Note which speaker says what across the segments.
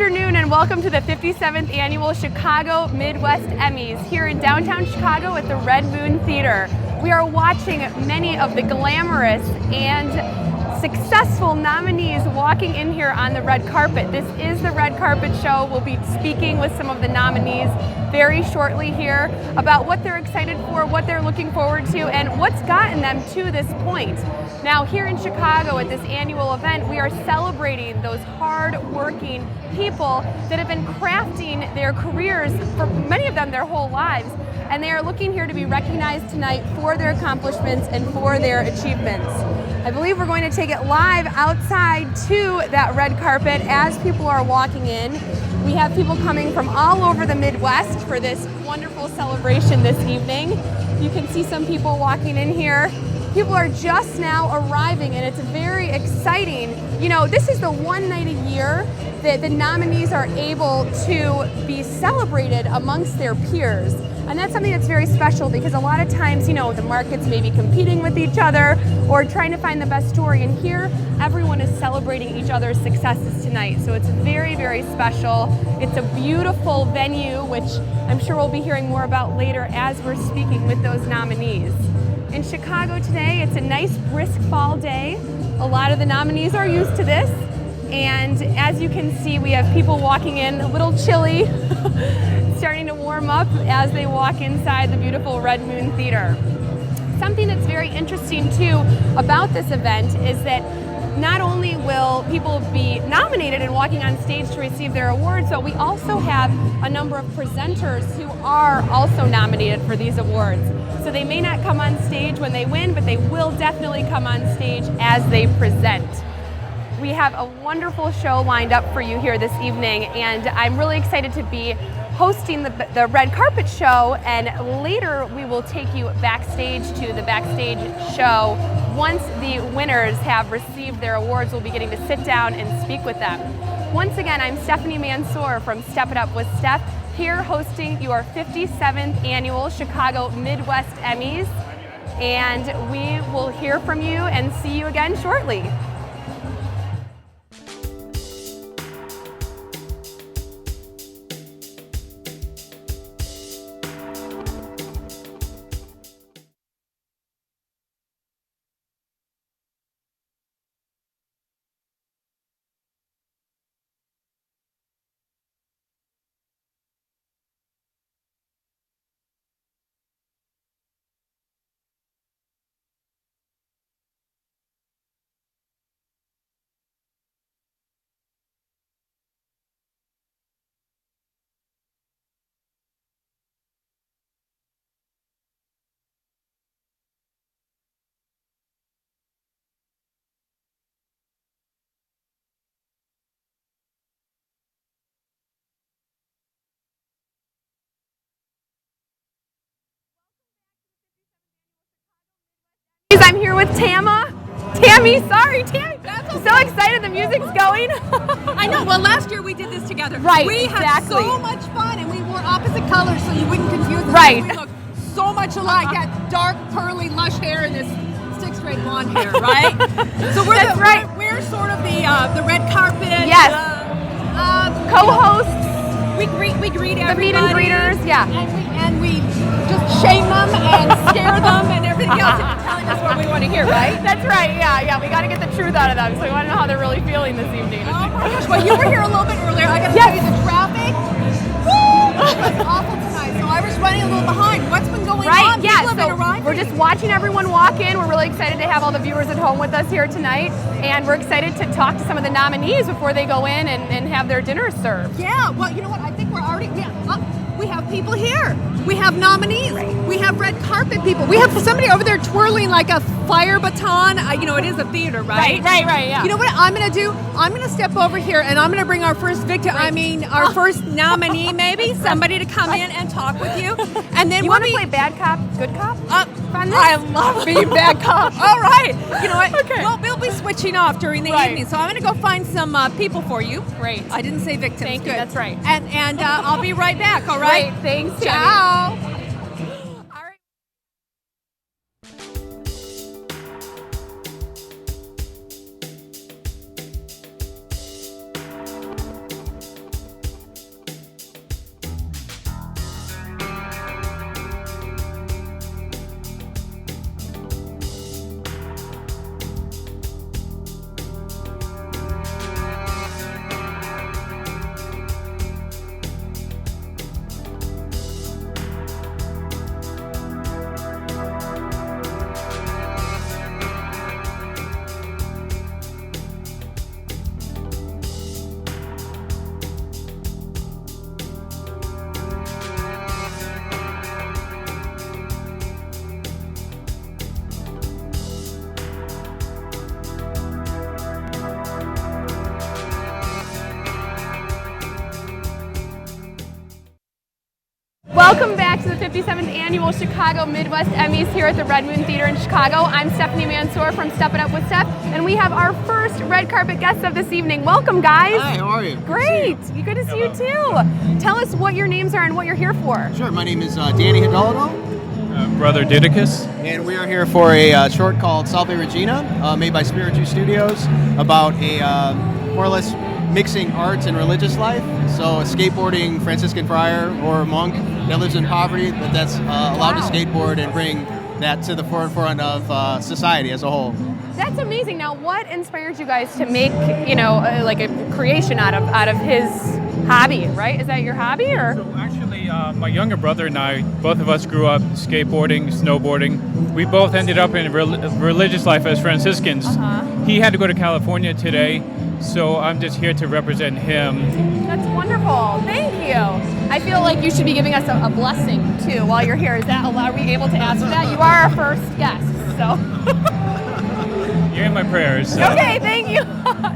Speaker 1: afternoon and welcome to the 57th Annual Chicago Midwest Emmys here in downtown Chicago at the Red Moon Theater. We are watching many of the glamorous and successful nominees walking in here on the red carpet. This is the red carpet show. We'll be speaking with some of the nominees very shortly here about what they're excited for, what they're looking forward to, and what's gotten them to this point. Now, here in Chicago at this annual event, we are celebrating those hard-working people that have been crafting their careers, for many of them their whole lives, and they are looking here to be recognized tonight for their accomplishments and for their achievements. I believe we're going to take it live outside to that red carpet as people are walking in. We have people coming from all over the Midwest for this wonderful celebration this evening. You can see some people walking in here. People are just now arriving and it's very exciting. You know, this is the one night a year that the nominees are able to be celebrated amongst their peers. And that's something that's very special because a lot of times, you know, the markets may be competing with each other or trying to find the best story. And here, everyone is celebrating each other's successes tonight. So it's very, very special. It's a beautiful venue, which I'm sure we'll be hearing more about later as we're speaking with those nominees. In Chicago today, it's a nice brisk fall day. A lot of the nominees are used to this. And as you can see, we have people walking in, a little chilly, starting to warm up as they walk inside the beautiful Red Moon Theater. Something that's very interesting too about this event is that not only will people be nominated and walking on stage to receive their awards, but we also have a number of presenters who are also nominated for these awards. So they may not come on stage when they win, but they will definitely come on stage as they present. We have a wonderful show lined up for you here this evening, and I'm really excited to be hosting the red carpet show, and later we will take you backstage to the backstage show. Once the winners have received their awards, we'll be getting to sit down and speak with them. Once again, I'm Stephanie Mansour from Step It Up with Steph, here hosting your 57th Annual Chicago Midwest Emmys, and we will hear from you and see you again shortly. I'm here with Tammy, sorry, Tammy.
Speaker 2: That's okay.
Speaker 1: So excited, the music's going.
Speaker 2: I know, well last year we did this together.
Speaker 1: Right,
Speaker 2: we
Speaker 1: exactly.
Speaker 2: had so much fun and we wore opposite colors so you wouldn't confuse us.
Speaker 1: Right.
Speaker 2: We looked so much alike, that dark, curly, lush hair and this sixth grade blonde hair, right? So we're we're sort of the red carpet.
Speaker 1: Yes. Co-hosts.
Speaker 2: We greet everybody.
Speaker 1: The meet and greeters, yeah.
Speaker 2: And we just shame them and scare them and everything else into telling us what we want to hear, right?
Speaker 1: That's right, yeah. We got to get the truth out of them, so we want to know how they're really feeling this evening.
Speaker 2: Oh my gosh, well you were here a little bit earlier. I got to tell you the traffic. Woo! It was awful tonight, so I was running a little behind. What's been going on?
Speaker 1: Yeah,
Speaker 2: People have been arriving.
Speaker 1: we're just watching everyone walk in. We're really excited to have all the viewers at home with us here tonight, and we're excited to talk to some of the nominees before they go in and have their dinner served.
Speaker 2: Yeah, well, you know what? I think we're already, we have people here. We have nominees.
Speaker 1: Right.
Speaker 2: We have red carpet people. We have somebody over there twirling like a fire baton. You know, it is a theater, right?
Speaker 1: Right, yeah.
Speaker 2: You know what I'm going to do? I'm going to step over here and I'm going to bring our first victim, our first nominee maybe, somebody to come in and talk with you. And then
Speaker 1: You want to play bad cop, good cop?
Speaker 2: I love being bad cop. All right. You know what?
Speaker 1: Okay.
Speaker 2: Well, we'll be switching off during the evening. So I'm going to go find some people for you.
Speaker 1: Great.
Speaker 2: I didn't say victims.
Speaker 1: Thank you,
Speaker 2: Good.
Speaker 1: that's right.
Speaker 2: And I'll be right back, all right?
Speaker 1: Great, thanks,
Speaker 2: Ciao.
Speaker 1: All right. Welcome back to the 57th Annual Chicago Midwest Emmys here at the Red Moon Theater in Chicago. I'm Stephanie Mansour from Step It Up with Steph, and we have our first red carpet guest of this evening. Welcome, guys.
Speaker 3: Hi, how are you?
Speaker 1: Great. Good to see you too. Tell us what your names are and what you're here for.
Speaker 3: Sure, my name is Danny Hidalgo.
Speaker 4: Brother Didicus.
Speaker 3: And we are here for a short called Salve Regina, made by Spiritu Studios, about a more or less mixing arts and religious life. So a skateboarding Franciscan friar or monk that lives in poverty, that's allowed to skateboard and bring that to the forefront of society as a whole.
Speaker 1: That's amazing. Now, what inspired you guys to make, like a creation out of his hobby, right? Is that your hobby, or?
Speaker 4: So actually, my younger brother and I, both of us grew up skateboarding, snowboarding. We both ended up in religious life as Franciscans. He had to go to California today, so I'm just here to represent him.
Speaker 1: That's wonderful. Thank you. I feel like you should be giving us a blessing, too, while you're here. Is that allowed? Are we able to ask for that? You are our first guest, so.
Speaker 4: You're in my prayers. So.
Speaker 1: Okay, thank you.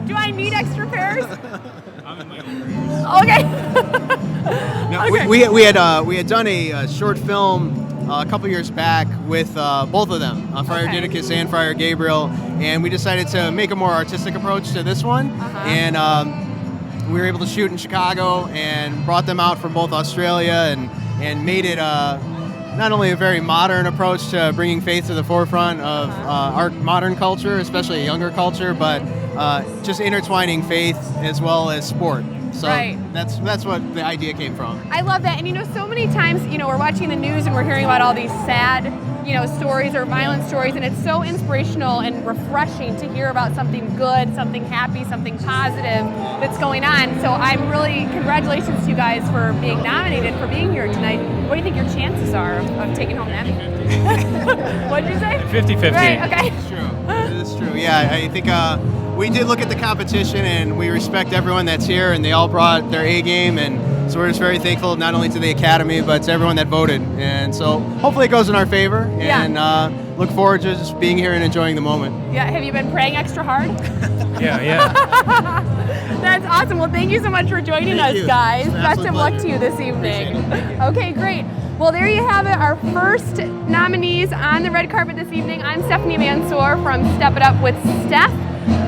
Speaker 1: Do I need extra prayers?
Speaker 4: I'm in my own prayers.
Speaker 1: Okay.
Speaker 3: No,
Speaker 1: Okay.
Speaker 3: we had done a short film a couple years back with both of them, Friar
Speaker 1: Okay.
Speaker 3: Didicus and Friar Gabriel, and we decided to make a more artistic approach to this one. And we were able to shoot in Chicago and brought them out from both Australia and made it not only a very modern approach to bringing faith to the forefront of our modern culture, especially a younger culture, but just intertwining faith as well as sport. So
Speaker 1: Right.
Speaker 3: that's what the idea came from.
Speaker 1: I love that. And so many times, we're watching the news and we're hearing about all these sad, stories or violent stories, and it's so inspirational and refreshing to hear about something good, something happy, something positive that's going on. So I'm really, congratulations to you guys for being nominated, for being here tonight. What do you think your chances are of taking home an Emmy? What did you say?
Speaker 4: 50-50.
Speaker 1: Right, okay.
Speaker 3: It's true. It's true. Yeah, I think we did look at the competition, and we respect everyone that's here, and they all brought their A game, and so we're just very thankful not only to the Academy, but to everyone that voted. And so hopefully it goes in our favor, and look forward to just being here and enjoying the moment.
Speaker 1: Yeah, have you been praying extra hard?
Speaker 4: Yeah.
Speaker 1: That's awesome. Well, thank you so much for joining
Speaker 3: Thank
Speaker 1: us,
Speaker 3: you.
Speaker 1: guys.
Speaker 3: It's an
Speaker 1: Best
Speaker 3: absolute
Speaker 1: of luck
Speaker 3: pleasure.
Speaker 1: to you this evening.
Speaker 3: Appreciate it.
Speaker 1: Okay, great. Well, there you have it, our first nominees on the red carpet this evening. I'm Stephanie Mansour from Step It Up with Steph.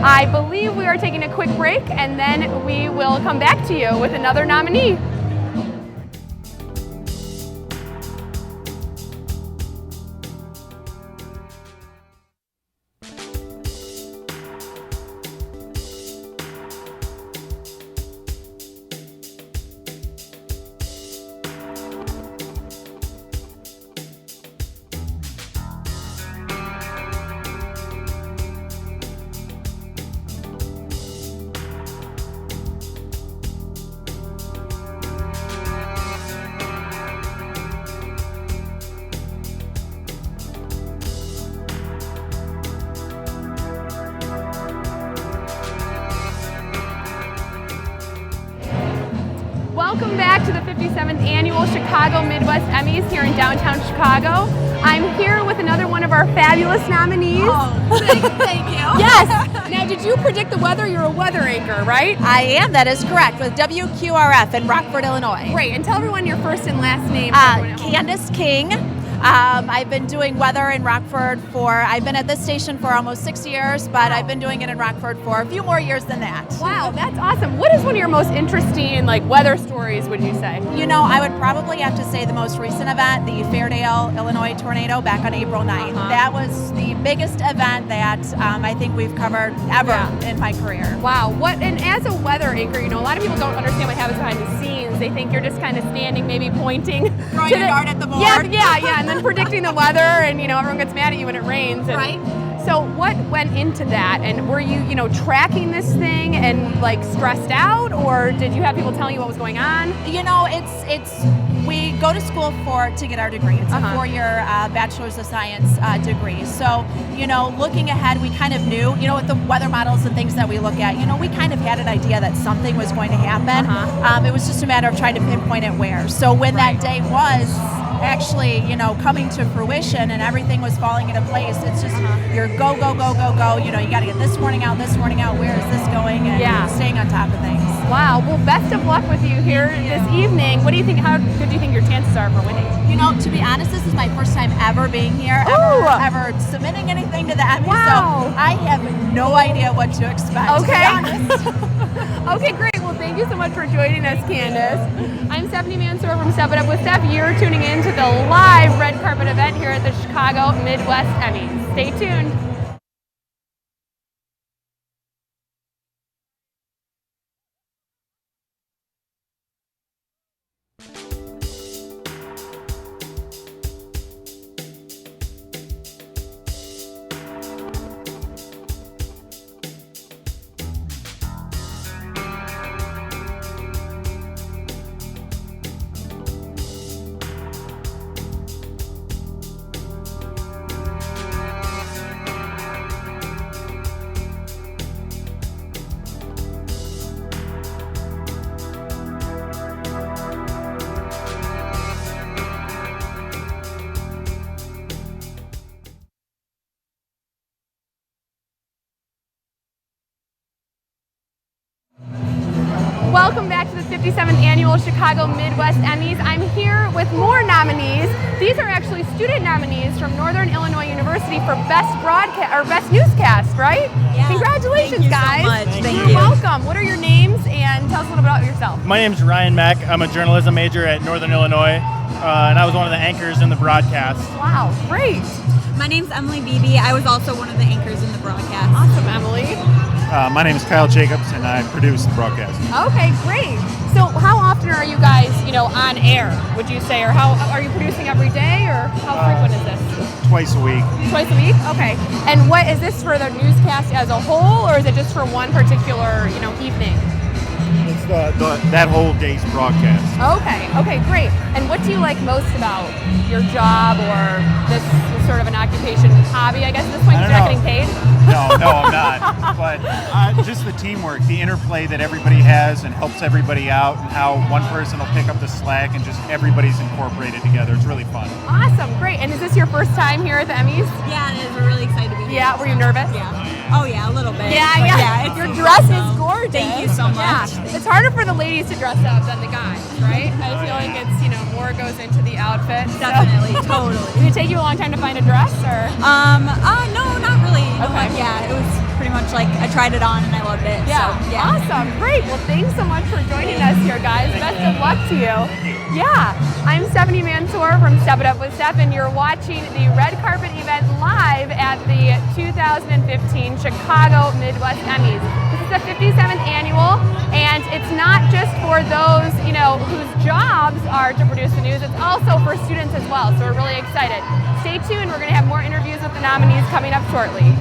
Speaker 1: I believe we are taking a quick break, and then we will come back to you with another nominee. Welcome back to the 57th Annual Chicago Midwest Emmys here in downtown Chicago. I'm here with another one of our fabulous nominees.
Speaker 2: Oh, thank you.
Speaker 1: Yes. Now, did you predict the weather? You're a weather anchor, right?
Speaker 5: I am, that is correct, with WQRF in Rockford, Illinois.
Speaker 1: Great. And tell everyone your first and last name. for everyone at home.
Speaker 5: Candace King. I've been doing weather in Rockford I've been at this station for almost 6 years, but I've been doing it in Rockford for a few more years than that.
Speaker 1: Wow, that's awesome. What is one of your most interesting weather stories, would you say?
Speaker 5: I would probably have to say the most recent event, the Fairdale, Illinois tornado back on April 9th. That was the biggest event that I think we've covered ever in my career.
Speaker 1: Wow. And as a weather anchor, a lot of people don't understand what happens behind the scenes. They think you're just kind of standing, maybe pointing.
Speaker 2: Throwing a dart at the board.
Speaker 1: Yeah. And then predicting the weather, and everyone gets mad at you when it rains.
Speaker 2: Right.
Speaker 1: So what went into that? And were you, tracking this thing and stressed out, or did you have people telling you what was going on?
Speaker 5: We go to school to get our degree. It's a 4-year Bachelor's of Science degree. So, looking ahead, we kind of knew, with the weather models and things that we look at, we kind of had an idea that something was going to happen. It was just a matter of trying to pinpoint it where. So when that day was actually, coming to fruition and everything was falling into place, it's just you're go. You got to get this warning out, where is this going, and staying on top of things.
Speaker 1: Wow. Well, best of luck with you here this evening. What do you think? How good do you think your chances are for winning?
Speaker 5: You know, to be honest, this is my first time ever being here, ever submitting anything to the Emmy.
Speaker 1: Wow.
Speaker 5: So I have no idea what to expect.
Speaker 1: Okay.
Speaker 5: To be honest.
Speaker 1: Okay, great. Well, thank you so much for joining us, Candace. I'm Stephanie Mansour from Step It Up with Steph. You're tuning in to the live red carpet event here at the Chicago Midwest Emmys. Stay tuned. Welcome back to the 57th Annual Chicago Midwest Emmys. I'm here with more nominees. These are actually student nominees from Northern Illinois University for Best Broadcast or Best Newscast, right?
Speaker 6: Yeah.
Speaker 1: Congratulations,
Speaker 6: Thank you
Speaker 1: guys.
Speaker 6: so much. Thank
Speaker 1: You're
Speaker 6: you.
Speaker 1: welcome. What are your names and tell us a little bit about yourself?
Speaker 7: My name's Ryan Mack. I'm a journalism major at Northern Illinois, and I was one of the anchors in the broadcast.
Speaker 1: Wow, great.
Speaker 6: My name's Emily BB. I was also one of the anchors in the broadcast.
Speaker 1: Awesome, Emily.
Speaker 8: My name is Kyle Jacobs, and I produce the broadcast.
Speaker 1: Okay, great. So how often are you guys, on air, would you say? Or how are you producing every day, or how frequent is this?
Speaker 8: Twice a week.
Speaker 1: Twice a week? Okay. And what is this for the newscast as a whole, or is it just for one particular, evening?
Speaker 8: It's that whole day's broadcast.
Speaker 1: Okay, great. And what do you like most about your job or this sort of an occupation hobby, I guess at this point,
Speaker 8: I
Speaker 1: because you're not
Speaker 8: don't
Speaker 1: getting paid?
Speaker 8: No, I'm not. But just the teamwork, the interplay that everybody has and helps everybody out, and how one person will pick up the slack and just everybody's incorporated together. It's really fun.
Speaker 1: Awesome, great. And is this your first time here at the Emmys?
Speaker 6: Yeah, it is. We're really excited to be here.
Speaker 1: Yeah, were you nervous?
Speaker 6: Yeah. Oh, yeah, a little bit.
Speaker 1: Yeah,
Speaker 6: But
Speaker 1: yeah.
Speaker 6: it's
Speaker 1: Your
Speaker 6: super
Speaker 1: dress is
Speaker 6: awesome.
Speaker 1: gorgeous.
Speaker 6: Thank you so much.
Speaker 1: Yeah. It's harder for the ladies to dress up than the guys, right? I feel like it's, more goes into the outfit. So-
Speaker 6: Definitely, totally.
Speaker 1: Did it take you a long time to find a dress, or?
Speaker 6: No, not really.
Speaker 1: Okay.
Speaker 6: Yeah, it was pretty much like I tried it on and I loved it.
Speaker 1: Yeah.
Speaker 6: So, yeah.
Speaker 1: Awesome. Great. Well, thanks so much for joining us here, guys. Best of luck to you. Yeah. I'm Stephanie Mansour from Step It Up with Steph, and you're watching the red carpet event live at the 2015 Chicago Midwest Emmys. This is the 57th annual, and it's not just for those, whose jobs are to produce the news. It's also for students as well. So we're really excited. Stay tuned. We're going to have more interviews with the nominees coming up shortly.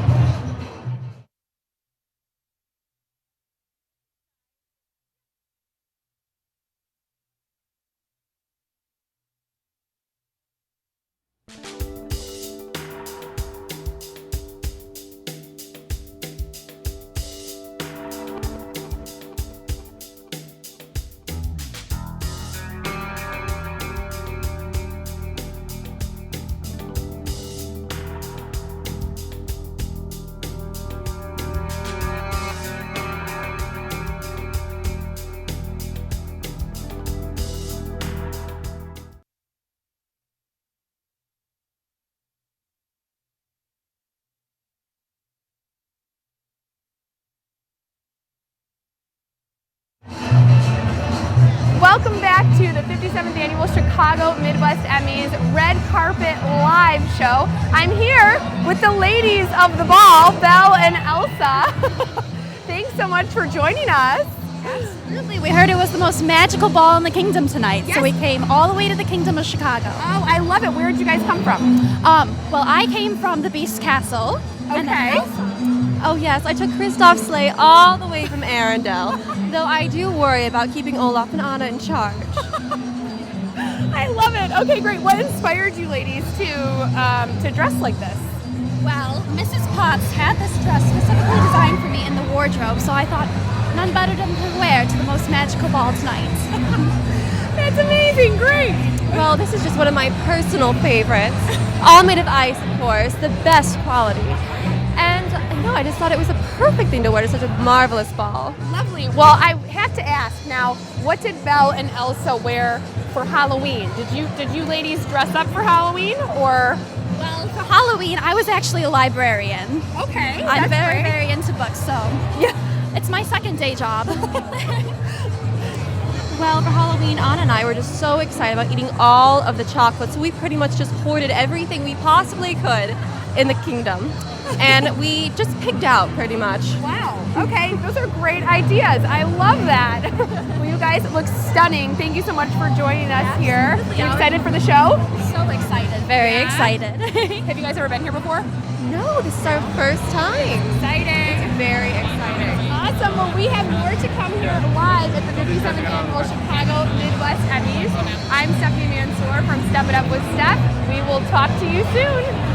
Speaker 1: Welcome back to the 57th Annual Chicago Midwest Emmys Red Carpet Live Show. I'm here with the ladies of the ball, Belle and Elsa. Thanks so much for joining us.
Speaker 9: Absolutely. We heard it was the most magical ball in the kingdom tonight,
Speaker 1: Yes.
Speaker 9: so we came all the way to the kingdom of Chicago.
Speaker 1: Oh, I love it. Where did you guys come from?
Speaker 9: Well, I came from the Beast Castle. And then
Speaker 1: Okay.
Speaker 10: Oh yes, I took Kristoff's sleigh all the way from Arundel, though I do worry about keeping Olaf and Anna in charge.
Speaker 1: I love it. Okay, great. What inspired you ladies to dress like this?
Speaker 9: Well, Mrs. Potts had this dress specifically designed for me in the wardrobe, so I thought none better than to wear to the most magical ball tonight.
Speaker 1: That's amazing. Great.
Speaker 10: Well, this is just one of my personal favorites. All made of ice, of course, the best quality. And No, I just thought it was a perfect thing to wear to such a marvelous ball.
Speaker 1: Lovely. Well, I have to ask now, what did Belle and Elsa wear for Halloween? Did you ladies dress up for Halloween or?
Speaker 9: Well, for Halloween, I was actually a librarian.
Speaker 1: Okay.
Speaker 9: I'm
Speaker 1: that's
Speaker 9: very into books, so
Speaker 1: Yeah.
Speaker 9: it's my second day job.
Speaker 10: Well, for Halloween, Anna and I were just so excited about eating all of the chocolate, so we pretty much just hoarded everything we possibly could in the kingdom. And we just pigged out pretty much.
Speaker 1: Wow. Okay, those are great ideas. I love that. Well, you guys look stunning. Thank you so much for joining us here. You excited for the show?
Speaker 9: So excited. Very excited.
Speaker 1: Have you guys ever been here before?
Speaker 10: No, this is our first time.
Speaker 1: Exciting.
Speaker 10: It's very exciting.
Speaker 1: Awesome. Well, we have more to come here live at the 57th Annual Chicago Midwest Emmys. I'm Stephanie Mansour from Step It Up with Steph. We will talk to you soon.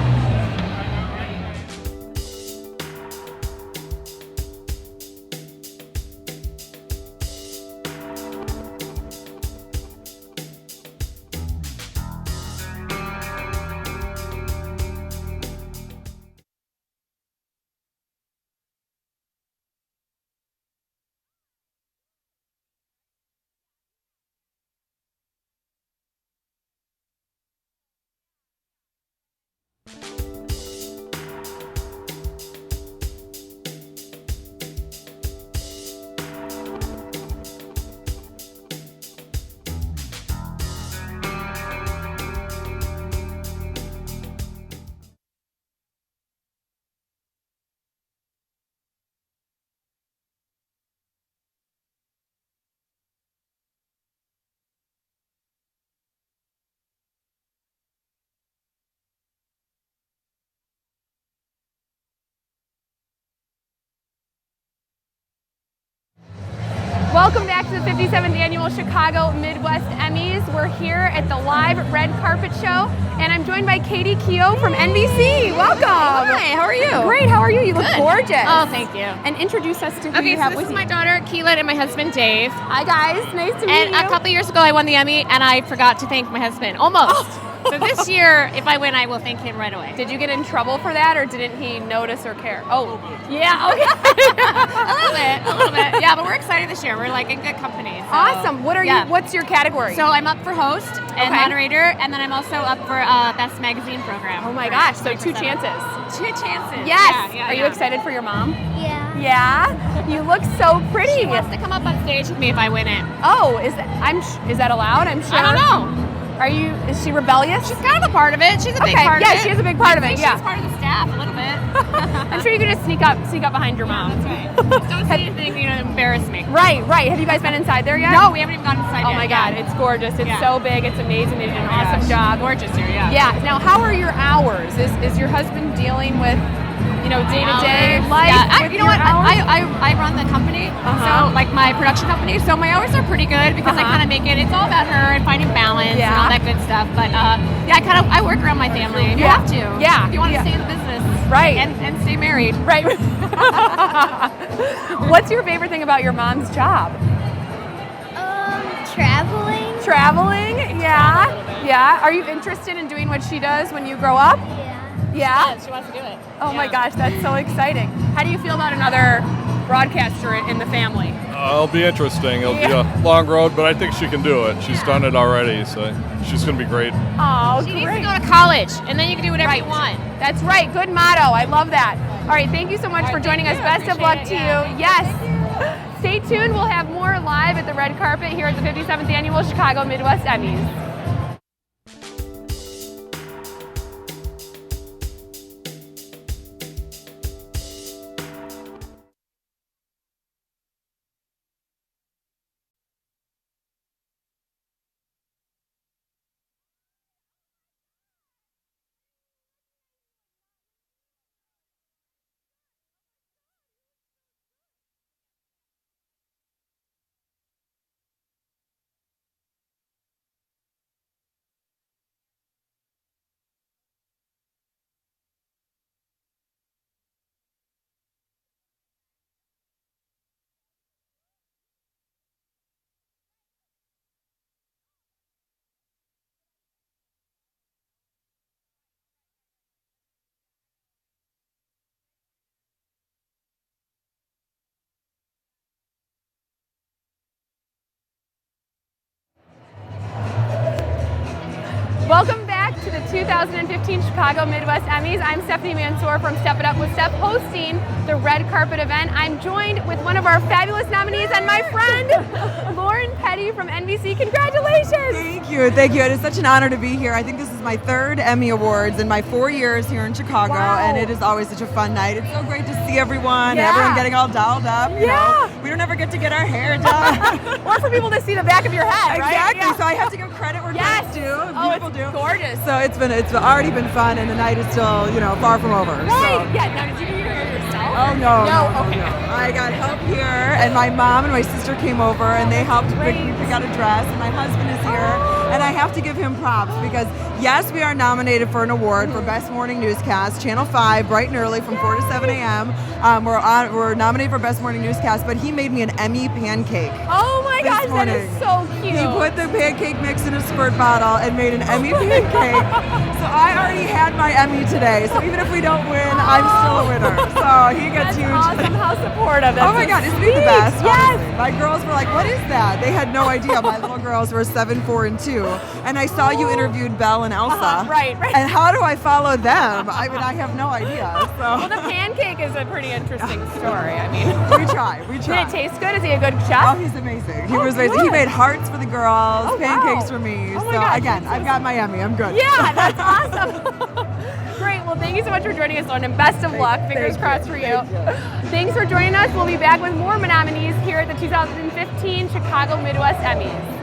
Speaker 1: Welcome back to the 57th Annual Chicago Midwest Emmys. We're here at the live red carpet show, and I'm joined by Katie Keough from NBC. Welcome.
Speaker 11: Hi, how are you?
Speaker 1: Great, how are you? You look gorgeous.
Speaker 11: Oh, thank you.
Speaker 1: And introduce us to who
Speaker 11: Okay,
Speaker 1: you
Speaker 11: so
Speaker 1: have
Speaker 11: this
Speaker 1: with
Speaker 11: is
Speaker 1: you.
Speaker 11: my daughter, Keelan, and my husband, Dave.
Speaker 1: Hi guys, nice to meet
Speaker 11: And
Speaker 1: you.
Speaker 11: a couple years ago, I won the Emmy, and I forgot to thank my husband. Almost. So this year, if I win, I will thank him right away.
Speaker 1: Did you get in trouble for that, or didn't he notice or care? Oh, yeah, okay.
Speaker 11: A little bit. Yeah, but we're excited this year. We're like in good company. So,
Speaker 1: Awesome. What are
Speaker 11: yeah.
Speaker 1: you? What's your category?
Speaker 11: So I'm up for host and
Speaker 1: Okay.
Speaker 11: moderator, and then I'm also up for Best Magazine Program.
Speaker 1: Oh my gosh, so 2 chances.
Speaker 11: 2 chances.
Speaker 1: Yes.
Speaker 11: Yeah,
Speaker 1: Are you excited for your mom?
Speaker 9: Yeah.
Speaker 1: Yeah. You look so pretty.
Speaker 11: She wants to come up on stage with me if I win it.
Speaker 1: Oh, is that allowed? I'm sure.
Speaker 11: I don't know.
Speaker 1: Is she rebellious?
Speaker 11: She's kind of a part of it. She's a big
Speaker 1: Okay,
Speaker 11: part
Speaker 1: yeah,
Speaker 11: of it.
Speaker 1: she is a big part of
Speaker 11: I
Speaker 1: it,
Speaker 11: think
Speaker 1: yeah.
Speaker 11: She's part of the staff a little bit.
Speaker 1: I'm sure you could just sneak up behind your mom.
Speaker 11: That's right. Just don't say anything, embarrass me.
Speaker 1: Right. Have you guys been inside there yet?
Speaker 11: No, we haven't even gone inside
Speaker 1: Oh
Speaker 11: yet.
Speaker 1: my God, it's gorgeous. It's
Speaker 11: Yeah.
Speaker 1: so big. It's amazing. They did an
Speaker 11: Oh my
Speaker 1: awesome
Speaker 11: gosh.
Speaker 1: job.
Speaker 11: Gorgeous here, yeah.
Speaker 1: Yeah. Now, how are your hours? Is your husband dealing with, day-to-day
Speaker 11: Hours.
Speaker 1: life?
Speaker 11: Yeah,
Speaker 1: with
Speaker 11: you know
Speaker 1: your
Speaker 11: what?
Speaker 1: hours?
Speaker 11: I run the company,
Speaker 1: Uh-huh.
Speaker 11: so like my production company. So my hours are pretty good because I
Speaker 1: Uh-huh.
Speaker 11: kind of make it. It's all about her and finding balance
Speaker 1: Yeah.
Speaker 11: and all that good stuff. But yeah, I work around my family. You
Speaker 1: Yeah.
Speaker 11: have to.
Speaker 1: Yeah.
Speaker 11: If you want to
Speaker 1: Yeah.
Speaker 11: stay in the business,
Speaker 1: Right.
Speaker 11: and stay married.
Speaker 1: Right. What's your favorite thing about your mom's job?
Speaker 9: Traveling.
Speaker 1: Traveling? Yeah. Yeah. Are you interested in doing what she does when you grow up?
Speaker 9: Yeah.
Speaker 1: Yeah.
Speaker 11: She wants to do it.
Speaker 1: Oh my gosh, that's so exciting. How do you feel about another broadcaster in the family?
Speaker 12: It'll be interesting. It'll be a long road, but I think she can do it. She's done it already, so she's going to be great.
Speaker 1: Oh,
Speaker 11: She
Speaker 1: great.
Speaker 11: needs to go to college, and then you can do whatever you want.
Speaker 1: That's right. Good motto. I love that. All right. Thank you so much for joining us. Best of luck to you. Yes. Stay tuned. We'll have more live at the red carpet here at the 57th Annual Chicago Midwest Emmys. Welcome back to the 2015 Chicago Midwest Emmys. I'm Stephanie Mansour from Step It Up with Steph, hosting the red carpet event. I'm joined with one of our fabulous nominees and my friend, Lauren Petty from NBC. Congratulations!
Speaker 13: Thank you. It is such an honor to be here. I think this is my 3rd Emmy Awards in my 4 years here in Chicago, and it is always such a fun night. It's so great to see everyone, everyone getting all dolled up. You know? We don't ever get to get our hair done.
Speaker 1: Or for people to see the back of your head, right?
Speaker 13: Exactly. So I have to give credit where credit's due.
Speaker 1: People do. Gorgeous.
Speaker 13: So it's already been fun, and the night is still, far from over.
Speaker 1: Right.
Speaker 13: So.
Speaker 1: Yeah. Now, did you do your hair yourself?
Speaker 13: Oh no.
Speaker 1: Okay.
Speaker 13: No. I got help here, and my mom and my sister came over, and they helped pick out a dress. And my husband is here, and I have to give him props because yes, we are nominated for an award for Best Morning Newscast, Channel 5, bright and early from 4 to 7 a.m. We're nominated for Best Morning Newscast, but he made me an Emmy pancake.
Speaker 1: Oh my gosh, that is so cute.
Speaker 13: He put the pancake mix in a squirt bottle and made an Emmy pancake. So I already had my Emmy today. So even if we don't win, I'm still a winner. So he gets huge.
Speaker 1: Awesome. How supportive. That's
Speaker 13: oh my God, isn't he the best?
Speaker 1: Yes.
Speaker 13: Honestly. My girls were like, what is that? They had no idea. My little girls were 7, 4, and 2. And I saw you interviewed Belle and Elsa.
Speaker 1: Right.
Speaker 13: And how do I follow them? I mean, I have no idea. So.
Speaker 1: Well, the pancake is a pretty interesting story. I mean,
Speaker 13: we try.
Speaker 1: Did it taste good? Is he a good chef?
Speaker 13: Oh, he's amazing. He was amazing. He made hearts for the girls, pancakes for me.
Speaker 1: Oh my
Speaker 13: so
Speaker 1: gosh,
Speaker 13: again, I've got my Emmy. I'm good.
Speaker 1: Yeah, that's awesome. Great. Well, thank you so much for joining us, Lauren, and best of luck. Fingers crossed for you. Thanks for joining us. We'll be back with more nominees here at the 2015 Chicago Midwest Emmys.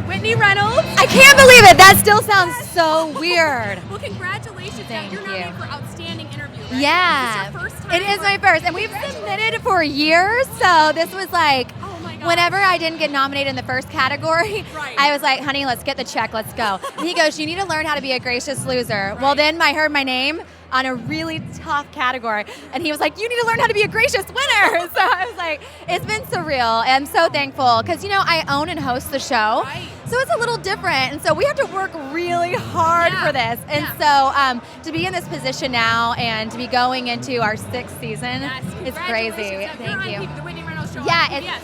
Speaker 1: Whitney Reynolds.
Speaker 14: I can't believe it. That still sounds so weird.
Speaker 1: Well, congratulations.
Speaker 14: Thank
Speaker 1: You're nominated
Speaker 14: you.
Speaker 1: for Outstanding Interview, right?
Speaker 14: Yeah.
Speaker 1: Is this your first time?
Speaker 14: It is my first. And we've submitted for years. So this was like, whenever I didn't get nominated in the first category, I was like, honey, let's get the check. Let's go. And he goes, you need to learn how to be a gracious loser. Well, then I heard my name on a really tough category. And he was like, you need to learn how to be a gracious winner. So I was like, it's been surreal. And I'm so thankful because, I own and host the show. So it's a little different, and so we have to work really hard for this. And so to be in this position now and to be going into our 6th season is crazy. Thank you.
Speaker 1: The Whitney Reynolds show.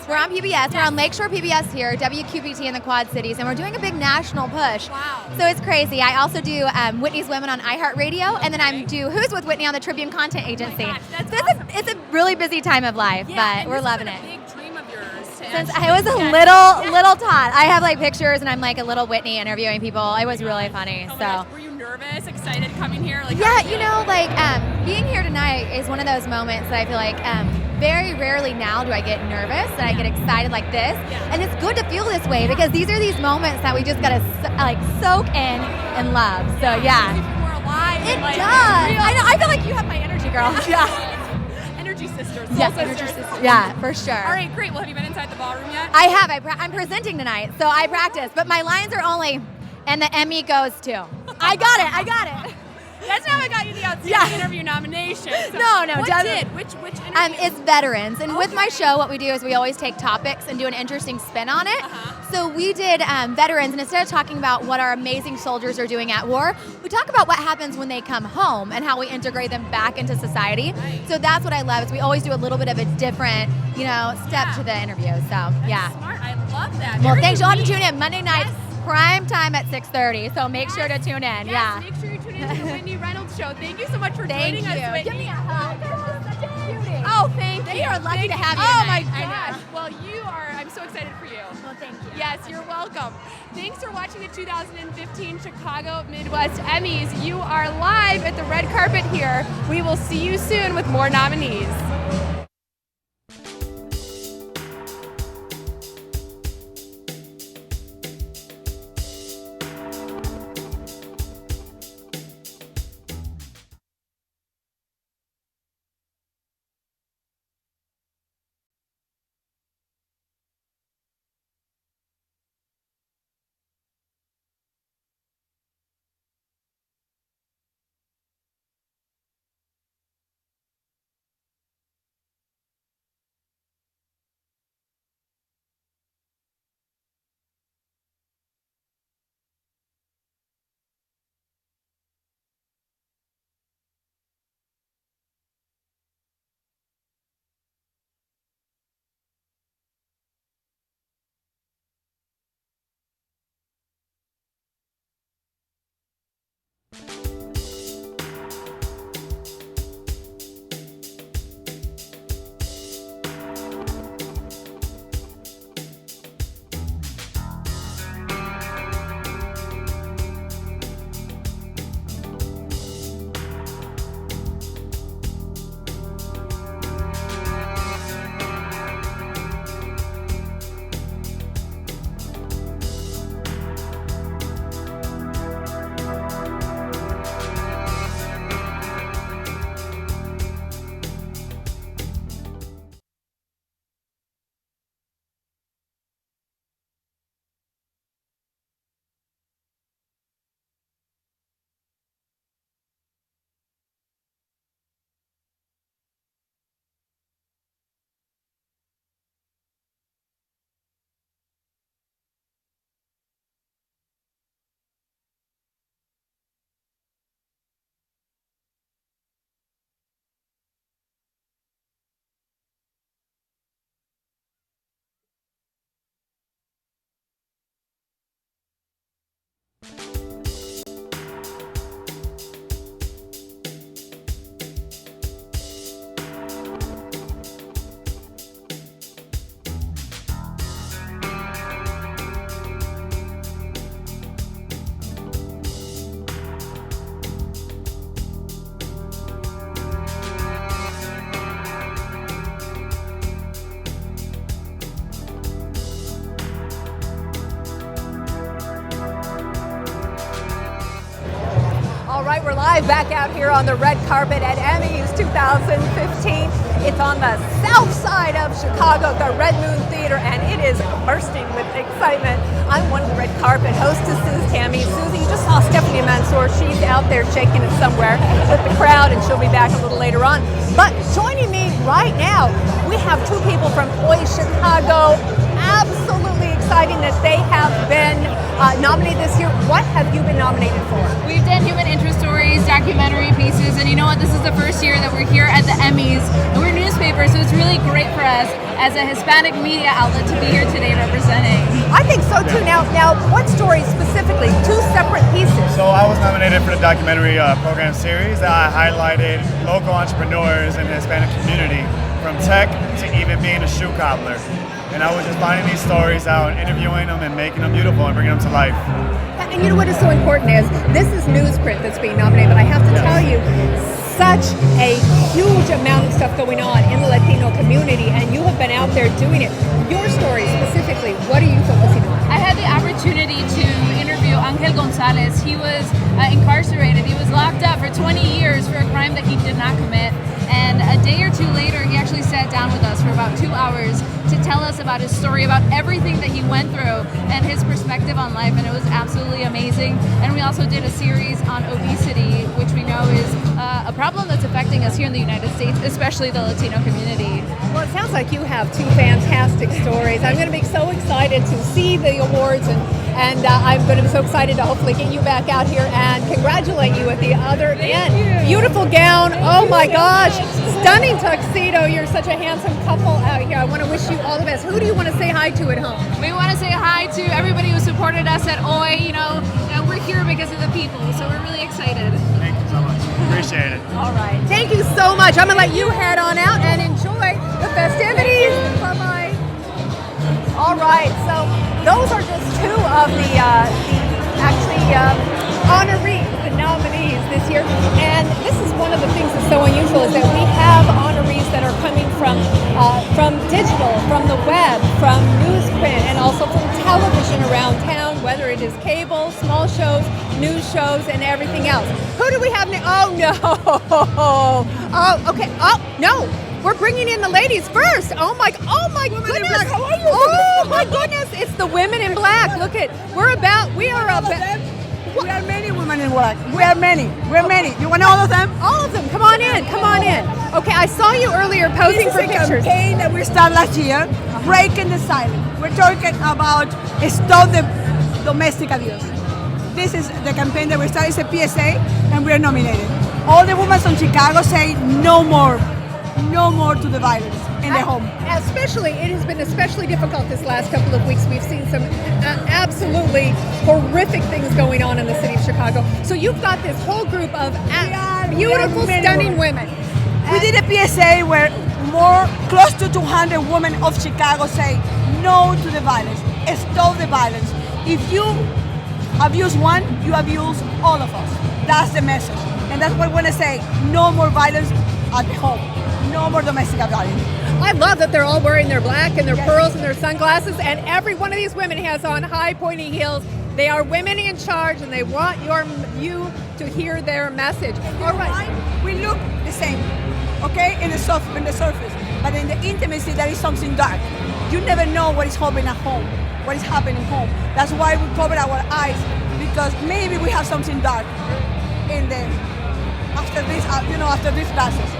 Speaker 14: We're on PBS. We're on Lakeshore PBS here, WQBT in the Quad Cities, and we're doing a big national push.
Speaker 1: Wow.
Speaker 14: So it's crazy. I also do Whitney's Women on iHeartRadio, and then I do Who's with Whitney on the Tribune Content Agency.
Speaker 1: That's
Speaker 14: so it's a really busy time of life, but we're loving it.
Speaker 1: Big dream of yours.
Speaker 14: Since I was a little tot. I have like pictures and I'm like a little Whitney interviewing people. It was really funny.
Speaker 1: Were you nervous, excited coming here?
Speaker 14: Being here tonight is one of those moments that I feel like very rarely now do I get nervous and I get excited like this. And it's good to feel this way because these are these moments that we just gotta soak in and love. So yeah. It does. I know. I feel like you have my energy, girl. Yeah.
Speaker 1: Energy sisters.
Speaker 14: Energy sisters. Yeah, for sure.
Speaker 1: All right, great. Well, have you been inside the ballroom yet?
Speaker 14: I have. I'm presenting tonight, so I practice. But my lines are only, and the Emmy goes to. I got it.
Speaker 1: That's how I got you the outstanding interview nomination. So
Speaker 14: No.
Speaker 1: Which interview?
Speaker 14: It's veterans. And with my show, what we do is we always take topics and do an interesting spin on it. So we did veterans, and instead of talking about what our amazing soldiers are doing at war, we talk about what happens when they come home and how we integrate them back into society. Right. So that's what I love is we always do a little bit of a different, step to the interview. So
Speaker 1: That's smart. I love that.
Speaker 14: Well, thanks. You'll have to tune in Monday nights. Prime time at 6:30, so make sure to tune in.
Speaker 1: Yes, make sure you tune in to the Whitney Reynolds Show. Thank you so much for joining us, Whitney.
Speaker 14: Give me a hug. Such a cutie.
Speaker 1: Oh, thank you.
Speaker 14: You are lucky to have you
Speaker 1: Oh
Speaker 14: tonight.
Speaker 1: my gosh. Well, you are. I'm so excited for you.
Speaker 14: Well, thank you.
Speaker 1: Yes, you're welcome. Thanks for watching the 2015 Chicago Midwest Emmys. You are live at the red carpet here. We will see you soon with more nominees.
Speaker 2: right, we're live back out here on the red carpet at Emmys 2015. It's on the south side of Chicago, the Red Moon Theater, and it is bursting with excitement. I'm one of the red carpet hostesses, Tammy. Susie, you just saw Stephanie Mansour. She's out there shaking it somewhere with the crowd, and she'll be back a little later on. But joining me right now, we have two people from OI Chicago. Absolutely exciting that they have been nominated this year. What have you been nominated for?
Speaker 15: We've done human interest stories, documentary pieces, and you know what? This is the first year that we're here at the Emmys, and we're newspapers, so it's really great for us as a Hispanic media outlet to be here today representing.
Speaker 2: I think so too. Now, what stories specifically? Two separate pieces.
Speaker 7: So I was nominated for the documentary program series. I highlighted local entrepreneurs in the Hispanic community, from tech to even being a shoe cobbler. And I was just finding these stories out, interviewing them, and making them beautiful and bringing them to life.
Speaker 2: And you know what is so important is this is newsprint that's being nominated, but I have to tell you, such a huge amount of stuff going on in the Latino community, and you have been out there doing it. Your story specifically, what are you focusing on?
Speaker 15: I had the opportunity to interview Angel Gonzalez. He was incarcerated. He was locked up for 20 years for a crime that he did not commit. And a day or two later, he actually sat down with us for about 2 hours to tell us about his story, about everything that he went through and his perspective on life. And it was absolutely amazing. And we also did a series on obesity, which we know is a problem that's affecting us here in the United States, especially the Latino community.
Speaker 2: Well, it sounds like you have two fantastic stories. I'm going to be so excited to see the awards, and I'm going to be so excited to hopefully get you back out here and congratulate you at the other end. Beautiful gown. Oh my gosh. Stunning tuxedo. You're such a handsome couple out here. I want to wish you all the best. Who do you want to say hi to at home?
Speaker 15: We want to say hi to everybody who supported us at OI. You know, we're here because of the people, so we're really excited.
Speaker 7: Thank you so much. Appreciate it.
Speaker 2: All right. Thank you so much. I'm going to let you head on out and enjoy the festivities. Bye-bye. All right. So those are just two of the honorees, the nominees this year. And this is one of the things that's so unusual is that we have honorees that are coming from digital, from the web, from newsprint, and also from television around town, whether it is cable, small shows, news shows, and everything else. Who do we have now? Oh, no. Oh, okay. Oh, no. We're bringing in the ladies first. Oh my goodness. How are you? Oh my goodness. It's the women in black. Look at, we are about.
Speaker 16: We are many women in black. We are many. We're many. You want all of them?
Speaker 2: All of them. Come on in. Come on in. Okay, I saw you earlier posing for pictures.
Speaker 16: This is a campaign that we started last year, breaking the silence. We're talking about stop the domestic abuse. This is the campaign that we started. It's a PSA, and we are nominated. All the women from Chicago say no more to the violence in the home.
Speaker 2: Especially, it has been especially difficult this last couple of weeks. We've seen some absolutely horrific things going on in the city of Chicago. So you've got this whole group of beautiful, stunning women.
Speaker 16: We did a PSA where close to 200 women of Chicago say no to the violence, stop the violence. If you abuse one, you abuse all of us. That's the message. And that's what we want to say, no more violence at home. No more domestic violence.
Speaker 2: I love that they're all wearing their black and their pearls and their sunglasses, and every one of these women has on high pointy heels. They are women in charge, and they want you to hear their message.
Speaker 16: All right. We look the same, okay, in the surface, but in the intimacy there is something dark. You never know what is happening at home, what is happening home. That's why we cover our eyes, because maybe we have something dark in the after these classes.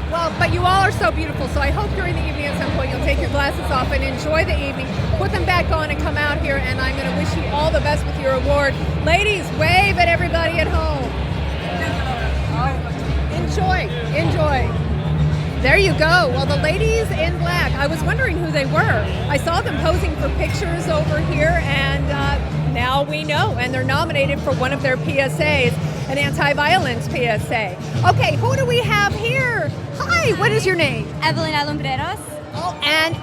Speaker 2: Well, but you all are so beautiful, so I hope during the evening at some point you'll take your glasses off and enjoy the evening, put them back on and come out here, and I'm going to wish you all the best with your award. Ladies, wave at everybody at home. Enjoy. There you go. Well, the ladies in black, I was wondering who they were. I saw them posing for pictures over here, and now we know, and they're nominated for one of their PSAs, an anti-violence PSA. Okay, who do we have here? Hi, what is your name?
Speaker 17: Evelina Lumbreros.
Speaker 2: Oh, and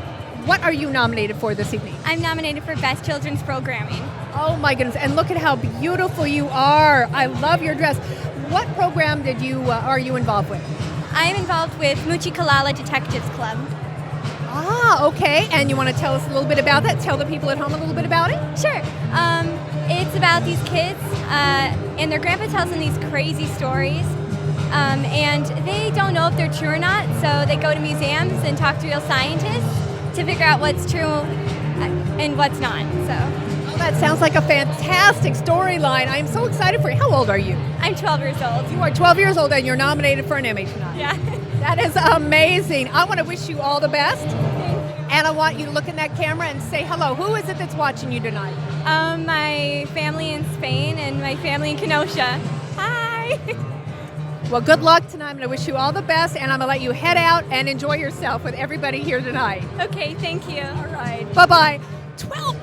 Speaker 2: what are you nominated for this evening?
Speaker 17: I'm nominated for Best Children's Programming.
Speaker 2: Oh my goodness, and look at how beautiful you are. I love your dress. What program are you involved with?
Speaker 17: I am involved with Muchi Kalala Detectives Club.
Speaker 2: Ah, okay. And you want to tell us a little bit about that? Tell the people at home a little bit about it?
Speaker 17: Sure. It's about these kids, and their grandpa tells them these crazy stories, and they don't know if they're true or not, so they go to museums and talk to real scientists to figure out what's true and what's not. So.
Speaker 2: That sounds like a fantastic storyline. I'm so excited for you. How old are you?
Speaker 17: I'm 12 years old.
Speaker 2: You are 12 years old and you're nominated for an Emmy tonight.
Speaker 17: Yeah.
Speaker 2: That is amazing. I want to wish you all the best. And I want you to look in that camera and say hello. Who is it that's watching you tonight?
Speaker 17: My family in Spain and my family in Kenosha. Hi.
Speaker 2: Well, good luck tonight. I'm going to wish you all the best, and I'm going to let you head out and enjoy yourself with everybody here tonight.
Speaker 17: Okay, thank you.
Speaker 2: All right. Bye-bye.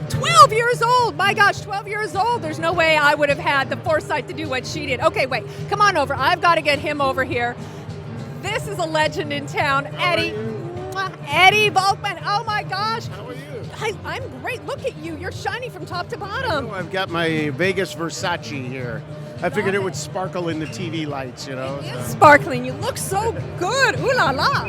Speaker 2: 12 years old. My gosh, 12 years old. There's no way I would have had the foresight to do what she did. Okay, wait. Come on over. I've got to get him over here. This is a legend in town. Eddie Volkman. Oh, my gosh.
Speaker 18: How are you?
Speaker 2: I'm great. Look at you. You're shiny from top to bottom.
Speaker 18: Oh, I've got my Vegas Versace here. I figured it would sparkle in the TV lights, you know.
Speaker 2: It is sparkling. You look so good. Ooh la la.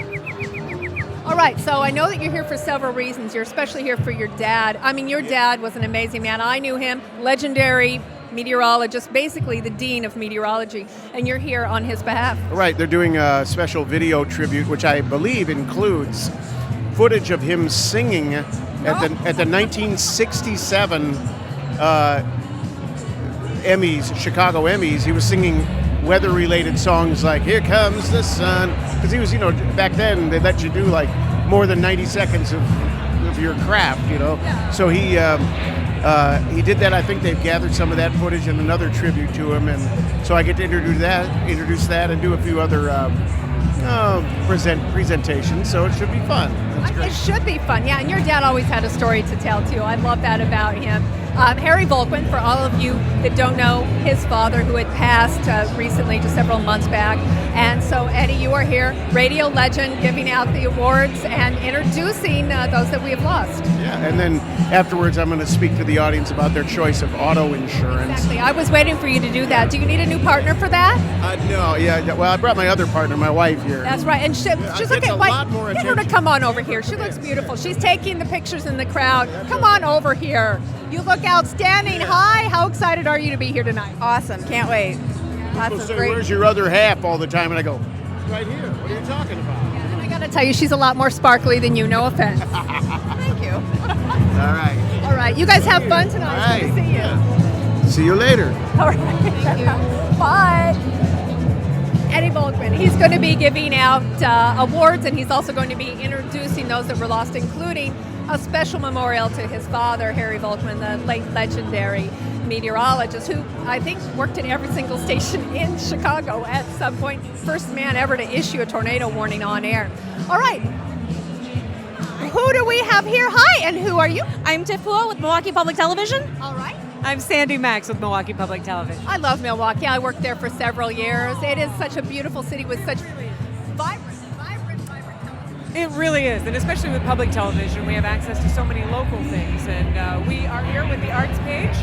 Speaker 2: All right, so I know that you're here for several reasons. You're especially here for your dad. I mean, your dad was an amazing man. I knew him, legendary meteorologist, basically the dean of meteorology, and you're here on his behalf.
Speaker 18: Right, they're doing a special video tribute, which I believe includes footage of him singing at the 1967 Emmys, Chicago Emmys. He was singing weather-related songs like "Here Comes the Sun," because he was, back then they let you do like more than 90 seconds of your craft, Yeah. So he did that. I think they've gathered some of that footage and another tribute to him, and so I get to introduce that, and do a few other presentations. So it should be fun. That's great.
Speaker 2: It should be fun, yeah. And your dad always had a story to tell too. I love that about him. Harry Volkman, for all of you that don't know, his father, who had passed recently, just several months back. And so, Eddie, you are here, radio legend, giving out the awards and introducing those that we have lost.
Speaker 18: Yeah, and then afterwards I'm going to speak to the audience about their choice of auto insurance.
Speaker 2: Exactly. I was waiting for you to do that. Do you need a new partner for that?
Speaker 18: No, yeah. Well, I brought my other partner, my wife, here.
Speaker 2: That's right. And she's looking
Speaker 18: a lot more
Speaker 2: get her to come on over here. She looks beautiful. She's taking the pictures in the crowd. Come on over here. You look outstanding. Hi, how excited are you to be here tonight?
Speaker 13: Awesome, can't wait.
Speaker 18: People say, where's your other half all the time? And I go, right here. What are you talking about?
Speaker 2: Yeah, and I got to tell you, she's a lot more sparkly than you. No offense. Thank you.
Speaker 18: All right.
Speaker 2: All right. You guys have fun tonight.
Speaker 18: All right.
Speaker 2: Good to see you.
Speaker 18: Yeah. See you later.
Speaker 2: All right. Thank you. Bye. Eddie Volkman. He's going to be giving out awards, and he's also going to be introducing those that were lost, including a special memorial to his father, Harry Volkman, the late legendary meteorologist, who I think worked at every single station in Chicago at some point. First man ever to issue a tornado warning on air. All right. Who do we have here? Hi, and who are you?
Speaker 19: I'm Tiff Poole with Milwaukee Public Television.
Speaker 2: All right.
Speaker 19: I'm Sandy Max with Milwaukee Public Television.
Speaker 2: I love Milwaukee. I worked there for several years. It is such a beautiful city with such vibrant television.
Speaker 19: It really is, and especially with public television, we have access to so many local things. And we are here with the Arts page,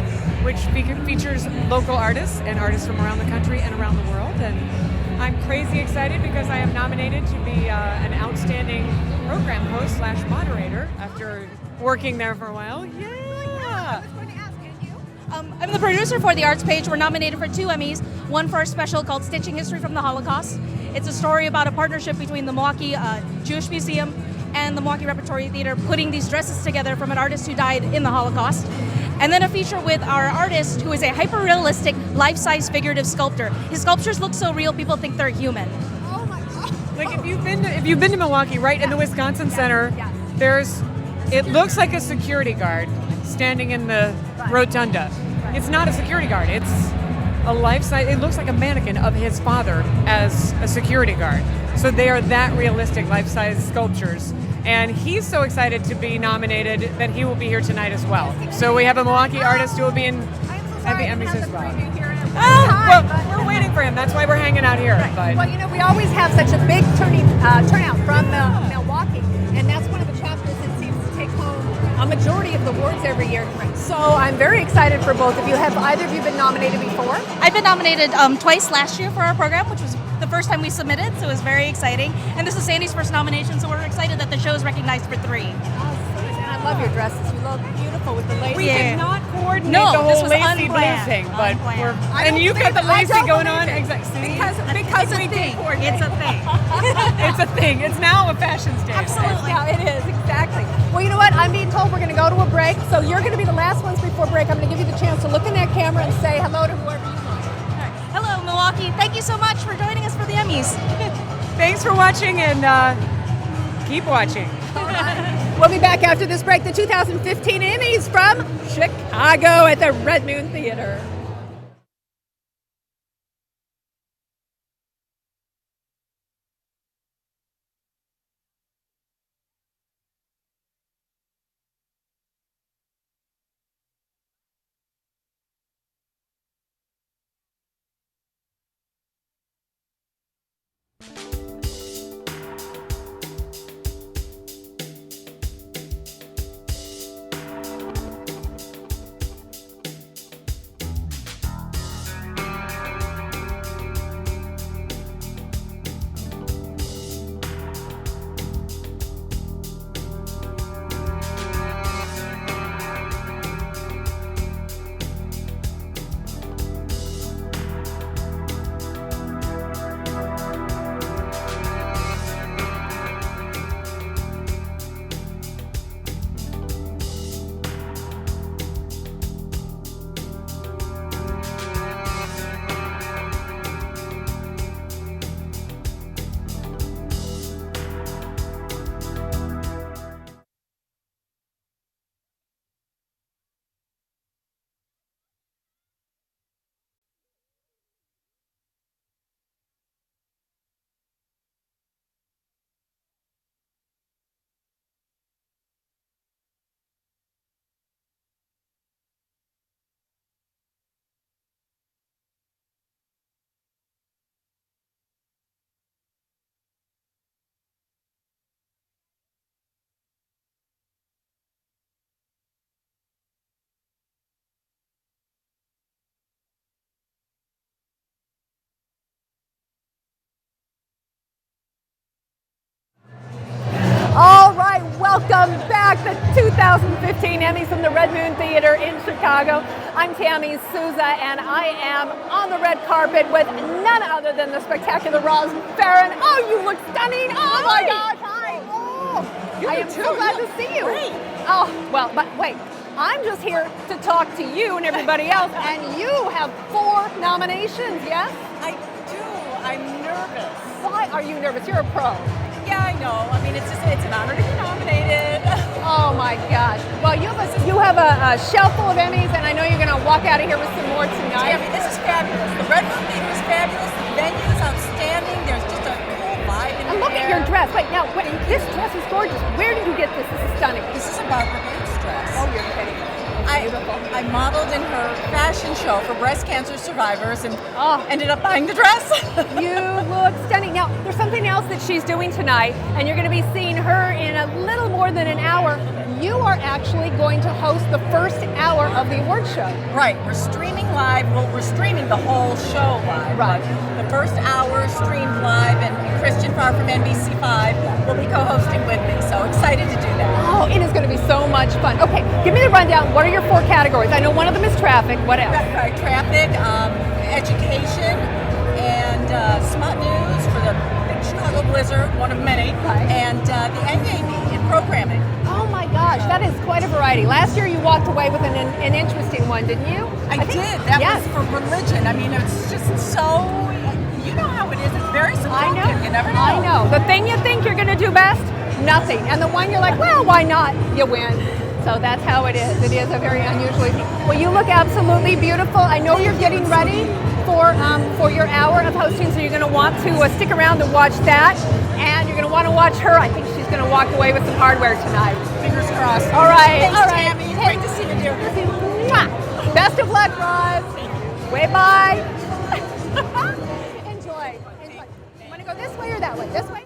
Speaker 19: which features local artists and artists from around the country and around the world. And I'm crazy excited because I am nominated to be an outstanding program host / moderator after working there for a while. Yeah. I'm the producer for the Arts page. We're nominated for 2 Emmys, one for a special called Stitching History from the Holocaust. It's a story about a partnership between the Milwaukee Jewish Museum and the Milwaukee Repertory Theater, putting these dresses together from an artist who died in the Holocaust. And then a feature with our artist, who is a hyper-realistic, life-size figurative sculptor. His sculptures look so real, people think they're human.
Speaker 2: Oh my God.
Speaker 19: Like if you've been to Milwaukee, right in the Wisconsin Center, it looks like a security guard standing in the rotunda. It's not a security guard. It's a life-size. It looks like a mannequin of his father as a security guard. So they are that realistic life-size sculptures. And he's so excited to be nominated that he will be here tonight as well. So we have a Milwaukee artist who will be at the Emmys as well. Well, we're waiting for him. That's why we're hanging out here.
Speaker 2: Right. But. Well, we always have such a big turnout from Milwaukee, and that's one of the chapters that seems to take home a majority of the awards every year. So I'm very excited for both of you. Have either of you been nominated before?
Speaker 19: I've been nominated twice last year for our program, which was the first time we submitted, so it was very exciting. And this is Sandy's first nomination, so we're excited that the show is recognized for 3.
Speaker 2: And I love your dresses. You look beautiful with the lace.
Speaker 19: We did not coordinate the whole this was lacy blue thing, but you've got the lacy going on. Exactly.
Speaker 2: Because we did coordinate.
Speaker 19: It's a thing. It's a thing. It's now a fashion statement.
Speaker 2: Absolutely. Yeah, it is. Exactly. Well, you know what? I'm being told we're going to go to a break, so you're going to be the last ones before break. I'm going to give you the chance to look in that camera and say hello to whoever you want.
Speaker 19: Hello, Milwaukee. Thank you so much for joining us for the Emmys. Thanks for watching, and keep watching.
Speaker 2: We'll be back after this break. The 2015 Emmys from Chicago at the Red Moon Theater. All right, welcome back. The 2015 Emmys from the Red Moon Theater in Chicago. I'm Tammy Souza, and I am on the red carpet with none other than the spectacular Ros Baron. Oh, you look stunning. Oh, my gosh. Hi. Oh, I am so glad to see you. Great. Oh, well, but wait. I'm just here to talk to you and everybody else, and you have 4 nominations, yes?
Speaker 20: I do. I'm nervous.
Speaker 2: Why are you nervous? You're a pro.
Speaker 20: Yeah, I know. I mean, it's an honor to be nominated.
Speaker 2: Oh my gosh. Well, you have a shelf full of Emmys, and I know you're going to walk out of here with some more tonight.
Speaker 20: Yeah, I mean, this is fabulous. The Red Moon Theater is fabulous. The venue is outstanding. There's just a cool vibe in
Speaker 2: And look
Speaker 20: here.
Speaker 2: at your dress. Wait, now, this dress is gorgeous. Where did you get this? This is stunning.
Speaker 20: This is a Barbara Banks dress.
Speaker 2: Oh, you're kidding.
Speaker 20: I modeled in her fashion show for breast cancer survivors and ended up buying the dress.
Speaker 2: You look stunning. Now, there's something else that she's doing tonight, and you're going to be seeing her in a little more than an hour. You are actually going to host the first hour of the award show.
Speaker 20: Right. We're streaming live. Well, we're streaming the whole show live.
Speaker 2: Right.
Speaker 20: The first hour streamed live, and Christian Farr from NBC5 will be co-hosting with me. So excited to do that.
Speaker 2: Oh, it is going to be so much fun. Okay, give me the rundown. What are your 4 categories? I know one of them is traffic. What else?
Speaker 20: Right, traffic, education, and smut news for the big Chicago blizzard, one of many, and the NAB in programming.
Speaker 2: Oh my gosh, that is quite a variety. Last year you walked away with an interesting one, didn't you?
Speaker 20: I did. That was for religion. I mean, it's just so, you know how it is. It's very subjective.
Speaker 2: I know.
Speaker 20: You never know.
Speaker 2: I know. The thing you think you're going to do best, nothing. And the one you're like, well, why not? You win. So that's how it is. It is a very unusual evening. Well, you look absolutely beautiful. I know you're getting ready for your hour of hosting, so you're going to want to stick around to watch that. And you're going to want to watch her. I think she's going to walk away with some hardware tonight.
Speaker 20: Fingers crossed.
Speaker 2: All right.
Speaker 20: Thanks,
Speaker 2: all right.
Speaker 20: Tammy. Great to see you, dear.
Speaker 2: Mwah. Best of luck, Ros. Way bye. Enjoy. You want to go this way or that way? This way?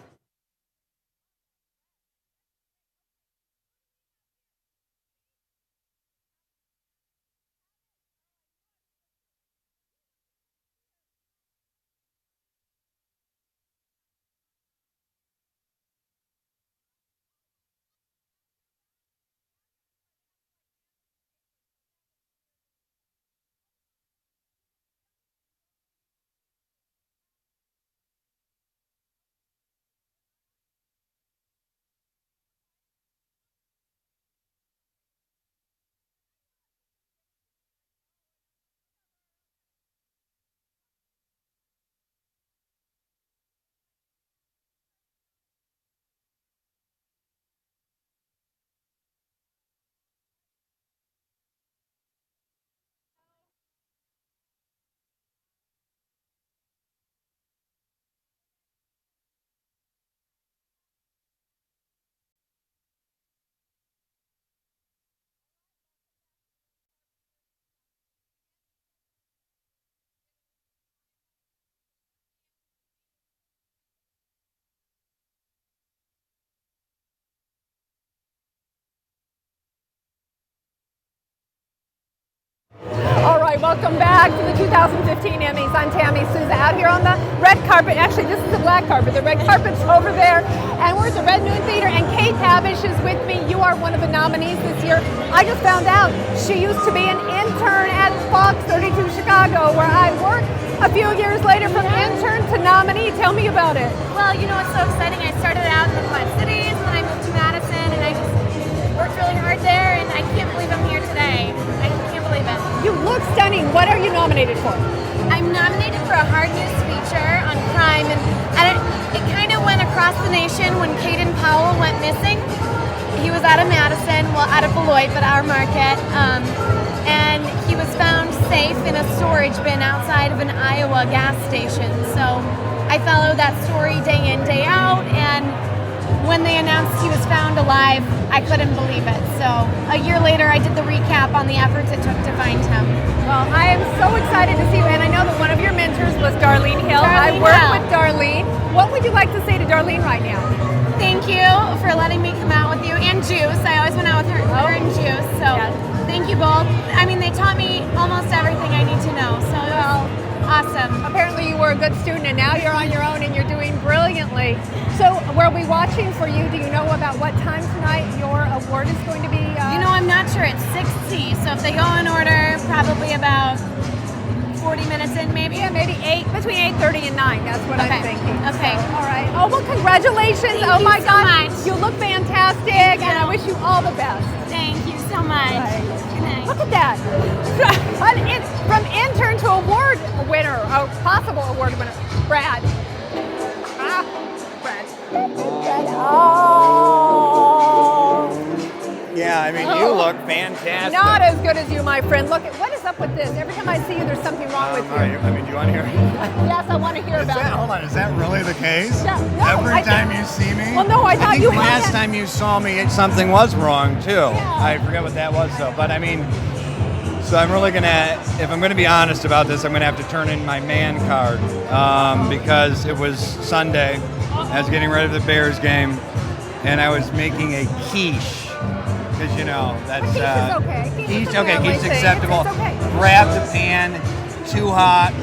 Speaker 2: Welcome back to the 2015 Emmys. I'm Tammy Souza out here on the red carpet. Actually, this is the black carpet. The red carpet's over there. And we're at the Red Moon Theater, and Kate Tabish is with me. You are one of the nominees this year. I just found out she used to be an intern at Fox 32 Chicago, where I worked a few years later from intern to nominee. Tell me about it.
Speaker 9: Well, you know, it's so exciting. I started out in the Quad Cities, and then I moved to Madison, and I just worked really hard there, and I can't believe I'm here today. I can't believe it.
Speaker 2: You look stunning. What are you nominated for?
Speaker 9: I'm nominated for a hard news feature on crime, and it kind of went across the nation when Caden Powell went missing. He was out of Madison, well, out of Beloit, but our market, and he was found safe in a storage bin outside of an Iowa gas station. So I followed that story day in, day out, and when they announced he was found alive, I couldn't believe it. So a year later, I did the recap on the efforts it took to find him.
Speaker 2: Well, I am so excited to see you, and I know that one of your mentors was Darlene Hill. I worked with Darlene. What would you like to say to Darlene right now?
Speaker 9: Thank you for letting me come out with you, and Juice. I always went out with her and Juice, so thank you both. I mean, they taught me almost everything I need to know, so it was awesome.
Speaker 2: Apparently you were a good student, and now you're on your own, and you're doing brilliantly. So we'll be watching for you. Do you know about what time tonight your award is going to be?
Speaker 9: You know, I'm not sure. It's 6C, so if they go in order, probably about 40 minutes in, maybe?
Speaker 2: Yeah, maybe between 8:30 and 9. That's what I'm thinking.
Speaker 9: Okay.
Speaker 2: So, all right. Oh, well, congratulations.
Speaker 9: Thank you
Speaker 2: my
Speaker 9: so
Speaker 2: God.
Speaker 9: much.
Speaker 2: You look fantastic, and I wish you all the best.
Speaker 9: Thank you so much. Good night.
Speaker 2: Look at that. From intern to award winner, a possible award winner, Brad. Brad.
Speaker 21: Yeah, I mean, you look fantastic.
Speaker 2: Not as good as you, my friend. Look, what is up with this? Every time I see you, there's something wrong with you.
Speaker 21: I mean, do you want to hear?
Speaker 2: Yes, I want to hear about it.
Speaker 21: Hold on, is that really the case?
Speaker 2: Yeah, no,
Speaker 21: Every time you see me?
Speaker 2: Well, no, I thought
Speaker 21: think
Speaker 2: you
Speaker 21: last time you saw me, something was wrong, too.
Speaker 2: Yeah.
Speaker 21: I forget what that was, though. But, I mean, so I'm really going to, if I'm going to be honest about this, I'm going to have to turn in my man card because it was Sunday. I was getting ready for the Bears game, and I was making a quiche. Because, you know, that's...
Speaker 2: quiche is okay.
Speaker 21: Quiche is acceptable.
Speaker 2: It's okay.
Speaker 21: Grabbed the pan, too hot,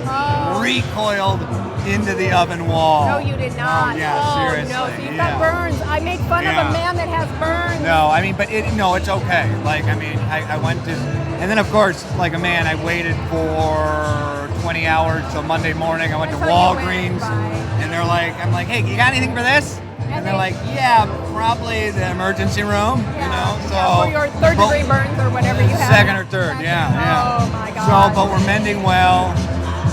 Speaker 21: recoiled into the oven wall.
Speaker 2: No, you did not.
Speaker 21: Oh, yeah, seriously.
Speaker 2: No, so you've got burns. I make fun of a man that has burns.
Speaker 21: No, I mean, but it's okay. Like, I mean, I went to... And then, of course, like a man, I waited for 20 hours till Monday morning. I went to Walgreens, and they're like, I'm like, hey, you got anything for this? And they're like, yeah, probably the emergency room, you know. So
Speaker 2: for your third-degree burns or whatever you have.
Speaker 21: Second or third, yeah.
Speaker 2: Oh my God.
Speaker 21: So, but we're mending well,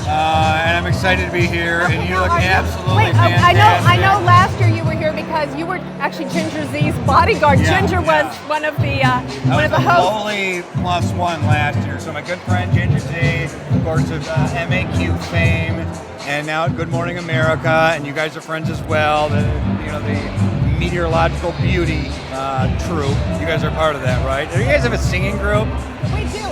Speaker 21: and I'm excited to be here. And you look absolutely fantastic.
Speaker 2: I know. Last year you were here because you were actually Ginger Z's bodyguard.
Speaker 21: Yeah,
Speaker 2: Ginger was one of the hosts.
Speaker 21: Lowly +1 last year. So my good friend Ginger Z, of course, of MAQ fame, and now at Good Morning America, and you guys are friends as well. The Meteorological Beauty troupe. You guys are part of that, right? Do you guys have a singing group?
Speaker 2: We do.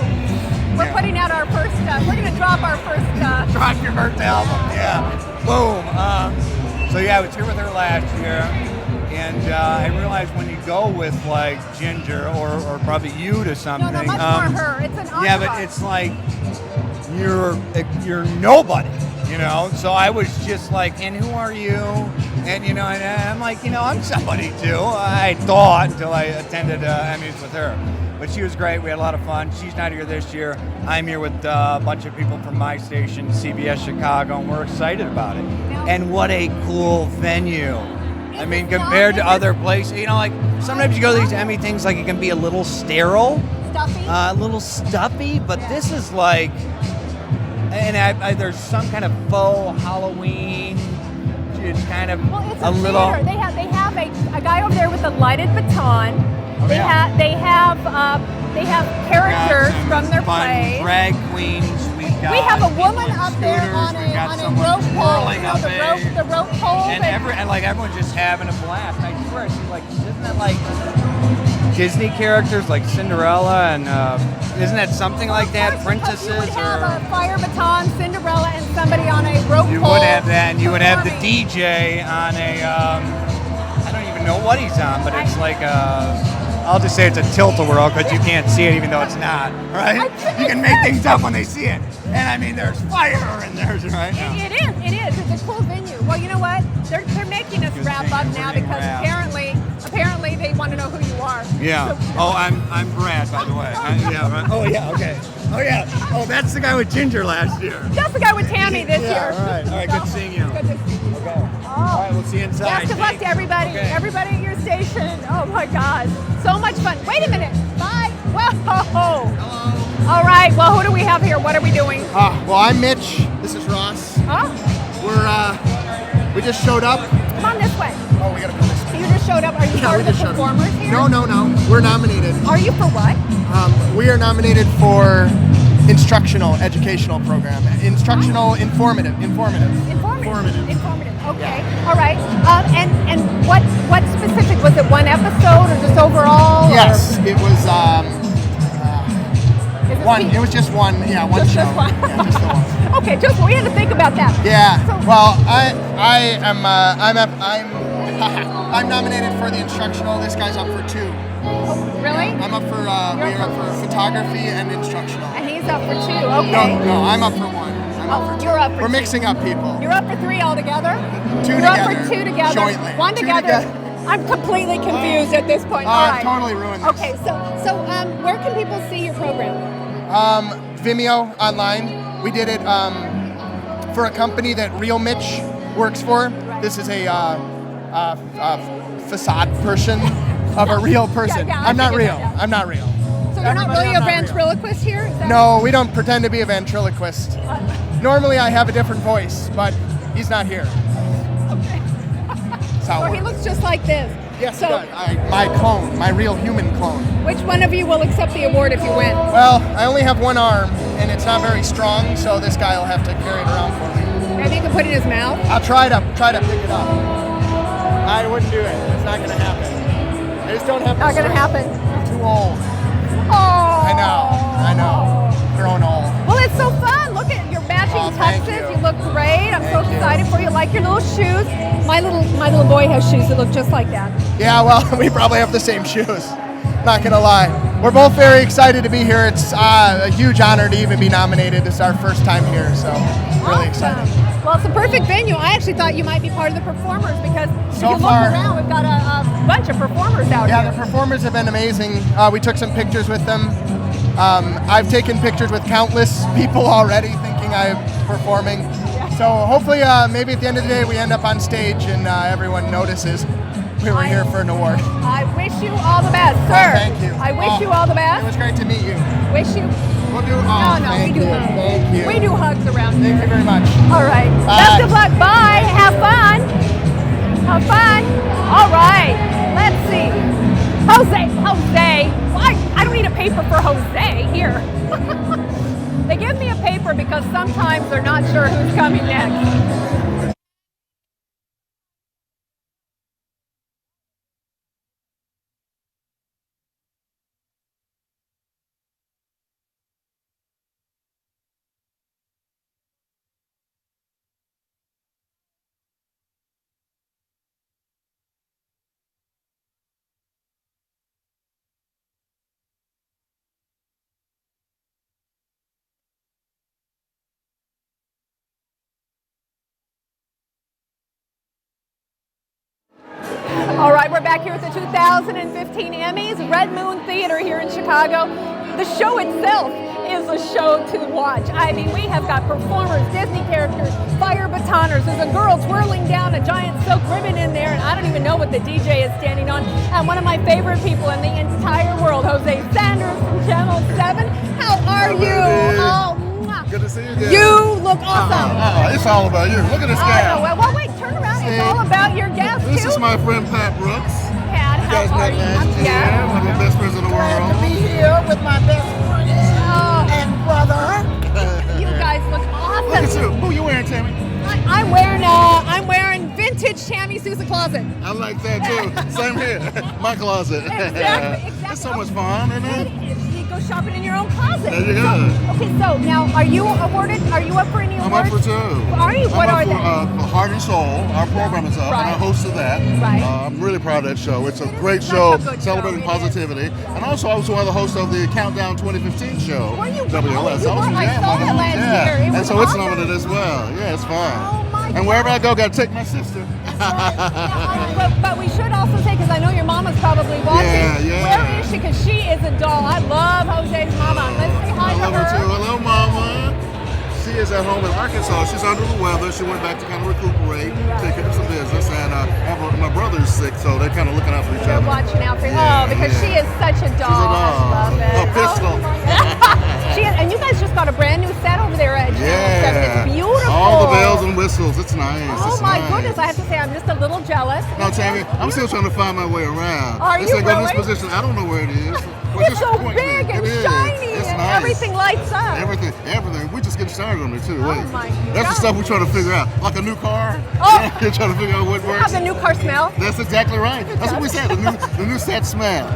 Speaker 2: We're putting out our first. We're going to drop our first.
Speaker 21: Drop your first album. Yeah. Boom. So yeah, I was here with her last year, and I realized when you go with like Ginger or probably you to something.
Speaker 2: No, much more her. It's an
Speaker 21: yeah, but it's like you're nobody. You know, so I was just like, and who are you? And, you know, and I'm like, you know, I'm somebody too. I thought until I attended Emmys with her. But she was great. We had a lot of fun. She's not here this year. I'm here with a bunch of people from my station, CBS Chicago, and we're excited about it. And what a cool venue. I mean, compared to other places, you know, like sometimes you go to these Emmy things, like it can be a little sterile, a little stuffy, but this is like... And there's some kind of faux Halloween. It's kind of
Speaker 2: it's
Speaker 21: a little.
Speaker 2: Theater. They have a guy over there with a lighted baton. They have characters from their plays.
Speaker 21: Drag queens.
Speaker 2: We have a woman up there on a rope pole. The rope pole.
Speaker 21: And everyone's just having a blast. I swear, I see, like, isn't that like Disney characters like Cinderella and isn't that something like that? Princesses
Speaker 2: you would have a fire baton, Cinderella, and somebody on a rope pole.
Speaker 21: You would have that, and you would have the DJ on a I don't even know what he's on, but it's like a I'll just say it's a tilt-a-whirl because you can't see it even though it's not, right? You can make things up when they see it. And I mean, there's fire and there's, right?
Speaker 2: It is. It's a cool venue. Well, you know what? They're making us wrap up now because apparently they want to know who you are.
Speaker 21: Yeah.
Speaker 2: So,
Speaker 21: I'm Brad, by the way. Yeah. Right. Oh yeah. Okay. Oh yeah. Oh, that's the guy with Ginger last year.
Speaker 2: That's the guy with Tammy this year.
Speaker 21: All right. Good seeing you.
Speaker 2: Good to see you.
Speaker 21: Okay. All right. We'll see you inside.
Speaker 2: Best of luck to everybody.
Speaker 21: Okay.
Speaker 2: Everybody at your station. Oh my gosh. So much fun. Wait a minute. Bye. Whoa. Hello. All right. Well, who do we have here? What are we doing?
Speaker 4: Well, I'm Mitch. This is Ross.
Speaker 2: Oh.
Speaker 4: We just showed up.
Speaker 2: Come on this way.
Speaker 4: Oh, we gotta come this way.
Speaker 2: You just showed up. Are you part of the performers here?
Speaker 4: No. We're nominated.
Speaker 2: Are you for what?
Speaker 4: We are nominated for instructional educational program. Instructional informative.
Speaker 2: Informative. Okay. All right. And what specific was it? One episode or just overall?
Speaker 4: Yes, it was one. It was just one. Yeah, one
Speaker 2: just
Speaker 4: show.
Speaker 2: Just one.
Speaker 4: Yeah, just the one.
Speaker 2: Okay, just we had to think about that.
Speaker 4: Yeah. Well, I'm nominated for the instructional. This guy's up for 2.
Speaker 2: Oh, really?
Speaker 4: I'm up for. We're up for photography and instructional.
Speaker 2: And he's up for 2. Okay.
Speaker 4: No, I'm up for 1.
Speaker 2: You're up for 2.
Speaker 4: We're mixing up people.
Speaker 2: You're up for 3 altogether.
Speaker 4: 2
Speaker 2: You're
Speaker 4: together.
Speaker 2: up for 2 together.
Speaker 4: Jointly.
Speaker 2: 1
Speaker 4: 2
Speaker 2: together. I'm completely confused at this point. All
Speaker 4: I've
Speaker 2: right.
Speaker 4: totally ruined this.
Speaker 2: Okay, so where can people see your program?
Speaker 4: Vimeo online. We did it for a company that Real Mitch works for. Right. This is a facade person of a real person.
Speaker 2: Yeah,
Speaker 4: I'm not real. I'm not real.
Speaker 2: So you're not really a ventriloquist here? Is that
Speaker 4: No, we don't pretend to be a ventriloquist. Normally I have a different voice, but he's not here.
Speaker 2: Okay. So he looks just like this.
Speaker 4: Yes,
Speaker 2: so,
Speaker 4: he does. My clone, my real human clone.
Speaker 2: Which one of you will accept the award if you win?
Speaker 4: Well, I only have one arm, and it's not very strong, so this guy will have to carry it around for me.
Speaker 2: Maybe you can put it in his mouth?
Speaker 4: I'll try to pick it up. I wouldn't do it. It's not going to happen. I just don't have the
Speaker 2: Not going to
Speaker 4: strength.
Speaker 2: happen.
Speaker 4: I'm too old.
Speaker 2: Oh.
Speaker 4: I know. Grown old.
Speaker 2: Well, it's so fun. Look at your matching tuxes. You look great. I'm so excited for you. Like your little shoes. My little boy has shoes that look just like that.
Speaker 4: Yeah, well, we probably have the same shoes. Not gonna lie. We're both very excited to be here. It's a huge honor to even be nominated. This is our first time here, so really excited.
Speaker 2: Well, it's a perfect venue. I actually thought you might be part of the performers because if you look
Speaker 4: far,
Speaker 2: around, we've got a bunch of performers out here.
Speaker 4: Yeah, the performers have been amazing. We took some pictures with them. I've taken pictures with countless people already thinking I'm performing. So hopefully maybe at the end of the day we end up on stage and everyone notices we were here for an award.
Speaker 2: I wish you all the best, sir.
Speaker 4: Thank you.
Speaker 2: I wish you all the best.
Speaker 4: It was great to meet you.
Speaker 2: Wish you.
Speaker 4: We'll do.
Speaker 2: We do hugs.
Speaker 4: Thank you.
Speaker 2: We do hugs around here.
Speaker 4: Thank you very much.
Speaker 2: All right.
Speaker 4: Bye.
Speaker 2: Best of luck. Bye. Have fun. Have fun. All right. Let's see. Jose. Why? I don't need a paper for Jose here. They give me a paper because sometimes they're not sure who's coming next. All right, we're back here at the 2015 Emmys, Red Moon Theater here in Chicago. The show itself is a show to watch. I mean, we have got performers, Disney characters, fire batoners. There's a girl twirling down a giant silk ribbon in there, and I don't even know what the DJ is standing on. And one of my favorite people in the entire world, Jose Sanders from Channel 7. How are you? Oh,
Speaker 22: good to see you again.
Speaker 2: You look awesome.
Speaker 22: It's all about you. Look at this guy.
Speaker 2: Oh, well, wait, turn around. It's all about your guest,
Speaker 22: This
Speaker 2: too.
Speaker 22: is my friend Pat Brooks.
Speaker 2: Pat,
Speaker 22: you guys met last year. One of the best friends in the world.
Speaker 23: Glad to be here with my best friend and brother.
Speaker 2: You guys look awesome.
Speaker 22: Look at you. Who you wearing, Tammy?
Speaker 2: I'm wearing vintage Tammy Sousa closet.
Speaker 22: I like that too. Same here. My closet.
Speaker 2: Exactly.
Speaker 23: It's so much fun, isn't it?
Speaker 2: You go shopping in your own closet.
Speaker 23: There you go.
Speaker 2: Okay, so now, are you awarded? Are you up for any
Speaker 23: I'm
Speaker 2: awards?
Speaker 23: up for 2.
Speaker 2: Are you? What are
Speaker 23: I'm
Speaker 2: they?
Speaker 23: up for Heart and Soul. Our program is up, and I
Speaker 2: Right.
Speaker 23: hosted that.
Speaker 2: Right.
Speaker 23: I'm really proud of that show. It's a great
Speaker 2: such
Speaker 23: show,
Speaker 2: a good
Speaker 23: celebrating
Speaker 2: show, it
Speaker 23: positivity. And also, I was one of the hosts of the Countdown 2015 show.
Speaker 2: Were you?
Speaker 23: WLS.
Speaker 2: You
Speaker 23: I was
Speaker 2: were. I
Speaker 23: yeah,
Speaker 2: saw that last year. It
Speaker 23: and
Speaker 2: was
Speaker 23: so it's
Speaker 2: awesome.
Speaker 23: nominated as well. Yeah, it's fun.
Speaker 2: Oh my
Speaker 23: and wherever I go, got to take my sister.
Speaker 2: But we should also say, because I know your mama's probably watching.
Speaker 23: Yeah.
Speaker 2: Where is she? Because she is a doll. I love Jose's mama. Let's say hi
Speaker 23: I
Speaker 2: to
Speaker 23: love
Speaker 2: her.
Speaker 23: her too. Hello, Mama. She is at home in Arkansas. She's under the weather. She went back to kind of recuperate, take care of some business, and my brother's sick, so they're kind of looking out for each
Speaker 2: They're
Speaker 23: other.
Speaker 2: watching out for because she is such a doll.
Speaker 23: She's a doll.
Speaker 2: I love it.
Speaker 23: A pistol.
Speaker 2: She is, and you guys just got a brand new set over there at Channel 7. It's beautiful.
Speaker 23: All the bells and whistles. It's nice.
Speaker 2: Oh
Speaker 23: It's
Speaker 2: my
Speaker 23: nice.
Speaker 2: goodness, I have to say I'm just a little jealous.
Speaker 23: No, Tammy, I'm still trying to find my way around.
Speaker 2: Are
Speaker 23: They
Speaker 2: you
Speaker 23: say go to this
Speaker 2: really?
Speaker 23: position. I don't know where it is. Well,
Speaker 2: It's
Speaker 23: just
Speaker 2: so
Speaker 23: point me.
Speaker 2: big and
Speaker 23: It is.
Speaker 2: shiny
Speaker 23: It's
Speaker 2: and
Speaker 23: nice.
Speaker 2: everything lights up.
Speaker 23: Everything. We're just getting started on it too.
Speaker 2: Oh
Speaker 23: Wait.
Speaker 2: my
Speaker 23: That's the
Speaker 2: God.
Speaker 23: stuff we're trying to figure out. Like a new car.
Speaker 2: Oh.
Speaker 23: You're trying to figure out what
Speaker 2: You
Speaker 23: works.
Speaker 2: have the new car smell.
Speaker 23: That's exactly right. That's what we said. The new set smell.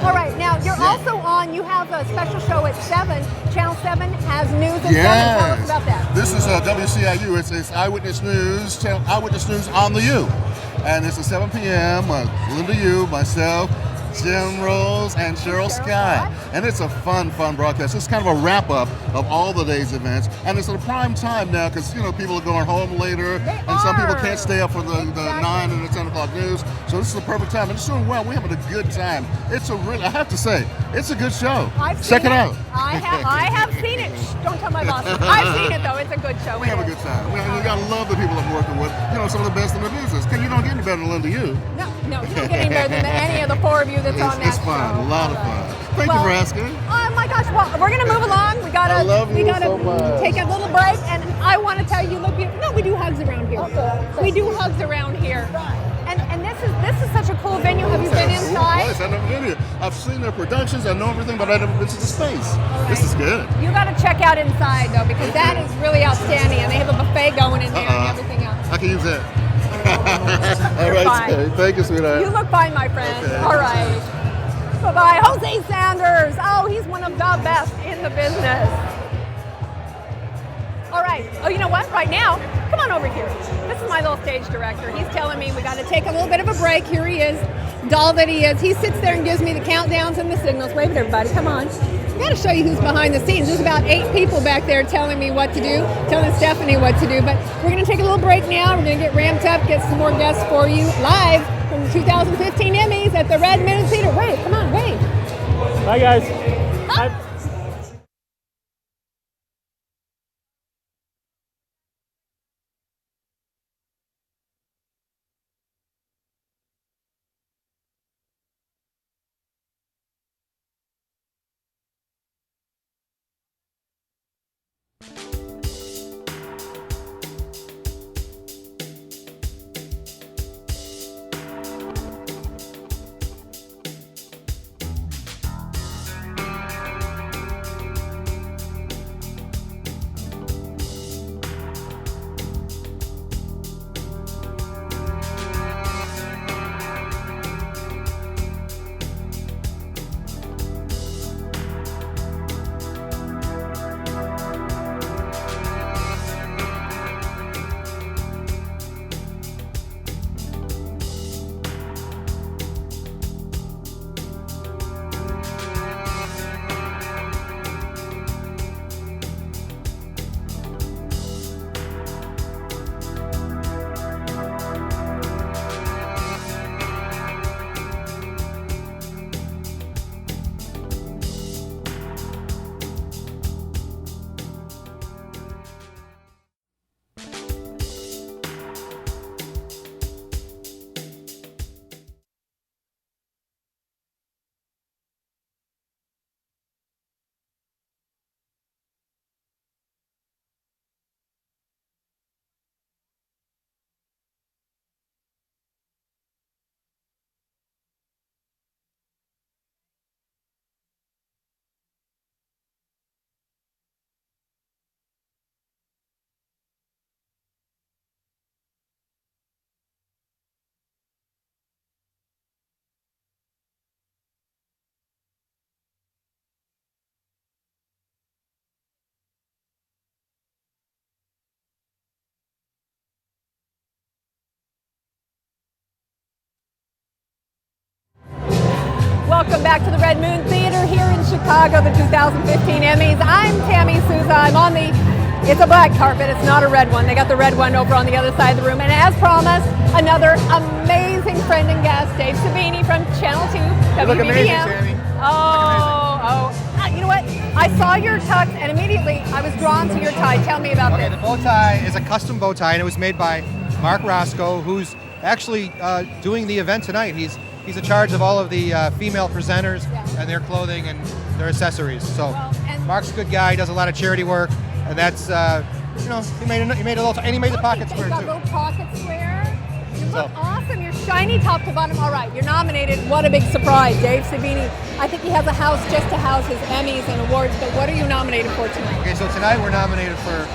Speaker 2: All right, now you're also on. You have a special show at 7. Channel 7 has news at 7. Tell us about that.
Speaker 23: This is WCIU. It's Eyewitness News. Eyewitness News on the U, and it's at 7 p.m. Linda Yu, myself, Jim Rose, and Cheryl Scott. And it's a fun broadcast. It's kind of a wrap-up of all the day's events. And it's at a prime time now because, people are going home later. And some people can't stay up for the 9 and the 10 o'clock news. So this is the perfect time. And it's doing well. We're having a good time. I have to say, it's a good show. Check it out.
Speaker 2: I have seen it. Shh, don't tell my boss. I've seen it, though. It's a good show.
Speaker 23: We have a good time. We got to love the people I'm working with. Some of the best in the business. You don't get any better than Linda Yu.
Speaker 2: No, you don't get any better than any of the 4 of you that's on that
Speaker 23: It's fun.
Speaker 2: show.
Speaker 23: A lot of fun. Thank you for asking.
Speaker 2: Oh my gosh! Well, we're gonna move along. We gotta
Speaker 23: so much.
Speaker 2: take a little break, and I want to tell you, look beautiful. No, we do hugs around here. We do hugs around here. And this is such a cool venue. Have you been inside?
Speaker 23: Nice. I've never been here. I've seen their productions. I know everything, but I've never been to the space. This is good.
Speaker 2: You got to check out inside though, because that is really outstanding, and they have a buffet going in there and everything else.
Speaker 23: I can use that. All right.
Speaker 2: fine.
Speaker 23: Thank you, sweetheart.
Speaker 2: You look fine, my friend.
Speaker 23: Okay.
Speaker 2: All right. Bye-bye. Jose Sanders. Oh, he's one of the best in the business. All right. Oh, you know what? Right now, come on over here. This is my little stage director. He's telling me we got to take a little bit of a break. Here he is, doll that he is. He sits there and gives me the countdowns and the signals. Wave at everybody. Come on. I got to show you who's behind the scenes. There's about 8 people back there telling me what to do, telling Stephanie what to do. But we're going to take a little break now. We're going to get ramped up, get some more guests for you live from the 2015 Emmys at the Red Moon Theater. Wave. Come on, wave.
Speaker 3: Bye, guys.
Speaker 2: Welcome back to the Red Moon Theater here in Chicago, the 2015 Emmys. I'm Tammy Souza. I'm on it's a black carpet, it's not a red one. They got the red one over on the other side of the room. And as promised, another amazing friend and guest, Dave Sabini from Channel 2,
Speaker 3: You look amazing,
Speaker 2: WBBM.
Speaker 3: Tammy.
Speaker 2: You know what? I saw your tux and immediately I was drawn to your tie. Tell me about
Speaker 3: Okay,
Speaker 2: this.
Speaker 3: the bow tie is a custom bow tie, and it was made by Mark Roscoe, who's actually doing the event tonight. He's in charge of all of the female presenters and their clothing and their accessories. So Mark's a good guy. He does a lot of charity work, and that's he made a little, and he made the pocket square
Speaker 2: You got
Speaker 3: too.
Speaker 2: a little pocket square. You look
Speaker 3: So-
Speaker 2: awesome. You're shiny top to bottom. All right, you're nominated. What a big surprise, Dave Sabini. I think he has a house just to house his Emmys and awards. But what are you nominated for tonight?
Speaker 3: Okay, so tonight we're nominated for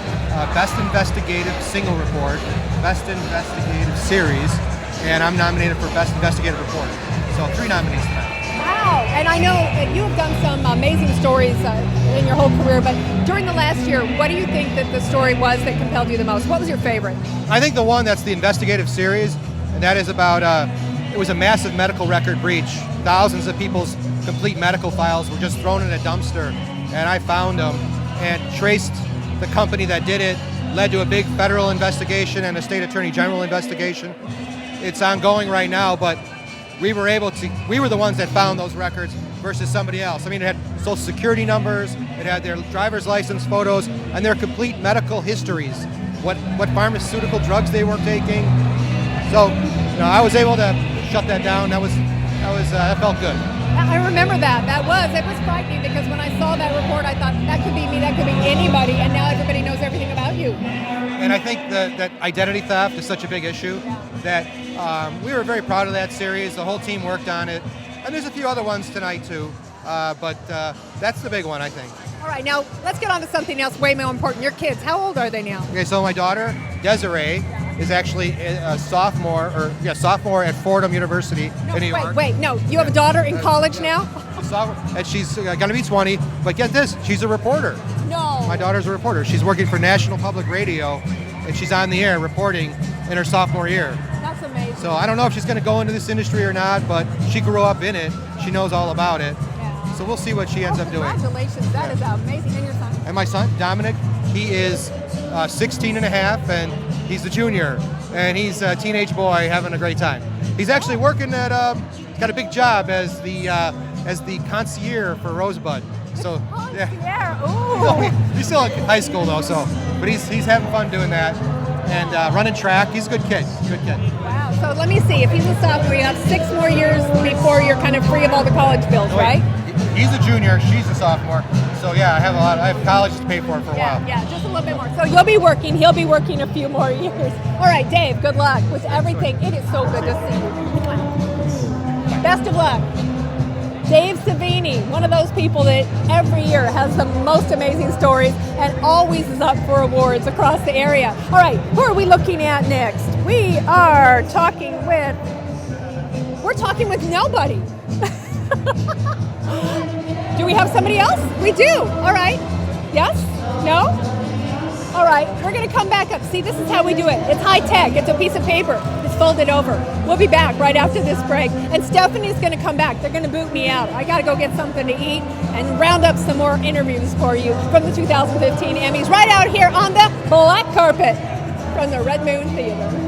Speaker 3: Best Investigative Single Report, Best Investigative Series, and I'm nominated for Best Investigative Report. So 3 nominees tonight.
Speaker 2: Wow. And I know that you have done some amazing stories in your whole career. But during the last year, what do you think that the story was that compelled you the most? What was your favorite?
Speaker 3: I think the one that's the investigative series, and that is about, it was a massive medical record breach. Thousands of people's complete medical files were just thrown in a dumpster, and I found them and traced the company that did it, led to a big federal investigation and a state attorney general investigation. It's ongoing right now, but we were the ones that found those records versus somebody else. I mean, it had social security numbers, it had their driver's license photos, and their complete medical histories, what pharmaceutical drugs they were taking. So, I was able to shut that down. That felt good.
Speaker 2: I remember that. It was frightening because when I saw that report, I thought that could be me, that could be anybody, and now everybody knows everything about you.
Speaker 3: And I think that identity theft is such a big issue that we were very proud of that series. The whole team worked on it. And there's a few other ones tonight too, but that's the big one, I think.
Speaker 2: All right, now let's get on to something else way more important. Your kids, how old are they now?
Speaker 3: Okay, so my daughter, Desiree, is actually a sophomore at Fordham University in New York.
Speaker 2: Wait, no, you have a daughter in college now?
Speaker 3: And she's going to be 20, but get this, she's a reporter.
Speaker 2: No.
Speaker 3: My daughter's a reporter. She's working for National Public Radio, and she's on the air reporting in her sophomore year.
Speaker 2: That's amazing.
Speaker 3: So I don't know if she's going to go into this industry or not, but she grew up in it. She knows all about it.
Speaker 2: Yeah.
Speaker 3: So we'll see what she ends up doing.
Speaker 2: Congratulations, that is amazing. And your son?
Speaker 3: And my son, Dominic, he is 16 and a half, and he's a junior, and he's a teenage boy having a great time. He's actually working at, he's got a big job as the concierge for Rosebud. So
Speaker 2: yeah, ooh.
Speaker 3: He's still in high school though, but he's having fun doing that and running track. He's a good kid.
Speaker 2: Wow. So let me see. If he's a sophomore, you have 6 more years before you're kind of free of all the college bills, right?
Speaker 3: He's a junior. She's a sophomore. So yeah, I have college to pay for a while.
Speaker 2: Yeah, just a little bit more. So you'll be working. He'll be working a few more years. All right, Dave. Good luck with everything. It is so good to see you. Best of luck. Dave Sabini, one of those people that every year has the most amazing stories and always is up for awards across the area. All right, who are we looking at next? We are talking with nobody. Do we have somebody else? We do. All right. Yes? No? All right, we're going to come back up. See, this is how we do it. It's high tech. It's a piece of paper. It's folded over. We'll be back right after this break. And Stephanie's going to come back. They're going to boot me out. I got to go get something to eat and round up some more interviews for you from the 2015 Emmys right out here on the black carpet from the Red Moon Theater.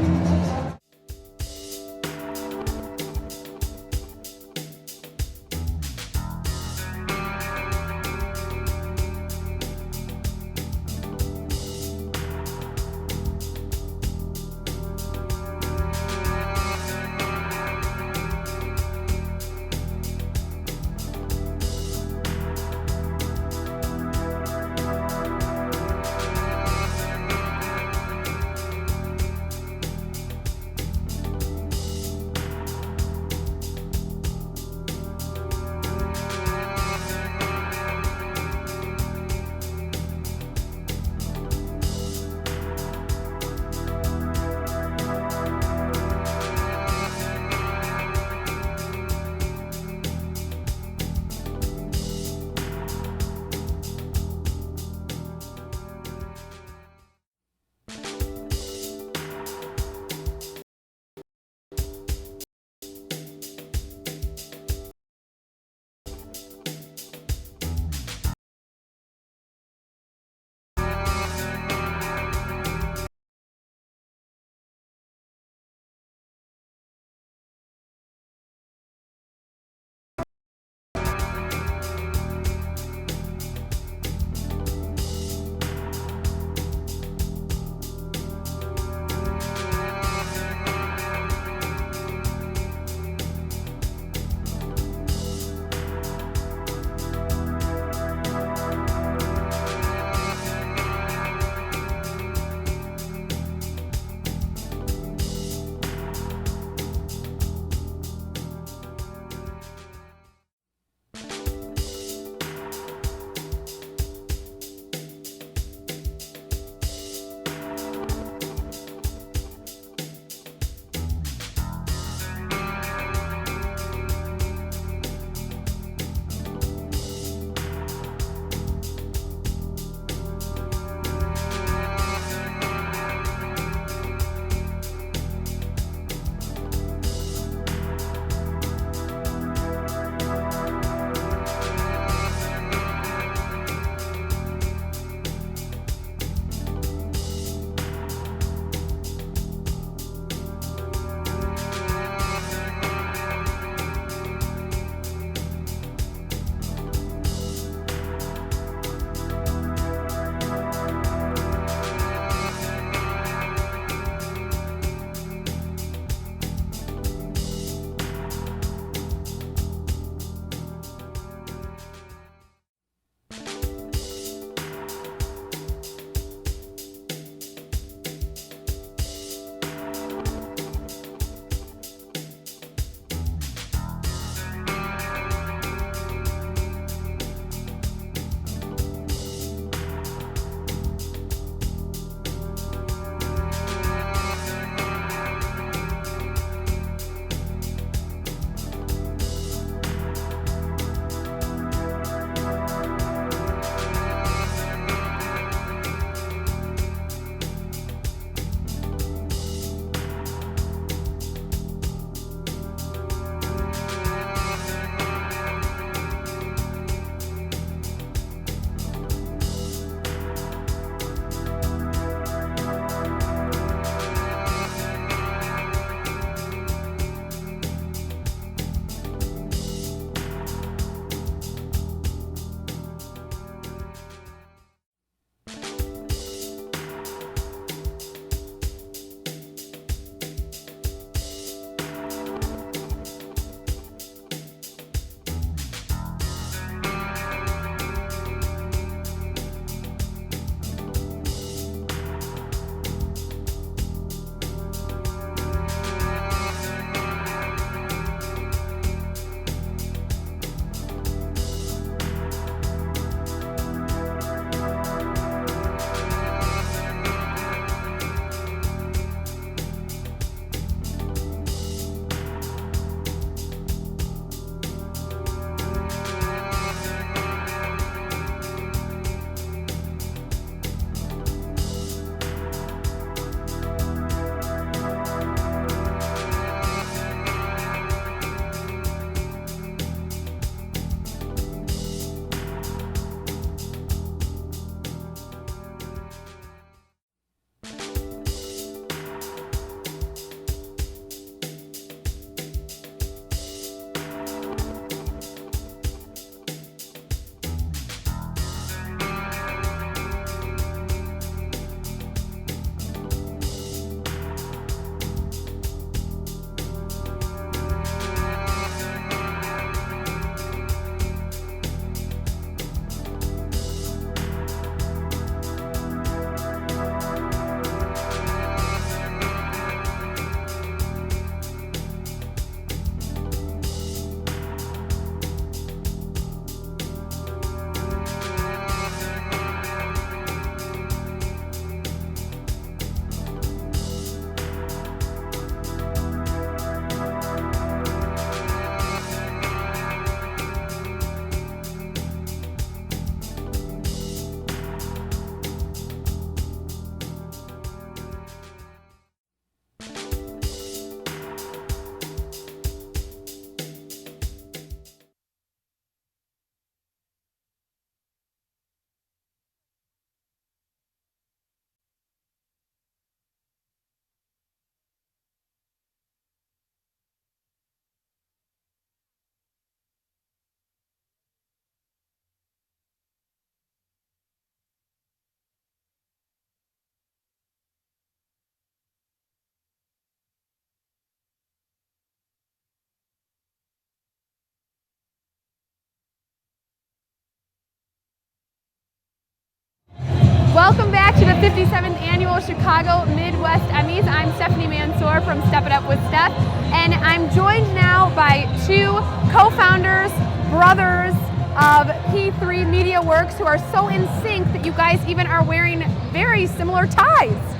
Speaker 1: 57th Annual Chicago Midwest Emmys. I'm Stephanie Mansour from Step It Up with Steph, and I'm joined now by two co-founders, brothers of P3 Media Works, who are so in sync that you guys even are wearing very similar ties.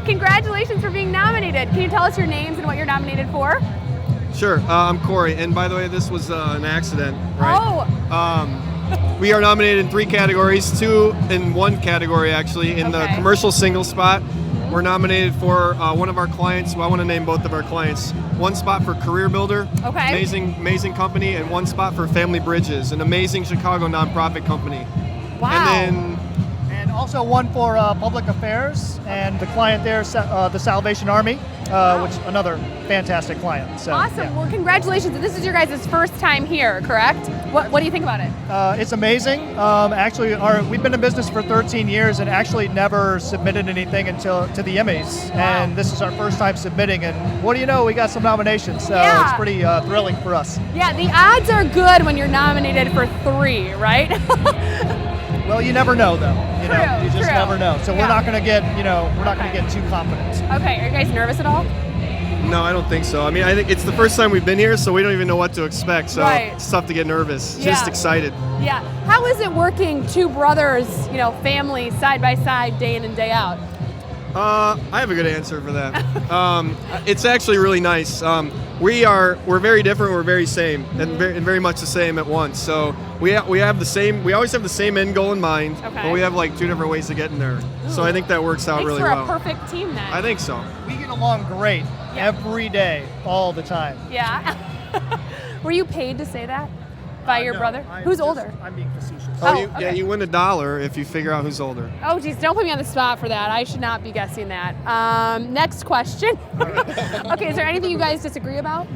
Speaker 1: Congratulations for being nominated. Can you tell us your names and what you're nominated for?
Speaker 5: Sure, I'm Corey, and by the way, this was an accident, right?
Speaker 1: Oh!
Speaker 5: We are nominated in 3 categories, 2 in 1 category actually. In the commercial single spot, we're nominated for one of our clients. Well, I want to name both of our clients. 1 spot for Career Builder, amazing company, and 1 spot for Family Bridges, an amazing Chicago nonprofit company.
Speaker 1: Wow.
Speaker 6: And also 1 for Public Affairs, and the client there, the Salvation Army, which another fantastic client. So,
Speaker 1: awesome.
Speaker 6: yeah.
Speaker 1: Well, congratulations. This is your guys' first time here, correct? What do you think about it?
Speaker 6: It's amazing. Actually, we've been in business for 13 years and actually never submitted anything to the Emmys.
Speaker 1: Wow.
Speaker 6: And this is our first time submitting. And what do you know? We got some nominations. So it's pretty thrilling for us.
Speaker 1: Yeah, the odds are good when you're nominated for 3, right?
Speaker 6: Well, you never know, though. You just
Speaker 1: True.
Speaker 6: never know. So we're not going to get, we're not going to get too confident.
Speaker 1: Okay, are you guys nervous at all?
Speaker 5: No, I don't think so. I mean, I think it's the first time we've been here, so we don't even know what to expect. So it's tough to get nervous. Just excited.
Speaker 1: Yeah. How is it working 2 brothers, family side by side, day in and day out?
Speaker 5: I have a good answer for that. It's actually really nice. We're very different. We're very same, and very much the same at once. So we have the same. We always have the same end goal in mind, but we have like 2 different ways to get in there. So I think that works out really well.
Speaker 1: Makes for a perfect team then.
Speaker 5: I think so.
Speaker 6: We get along great every day, all the time.
Speaker 1: Yeah. Were you paid to say that by your brother? Who's older?
Speaker 6: I'm being facetious.
Speaker 5: Yeah, you win $1 if you figure out who's older.
Speaker 1: Oh, geez, don't put me on the spot for that. I should not be guessing that. Next question. Okay, is there anything you guys disagree about?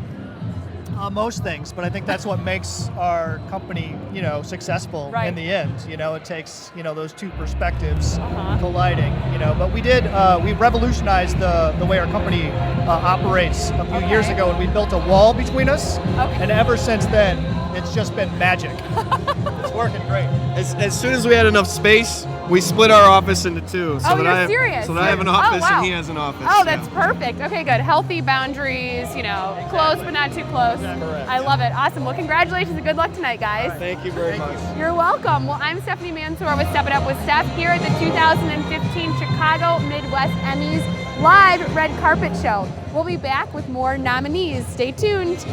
Speaker 6: Most things, but I think that's what makes our company, successful in the end. It takes, those 2 perspectives colliding, But we revolutionized the way our company operates a few years ago, and we built a wall between us. And ever since then, it's just been magic. It's working great.
Speaker 5: As soon as we had enough space, we split our office into 2. So
Speaker 1: you're serious?
Speaker 5: So that I have an office and he has an office.
Speaker 1: Oh, that's perfect. Okay, good. Healthy boundaries, close but not too close. I love it. Awesome. Well, congratulations and good luck tonight, guys.
Speaker 5: Thank you very much.
Speaker 1: You're welcome. Well, I'm Stephanie Mansour with Step It Up with Steph here at the 2015 Chicago Midwest Emmys live red carpet show. We'll be back with more nominees. Stay tuned.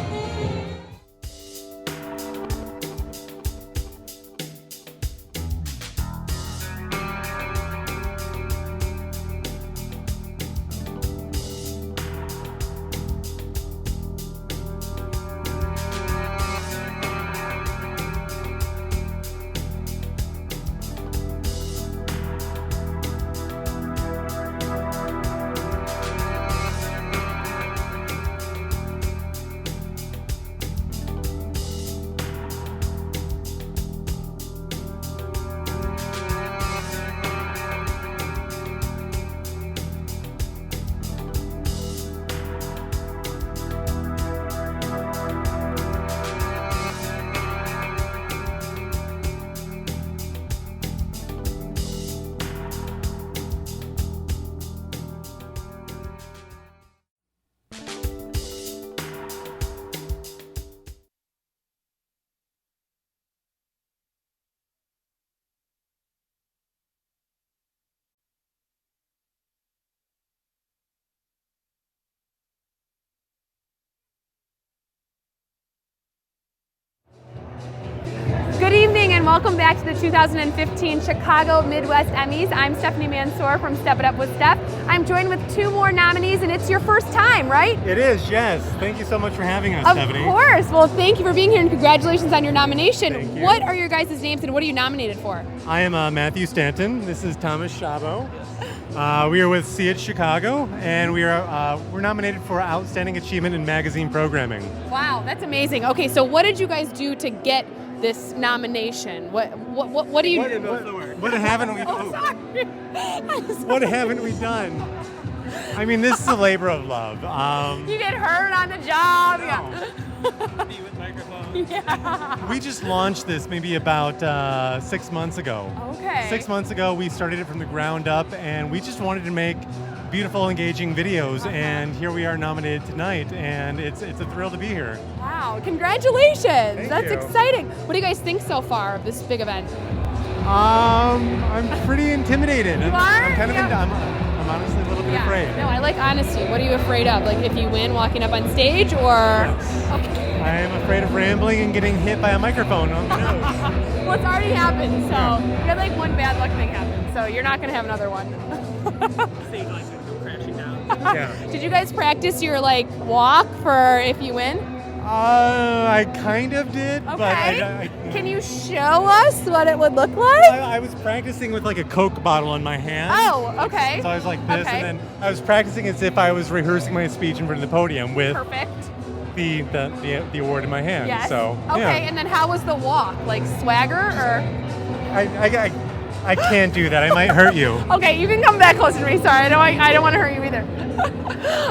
Speaker 1: Good evening and welcome back to the 2015 Chicago Midwest Emmys. I'm Stephanie Mansour from Step It Up with Steph. I'm joined with 2 more nominees, and it's your first time, right?
Speaker 8: It is, yes. Thank you so much for having us,
Speaker 1: Of
Speaker 8: Stephanie.
Speaker 1: course. Well, thank you for being here and congratulations on your nomination.
Speaker 8: Thank you.
Speaker 1: What are your guys' names and what are you nominated for?
Speaker 8: I am Matthew Stanton. This is Thomas Shabo. We are with See It Chicago, and we're nominated for Outstanding Achievement in Magazine Programming.
Speaker 1: Wow, that's amazing. Okay, so what did you guys do to get this nomination? What do you?
Speaker 8: What haven't we? What haven't we done? I mean, this is a labor of love.
Speaker 1: You get hurt on the job. Yeah. Yeah.
Speaker 8: We just launched this maybe about 6 months ago.
Speaker 1: Okay.
Speaker 8: 6 months ago, we started it from the ground up, and we just wanted to make beautiful, engaging videos, and here we are nominated tonight, and it's a thrill to be here.
Speaker 1: Wow, congratulations. That's
Speaker 8: you.
Speaker 1: exciting. What do you guys think so far of this big event?
Speaker 8: I'm pretty intimidated.
Speaker 1: You
Speaker 8: I'm
Speaker 1: are?
Speaker 8: kind of
Speaker 1: Yeah.
Speaker 8: I'm honestly a little bit afraid.
Speaker 1: No, I like honesty. What are you afraid of? Like if you win walking up on stage or? Okay.
Speaker 8: I am afraid of rambling and getting hit by a microphone on the nose.
Speaker 1: Well, it's already happened, so you had like one bad luck thing happen, so you're not going to have another one.
Speaker 8: Stage like crashing down. Yeah.
Speaker 1: Did you guys practice your like walk for if you win?
Speaker 8: I kind of did,
Speaker 1: Okay.
Speaker 8: but I
Speaker 1: Can you show us what it would look like?
Speaker 8: I was practicing with like a Coke bottle in my hand.
Speaker 1: Oh, okay.
Speaker 8: So I was like this,
Speaker 1: Okay.
Speaker 8: and then I was practicing as if I was rehearsing my speech in front of the podium with
Speaker 1: Perfect.
Speaker 8: the award in my hand.
Speaker 1: Yes.
Speaker 8: So
Speaker 1: okay,
Speaker 8: yeah.
Speaker 1: and then how was the walk? Like swagger or?
Speaker 8: I can't do that. I might hurt you.
Speaker 1: Okay, you can come back closer to me. Sorry, I don't want to hurt you either.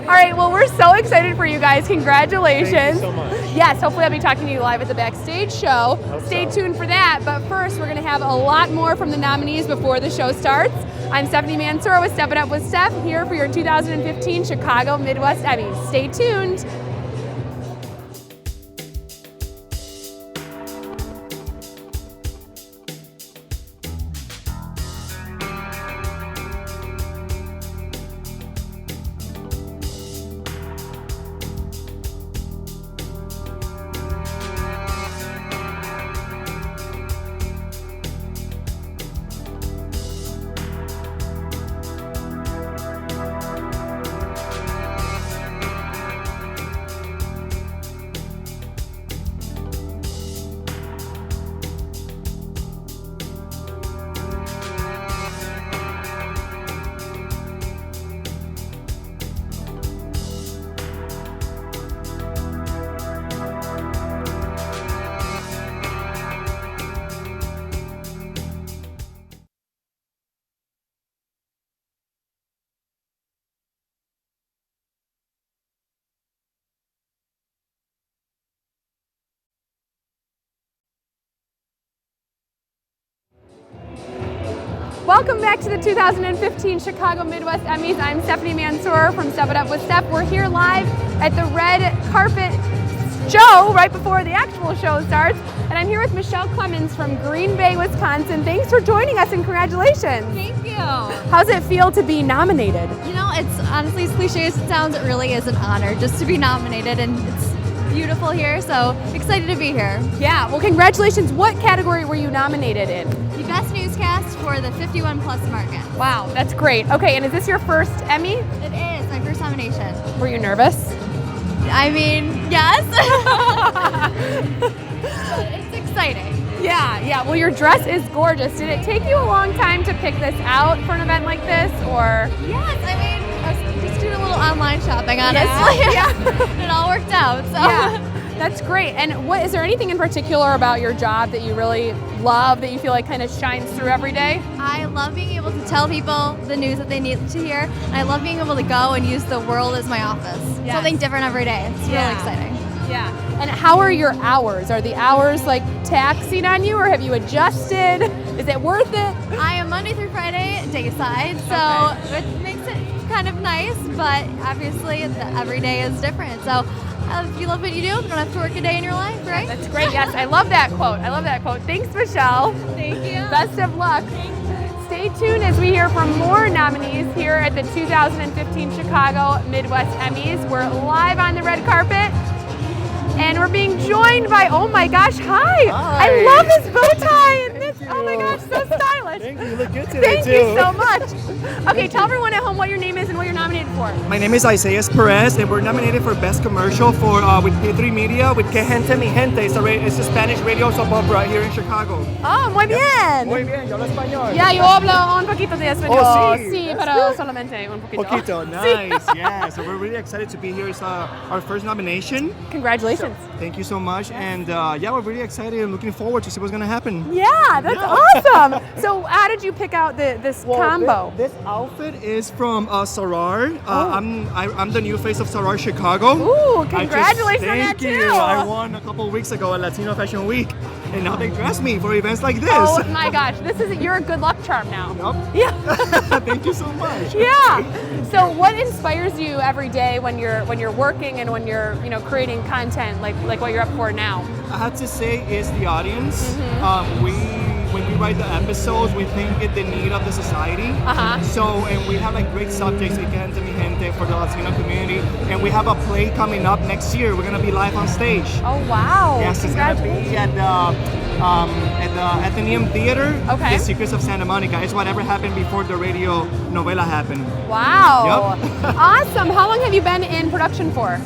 Speaker 1: All right, well, we're so excited for you guys. Congratulations.
Speaker 8: Thank you so much.
Speaker 1: Yes, hopefully I'll be talking to you live at the Backstage show. Stay tuned for that. But first, we're going to have a lot more from the nominees before the show starts. I'm Stephanie Mansour with Step It Up with Steph, here for your 2015 Chicago Midwest Emmys. Stay tuned. Welcome back to the 2015 Chicago Midwest Emmys. I'm Stephanie Mansour from Step It Up with Steph. We're here live at the red carpet show right before the actual show starts. And I'm here with Michelle Clemens from Green Bay, Wisconsin. Thanks for joining us and congratulations.
Speaker 10: Thank you.
Speaker 1: How's it feel to be nominated?
Speaker 10: You know, it's honestly, as cliche as it sounds, it really is an honor just to be nominated, and it's beautiful here, so excited to be here.
Speaker 1: Yeah, well, congratulations. What category were you nominated in?
Speaker 10: The Best Newscast for the 51 plus market.
Speaker 1: Wow, that's great. Okay, and is this your first Emmy?
Speaker 10: It is my first nomination.
Speaker 1: Were you nervous?
Speaker 10: I mean, yes. It's exciting.
Speaker 1: Yeah. Well, your dress is gorgeous. Did it take you a long time to pick this out for an event like this, or?
Speaker 10: Yes, I mean, I was just doing a little online shopping, honestly.
Speaker 1: Yeah.
Speaker 10: It all worked out, so.
Speaker 1: Yeah, that's great. And is there anything in particular about your job that you really love, that you feel like kind of shines through every day?
Speaker 10: I love being able to tell people the news that they need to hear. And I love being able to go and use the world as my office.
Speaker 1: Yes.
Speaker 10: Something different every day. It's really exciting.
Speaker 1: Yeah. And how are your hours? Are the hours like taxing on you, or have you adjusted? Is it worth it?
Speaker 10: I am Monday through Friday dayside, so it makes it kind of nice, but obviously every day is different. So if you love what you do, you don't have to work a day in your life, right?
Speaker 1: That's great. Yes, I love that quote. Thanks, Michelle.
Speaker 10: Thank you.
Speaker 1: Best of luck. Stay tuned as we hear from more nominees here at the 2015 Chicago Midwest Emmys. We're live on the red carpet, and we're being joined by, oh my gosh, hi. I love this bow tie and this, oh my gosh, so stylish.
Speaker 11: Thank you, you look good today
Speaker 1: Thank you so much. Okay, tell everyone at home what your name is and what you're nominated for.
Speaker 11: My name is Isaias Perez, and we're nominated for Best Commercial for with P3 Media with Que Gente Mi Gente. It's a Spanish radio soap opera here in Chicago.
Speaker 1: Oh, muy bien.
Speaker 11: Muy bien, yo hablo español.
Speaker 1: Yeah, yo hablo un poquito de español.
Speaker 11: Oh, sí.
Speaker 1: Sí, pero solamente un poquito.
Speaker 11: Poquito, nice, yeah. So we're really excited to be here. It's our first nomination.
Speaker 1: Congratulations.
Speaker 11: So, thank you so much, and yeah, we're really excited and looking forward to see what's gonna happen.
Speaker 1: Yeah, that's awesome. So So how did you pick out this combo?
Speaker 11: This outfit is from Sarar. I'm the new face of Sarar Chicago.
Speaker 1: Ooh, congratulations on that
Speaker 11: thank you.
Speaker 1: too.
Speaker 11: I won a couple of weeks ago at Latino Fashion Week, and now they dress me for events like this.
Speaker 1: Oh my gosh, you're a good luck charm now.
Speaker 11: Yep.
Speaker 1: Yeah.
Speaker 11: Thank you so much.
Speaker 1: Yeah. So what inspires you every day when you're working and when you're creating content like what you're up for now?
Speaker 11: I have to say is the audience. When we write the episodes, we think it's the need of the society. So, and we have like great subjects, again, to mi gente, for the Latino community. And we have a play coming up next year. We're gonna be live on stage.
Speaker 1: Oh wow!
Speaker 11: Yes, it's gonna be at the Athenaeum Theater.
Speaker 1: Okay.
Speaker 11: The Secrets of Santa Monica. It's whatever happened before the radio novela happened.
Speaker 1: Wow!
Speaker 11: Yep.
Speaker 1: Awesome. How long have you been in production for?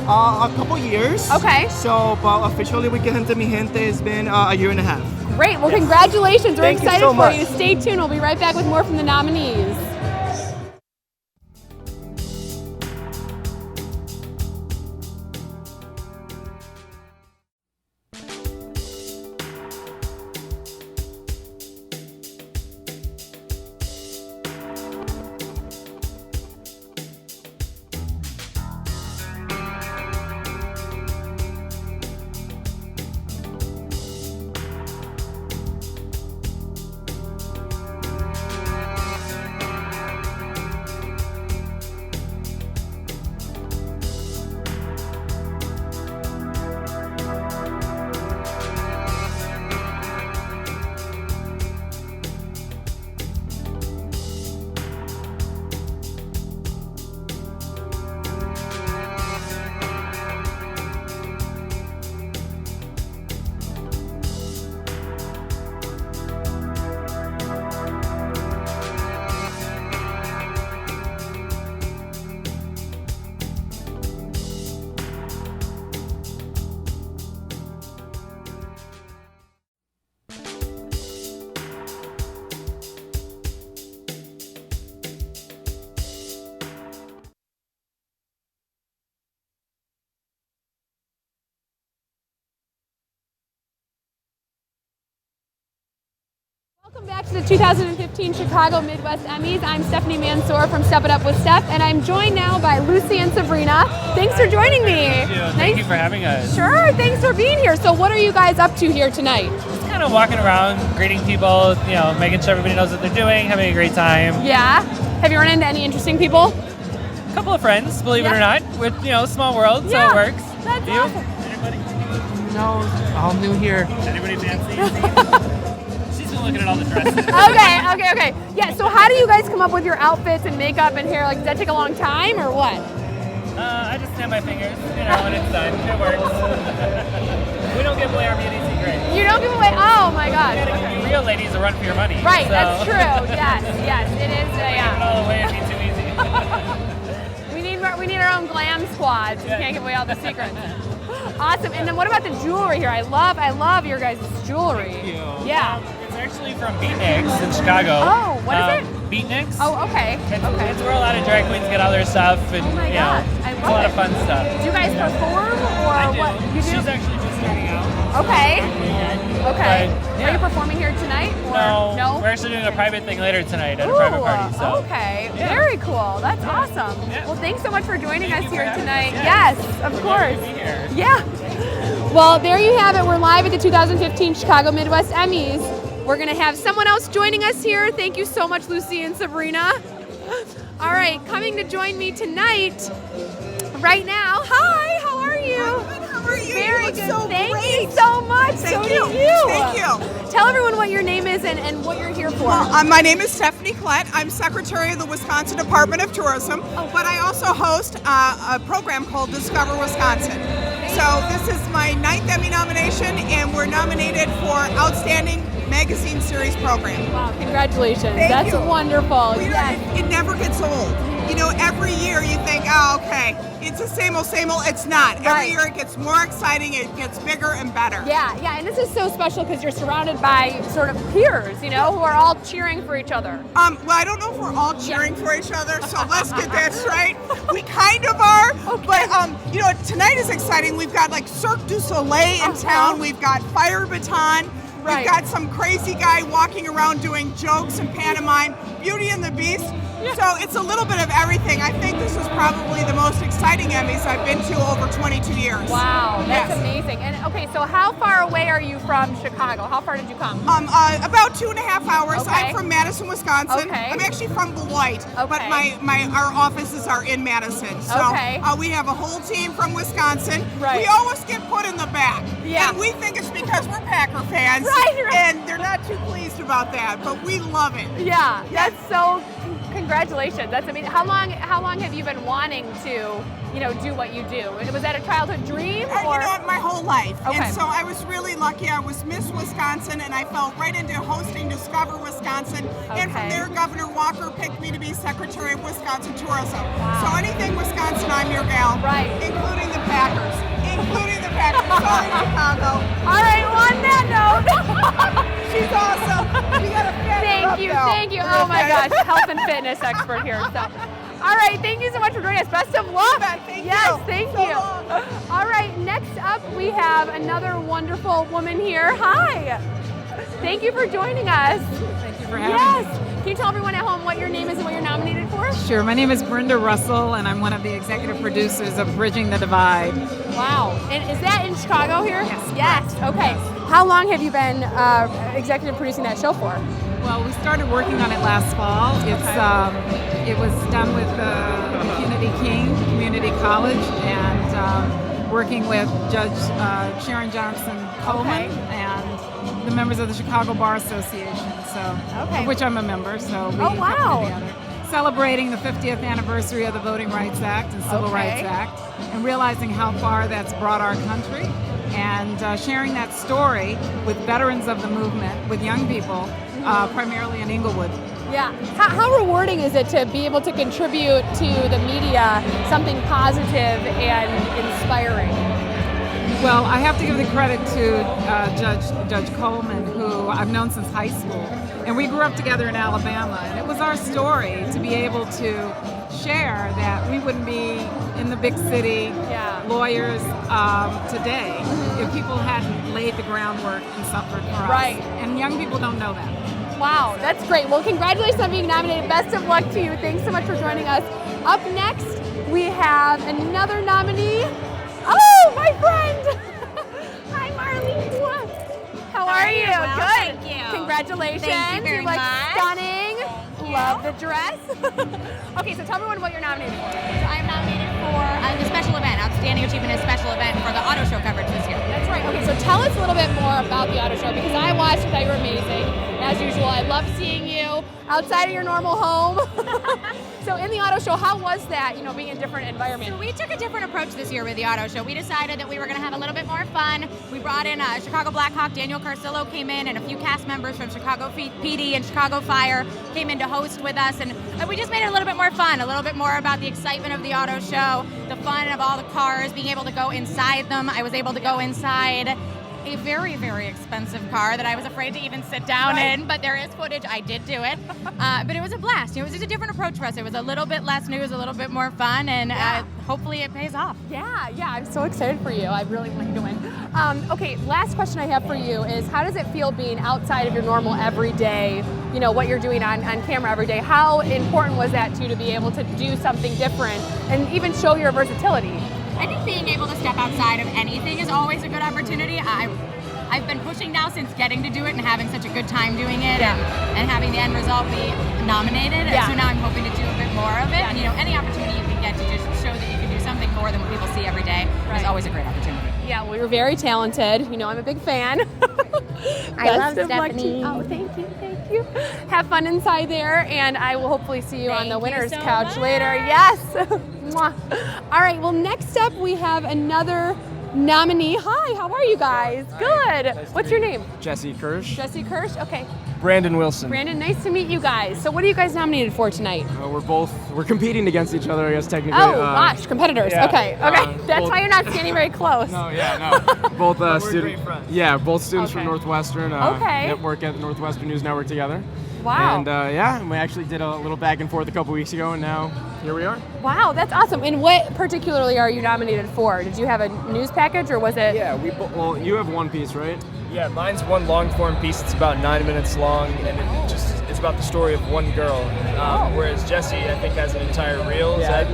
Speaker 11: A couple years.
Speaker 1: Okay.
Speaker 11: So, but officially with Que Gente Mi Gente has been a year and a half.
Speaker 1: Great. Well, congratulations. We're
Speaker 11: Thank you
Speaker 1: excited
Speaker 11: so
Speaker 1: for
Speaker 11: much.
Speaker 1: you. Stay tuned. We'll be right back with more from the nominees. Welcome back to the 2015 Chicago Midwest Emmys. I'm Stephanie Mansour from Step It Up with Steph, and I'm joined now by Lucy and Sabrina. Thanks for joining me.
Speaker 12: Thank you for having us.
Speaker 1: Sure, thanks for being here. So what are you guys up to here tonight?
Speaker 12: Just kind of walking around, greeting people, making sure everybody knows what they're doing, having a great time.
Speaker 1: Yeah? Have you run into any interesting people?
Speaker 12: A couple of friends, believe it or not, with, small world, so it works.
Speaker 1: That's
Speaker 12: you?
Speaker 1: awesome.
Speaker 12: Anybody?
Speaker 14: No, all new here.
Speaker 12: Anybody fancy? She's been looking at all the dresses.
Speaker 1: Okay. Yeah, so how do you guys come up with your outfits and makeup and hair? Like, does that take a long time or what?
Speaker 12: I just snap my fingers, when it's done. It works. We don't give away our beauty secret.
Speaker 1: You don't give away, oh my gosh.
Speaker 12: You gotta give you real ladies a run for your money.
Speaker 1: Right,
Speaker 12: so.
Speaker 1: that's true. Yes, it is.
Speaker 12: Give it all away, it'd be too easy.
Speaker 1: We need our own glam squad. So we can't give away all the secrets. Awesome. And then what about the jewelry here? I love your guys' jewelry.
Speaker 12: Thank you.
Speaker 1: Yeah.
Speaker 12: It's actually from Beatniks in Chicago.
Speaker 1: Oh, what is it?
Speaker 12: Beatniks.
Speaker 1: Oh, okay.
Speaker 12: It's where a lot of drag queens get all their stuff, and
Speaker 1: oh my gosh, I love
Speaker 12: it's a lot of fun stuff.
Speaker 1: Do you guys perform or
Speaker 12: I do.
Speaker 1: what? You do?
Speaker 12: She's actually just starting out.
Speaker 1: Okay. Okay.
Speaker 12: But,
Speaker 1: Are you performing here tonight? Or
Speaker 12: no, we're actually doing a private thing later tonight at a private party. So.
Speaker 1: Okay.
Speaker 12: Yeah.
Speaker 1: Very cool. That's awesome.
Speaker 12: Yeah.
Speaker 1: Well, thanks so much for joining us here tonight.
Speaker 12: Yes.
Speaker 1: Yes, of
Speaker 12: We'd
Speaker 1: course.
Speaker 12: love to be here.
Speaker 1: Yeah. Well, there you have it. We're live at the 2015 Chicago Midwest Emmys. We're going to have someone else joining us here. Thank you so much, Lucy and Sabrina. All right, coming to join me tonight, right now. Hi, how are you?
Speaker 15: I'm good. How are you?
Speaker 1: Very
Speaker 15: You
Speaker 1: good.
Speaker 15: look so
Speaker 1: Thank
Speaker 15: great.
Speaker 1: you so much.
Speaker 15: Thank
Speaker 1: so
Speaker 15: you.
Speaker 1: do you.
Speaker 15: Thank you.
Speaker 1: Tell everyone what your name is and what you're here for.
Speaker 15: Well, my name is Stephanie Klett. I'm Secretary of the Wisconsin Department of Tourism, but I also host a program called Discover Wisconsin. So this is my 9th Emmy nomination, and we're nominated for Outstanding Magazine Series Program.
Speaker 1: Wow, congratulations.
Speaker 15: Thank
Speaker 1: That's
Speaker 15: you.
Speaker 1: wonderful.
Speaker 15: Yes. It never gets old. Every year you think, oh, okay, it's the same old. It's not. Every year it gets more exciting, it gets bigger and better.
Speaker 1: Yeah, and this is so special because you're surrounded by sort of peers, who are all cheering for each other.
Speaker 15: Well, I don't know if we're all cheering for each other, so let's get that straight. We kind of are, but tonight is exciting. We've got like Cirque du Soleil in town. We've got Fire Baton. We've got some crazy guy walking around doing jokes and pantomime, Beauty and the Beast. So it's a little bit of everything. I think this is probably the most exciting Emmys I've been to over 22 years.
Speaker 1: Wow, that's amazing. And okay, so how far away are you from Chicago? How far did you come?
Speaker 15: About 2.5 hours.
Speaker 1: Okay.
Speaker 15: I'm from Madison, Wisconsin.
Speaker 1: Okay.
Speaker 15: I'm actually from Beloit, but our offices are in Madison. So we have a whole team from Wisconsin.
Speaker 1: Right.
Speaker 15: We always get put in the back.
Speaker 1: Yeah.
Speaker 15: And we think it's because we're Packer fans.
Speaker 1: Right.
Speaker 15: And they're not too pleased about that, but we love it.
Speaker 1: Yeah, that's so. Congratulations. That's amazing. How long have you been wanting to, do what you do? Was that a childhood dream? Or?
Speaker 15: My whole life.
Speaker 1: Okay.
Speaker 15: And so I was really lucky. I was Miss Wisconsin, and I fell right into hosting Discover Wisconsin. And from there, Governor Walker picked me to be Secretary of Wisconsin Tourism.
Speaker 1: Wow.
Speaker 15: So anything Wisconsin, I'm your gal.
Speaker 1: Right.
Speaker 15: Including the Packers. Sorry, Chicago.
Speaker 1: All right, well, on that note.
Speaker 15: She's awesome. You got a
Speaker 1: Thank you. Oh my gosh, health and fitness expert here. So, all right, thank you so much for joining us. Best of luck. Thank you. All right, next up we have another wonderful woman here. Hi. Thank you for joining us.
Speaker 7: Thank you for having me.
Speaker 1: Can you tell everyone at home what your name is and what you're nominated for?
Speaker 7: Sure. My name is Brenda Russell, and I'm one of the executive producers of Bridging the Divide.
Speaker 1: Wow. And is that in Chicago here?
Speaker 7: Yes.
Speaker 1: Okay. How long have you been executive producing that show for?
Speaker 7: Well, we started working on it last fall. It was done with Kennedy King Community College and working with Judge Sharon Johnson Coleman and the members of the Chicago Bar Association, of which I'm a member. So we come together, celebrating the 50th anniversary of the Voting Rights Act and Civil Rights Act, and realizing how far that's brought our country, and sharing that story with veterans of the movement, with young people, primarily in Inglewood.
Speaker 1: Yeah. How rewarding is it to be able to contribute to the media something positive and inspiring?
Speaker 7: Well, I have to give the credit to Judge Coleman, who I've known since high school. And we grew up together in Alabama. And it was our story to be able to share that we wouldn't be in the big city lawyers today if people hadn't laid the groundwork and suffered for us.
Speaker 1: Right.
Speaker 7: And young people don't know that.
Speaker 1: Wow, that's great. Well, congratulations on being nominated. Best of luck to you. Thanks so much for joining us. Up next, we have another nominee. Oh, my friend. Hi, Marley. How are you?
Speaker 16: Well,
Speaker 1: good.
Speaker 16: thank you.
Speaker 1: Congratulations.
Speaker 16: Thank you very
Speaker 1: look
Speaker 16: much.
Speaker 1: Stunning.
Speaker 16: Thank you.
Speaker 1: Love the dress. Okay, so tell everyone what you're nominated for.
Speaker 16: So I'm nominated for the special event, Outstanding Achievement in Special Event for the auto show coverage this year.
Speaker 1: That's right. Okay, so tell us a little bit more about the auto show, because I watched it, thought you were amazing. As usual, I love seeing you outside of your normal home. So in the auto show, how was that, being in a different environment?
Speaker 16: So we took a different approach this year with the auto show. We decided that we were going to have a little bit more fun. We brought in Chicago Blackhawk, Daniel Carcillo came in, and a few cast members from Chicago PD and Chicago Fire came in to host with us, and we just made it a little bit more fun, a little bit more about the excitement of the auto show, the fun of all the cars, being able to go inside them. I was able to go inside a very, very expensive car that I was afraid to even sit down in, but there is footage. I did do it. But it was a blast. It was just a different approach for us. It was a little bit less news, a little bit more fun, and hopefully it pays off.
Speaker 1: Yeah, I'm so excited for you. I really want you to win. Okay, last question I have for you is, how does it feel being outside of your normal everyday, what you're doing on camera every day? How important was that to you to be able to do something different and even show your versatility?
Speaker 16: I think being able to step outside of anything is always a good opportunity. I've been pushing now since getting to do it and having such a good time doing it and having the end result be nominated. So now I'm hoping to do a bit more of it. And any opportunity you can get to just show that you can do something more than what people see every day is always a great opportunity.
Speaker 1: Yeah, well, you're very talented. I'm a big fan.
Speaker 16: I love
Speaker 1: Best of luck to
Speaker 16: Stephanie.
Speaker 1: you. Oh, thank you. Have fun inside there, and I will hopefully see you on the winner's couch later. Yes. Mwah. All right, well, next up we have another nominee. Hi, how are you guys? Good. What's your name?
Speaker 17: Jesse Kirsch.
Speaker 1: Jesse Kirsch? Okay.
Speaker 17: Brandon Wilson.
Speaker 1: Brandon, nice to meet you guys. So what are you guys nominated for tonight?
Speaker 17: We're competing against each other, I guess, technically.
Speaker 1: Oh, gosh, competitors.
Speaker 17: Yeah.
Speaker 1: Okay. That's why you're not standing very close.
Speaker 17: Both both students from Northwestern.
Speaker 1: Okay.
Speaker 17: Work at Northwestern News Network together.
Speaker 1: Wow.
Speaker 17: And we actually did a little back and forth a couple weeks ago, and now here we are.
Speaker 1: Wow, that's awesome. And what particularly are you nominated for? Did you have a news package, or was it?
Speaker 17: Yeah, you have one piece, right?
Speaker 13: Yeah, mine's one long-form piece. It's about 9 minutes long, and it's about the story of one girl. Whereas Jesse, I think, has an entire reel.
Speaker 17: I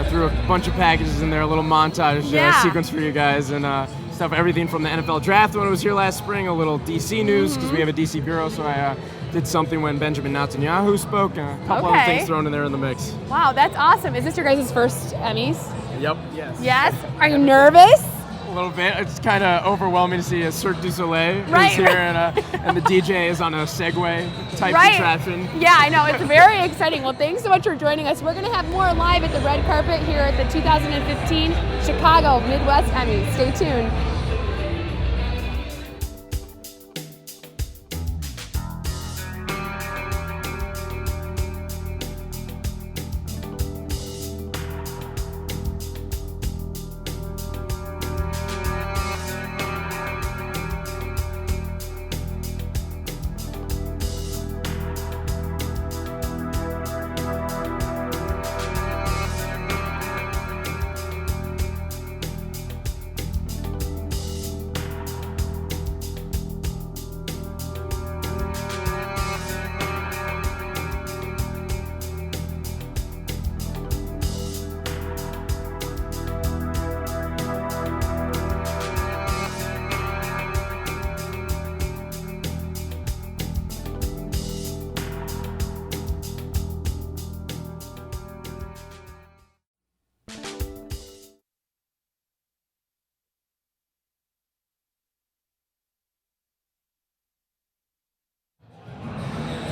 Speaker 17: threw a bunch of packages in there, a little montage sequence for you guys, and stuff, everything from the NFL draft when it was here last spring, a little DC news because we have a DC bureau, so I did something when Benjamin Netanyahu spoke, and a couple other things thrown in there in the mix.
Speaker 1: Wow, that's awesome. Is this your guys' first Emmys?
Speaker 17: Yep.
Speaker 1: Yes? Are you nervous?
Speaker 17: A little bit. It's kind of overwhelming to see a Cirque du Soleil who's here, and the DJ is on a Segway type contraption.
Speaker 1: Yeah, I know. It's very exciting. Well, thanks so much for joining us. We're going to have more live at the red carpet here at the 2015 Chicago Midwest Emmys. Stay tuned.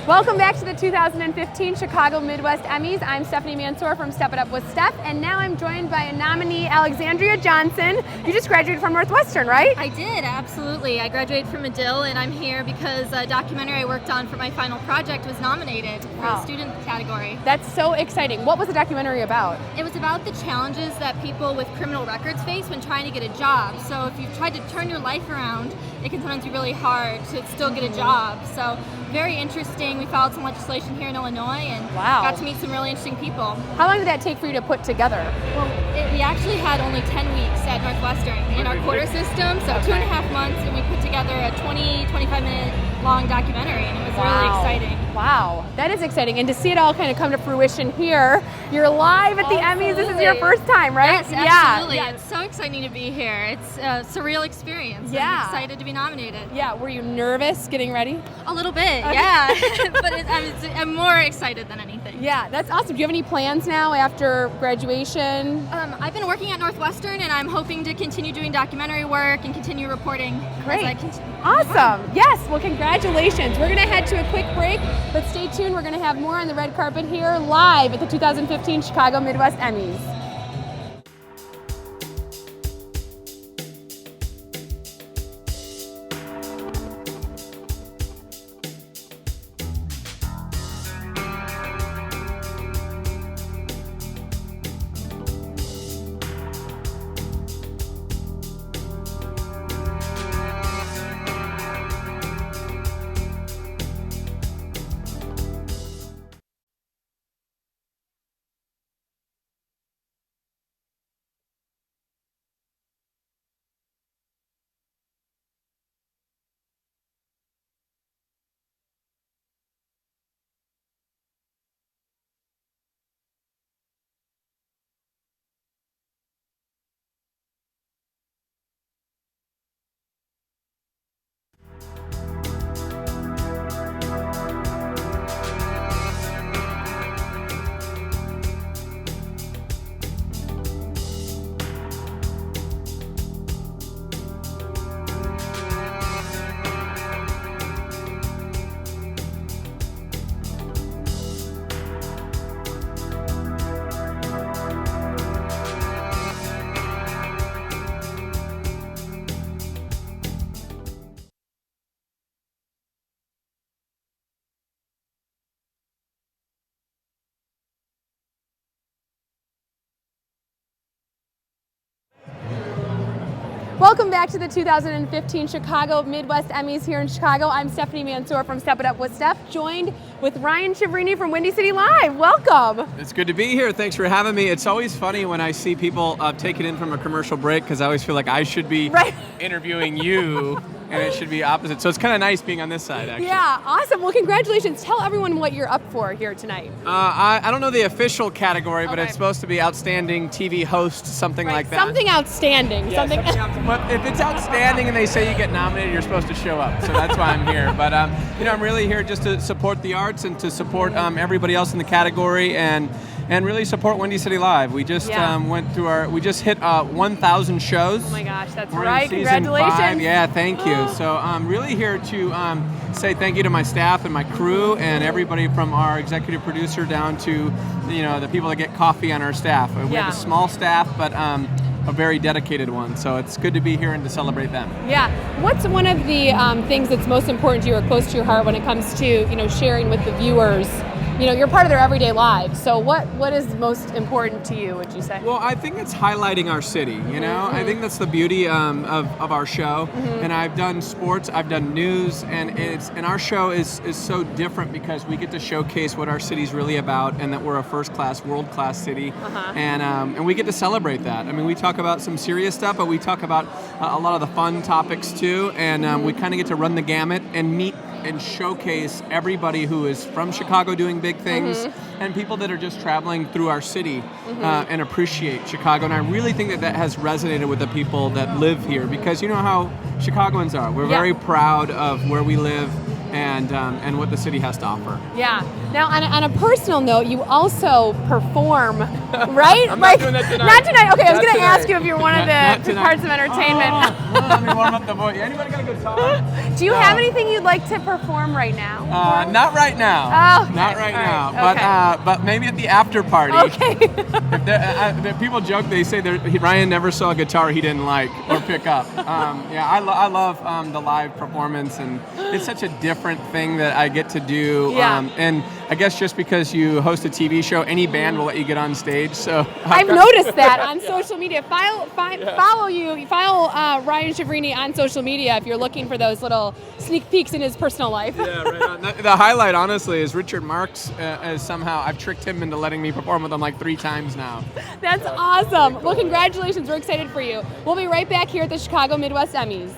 Speaker 1: Welcome back to the 2015 Chicago Midwest Emmys. I'm Stephanie Mansour from Step It Up with Steph, and now I'm joined by a nominee, Alexandria Johnson. You just graduated from Northwestern, right?
Speaker 18: I did, absolutely. I graduated from Medill, and I'm here because a documentary I worked on for my final project was nominated for the student category.
Speaker 1: That's so exciting. What was the documentary about?
Speaker 18: It was about the challenges that people with criminal records face when trying to get a job. So if you've tried to turn your life around, it can sometimes be really hard to still get a job. So very interesting. We filed some legislation here in Illinois and got to meet some really interesting people.
Speaker 1: How long did that take for you to put together?
Speaker 18: Well, we actually had only 10 weeks at Northwestern in our quarter system, so 2.5 months, and we put together a 25 minute long documentary, and it was really exciting.
Speaker 1: Wow, that is exciting. And to see it all kind of come to fruition here, you're live at the Emmys. This is your first time, right?
Speaker 18: Yes, absolutely. Yeah. It's so exciting to be here. It's a surreal experience. Yeah. I'm excited to be nominated.
Speaker 1: Yeah, were you nervous getting ready?
Speaker 18: A little bit, yeah. But I'm more excited than anything.
Speaker 1: Yeah, that's awesome. Do you have any plans now after graduation?
Speaker 18: I've been working at Northwestern, and I'm hoping to continue doing documentary work and continue reporting.
Speaker 1: Great.
Speaker 18: As I continue.
Speaker 1: Awesome. Yes, well, congratulations. We're going to head to a quick break, but stay tuned. We're going to have more on the red carpet here live at the 2015 Chicago Midwest Emmys. Welcome back to the 2015 Chicago Midwest Emmys here in Chicago. I'm Stephanie Mansour from Step It Up with Steph, joined with Ryan Chivrini from Windy City Live. Welcome.
Speaker 19: It's good to be here. Thanks for having me. It's always funny when I see people take it in from a commercial break because I always feel like I should be interviewing you. and it should be opposite. So it's kind of nice being on this side, actually.
Speaker 1: Yeah, awesome. Well, congratulations. Tell everyone what you're up for here tonight.
Speaker 19: I don't know the official category, but it's supposed to be outstanding TV host, something like that.
Speaker 1: Something outstanding.
Speaker 19: Yeah, but if it's outstanding and they say you get nominated, you're supposed to show up. So that's why I'm here. But I'm really here just to support the arts and to support everybody else in the category and really support Windy City Live. We just we just hit 1,000 shows.
Speaker 1: Oh my gosh, that's
Speaker 19: We're
Speaker 1: right.
Speaker 19: in season
Speaker 1: Congratulations.
Speaker 19: 5. Yeah, thank you. So I'm really here to say thank you to my staff and my crew and everybody from our executive producer down to the people that get coffee on our staff. We have a small staff, but a very dedicated one. So it's good to be here and to celebrate them.
Speaker 1: Yeah. What's one of the things that's most important to you or close to your heart when it comes to sharing with the viewers? You're part of their everyday lives. So what is most important to you, would you say?
Speaker 19: Well, I think it's highlighting our city,
Speaker 1: Mm-hmm.
Speaker 19: I think that's the beauty of our show.
Speaker 1: Mm-hmm.
Speaker 19: And I've done sports, I've done news, and our show is so different because we get to showcase what our city's really about and that we're a first-class, world-class city.
Speaker 1: Uh-huh.
Speaker 19: And we get to celebrate that. I mean, we talk about some serious stuff, but we talk about a lot of the fun topics too, and we kind of get to run the gamut and meet and showcase everybody who is from Chicago doing big things and people that are just traveling through our city and appreciate Chicago. And I really think that has resonated with the people that live here because you know how Chicagoans are. We're very proud of where we live and what the city has to offer.
Speaker 1: Yeah. Now, on a personal note, you also perform, right?
Speaker 19: I'm not doing that tonight.
Speaker 1: Not tonight. Okay, I was
Speaker 19: Not
Speaker 1: going to
Speaker 19: tonight.
Speaker 1: ask you if you're one of the parts of entertainment.
Speaker 19: Let me warm up the voice. Anybody got a guitar?
Speaker 1: Do you have anything you'd like to perform right now?
Speaker 19: Not right now.
Speaker 1: Oh, okay.
Speaker 19: Not right
Speaker 1: All
Speaker 19: now.
Speaker 1: right.
Speaker 19: But maybe at the after party.
Speaker 1: Okay.
Speaker 19: If people joke, they say Ryan never saw a guitar he didn't like or pick up. I love the live performance, and it's such a different thing that I get to do.
Speaker 1: Yeah.
Speaker 19: And I guess just because you host a TV show, any band will let you get on stage. So
Speaker 1: I've noticed that on social media. Follow Ryan Shivrini on social media if you're looking for those little sneak peeks in his personal life.
Speaker 19: Yeah, right on. The highlight, honestly, is Richard Marks. As somehow I've tricked him into letting me perform with him like 3 times now.
Speaker 1: That's awesome. Well, congratulations. We're excited for you. We'll be right back here at the Chicago Midwest Emmys.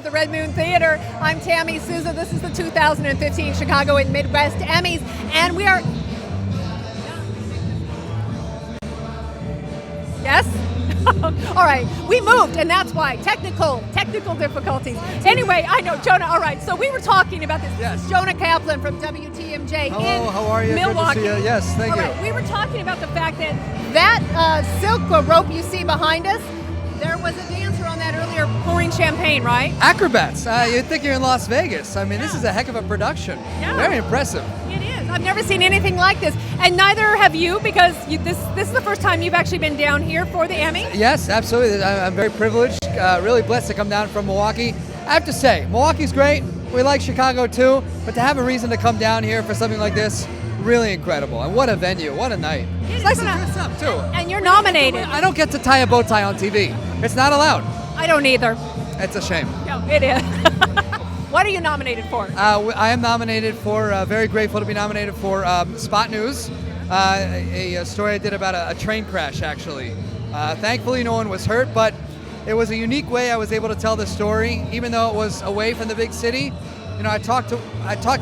Speaker 2: at the Red Moon Theater. I'm Tammy Souza. This is the 2015 Chicago and Midwest Emmys, and we are... Yes? All right, we moved, and that's why. Technical difficulties. Anyway, I know, Jonah, all right, so we were talking about this. Yes. This is Jonah Kaplan from WTMJ in
Speaker 9: Hello, how are you?
Speaker 2: Milwaukee.
Speaker 9: Good to see you. Yes, thank you.
Speaker 2: All right, we were talking about the fact that silk rope you see behind us, there was a dancer on that earlier pouring champagne, right?
Speaker 9: Acrobats. You'd think you're in Las Vegas. I mean, this is a heck of a production. Yeah. Very impressive.
Speaker 2: It is. I've never seen anything like this, and neither have you, because this is the first time you've actually been down here for the Emmy.
Speaker 9: Yes, absolutely. I'm very privileged, really blessed to come down from Milwaukee. I have to say, Milwaukee's great. We like Chicago too, but to have a reason to come down here for something like this, really incredible. And what a venue, what a night. It's nice to dress up too.
Speaker 2: And you're nominated.
Speaker 9: I don't get to tie a bow tie on TV. It's not allowed.
Speaker 2: I don't either.
Speaker 9: It's a shame.
Speaker 2: No, it is. What are you nominated for?
Speaker 9: I am nominated for, very grateful to be nominated for Spot News, a story I did about a train crash, actually. Thankfully, no one was hurt, but it was a unique way I was able to tell the story, even though it was away from the big city. You know, I talked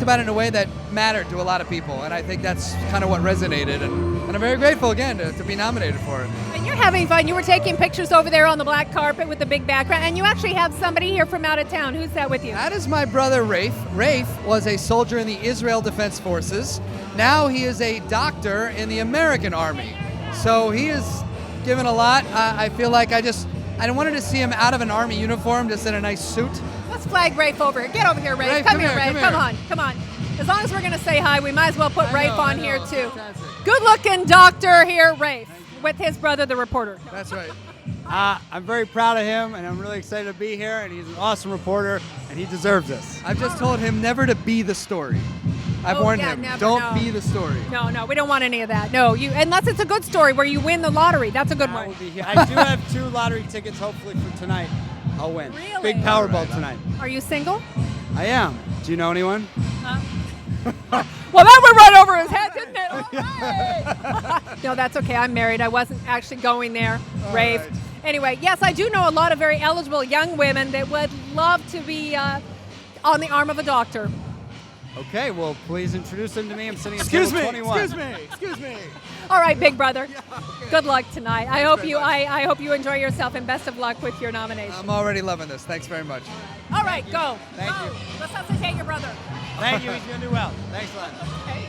Speaker 9: about it in a way that mattered to a lot of people, and I think that's kind of what resonated, and I'm very grateful, again, to be nominated for it.
Speaker 2: And you're having fun. You were taking pictures over there on the black carpet with the big background, and you actually have somebody here from out of town. Who's that with you?
Speaker 9: That is my brother, Rafe. Rafe was a soldier in the Israel Defense Forces. Now he is a doctor in the American Army. So he is given a lot. I feel like I wanted to see him out of an Army uniform, just in a nice suit.
Speaker 2: Let's flag Rafe over here. Get over here, Rafe.
Speaker 9: Rafe,
Speaker 2: come here,
Speaker 9: come
Speaker 2: Rafe.
Speaker 9: here.
Speaker 2: Come on. As long as we're going to say hi, we might as well put Rafe on here, too. Good-looking doctor here, Rafe, with his brother, the reporter.
Speaker 9: That's right.
Speaker 20: I'm very proud of him, and I'm really excited to be here, and he's an awesome reporter, and he deserves this.
Speaker 9: I've just told him never to be the story. I've warned him, don't be the story.
Speaker 2: No, we don't want any of that. No, unless it's a good story where you win the lottery. That's a good one.
Speaker 20: I do have 2 lottery tickets, hopefully, for tonight. I'll win.
Speaker 2: Really?
Speaker 20: Big Powerball tonight.
Speaker 2: Are you single?
Speaker 20: I am. Do you know anyone?
Speaker 2: Well, that went right over his head, didn't it? Right. No, that's okay. I'm married. I wasn't actually going there, Rafe. Right. Anyway, yes, I do know a lot of very eligible young women that would love to be on the arm of a doctor.
Speaker 20: Okay, well, please introduce them to me. I'm sitting at table 21.
Speaker 9: Excuse me.
Speaker 2: All right, big brother. Good luck tonight. I hope you enjoy yourself, and best of luck with your nomination.
Speaker 9: I'm already loving this. Thanks very much.
Speaker 2: All right, go.
Speaker 20: Thank you.
Speaker 2: Let's hesitate your brother.
Speaker 20: Thank you. He's going to do well. Thanks a lot.
Speaker 2: Okay.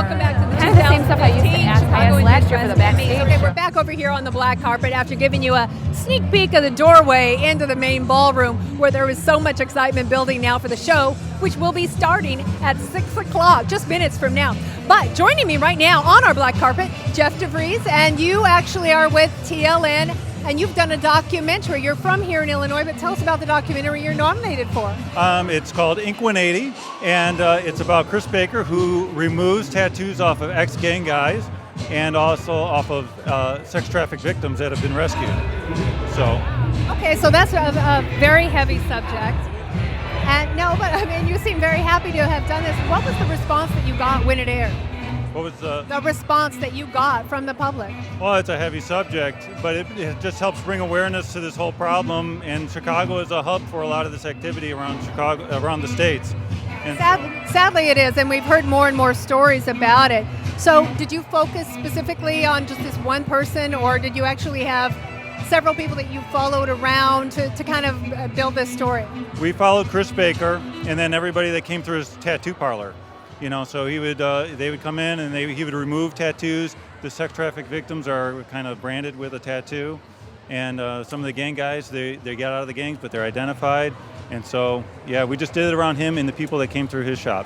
Speaker 2: welcome back to the
Speaker 1: kind of the same stuff I used to ask last year for the Backstage.
Speaker 2: Okay, we're back over here on the black carpet after giving you a sneak peek of the doorway into the main ballroom where there is so much excitement building now for the show, which will be starting at 6 o'clock, just minutes from now. But joining me right now on our black carpet, Jeff DeVries, and you actually are with TLN, and you've done a documentary. You're from here in Illinois, but tell us about the documentary you're nominated for.
Speaker 4: It's called Ink 180, and it's about Chris Baker, who removes tattoos off of ex-gang guys and also off of sex trafficked victims that have been rescued.
Speaker 2: Okay, so that's a very heavy subject. And no, but I mean, you seem very happy to have done this. What was the response that you got when it aired?
Speaker 4: What was
Speaker 2: the response that you got from the public?
Speaker 4: Well, it's a heavy subject, but it just helps bring awareness to this whole problem. And Chicago is a hub for a lot of this activity around Chicago, around the states. And
Speaker 2: Sadly, it is, and we've heard more and more stories about it. So, did you focus specifically on just this one person, or did you actually have several people that you followed around to kind of build this story?
Speaker 4: We followed Chris Baker, and then everybody that came through his tattoo parlor. You know, so he would, they would come in and he would remove tattoos. The sex trafficked victims are kind of branded with a tattoo, and some of the gang guys, they get out of the gangs, but they're identified. And so, yeah, we just did it around him and the people that came through his shop.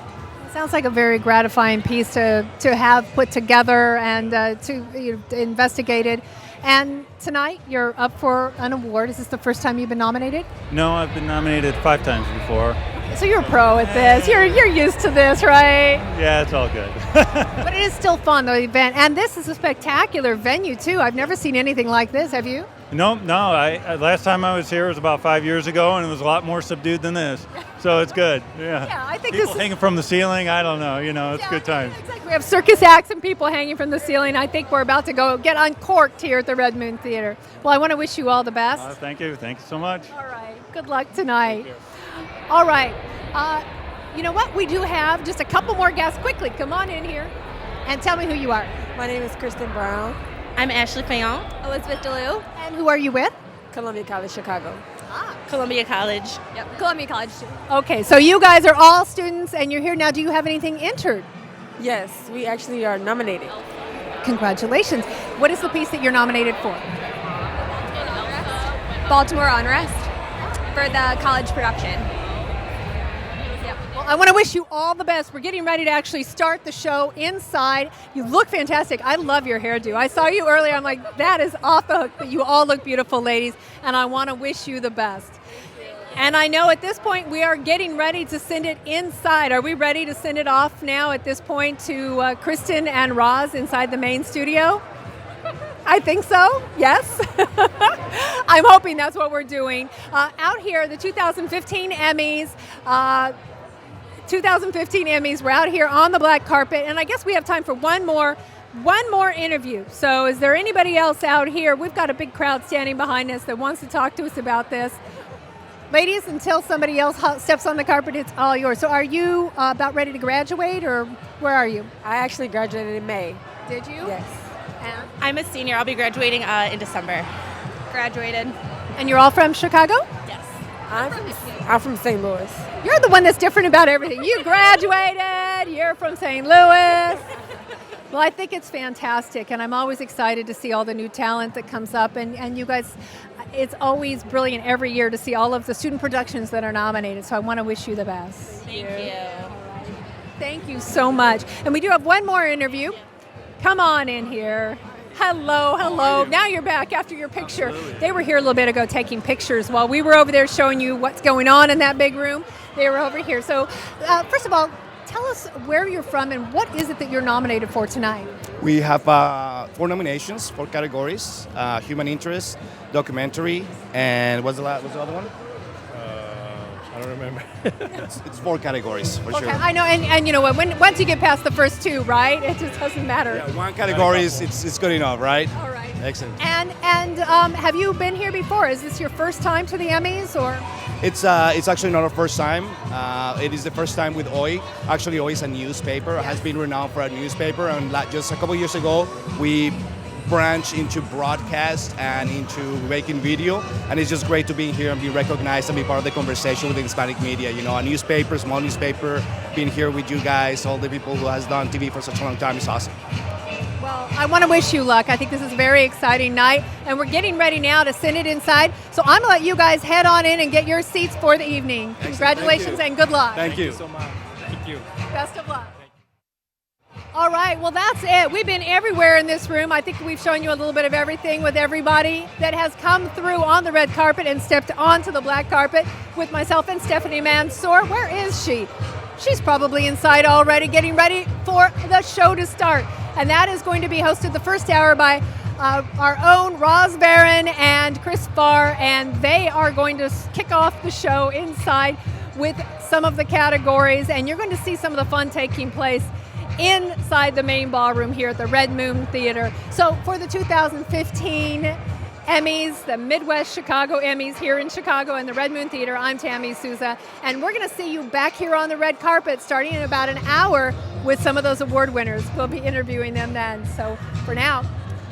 Speaker 2: Sounds like a very gratifying piece to have put together and to investigated. And tonight you're up for an award. Is this the first time you've been nominated?
Speaker 4: No, I've been nominated 5 times before.
Speaker 2: So you're a pro at this. You're used to this, right?
Speaker 4: Yeah, it's all good.
Speaker 2: But it is still fun, the event. And this is a spectacular venue, too. I've never seen anything like this. Have you?
Speaker 4: No. Last time I was here was about 5 years ago, and it was a lot more subdued than this. So it's good. Yeah,
Speaker 2: I think
Speaker 4: people hanging from the ceiling. I don't know. You know, it's good times.
Speaker 2: Exactly. We have circus acts and people hanging from the ceiling. I think we're about to go get uncorked here at the Red Moon Theater. Well, I want to wish you all the best.
Speaker 4: Thank you. Thank you so much.
Speaker 2: All right. Good luck tonight. All right. You know what? We do have just a couple more guests. Quickly, come on in here and tell me who you are.
Speaker 21: My name is Kristen Brown.
Speaker 10: I'm Ashley Fayon. Elizabeth DeLue.
Speaker 2: And who are you with?
Speaker 21: Columbia College, Chicago.
Speaker 10: Columbia College.
Speaker 21: Yep, Columbia College too.
Speaker 2: Okay, so you guys are all students and you're here now. Do you have anything entered?
Speaker 21: Yes, we actually are nominated.
Speaker 2: Congratulations. What is the piece that you're nominated for?
Speaker 21: Baltimore Unrest for the college production.
Speaker 2: Well, I want to wish you all the best. We're getting ready to actually start the show inside. You look fantastic. I love your hairdo. I saw you earlier. I'm like, that is off the hook, but you all look beautiful, ladies, and I want to wish you the best. And I know at this point we are getting ready to send it inside. Are we ready to send it off now at this point to Kristen and Ros inside the main studio? I think so, yes. I'm hoping that's what we're doing. Out here, the 2015 Emmys. 2015 Emmys. We're out here on the black carpet, and I guess we have time for one more interview. So is there anybody else out here? We've got a big crowd standing behind us that wants to talk to us about this. Ladies, until somebody else steps on the carpet, it's all yours. So are you about ready to graduate, or where are you?
Speaker 21: I actually graduated in May.
Speaker 2: Did you?
Speaker 21: Yes.
Speaker 2: And?
Speaker 10: I'm a senior. I'll be graduating in December.
Speaker 21: Graduated.
Speaker 2: And you're all from Chicago?
Speaker 10: Yes.
Speaker 21: I'm from St. Louis.
Speaker 2: You're the one that's different about everything. You graduated. You're from St. Louis. Well, I think it's fantastic, and I'm always excited to see all the new talent that comes up. And you guys, it's always brilliant every year to see all of the student productions that are nominated. So I want to wish you the best.
Speaker 10: Thank you.
Speaker 2: Thank you so much. And we do have one more interview. Come on in here. Hello. Now you're back after your picture.
Speaker 22: Absolutely.
Speaker 2: They were here a little bit ago taking pictures while we were over there showing you what's going on in that big room. They were over here. So first of all, tell us where you're from and what is it that you're nominated for tonight?
Speaker 22: We have 4 nominations, 4 categories: human interest, documentary, and what's the other one? I don't remember. it's 4 categories for sure.
Speaker 2: I know, and you know what? Once you get past the first 2, right? It just doesn't matter.
Speaker 22: Yeah, 1 category it's good enough, right?
Speaker 2: All right.
Speaker 22: Excellent.
Speaker 2: And have you been here before? Is this your first time to the Emmys, or?
Speaker 22: It's actually not our first time. It is the first time with OI. Actually, OI is a newspaper. It has been renowned for a newspaper, and just a couple years ago, we branch into broadcast and into making video, and it's just great to be here and be recognized and be part of the conversation with the Hispanic media. You know, a newspaper, small newspaper, being here with you guys, all the people who has done TV for such a long time is awesome.
Speaker 2: Well, I want to wish you luck. I think this is a very exciting night, and we're getting ready now to send it inside. So I'm going to let you guys head on in and get your seats for the evening.
Speaker 22: Excellent.
Speaker 2: Congratulations and good luck.
Speaker 22: Thank you
Speaker 12: so much. Thank you.
Speaker 2: Best of luck. All right, well, that's it. We've been everywhere in this room. I think we've shown you a little bit of everything with everybody that has come through on the red carpet and stepped onto the black carpet with myself and Stephanie Mansour. Where is she? She's probably inside already, getting ready for the show to start. And that is going to be hosted the first hour by our own Ros Baron and Chris Farr, and they are going to kick off the show inside with some of the categories, and you're going to see some of the fun taking place inside the main ballroom here at the Red Moon Theater. So for the 2015 Emmys, the Midwest Chicago Emmys here in Chicago in the Red Moon Theater, I'm Tammy Souza, and we're going to see you back here on the red carpet starting in about an hour with some of those award winners. We'll be interviewing them then. So for now,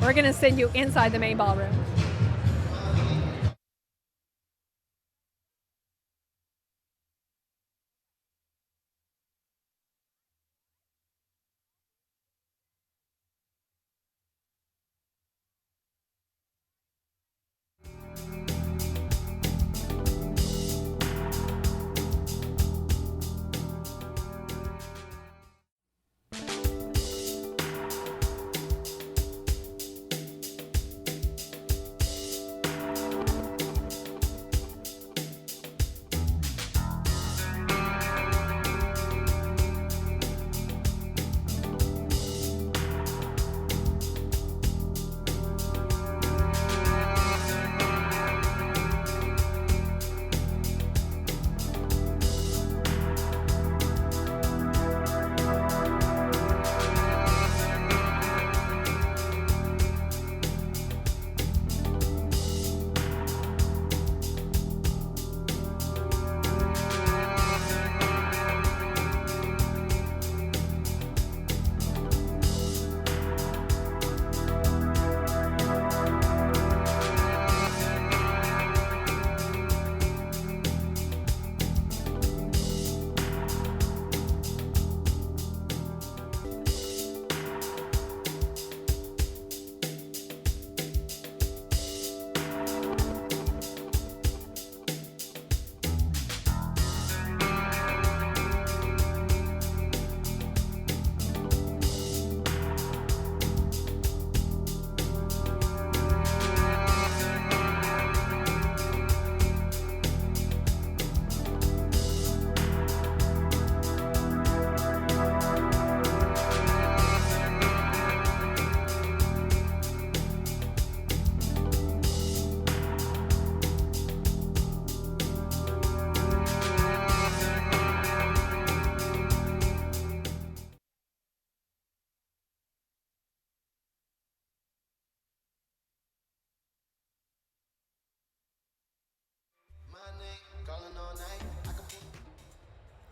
Speaker 2: we're going to send you inside the main ballroom.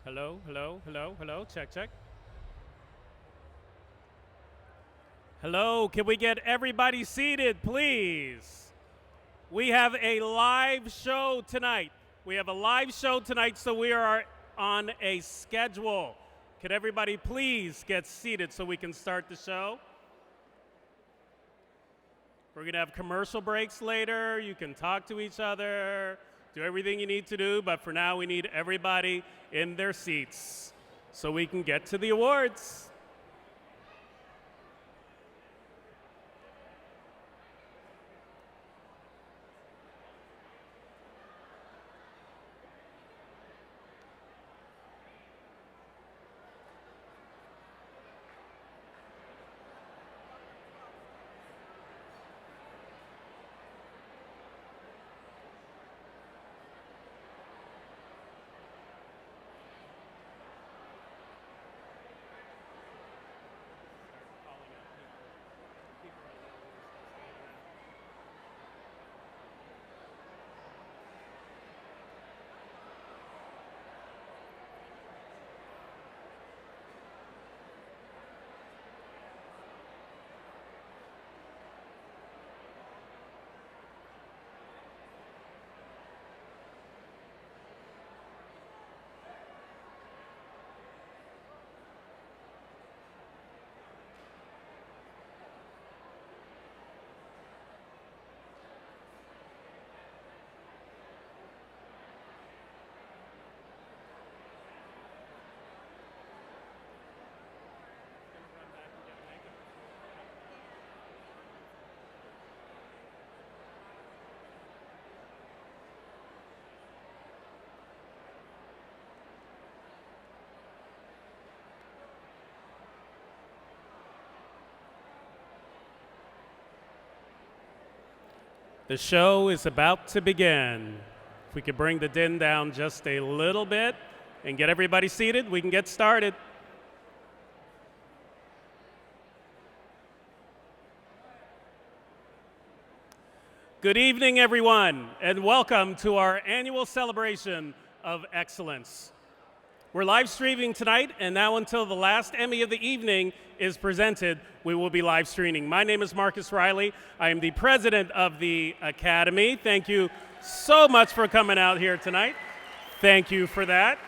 Speaker 3: Hello, hello, hello, hello, check, check. Hello, can we get everybody seated, please? We have a live show tonight. We have a live show tonight, so we are on a schedule. Could everybody please get seated so we can start the show? We're going to have commercial breaks later. You can talk to each other, do everything you need to do, but for now we need everybody in their seats so we can get to the awards. The show is about to begin. If we could bring the din down just a little bit and get everybody seated, we can get started. Good evening, everyone, and welcome to our annual celebration of excellence. We're live streaming tonight, and now until the last Emmy of the evening is presented, we will be live streaming. My name is Marcus Riley. I am the president of the Academy. Thank you so much for coming out here tonight. Thank you for that.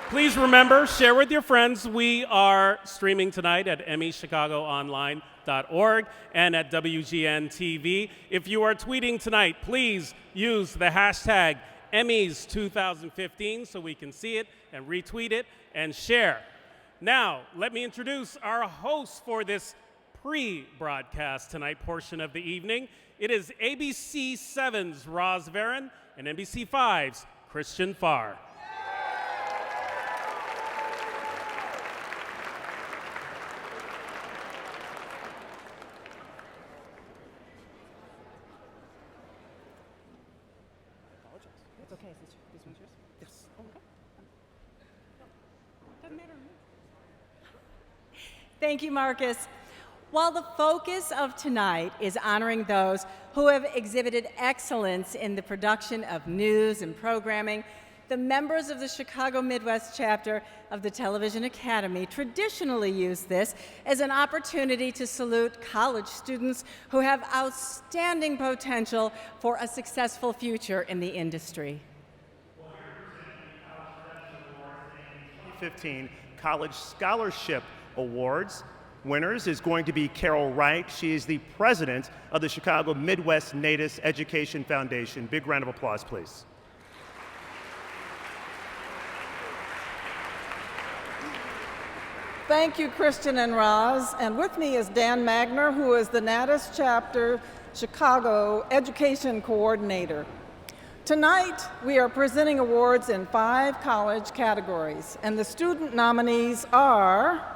Speaker 3: Please remember, share with your friends. We are streaming tonight at emmychicagoonline.org and at WGN TV. If you are tweeting tonight, please use the hashtag Emmys 2015 so we can see it and retweet it and share. Now, let me introduce our host for this pre-broadcast tonight portion of the evening. It is ABC 7's Ros Baron and NBC 5's Christian Farr.
Speaker 5: Thank you, Marcus. While the focus of tonight is honoring those who have exhibited excellence in the production of news and programming, the members of the Chicago Midwest chapter of the Television Academy traditionally use this as an opportunity to salute college students who have outstanding potential for a successful future in the industry.
Speaker 6: 2015 College Scholarship Awards. Winners is going to be Carol Wright. She is the president of the Chicago Midwest Natives Education Foundation. Big round of applause, please.
Speaker 23: Thank you, Christian and Ros. And with me is Dan Magner, who is the Natus Chapter Chicago Education Coordinator. Tonight, we are presenting awards in 5 college categories, and the student nominees are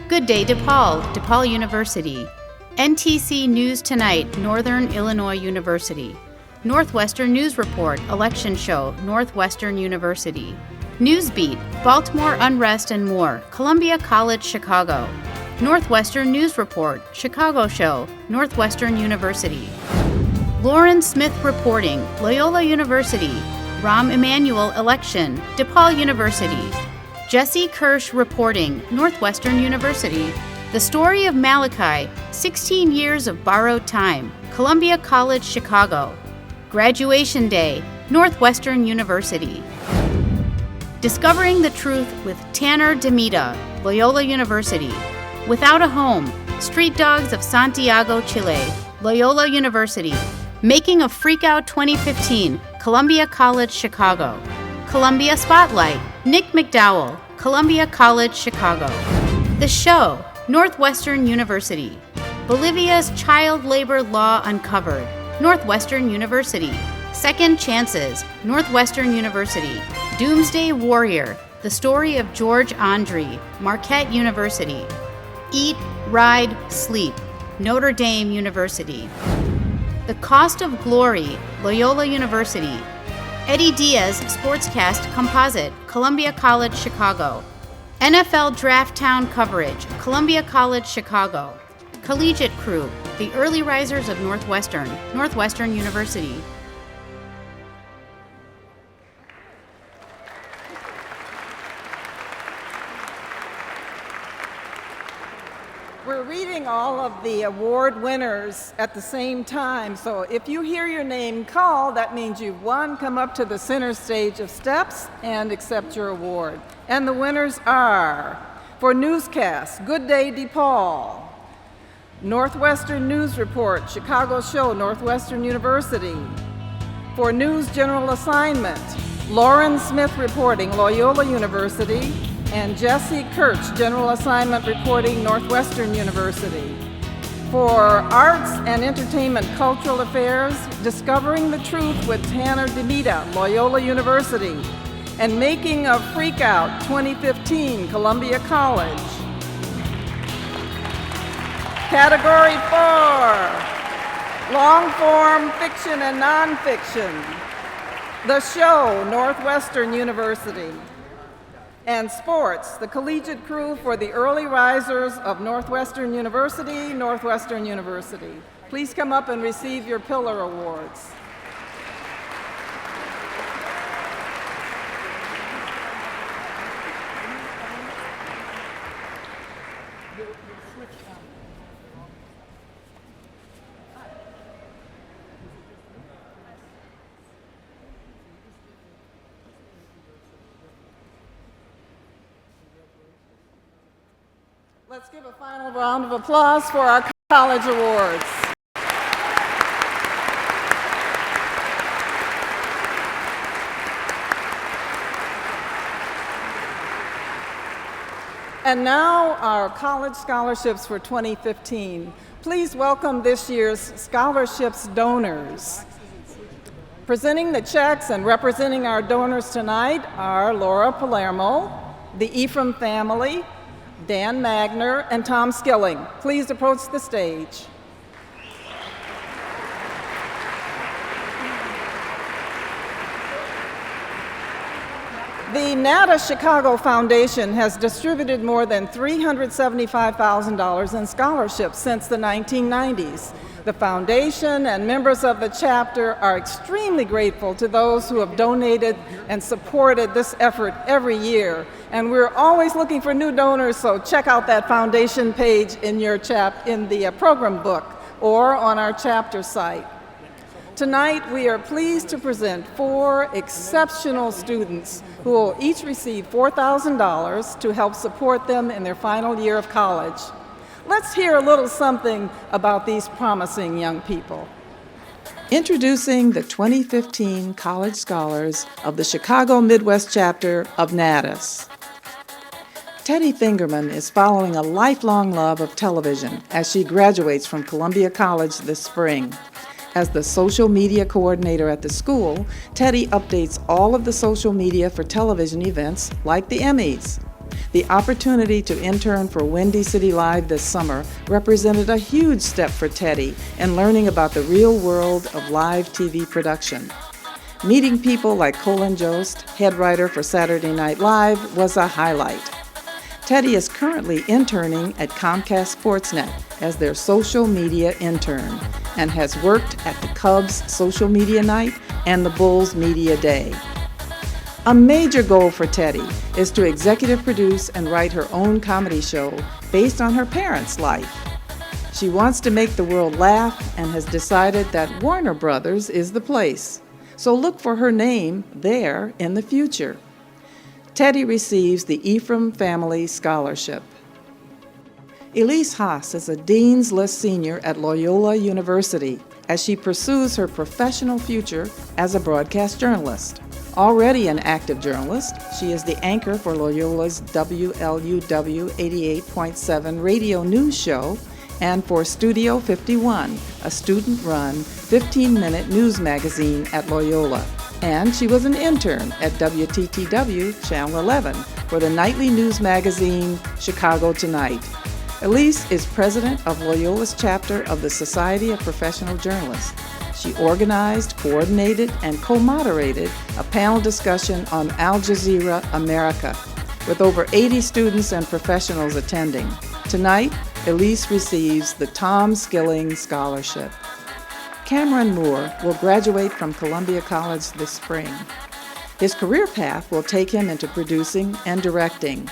Speaker 24: Good Day DePaul University. NTC News Tonight, Northern Illinois University. Northwestern News Report, Election Show, Northwestern University. Newsbeat, Baltimore Unrest and More, Columbia College Chicago. Northwestern News Report, Chicago Show, Northwestern University. Lauren Smith Reporting, Loyola University. Rahm Emanuel Election, DePaul University. Jesse Kirsch Reporting, Northwestern University. The Story of Malachi, 16 Years of Borrowed Time, Columbia College Chicago. Graduation Day, Northwestern University. Discovering the Truth with Tanner Demita, Loyola University. Without a Home, Street Dogs of Santiago, Chile, Loyola University. Making a Freakout 2015, Columbia College Chicago. Columbia Spotlight, Nick McDowell, Columbia College Chicago. The Show, Northwestern University. Bolivia's Child Labor Law Uncovered, Northwestern University. Second Chances, Northwestern University. Doomsday Warrior, The Story of George Andre, Marquette University. Eat, Ride, Sleep, Notre Dame University. The Cost of Glory, Loyola University. Eddie Diaz Sportscast Composite, Columbia College Chicago. NFL Draft Town Coverage, Columbia College Chicago. Collegiate Crew, The Early Risers of Northwestern, Northwestern University.
Speaker 23: We're reading all of the award winners at the same time, so if you hear your name called, that means you've won. Come up to the center stage of steps and accept your award. And the winners are, for Newscast, Good Day DePaul. Northwestern News Report, Chicago Show, Northwestern University. For News General Assignment, Lauren Smith Reporting, Loyola University. And Jesse Kirsch, General Assignment Reporting, Northwestern University. For Arts and Entertainment Cultural Affairs, Discovering the Truth with Tanner Demita, Loyola University. And Making a Freakout 2015, Columbia College. Category 4, long form fiction and nonfiction. The show, Northwestern University. And sports, the collegiate crew for the early risers of Northwestern University, Northwestern University. Please come up and receive your Pillar Awards. Let's give a final round of applause for our college awards. And now our college scholarships for 2015. Please welcome this year's scholarships donors. Presenting the checks and representing our donors tonight are Laura Palermo, the Ephraim family, Dan Magner, and Tom Skilling. Please approach the stage. The NATA Chicago Foundation has distributed more than $375,000 in scholarships since the 1990s. The foundation and members of the chapter are extremely grateful to those who have donated and supported this effort every year. And we're always looking for new donors, so check out that foundation page in your in the program book or on our chapter site. Tonight, we are pleased to present 4 exceptional students who will each receive $4,000 to help support them in their final year of college. Let's hear a little something about these promising young people. Introducing the 2015 College Scholars of the Chicago Midwest chapter of NATAS. Teddy Fingerman is following a lifelong love of television as she graduates from Columbia College this spring. As the social media coordinator at the school, Teddy updates all of the social media for television events like the Emmys. The opportunity to intern for Windy City Live this summer represented a huge step for Teddy in learning about the real world of live TV production. Meeting people like Colin Jost, head writer for Saturday Night Live, was a highlight. Teddy is currently interning at Comcast Sportsnet as their social media intern and has worked at the Cubs Social Media Night and the Bulls Media Day. A major goal for Teddy is to executive produce and write her own comedy show based on her parents' life. She wants to make the world laugh and has decided that Warner Brothers is the place. So look for her name there in the future. Teddy receives the Ephraim Family Scholarship. Elise Haas is a Dean's List senior at Loyola University as she pursues her professional future as a broadcast journalist. Already an active journalist, she is the anchor for Loyola's WLUW 88.7 radio news show and for Studio 51, a student-run 15-minute news magazine at Loyola. And she was an intern at WTTW Channel 11 for the nightly news magazine Chicago Tonight. Elise is president of Loyola's chapter of the Society of Professional Journalists. She organized, coordinated, and co-moderated a panel discussion on Al Jazeera America, with over 80 students and professionals attending. Tonight, Elise receives the Tom Skilling Scholarship. Cameron Moore will graduate from Columbia College this spring. His career path will take him into producing and directing.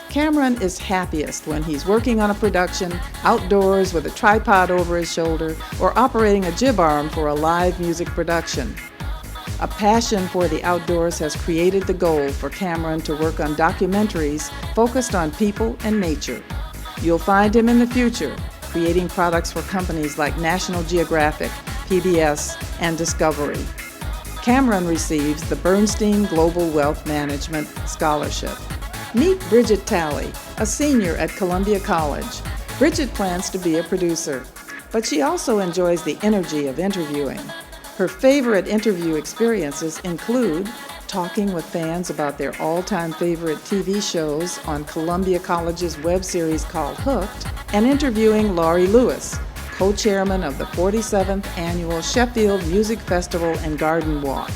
Speaker 23: Cameron is happiest when he's working on a production outdoors with a tripod over his shoulder or operating a jib arm for a live music production. A passion for the outdoors has created the goal for Cameron to work on documentaries focused on people and nature. You'll find him in the future creating products for companies like National Geographic, PBS, and Discovery. Cameron receives the Bernstein Global Wealth Management Scholarship. Meet Bridget Talley, a senior at Columbia College. Bridget plans to be a producer, but she also enjoys the energy of interviewing. Her favorite interview experiences include talking with fans about their all-time favorite TV shows on Columbia College's web series called Hooked, and interviewing Laurie Lewis, co-chairman of the 47th Annual Sheffield Music Festival and Garden Walk.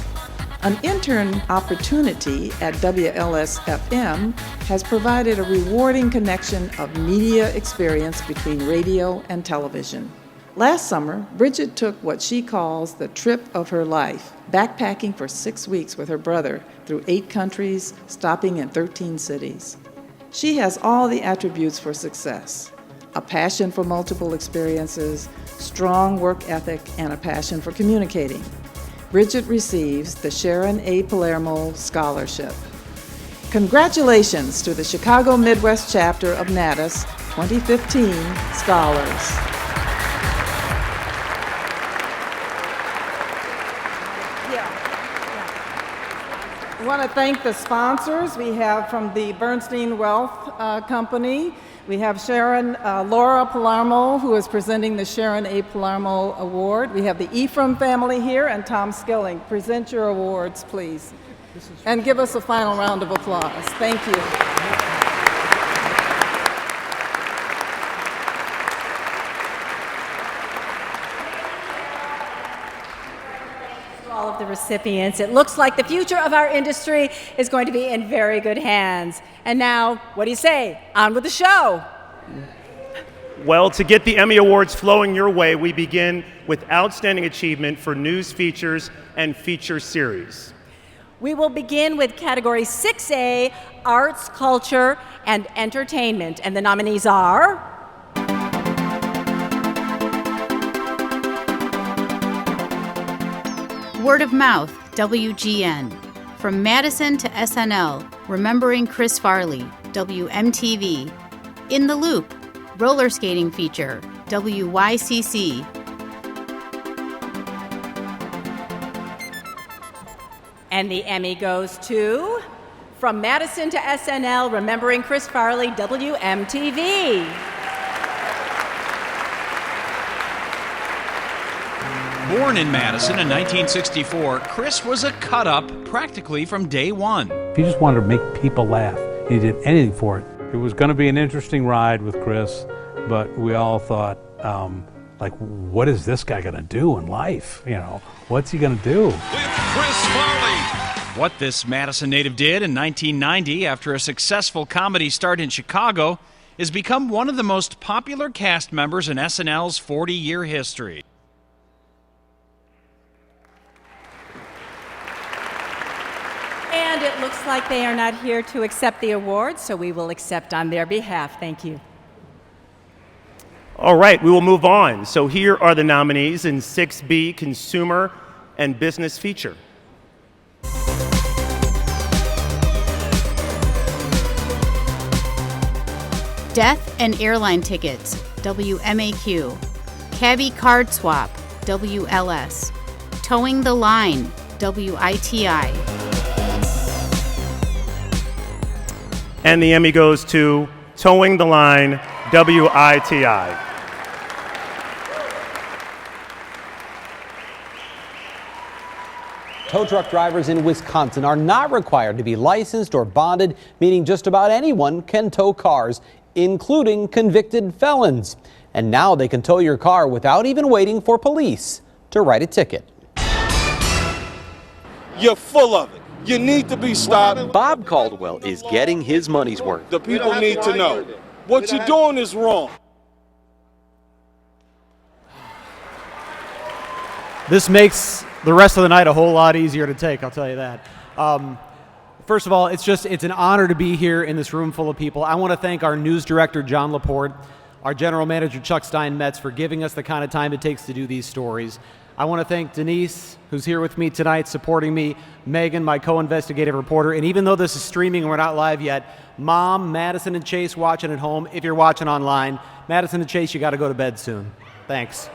Speaker 23: An intern opportunity at WLS-FM has provided a rewarding connection of media experience between radio and television. Last summer, Bridget took what she calls the trip of her life, backpacking for 6 weeks with her brother through 8 countries, stopping in 13 cities. She has all the attributes for success: a passion for multiple experiences, strong work ethic, and a passion for communicating. Bridget receives the Sharon A. Palermo Scholarship. Congratulations to the Chicago Midwest chapter of NATAS 2015 Scholars. I want to thank the sponsors. We have from the Bernstein Wealth Company, we have Laura Palermo, who is presenting the Sharon A. Palermo Award. We have the Ephraim family here and Tom Skilling. Present your awards, please. And give us a final round of applause. Thank you.
Speaker 2: All of the recipients. It looks like the future of our industry is going to be in very good hands. And now, what do you say? On with the show.
Speaker 6: Well, to get the Emmy Awards flowing your way, we begin with Outstanding Achievement for News Features and Feature Series.
Speaker 2: We will begin with category 6A, Arts, Culture, and Entertainment. And the nominees are...
Speaker 24: Word of Mouth, WGN. From Madison to SNL, Remembering Chris Farley, WMTV. In the Loop, Roller Skating Feature, WYCC.
Speaker 2: And the Emmy goes to... From Madison to SNL, Remembering Chris Farley, WMTV.
Speaker 8: Born in Madison in 1964, Chris was a cut-up practically from day one.
Speaker 11: He just wanted to make people laugh. He did anything for it. It was going to be an interesting ride with Chris, but we all thought, what is this guy going to do in life? You know, what's he going to do?
Speaker 8: With Chris Farley. What this Madison native did in 1990 after a successful comedy start in Chicago has become one of the most popular cast members in SNL's 40-year history.
Speaker 2: And it looks like they are not here to accept the award, so we will accept on their behalf. Thank you.
Speaker 6: All right, we will move on. So here are the nominees in 6B, Consumer and Business Feature.
Speaker 24: Death and Airline Tickets, WMAQ. Cabby Card Swap, WLS. Towing the Line, WITI.
Speaker 6: And the Emmy goes to Towing the Line, WITI.
Speaker 14: Tow truck drivers in Wisconsin are not required to be licensed or bonded, meaning just about anyone can tow cars, including convicted felons. And now they can tow your car without even waiting for police to write a ticket.
Speaker 15: You're full of it. You need to be stopped.
Speaker 25: Bob Caldwell is getting his money's worth.
Speaker 15: The people need to know what you're doing is wrong.
Speaker 26: This makes the rest of the night a whole lot easier to take, I'll tell you that. First of all, it's an honor to be here in this room full of people. I want to thank our news director, John Laporte, our general manager, Chuck Steinmetz, for giving us the kind of time it takes to do these stories. I want to thank Denise, who's here with me tonight, supporting me, Megan, my co-investigative reporter, and even though this is streaming and we're not live yet, Mom, Madison, and Chase watching at home, if you're watching online, Madison and Chase, you got to go to bed soon. Thanks.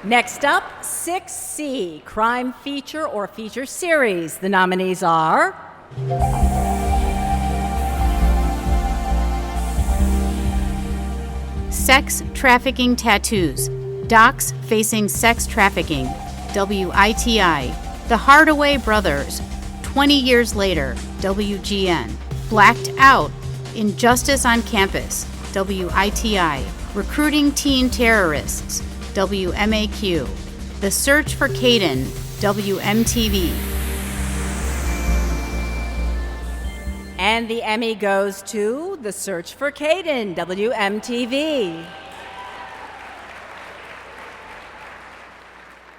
Speaker 2: Next up, 6C, Crime Feature or Feature Series. The nominees are...
Speaker 24: Sex trafficking tattoos. Docs facing sex trafficking. WITI. The Hardaway Brothers. 20 years later. WGN. Blacked out. Injustice on campus. WITI. Recruiting teen terrorists. WMAQ. The Search for Kayden. WMTV.
Speaker 5: And the Emmy goes to The Search for Kayden, WMTV.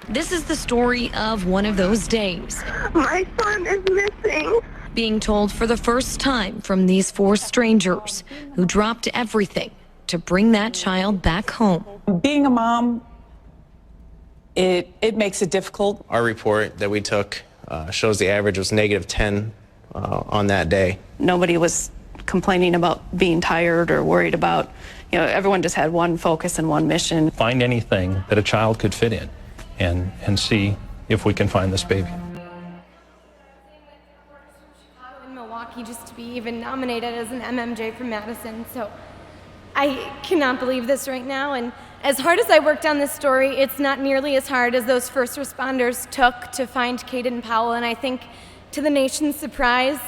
Speaker 7: This is the story of one of those days.
Speaker 13: My son is missing.
Speaker 7: Being told for the first time from these four strangers who dropped everything to bring that child back home.
Speaker 16: Being a mom, it makes it difficult.
Speaker 17: Our report that we took shows the average was -10 on that day.
Speaker 18: Nobody was complaining about being tired or worried about, everyone just had one focus and one mission.
Speaker 19: Find anything that a child could fit in and see if we can find this baby.
Speaker 10: In Milwaukee, just to be even nominated as an MMJ from Madison, so I cannot believe this right now. And as hard as I worked on this story, it's not nearly as hard as those first responders took to find Kayden Powell, and I think to the nation's surprise,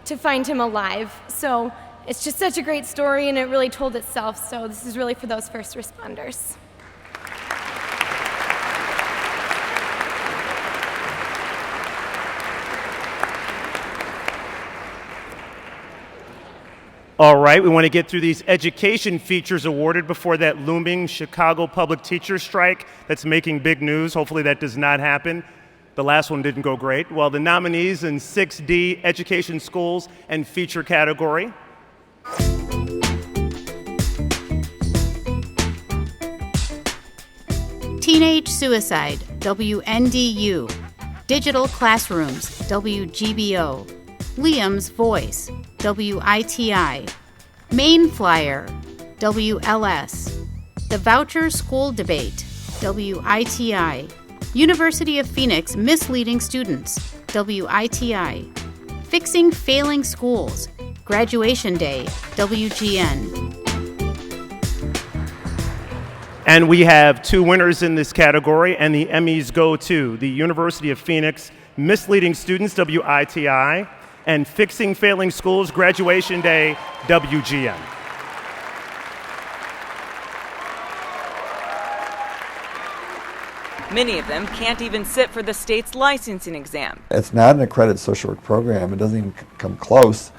Speaker 10: to find him alive. So it's just such a great story, and it really told itself. So this is really for those first responders.
Speaker 6: All right, we want to get through these education features awarded before that looming Chicago public teacher strike that's making big news. Hopefully that does not happen. The last one didn't go great. Well, the nominees in 6D, Education, Schools, and Feature category.
Speaker 24: Teenage suicide. WNDU. Digital classrooms. WGBO. Liam's voice. WITI. Main flyer. WLS. The voucher school debate. WITI. University of Phoenix misleading students. WITI. Fixing failing schools. Graduation day. WGN.
Speaker 6: And we have two winners in this category, and the Emmys go to the University of Phoenix misleading students, WITI, and Fixing Failing Schools, Graduation Day, WGN.
Speaker 27: Many of them can't even sit for the state's licensing exam.
Speaker 28: It's not an accredited social work program. It doesn't even come close.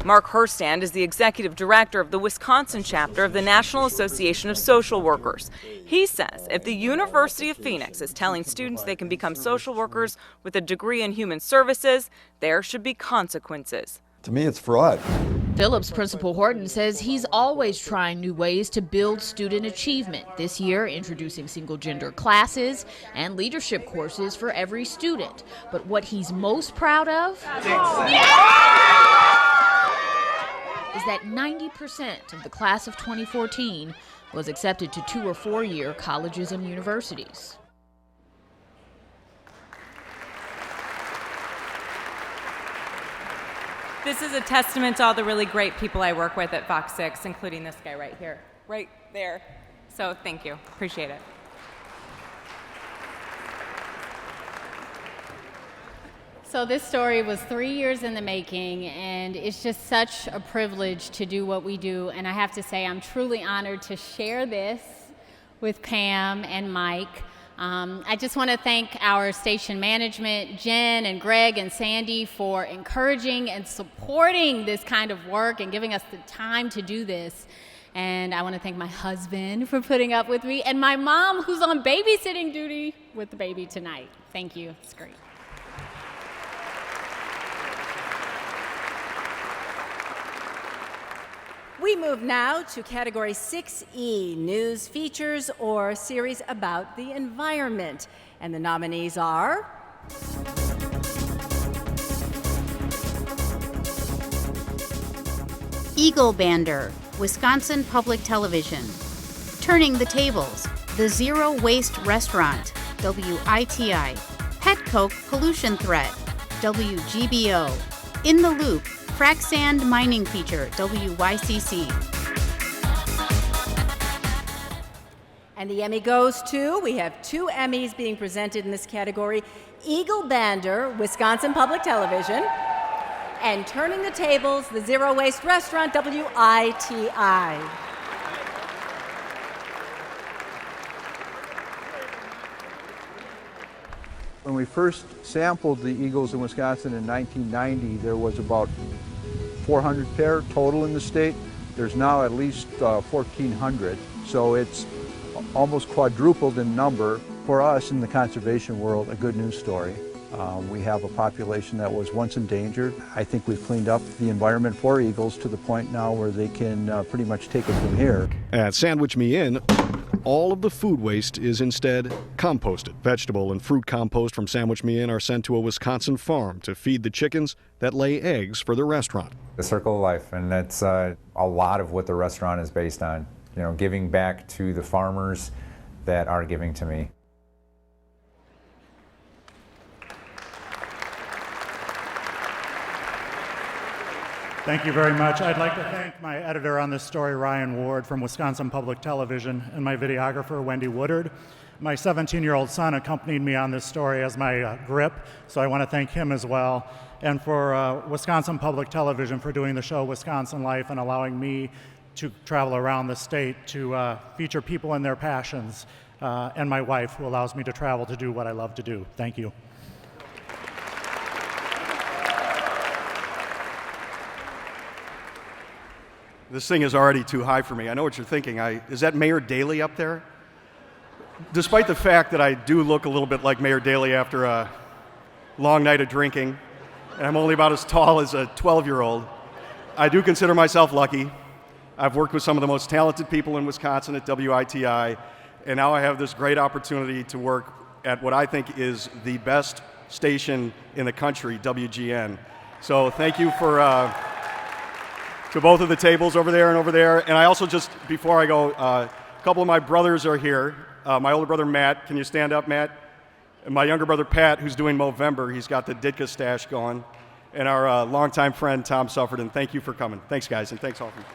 Speaker 27: Mark Herstand is the executive director of the Wisconsin chapter of the National Association of Social Workers. He says if the University of Phoenix is telling students they can become social workers with a degree in human services, there should be consequences.
Speaker 28: To me, it's fraud.
Speaker 29: Phillips Principal Horton says he's always trying new ways to build student achievement. This year, introducing single-gender classes and leadership courses for every student. But what he's most proud of is that 90% of the class of 2014 was accepted to 2- or 4-year colleges and universities.
Speaker 27: This is a testament to all the really great people I work with at Fox 6, including this guy right here, right there. So thank you, appreciate it.
Speaker 30: So this story was 3 years in the making, and it's just such a privilege to do what we do. And I have to say, I'm truly honored to share this with Pam and Mike. I just want to thank our station management, Jen and Greg and Sandy, for encouraging and supporting this kind of work and giving us the time to do this. And I want to thank my husband for putting up with me, and my mom, who's on babysitting duty with the baby tonight. Thank you. It's great.
Speaker 5: We move now to category 6E, news, features, or series about the environment. And the nominees are
Speaker 24: Eagle Bander, Wisconsin Public Television. Turning the Tables, the Zero Waste Restaurant, WITI. Petcoke Pollution Threat, WGBO. In the Loop, Frac Sand Mining Feature, WYCC.
Speaker 5: And the Emmy goes to, we have 2 Emmys being presented in this category, Eagle Bander, Wisconsin Public Television, and Turning the Tables, the Zero Waste Restaurant, WITI.
Speaker 1: When we first sampled the eagles in Wisconsin in 1990, there was about 400 pair total in the state. There's now at least 1,400, so it's almost quadrupled in number. For us in the conservation world, a good news story. We have a population that was once endangered. I think we've cleaned up the environment for eagles to the point now where they can pretty much take it from here.
Speaker 3: At Sandwich Me In, all of the food waste is instead composted. Vegetable and fruit compost from Sandwich Me In are sent to a Wisconsin farm to feed the chickens that lay eggs for the restaurant.
Speaker 4: The circle of life, and that's a lot of what the restaurant is based on. You know, giving back to the farmers that are giving to me.
Speaker 9: Thank you very much. I'd like to thank my editor on this story, Ryan Ward from Wisconsin Public Television, and my videographer, Wendy Woodard. My 17-year-old son accompanied me on this story as my grip, so I want to thank him as well. And for Wisconsin Public Television for doing the show Wisconsin Life and allowing me to travel around the state to feature people and their passions, and my wife, who allows me to travel to do what I love to do. Thank you.
Speaker 11: This thing is already too high for me. I know what you're thinking. Is that Mayor Daley up there? Despite the fact that I do look a little bit like Mayor Daley after a long night of drinking, and I'm only about as tall as a 12-year-old, I do consider myself lucky. I've worked with some of the most talented people in Wisconsin at WITI, and now I have this great opportunity to work at what I think is the best station in the country, WGN. So thank you for to both of the tables over there and over there. And I also just, before I go, a couple of my brothers are here. My older brother, Matt. Can you stand up, Matt? And my younger brother, Pat, who's doing Movember. He's got the Ditka stash going. And our longtime friend, Tom Sufferton. Thank you for coming. Thanks, guys, and thanks all for you.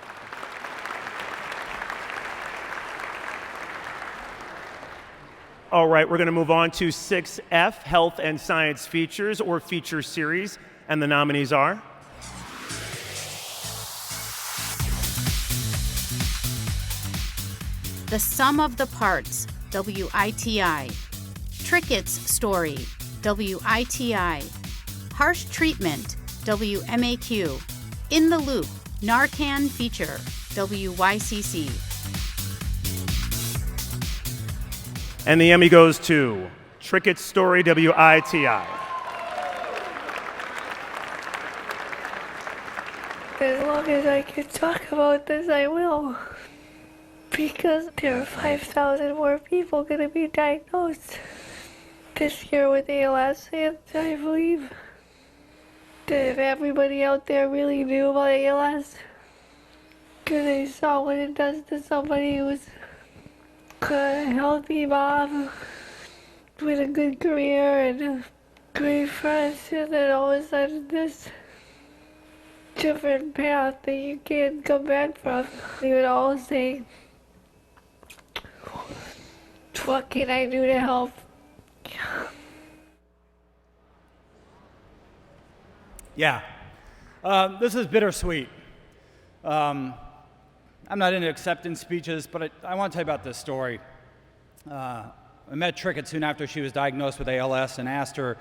Speaker 6: All right, we're going to move on to 6F, Health and Science Features, or Feature Series. And the nominees are?
Speaker 24: The Sum of the Parts, WITI. Tricket's Story, WITI. Harsh Treatment, WMAQ. In the Loop, Narcan Feature, WYCC.
Speaker 6: And the Emmy goes to Tricket's Story, WITI.
Speaker 13: As long as I can talk about this, I will. Because there are 5,000 more people going to be diagnosed this year with ALS, and I believe that if everybody out there really knew about ALS, because they saw what it does to somebody who's a healthy mom with a good career and great friends, and then all of a sudden this different path that you can't come back from. They would all say, what can I do to help?
Speaker 12: Yeah, this is bittersweet. I'm not into acceptance speeches, but I want to tell you about this story. I met Trickett soon after she was diagnosed with ALS and asked her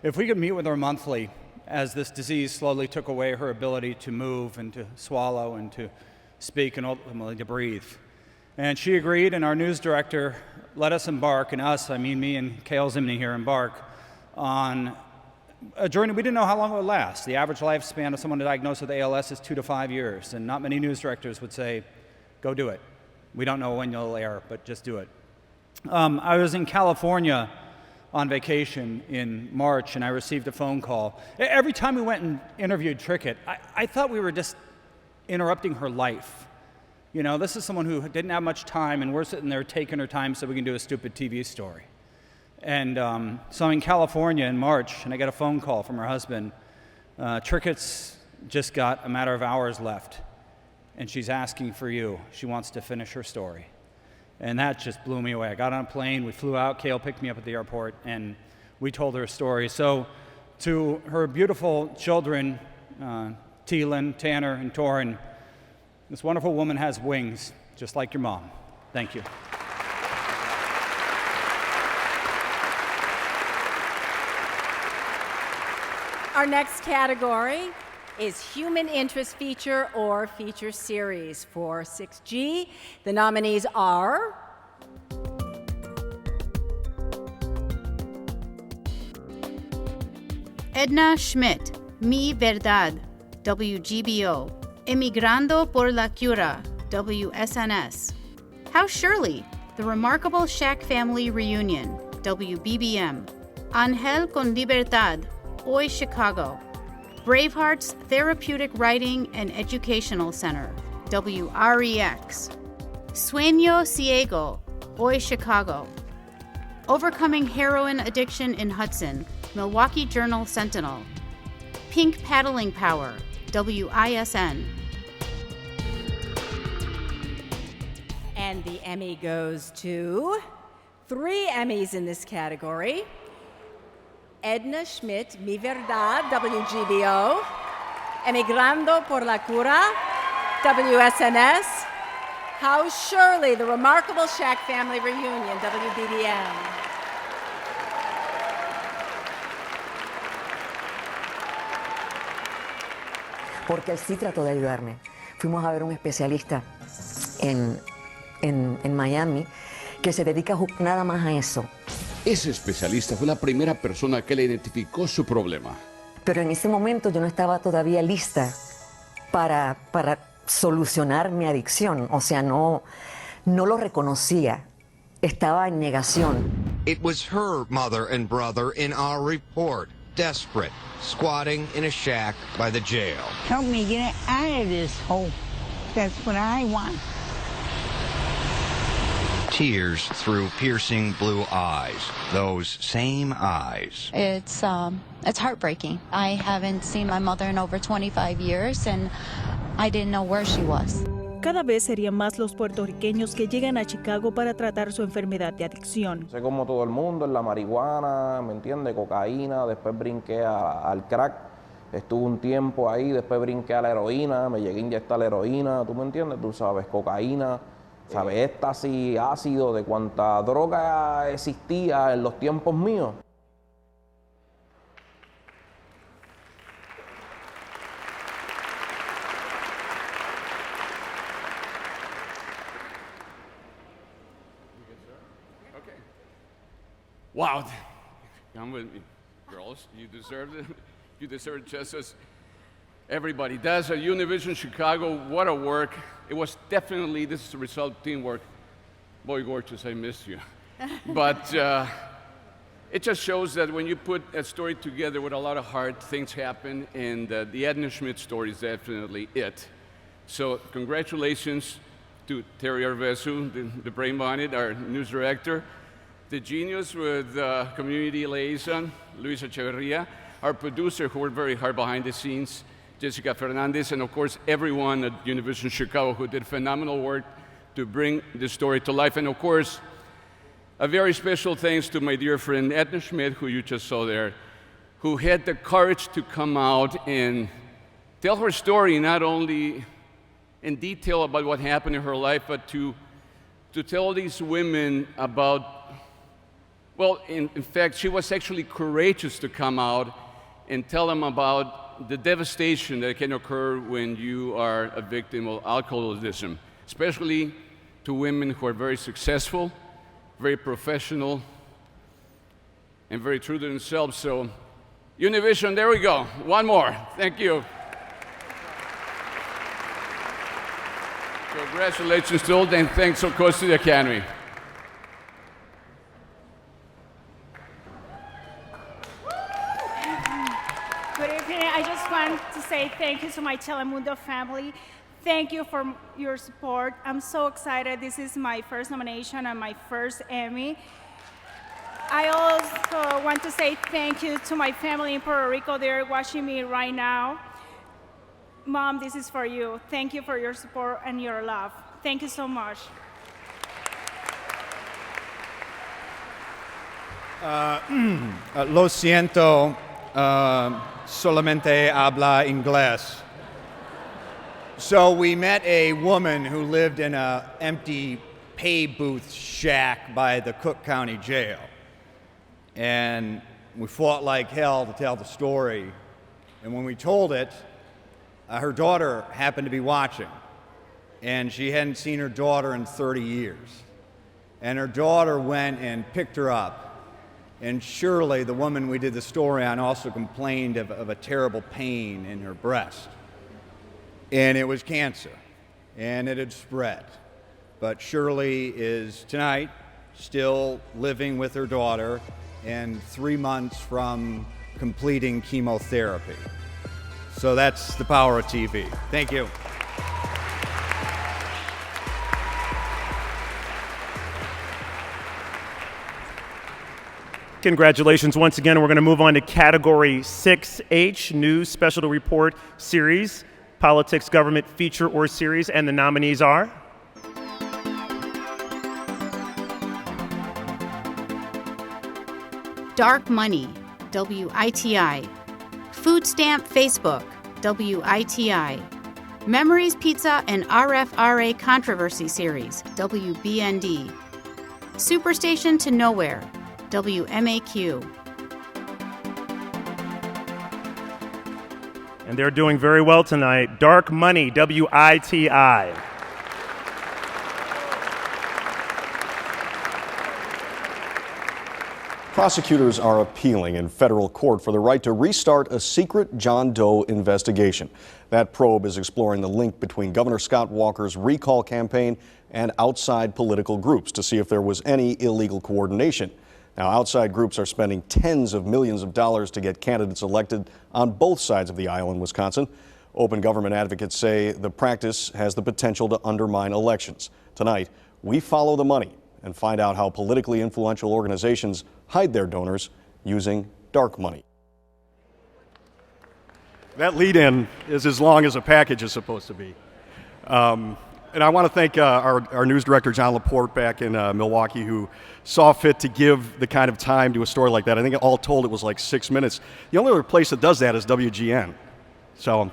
Speaker 12: if we could meet with her monthly as this disease slowly took away her ability to move and to swallow and to speak and ultimately to breathe. And she agreed, and our news director let us embark, and us, I mean me and Kale Zimney here, embark on a journey we didn't know how long it would last. The average lifespan of someone diagnosed with ALS is 2 to 5 years, and not many news directors would say, go do it. We don't know when you'll air, but just do it. I was in California on vacation in March, and I received a phone call. Every time we went and interviewed Trickett, I thought we were just interrupting her life. You know, this is someone who didn't have much time, and we're sitting there taking her time so we can do a stupid TV story. And so I'm in California in March, and I get a phone call from her husband. Trickett's just got a matter of hours left, and she's asking for you. She wants to finish her story. And that just blew me away. I got on a plane, we flew out, Kale picked me up at the airport, and we told her story. So to her beautiful children, Teelan, Tanner, and Torin, this wonderful woman has wings, just like your mom. Thank you.
Speaker 5: Our next category is Human Interest Feature or Feature Series for 6G. The nominees are
Speaker 24: Edna Schmidt, Mi Verdad, WGBO. Emigrando por la Cura, WSNS. House Shirley, The Remarkable Shack Family Reunion, WBBM. Angel con Libertad, Hoy Chicago. Bravehearts Therapeutic Writing and Educational Center, WREX. Sueño Ciego, Hoy Chicago. Overcoming Heroin Addiction in Hudson, Milwaukee Journal Sentinel. Pink Paddling Power, WISN.
Speaker 5: And the Emmy goes to 3 Emmys in this category. Edna Schmidt, Mi Verdad, WGBO. Emigrando por la Cura, WSNS. House Shirley, The Remarkable Shack Family Reunion, WBBM.
Speaker 2: Porque él sí trató de ayudarme. Fuimos a ver un especialista en Miami que se dedica nada más a eso.
Speaker 8: Ese especialista fue la primera persona que le identificó su problema.
Speaker 2: Pero en ese momento yo no estaba todavía lista para solucionar mi adicción. O sea, no lo reconocía. Estaba en negación.
Speaker 14: It was her mother and brother in our report. Desperate, squatting in a shack by the jail.
Speaker 15: Help me get out of this hole. That's what I want.
Speaker 14: Tears through piercing blue eyes. Those same eyes.
Speaker 20: It's heartbreaking. I haven't seen my mother in over 25 years, and I didn't know where she was.
Speaker 21: Cada vez serían más los puertorriqueños que llegan a Chicago para tratar su enfermedad de adicción.
Speaker 22: Sé como todo el mundo, en la marihuana, ¿me entiende? Cocaína, después brinqué al crack, estuve un tiempo ahí, después brinqué a la heroína, me llegué a inyectar la heroína, ¿tú me entiendes? Tú sabes, cocaína, sabes, éxtasis, ácido, de cuánta droga existía en los tiempos míos.
Speaker 23: Wow, come with me, girls. You deserved it. You deserve it just as everybody does. At Univision Chicago, what a work. It was definitely, this is the result of teamwork. Boy, gorgeous, I missed you. But it just shows that when you put a story together with a lot of heart, things happen, and the Edna Schmidt story is definitely it. So congratulations to Terry Arvesu, the brain behind it, our news director. The genius with community liaison, Luis Echeverria, our producer who worked very hard behind the scenes, Jessica Fernandez, and of course everyone at Univision Chicago who did phenomenal work to bring this story to life. And of course, a very special thanks to my dear friend Edna Schmidt, who you just saw there, who had the courage to come out and tell her story, not only in detail about what happened in her life, but to tell these women about, well, in fact, she was actually courageous to come out and tell them about the devastation that can occur when you are a victim of alcoholism, especially to women who are very successful, very professional, and very true to themselves. So, Univision, there we go. One more. Thank you. Congratulations to all, and thanks, of course, to the Academy.
Speaker 21: Good evening. I just want to say thank you to my Telemundo family. Thank you for your support. I'm so excited. This is my first nomination and my first Emmy. I also want to say thank you to my family in Puerto Rico. They're watching me right now. Mom, this is for you. Thank you for your support and your love. Thank you so much.
Speaker 7: Lo siento, solamente habla inglés. So we met a woman who lived in an empty pay booth shack by the Cook County Jail. And we fought like hell to tell the story. And when we told it, her daughter happened to be watching. And she hadn't seen her daughter in 30 years. And her daughter went and picked her up. And Shirley, the woman we did the story on, also complained of a terrible pain in her breast. And it was cancer, and it had spread. But Shirley is tonight still living with her daughter and 3 months from completing chemotherapy. So that's the power of TV. Thank you.
Speaker 6: Congratulations once again. We're going to move on to Category 6H, News Special Report Series, Politics, Government Feature or Series, and the nominees are...
Speaker 24: Dark Money, WITI. Food Stamp Facebook, WITI. Memories Pizza and RFRA Controversy Series, WBND. Superstation to Nowhere, WMAQ.
Speaker 6: And they're doing very well tonight. Dark Money, WITI.
Speaker 3: Prosecutors are appealing in federal court for the right to restart a secret John Doe investigation. That probe is exploring the link between Governor Scott Walker's recall campaign and outside political groups to see if there was any illegal coordination. Now, outside groups are spending tens of millions of dollars to get candidates elected on both sides of the aisle in Wisconsin. Open government advocates say the practice has the potential to undermine elections. Tonight, we follow the money and find out how politically influential organizations hide their donors using dark money.
Speaker 11: That lead-in is as long as a package is supposed to be. And I want to thank our news director, John Laporte, back in Milwaukee, who saw fit to give the kind of time to a story like that. I think all told it was like 6 minutes. The only other place that does that is WGN. So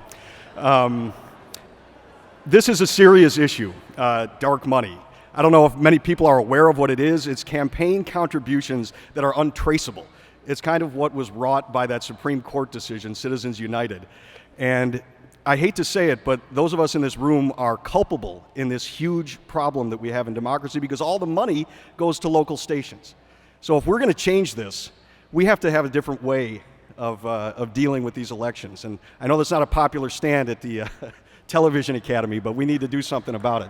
Speaker 11: this is a serious issue, dark money. I don't know if many people are aware of what it is. It's campaign contributions that are untraceable. It's kind of what was wrought by that Supreme Court decision, Citizens United. And I hate to say it, but those of us in this room are culpable in this huge problem that we have in democracy because all the money goes to local stations. So if we're going to change this, we have to have a different way of dealing with these elections. And I know that's not a popular stand at the Television Academy, but we need to do something about it.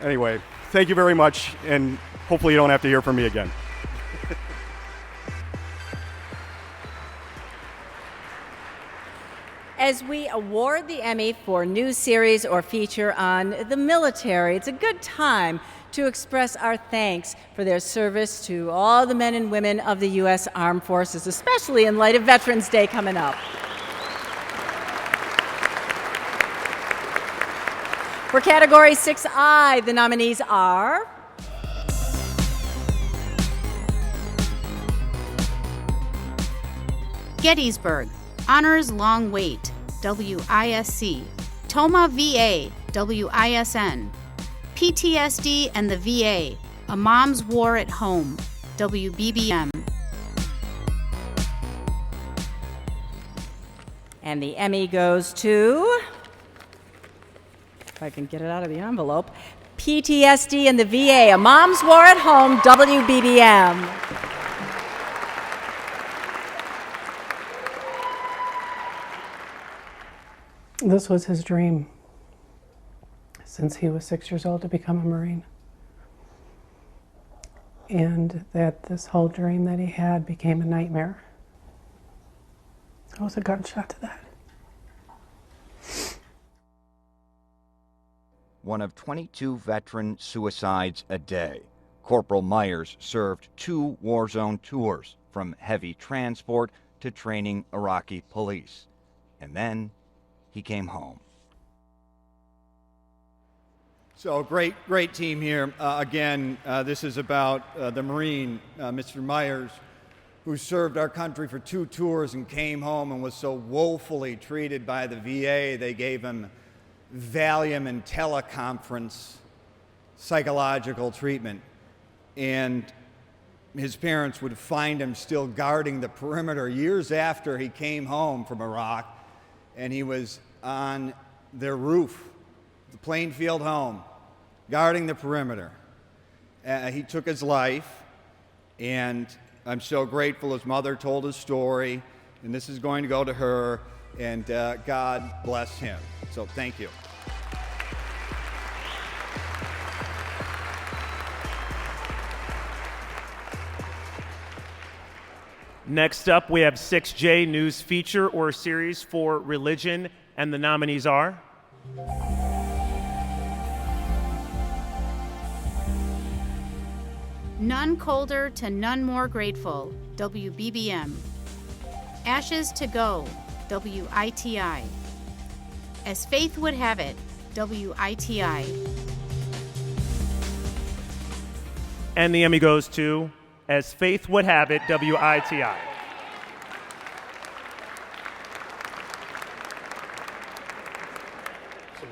Speaker 11: Anyway, thank you very much, and hopefully you don't have to hear from me again.
Speaker 5: As we award the Emmy for news series or feature on the military, it's a good time to express our thanks for their service to all the men and women of the U.S. Armed Forces, especially in light of Veterans Day coming up. For Category 6I, the nominees are...
Speaker 24: Gettysburg, Honors Long Wait, WISC. Toma VA, WISN. PTSD and the VA, A Mom's War at Home, WBBM.
Speaker 5: And the Emmy goes to... if I can get it out of the envelope, PTSD and the VA, A Mom's War at Home, WBBM.
Speaker 10: This was his dream since he was 6 years old to become a Marine. And that this whole dream that he had became a nightmare. It was a gunshot to that.
Speaker 16: One of 22 veteran suicides a day. Corporal Myers served 2 war zone tours, from heavy transport to training Iraqi police. And then he came home.
Speaker 7: So great team here. Again, this is about the Marine, Mr. Myers, who served our country for 2 tours and came home and was so woefully treated by the VA, they gave him Valium and teleconference psychological treatment. And his parents would find him still guarding the perimeter years after he came home from Iraq, and he was on their roof, the Plainfield home, guarding the perimeter. He took his life, and I'm so grateful his mother told his story, and this is going to go to her, and God bless him. So thank you.
Speaker 6: Next up, we have 6J News Feature or Series for Religion, and the nominees are
Speaker 24: None Colder to None More Grateful, WBBM. Ashes to Go, WITI. As Faith Would Have It, WITI.
Speaker 6: And the Emmy goes to As Faith Would Have It, WITI.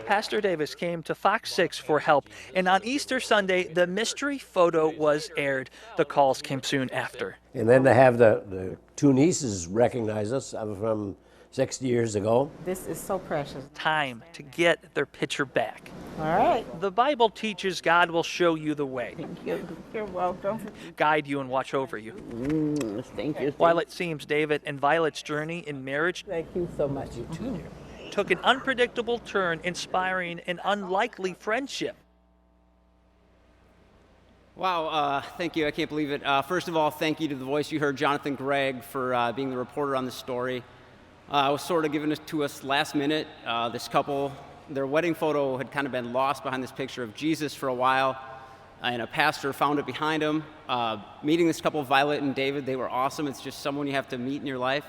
Speaker 1: Pastor Davis came to Fox 6 for help, and on Easter Sunday, the mystery photo was aired. The calls came soon after.
Speaker 17: And then to have the 2 nieces recognize us from 60 years ago.
Speaker 1: This is so precious. Time to get their picture back.
Speaker 15: All right.
Speaker 1: The Bible teaches God will show you the way.
Speaker 15: Thank you. You're welcome.
Speaker 1: Guide you and watch over you.
Speaker 15: Thank you.
Speaker 1: While it seems David and Violet's journey in marriage
Speaker 15: Thank you so much. You too.
Speaker 1: Took an unpredictable turn, inspiring an unlikely friendship.
Speaker 18: Wow, thank you. I can't believe it. First of all, thank you to the voice you heard, Jonathan Gregg, for being the reporter on this story. It was sort of given to us last minute. This couple, their wedding photo had kind of been lost behind this picture of Jesus for a while, and a pastor found it behind him. Meeting this couple, Violet and David, they were awesome. It's just someone you have to meet in your life.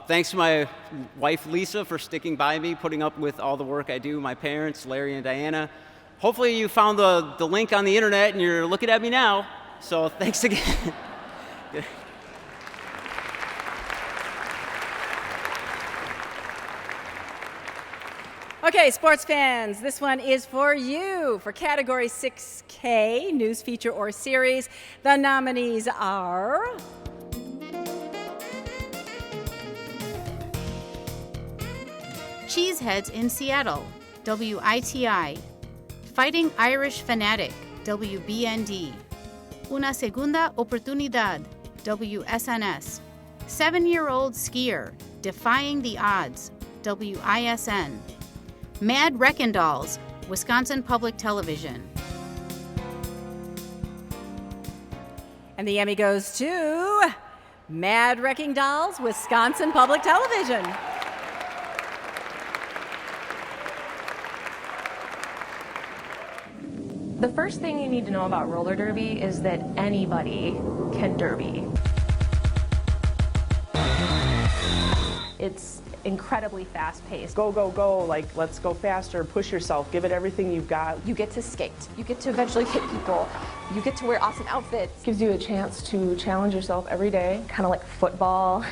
Speaker 18: Thanks to my wife, Lisa, for sticking by me, putting up with all the work I do, my parents, Larry and Diana. Hopefully you found the link on the internet and you're looking at me now, so thanks again.
Speaker 5: Okay, sports fans, this one is for you. For category 6K, news feature or series, the nominees are
Speaker 24: Cheeseheads in Seattle, WITI. Fighting Irish Fanatic, WBND. Una Segunda Oportunidad, WSNS. 7-year-old skier, Defying the Odds, WISN. Mad Wreckin' Dolls, Wisconsin Public Television.
Speaker 5: And the Emmy goes to Mad Wrecking Dolls, Wisconsin Public Television.
Speaker 19: The first thing you need to know about roller derby is that anybody can derby. It's incredibly fast-paced.
Speaker 25: Go, go, go, like let's go faster, push yourself, give it everything you've got.
Speaker 26: You get to skate, you get to eventually hit people, you get to wear awesome outfits.
Speaker 19: Gives you a chance to challenge yourself every day.
Speaker 26: Kind of like football,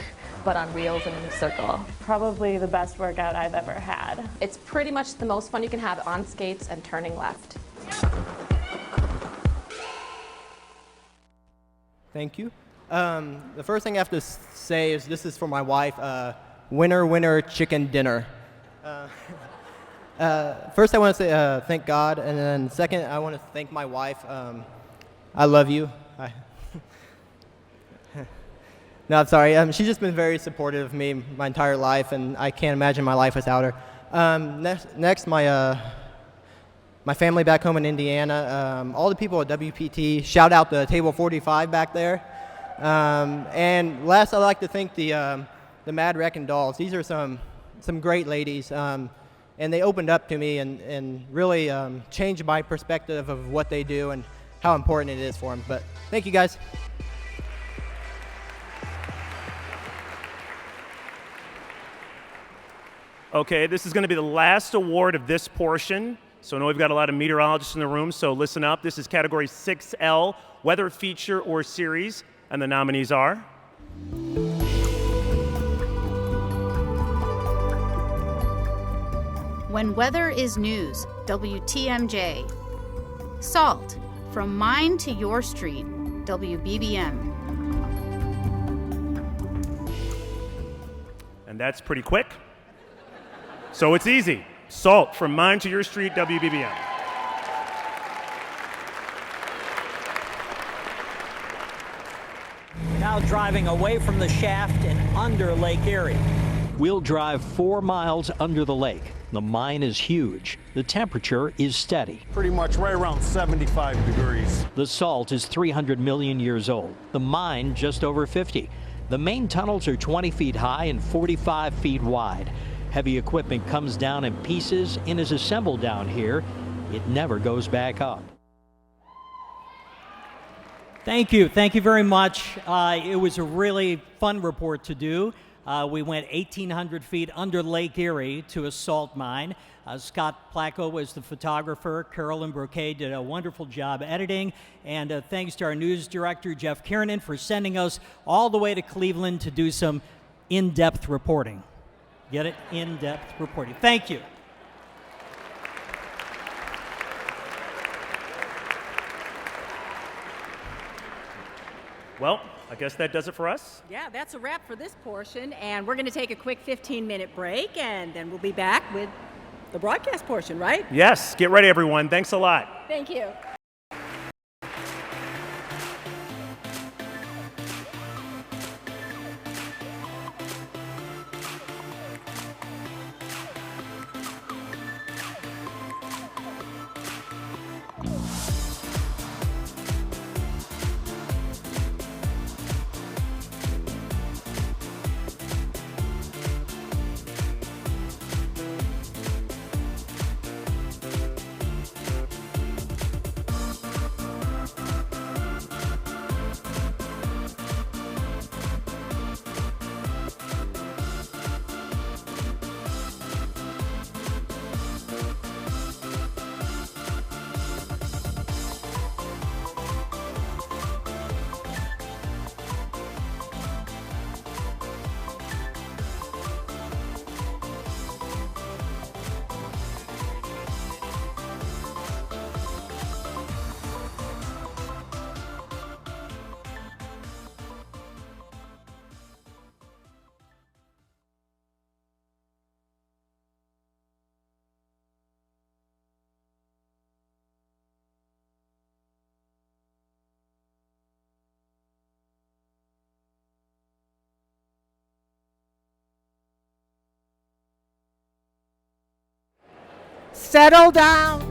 Speaker 26: but on wheels and in a circle.
Speaker 19: Probably the best workout I've ever had.
Speaker 26: It's pretty much the most fun you can have on skates and turning left.
Speaker 27: Thank you. The first thing I have to say is this is for my wife. Winner, winner, chicken dinner. First, I want to say thank God, and then second, I want to thank my wife. I love you. No, I'm sorry. She's just been very supportive of me my entire life, and I can't imagine my life without her. Next, my family back home in Indiana, all the people at WPT. Shout out to Table 45 back there. And last, I'd like to thank the Mad Wreckin' Dolls. These are some great ladies, and they opened up to me and really changed my perspective of what they do and how important it is for them. But thank you, guys.
Speaker 6: Okay, this is going to be the last award of this portion. So I know we've got a lot of meteorologists in the room, so listen up. This is category 6L, weather feature or series. And the nominees are
Speaker 24: When Weather is News, WTMJ. Salt, From Mine to Your Street, WBBM.
Speaker 6: And that's pretty quick. So it's easy. Salt, From Mine to Your Street, WBBM.
Speaker 2: Now driving away from the shaft and under Lake Erie. We'll drive 4 miles under the lake. The mine is huge. The temperature is steady.
Speaker 4: Pretty much right around 75 degrees.
Speaker 2: The salt is 300 million years old. The mine just over 50. The main tunnels are 20 feet high and 45 feet wide. Heavy equipment comes down in pieces and is assembled down here. It never goes back up. Thank you. Thank you very much. It was a really fun report to do. We went 1,800 feet under Lake Erie to a salt mine. Scott Placco was the photographer. Carolyn Broquet did a wonderful job editing. And thanks to our news director, Jeff Kiernan, for sending us all the way to Cleveland to do some in-depth reporting. Get it? In-depth reporting. Thank you.
Speaker 6: Well, I guess that does it for us.
Speaker 5: Yeah, that's a wrap for this portion, and we're going to take a quick 15-minute break, and then we'll be back with the broadcast portion, right?
Speaker 6: Yes, get ready, everyone. Thanks a lot.
Speaker 5: Thank you.
Speaker 8: Settle down.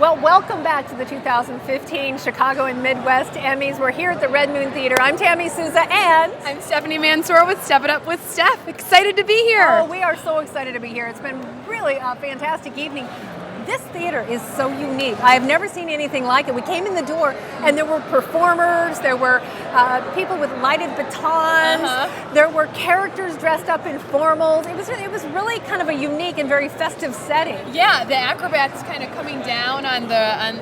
Speaker 9: Well, welcome back to the 2015 Chicago and Midwest Emmys. We're here at the Red Moon Theater. I'm Tammy Souza, and
Speaker 12: I'm Stephanie Mansour with Step It Up with Steph. Excited to be here.
Speaker 9: Oh, we are so excited to be here. It's been really a fantastic evening. This theater is so unique. I have never seen anything like it. We came in the door and there were performers, there were people with lighted batons, there were characters dressed up in formals. It was really kind of a unique and very festive setting.
Speaker 12: Yeah, the acrobats kind of coming down on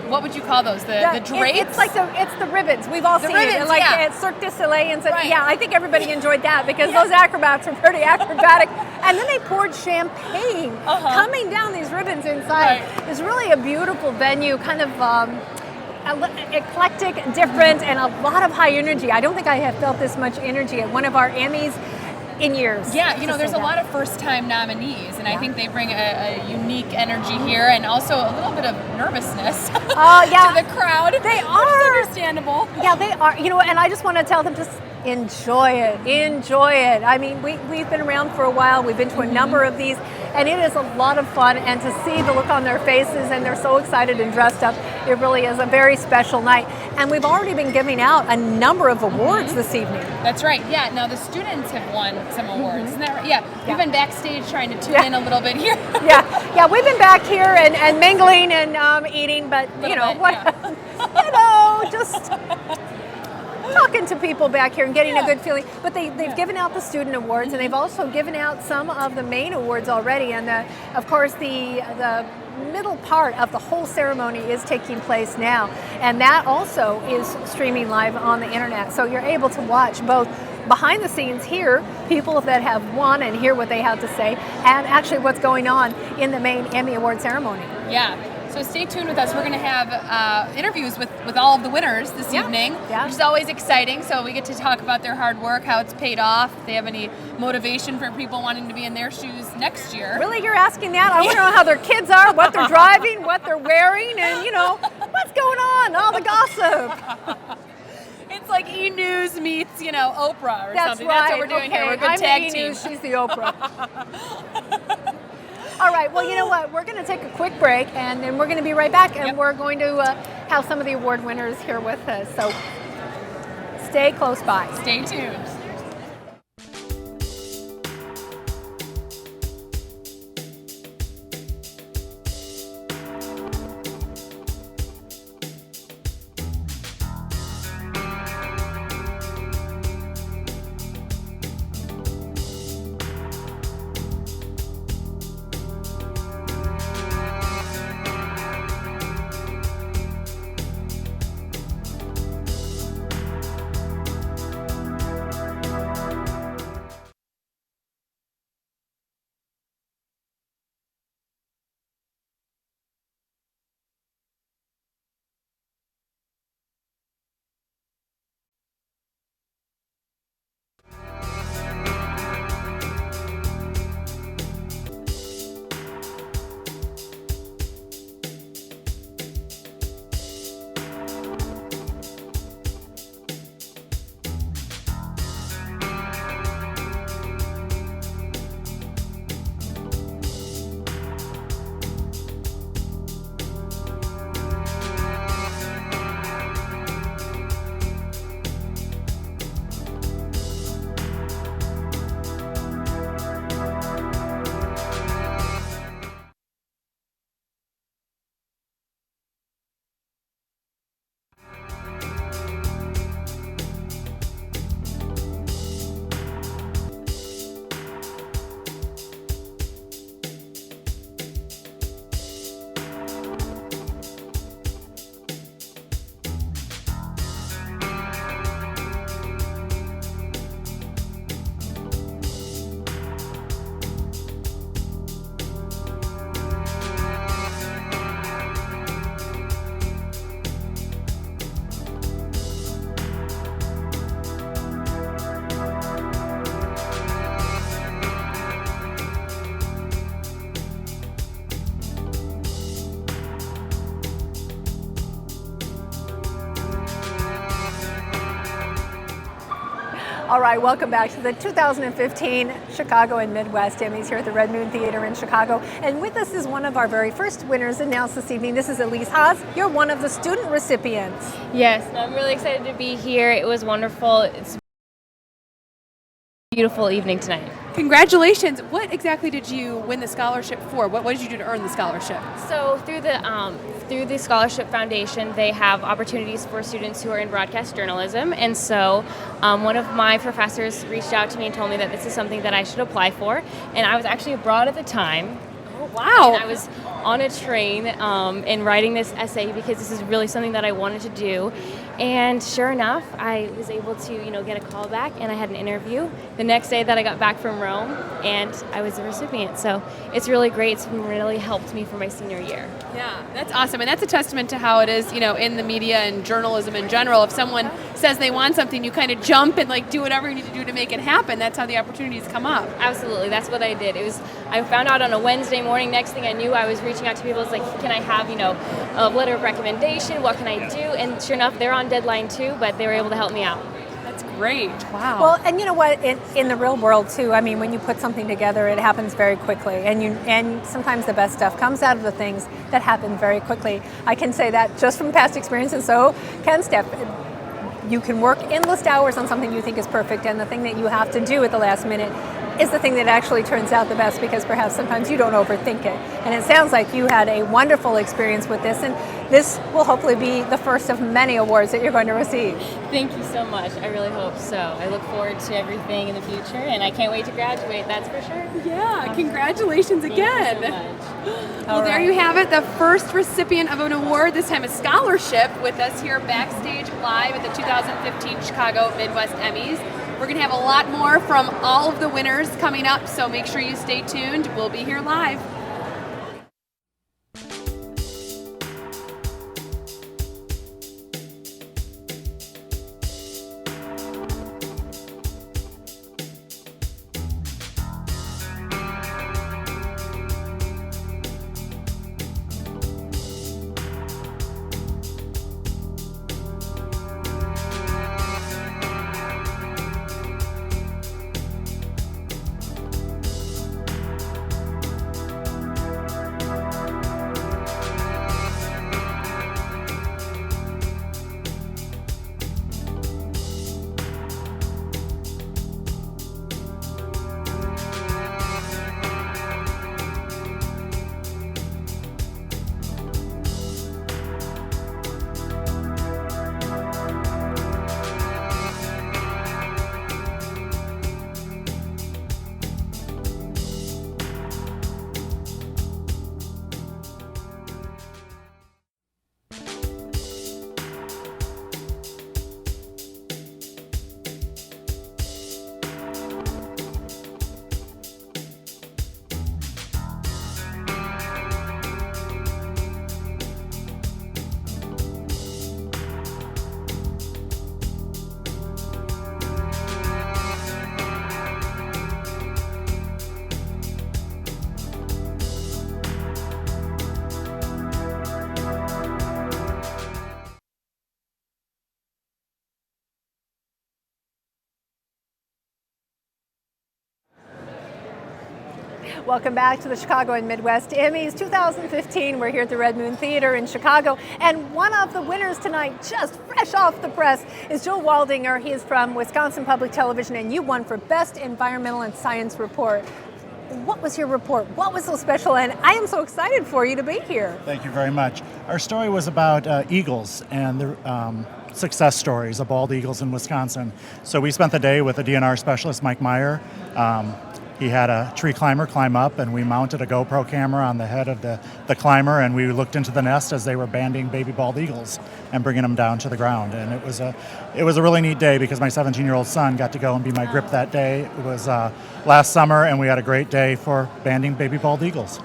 Speaker 12: what would you call those? The drapes?
Speaker 9: It's like it's the ribbons. We've all seen it. Like at Cirque du Soleil and stuff.
Speaker 12: Right.
Speaker 9: Yeah, I think everybody enjoyed that because those acrobats are pretty acrobatic. And then they poured champagne coming down these ribbons inside. Right. It's really a beautiful venue, kind of eclectic, different, and a lot of high energy. I don't think I have felt this much energy at one of our Emmys in years.
Speaker 12: Yeah, there's a lot of first-time nominees, and I think they bring a unique energy here, and also a little bit of nervousness to the crowd.
Speaker 9: They are.
Speaker 12: Which is understandable.
Speaker 9: Yeah, they are. And I just want to tell them, just enjoy it. Enjoy it. I mean, we've been around for a while. We've been to a number of these, and it is a lot of fun. And to see the look on their faces, and they're so excited and dressed up, it really is a very special night. And we've already been giving out a number of awards this evening.
Speaker 12: That's right. Yeah. Now the students have won some awards. Isn't that right? Yeah. We've been backstage trying to tune in a little bit here.
Speaker 9: Yeah. We've been back here and mingling and eating, but just talking to people back here and getting a good feeling. But they've given out the student awards, and they've also given out some of the main awards already. And of course, the middle part of the whole ceremony is taking place now, and that also is streaming live on the internet. So you're able to watch both behind the scenes, hear people that have won and hear what they have to say, and actually what's going on in the main Emmy Award ceremony.
Speaker 12: Yeah. So stay tuned with us. We're going to have interviews with all of the winners this evening, which is always exciting. So we get to talk about their hard work, how it's paid off, if they have any motivation for people wanting to be in their shoes next year.
Speaker 9: Really, you're asking that? I want to know how their kids are, what they're driving, what they're wearing, and what's going on, all the gossip.
Speaker 12: It's like E! News meets, Oprah or something.
Speaker 9: Right.
Speaker 12: That's what we're doing here. We're a good
Speaker 9: I'm
Speaker 12: tag
Speaker 9: the
Speaker 12: team.
Speaker 9: E! News, she's the Oprah. All right, well, you know what? We're going to take a quick break, and then we're going to be right back, and we're going to have some of the award winners here with us. So stay close by.
Speaker 12: Stay tuned.
Speaker 9: All right, welcome back to the 2015 Chicago and Midwest Emmys here at the Red Moon Theater in Chicago. And with us is one of our very first winners announced this evening. This is Elise Haas. You're one of the student recipients.
Speaker 3: Yes, I'm really excited to be here. It was wonderful. It's a beautiful evening tonight.
Speaker 12: Congratulations. What exactly did you win the scholarship for? What did you do to earn the scholarship?
Speaker 3: So through the Scholarship Foundation, they have opportunities for students who are in broadcast journalism. And so one of my professors reached out to me and told me that this is something that I should apply for. And I was actually abroad at the time.
Speaker 12: Oh, wow.
Speaker 3: And I was on a train and writing this essay because this is really something that I wanted to do. And sure enough, I was able to, get a call back, and I had an interview the next day that I got back from Rome, and I was a recipient. So it's really great. It's really helped me for my senior year.
Speaker 12: Yeah, that's awesome. And that's a testament to how it is, in the media and journalism in general. If someone says they want something, you kind of jump and do whatever you need to do to make it happen. That's how the opportunities come up.
Speaker 3: Absolutely. That's what I did. I found out on a Wednesday morning. Next thing I knew, I was reaching out to people. It's like, can I have, a letter of recommendation? What can I do? And sure enough, they're on deadline too, but they were able to help me out.
Speaker 12: That's great. Wow.
Speaker 9: Well, and you know what? In the real world too, I mean, when you put something together, it happens very quickly, and sometimes the best stuff comes out of the things that happen very quickly. I can say that just from past experience, and so can Steph. You can work endless hours on something you think is perfect, and the thing that you have to do at the last minute is the thing that actually turns out the best, because perhaps sometimes you don't overthink it. And it sounds like you had a wonderful experience with this, and this will hopefully be the first of many awards that you're going to receive.
Speaker 3: Thank you so much. I really hope so. I look forward to everything in the future, and I can't wait to graduate, that's for sure.
Speaker 12: Yeah, congratulations again.
Speaker 3: Thank you so much.
Speaker 12: Well, there you have it, the first recipient of an award, this time a scholarship, with us here backstage live at the 2015 Chicago Midwest Emmys. We're going to have a lot more from all of the winners coming up, so make sure you stay tuned. We'll be here live.
Speaker 9: Welcome back to the Chicago and Midwest Emmys 2015. We're here at the Red Moon Theater in Chicago, and one of the winners tonight, just fresh off the press, is Joe Waldinger. He is from Wisconsin Public Television, and you won for Best Environmental and Science Report. What was your report? What was so special? And I am so excited for you to be here.
Speaker 13: Thank you very much. Our story was about eagles and the success stories of bald eagles in Wisconsin. So we spent the day with the DNR specialist, Mike Meyer. He had a tree climber climb up, and we mounted a GoPro camera on the head of the climber, and we looked into the nest as they were banding baby bald eagles and bringing them down to the ground. And it was a really neat day because my 17-year-old son got to go and be my grip that day. It was last summer, and we had a great day for banding baby bald eagles.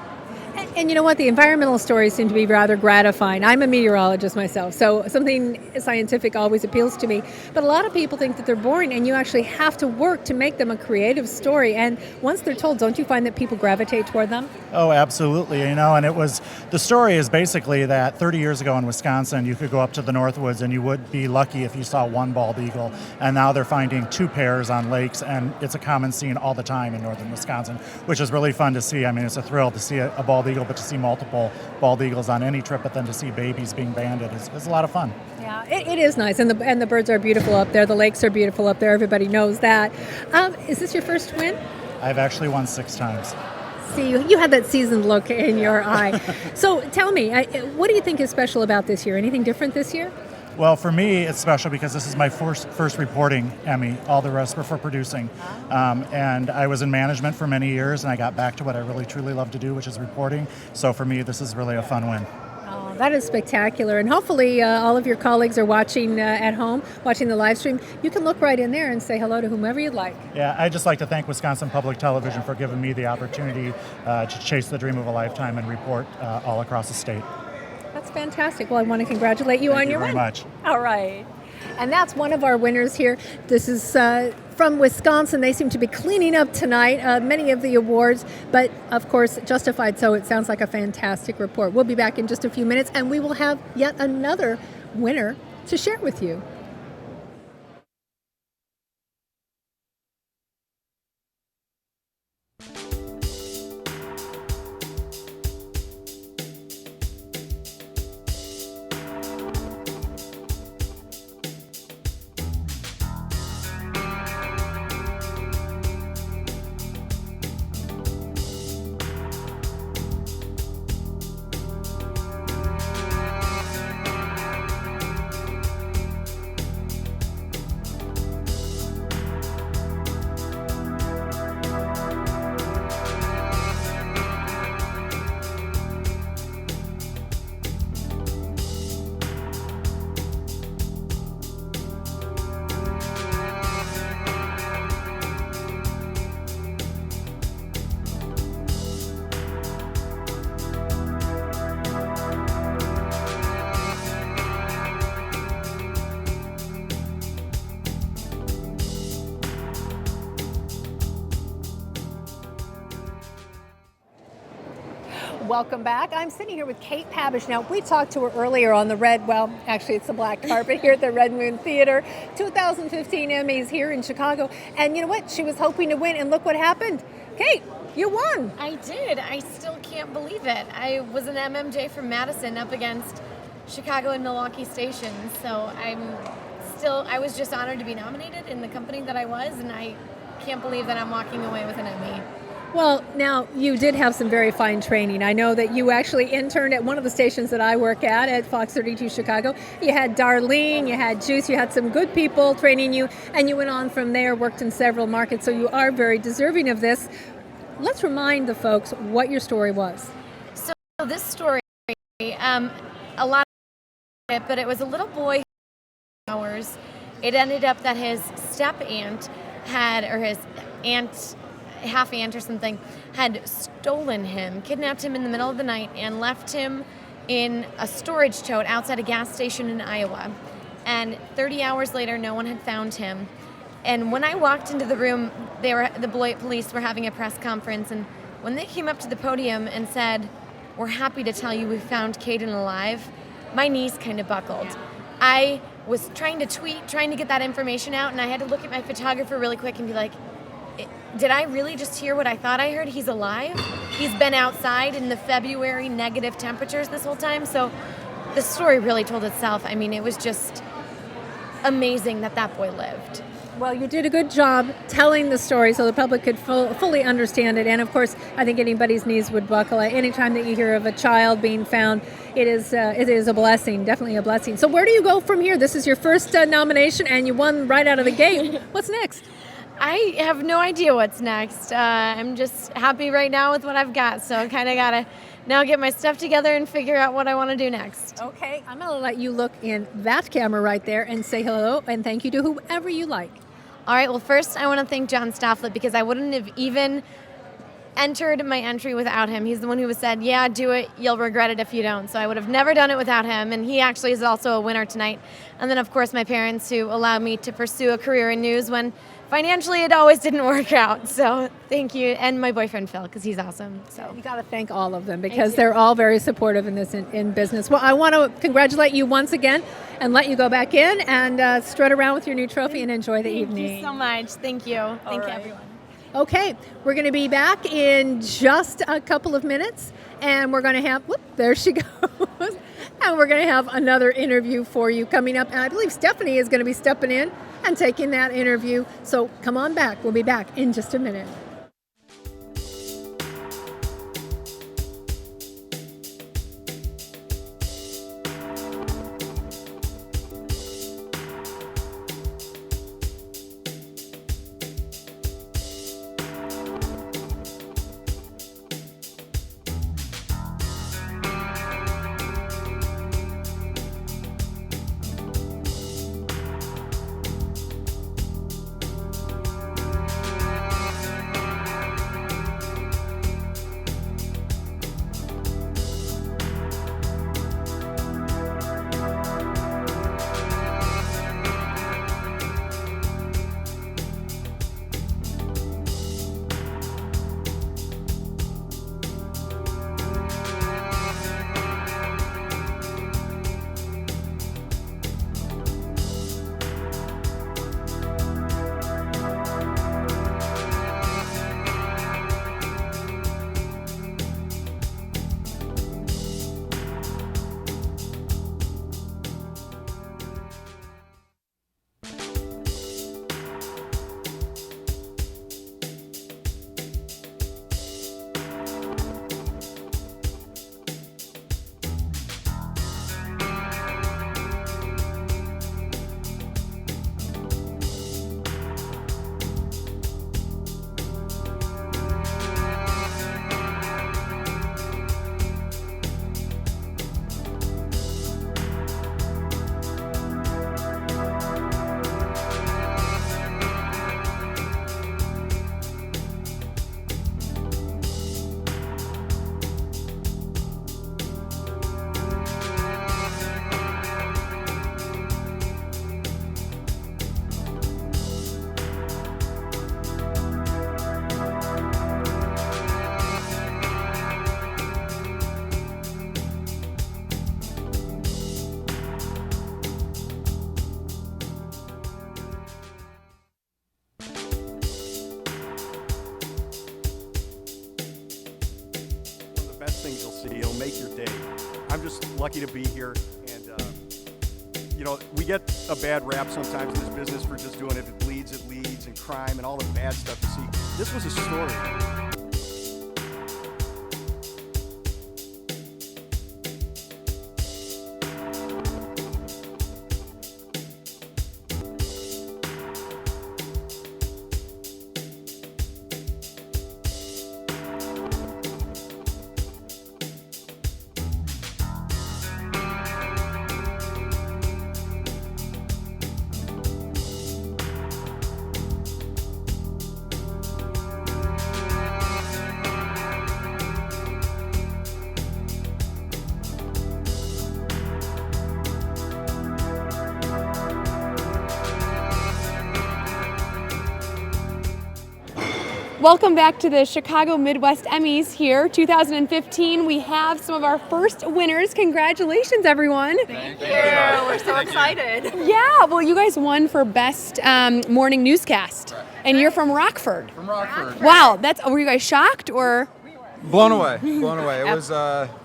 Speaker 9: And you know what? The environmental stories seem to be rather gratifying. I'm a meteorologist myself, so something scientific always appeals to me. But a lot of people think that they're boring, and you actually have to work to make them a creative story. And once they're told, don't you find that people gravitate toward them?
Speaker 13: Oh, absolutely. You know, and the story is basically that 30 years ago in Wisconsin, you could go up to the Northwoods and you would be lucky if you saw one bald eagle. And now they're finding 2 pairs on lakes, and it's a common scene all the time in northern Wisconsin, which is really fun to see. I mean, it's a thrill to see a bald eagle, but to see multiple bald eagles on any trip, but then to see babies being banded is a lot of fun.
Speaker 9: Yeah, it is nice, and the birds are beautiful up there. The lakes are beautiful up there. Everybody knows that. Is this your first win?
Speaker 13: I've actually won 6 times.
Speaker 9: See, you had that seasoned look in your eye. So tell me, what do you think is special about this year? Anything different this year?
Speaker 13: Well, for me, it's special because this is my first reporting Emmy. All the rest were for producing. And I was in management for many years, and I got back to what I really, truly love to do, which is reporting. So for me, this is really a fun win.
Speaker 9: Oh, that is spectacular. And hopefully all of your colleagues are watching at home, watching the live stream. You can look right in there and say hello to whomever you'd like.
Speaker 13: Yeah, I'd just like to thank Wisconsin Public Television for giving me the opportunity to chase the dream of a lifetime and report all across the state.
Speaker 9: That's fantastic. Well, I want to congratulate you on your win.
Speaker 13: Thank you very much.
Speaker 9: All right. And that's one of our winners here. This is from Wisconsin. They seem to be cleaning up tonight, many of the awards, but of course, justified so. It sounds like a fantastic report. We'll be back in just a few minutes, and we will have yet another winner to share with you. Welcome back. I'm sitting here with Kate Tabish. Now, we talked to her earlier on the it's the black carpet here at the Red Moon Theater. 2015 Emmys here in Chicago. And you know what? She was hoping to win, and look what happened. Kate, you won.
Speaker 10: I did. I still can't believe it. I was an MMJ from Madison up against Chicago and Milwaukee stations. So I was just honored to be nominated in the company that I was, and I can't believe that I'm walking away with an Emmy.
Speaker 9: Well, now, you did have some very fine training. I know that you actually interned at one of the stations that I work at Fox 32 Chicago. You had Darlene, you had Juice, you had some good people training you, and you went on from there, worked in several markets, so you are very deserving of this. Let's remind the folks what your story was.
Speaker 10: So this story, a lot of it, but it was a little boy hours. It ended up that his step-aunt his aunt, half aunt or something, had stolen him, kidnapped him in the middle of the night, and left him in a storage tote outside a gas station in Iowa. And 30 hours later, no one had found him. And when I walked into the room, the Beloit police were having a press conference, and when they came up to the podium and said, "We're happy to tell you we found Kayden alive," my knees kind of buckled. I was trying to tweet, trying to get that information out, and I had to look at my photographer really quick and be like, did I really just hear what I thought I heard? He's alive? He's been outside in the February negative temperatures this whole time. So the story really told itself. I mean, it was just amazing that boy lived.
Speaker 9: Well, you did a good job telling the story so the public could fully understand it. And of course, I think anybody's knees would buckle. Anytime that you hear of a child being found, it is a blessing, definitely a blessing. So where do you go from here? This is your first nomination, and you won right out of the gate. What's next?
Speaker 10: I have no idea what's next. I'm just happy right now with what I've got. So I kind of got to now get my stuff together and figure out what I want to do next.
Speaker 9: Okay, I'm going to let you look in that camera right there and say hello and thank you to whoever you like.
Speaker 10: All right, well, first I want to thank John Stofflet, because I wouldn't have even entered my entry without him. He's the one who said, yeah, do it, you'll regret it if you don't. So I would have never done it without him, and he actually is also a winner tonight. And then, of course, my parents, who allowed me to pursue a career in news when financially it always didn't work out. So thank you. And my boyfriend, Phil, because he's awesome. So
Speaker 9: you got to thank all of them because they're all very supportive in this in business. Well, I want to congratulate you once again and let you go back in and strut around with your new trophy and enjoy the evening.
Speaker 10: Thank you so much. Thank you. Thank you, everyone.
Speaker 9: Okay, we're going to be back in just a couple of minutes, and we're going to have, whoop, there she goes, and we're going to have another interview for you coming up, and I believe Stephanie is going to be stepping in and taking that interview, so come on back. We'll be back in just a minute.
Speaker 11: Things you'll see, it'll make your day. I'm just lucky to be here, and you know, we get a bad rap sometimes in this business for just doing it. If it bleeds, it leads, and crime and all the bad stuff you see. This was a story.
Speaker 12: Welcome back to the Chicago Midwest Emmys here, 2015. We have some of our first winners. Congratulations, everyone.
Speaker 9: Thank you. We're so excited.
Speaker 12: Yeah, well, you guys won for Best Morning Newscast, and you're from Rockford.
Speaker 14: From Rockford.
Speaker 12: Wow, were you guys shocked or?
Speaker 14: Blown away, blown away.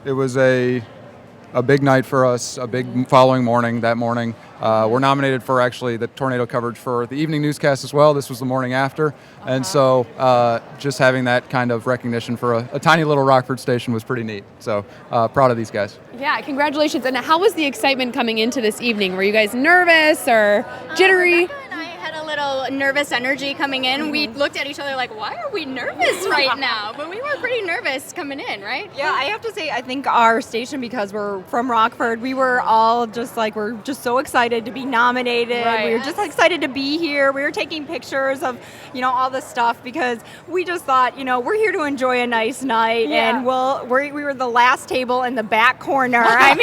Speaker 14: It was a big night for us, a big following morning that morning. We're nominated for actually the tornado coverage for the evening newscast as well. This was the morning after. And so just having that kind of recognition for a tiny little Rockford station was pretty neat. So proud of these guys.
Speaker 12: Yeah, congratulations. And how was the excitement coming into this evening? Were you guys nervous or jittery?
Speaker 10: Rebecca and I had a little
Speaker 7: little nervous energy coming in. We looked at each other like, why are we nervous right now? But we were pretty nervous coming in, right?
Speaker 16: Yeah, I have to say, I think our station, because we're from Rockford, we were all just like, we're just so excited to be nominated.
Speaker 7: Right.
Speaker 16: We were just excited to be here. We were taking pictures of, all the stuff because we just thought, we're here to enjoy a nice night, and we were the last table in the back corner. I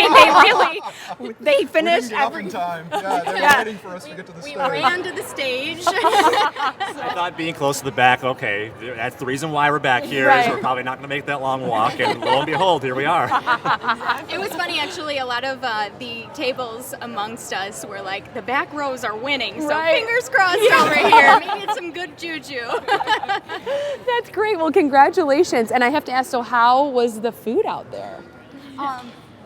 Speaker 16: mean, they finished
Speaker 14: every time. Yeah, they were waiting for us to get to the stage.
Speaker 7: We ran to the stage.
Speaker 17: I thought being close to the back, okay, that's the reason why we're back here. Is we're probably not going to make that long walk, and lo and behold, here we are.
Speaker 7: It was funny, actually. A lot of the tables amongst us were like, the back rows are winning, so fingers crossed over here. Maybe it's some good juju.
Speaker 12: That's great. Well, congratulations. And I have to ask, so how was the food out there?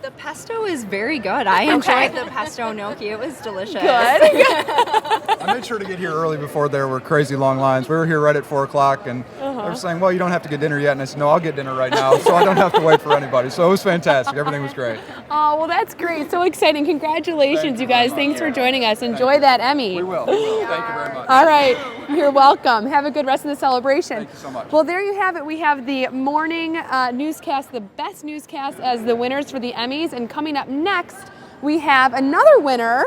Speaker 16: The pesto is very good. I enjoyed the pesto gnocchi. It was delicious.
Speaker 12: Good.
Speaker 14: I made sure to get here early before there were crazy long lines. We were here right at 4 o'clock, and they were saying, well, you don't have to get dinner yet. And I said, no, I'll get dinner right now, so I don't have to wait for anybody. So it was fantastic. Everything was great.
Speaker 12: Oh, well, that's great. So exciting. Congratulations, you guys. Thanks for joining us. Enjoy that Emmy.
Speaker 14: We will. Thank you very much.
Speaker 12: All right. You're welcome. Have a good rest of the celebration.
Speaker 14: Thank you so much.
Speaker 12: Well, there you have it. We have the morning newscast, the best newscast as the winners for the Emmys. And coming up next, we have another winner.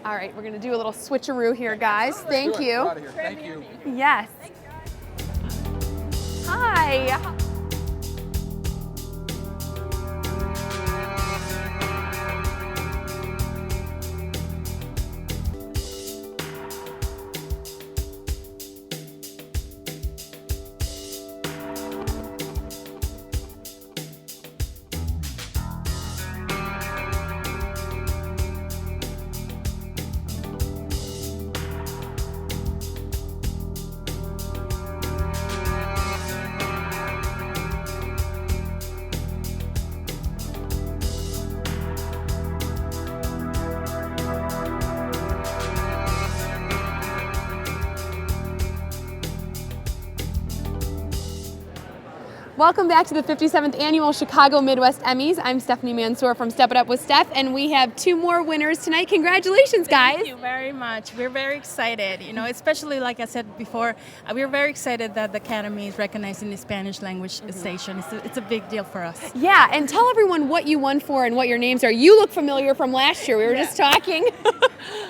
Speaker 12: All right, we're going to do a little switcheroo here, guys. Thank you.
Speaker 14: Thank you.
Speaker 12: Yes. Hi. Welcome back to the 57th Annual Chicago Midwest Emmys. I'm Stephanie Mansour from Step It Up with Steph, and we have 2 more winners tonight. Congratulations, guys.
Speaker 20: Thank you very much. We're very excited, especially like I said before, we're very excited that the Academy is recognizing the Spanish language station. It's a big deal for us.
Speaker 12: Yeah, and tell everyone what you won for and what your names are. You look familiar from last year. We were just talking.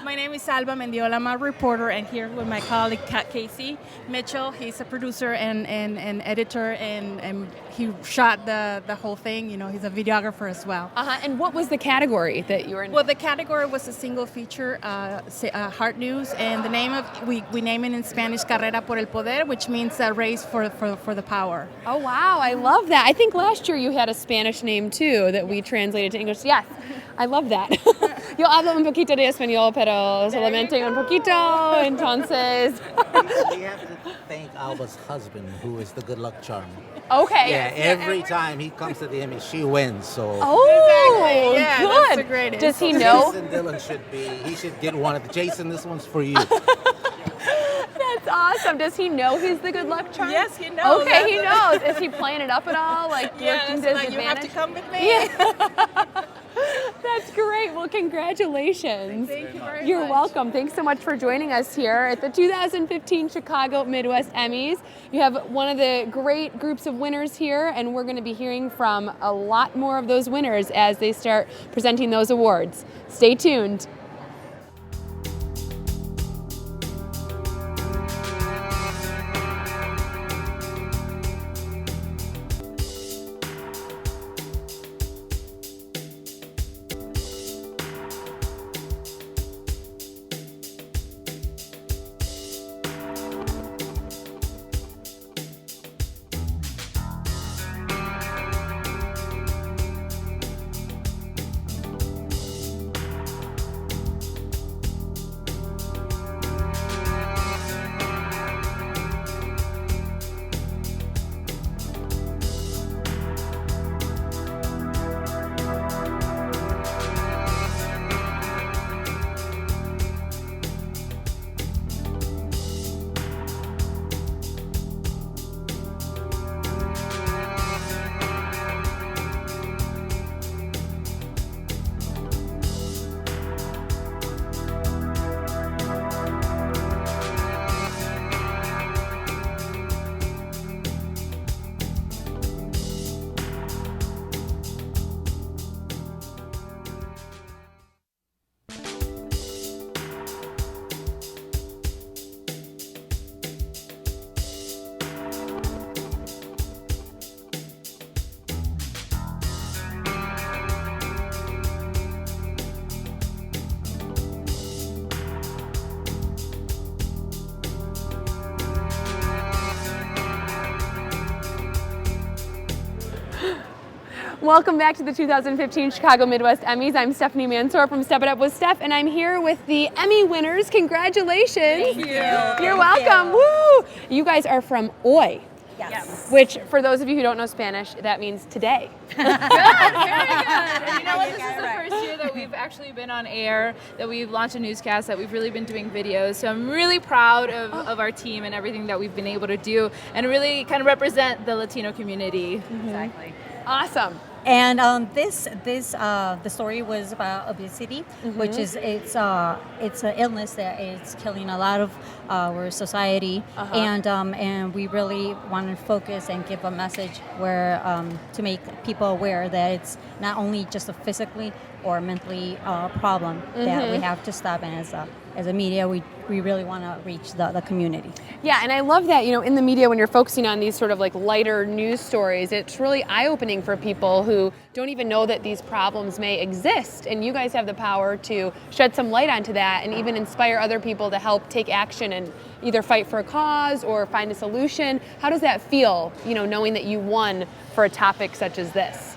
Speaker 20: My name is Alba Mendiola. I'm a reporter, and here with my colleague Casey Mitchell. He's a producer and editor, and he shot the whole thing. He's a videographer as well.
Speaker 12: And what was the category that you were in?
Speaker 20: Well, the category was a single feature, hard news, and the name of we name it in Spanish Carrera por el Poder, which means a race for the power.
Speaker 12: Oh wow, I love that. I think last year you had a Spanish name too that we translated to English. Yes, I love that. Yo hablo un poquito de español, pero solamente un poquito. Entonces.
Speaker 21: We have to thank Alba's husband, who is the good luck charm.
Speaker 12: Okay.
Speaker 21: Yeah, every time he comes to the Emmy, she wins. So.
Speaker 12: Oh,
Speaker 20: exactly. Yeah,
Speaker 12: good.
Speaker 20: That's the greatest.
Speaker 12: Does he know?
Speaker 21: Jason Dillon he should get one of the. Jason, this one's for you.
Speaker 12: That's awesome. Does he know he's the good luck charm?
Speaker 20: Yes, he knows.
Speaker 12: Okay, he knows. Is he playing it up at all? Like,
Speaker 20: yes,
Speaker 12: like
Speaker 20: you have to come with me.
Speaker 12: Yeah. That's great. Well, congratulations.
Speaker 20: Thank you very much.
Speaker 12: You're welcome. Thanks so much for joining us here at the 2015 Chicago Midwest Emmys. You have one of the great groups of winners here, and we're going to be hearing from a lot more of those winners as they start presenting those awards. Stay tuned. Welcome back to the 2015 Chicago Midwest Emmys. I'm Stephanie Mansour from Step It Up with Steph, and I'm here with the Emmy winners. Congratulations.
Speaker 1: Thank you.
Speaker 12: You're welcome. Woo! You guys are from Hoy.
Speaker 1: Yes.
Speaker 12: Which, for those of you who don't know Spanish, that means today.
Speaker 1: Good, very good. And you know what? This is the first year that we've actually been on air, that we've launched a newscast, that we've really been doing videos. So I'm really proud of our team and everything that we've been able to do and really kind of represent the Latino community.
Speaker 12: Exactly. Awesome.
Speaker 1: And the story was about obesity, which is it's an illness that is killing a lot of our society, and we really want to focus and give a message where to make people aware that it's not only just a physically or mentally problem that we have to stop, and as a media we really want to reach the community.
Speaker 12: Yeah, and I love that, in the media when you're focusing on these sort of like lighter news stories, it's really eye-opening for people who don't even know that these problems may exist, and you guys have the power to shed some light onto that and even inspire other people to help take action and either fight for a cause or find a solution. How does that feel, knowing that you won for a topic such as this?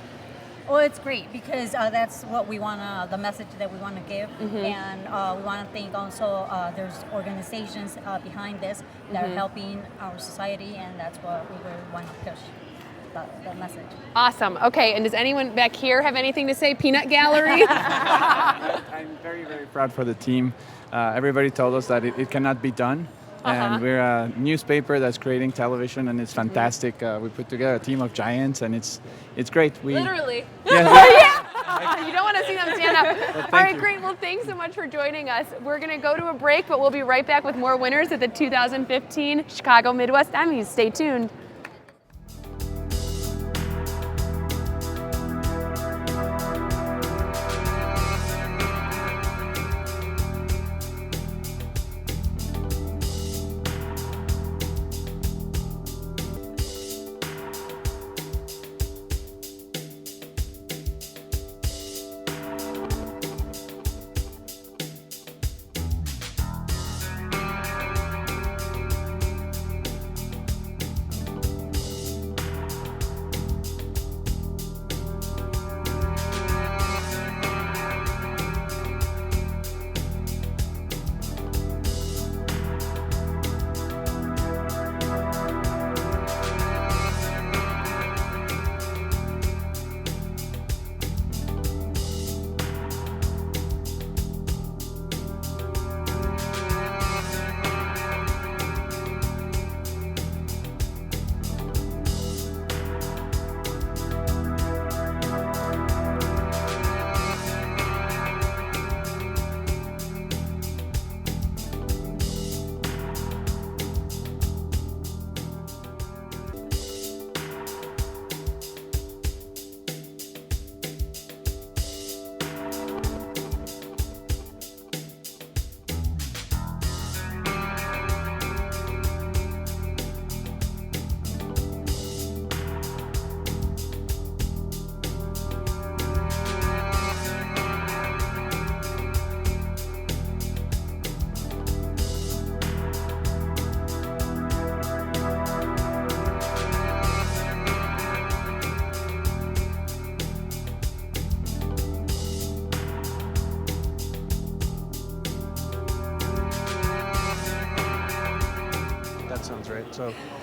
Speaker 1: Well, it's great because that's what we want the message that we want to give, and we want to thank also there's organizations behind this that are helping our society, and that's what we really want to push. The message.
Speaker 12: Awesome. Okay, and does anyone back here have anything to say? Peanut Gallery?
Speaker 15: I'm very, very proud for the team. Everybody told us that it cannot be done. And we're a newspaper that's creating television, and it's fantastic. We put together a team of giants, and it's great.
Speaker 12: Literally.
Speaker 15: Yeah.
Speaker 12: You don't want to see them stand up. All right, great. Well, thanks so much for joining us. We're going to go to a break, but we'll be right back with more winners at the 2015 Chicago Midwest Emmys. Stay tuned.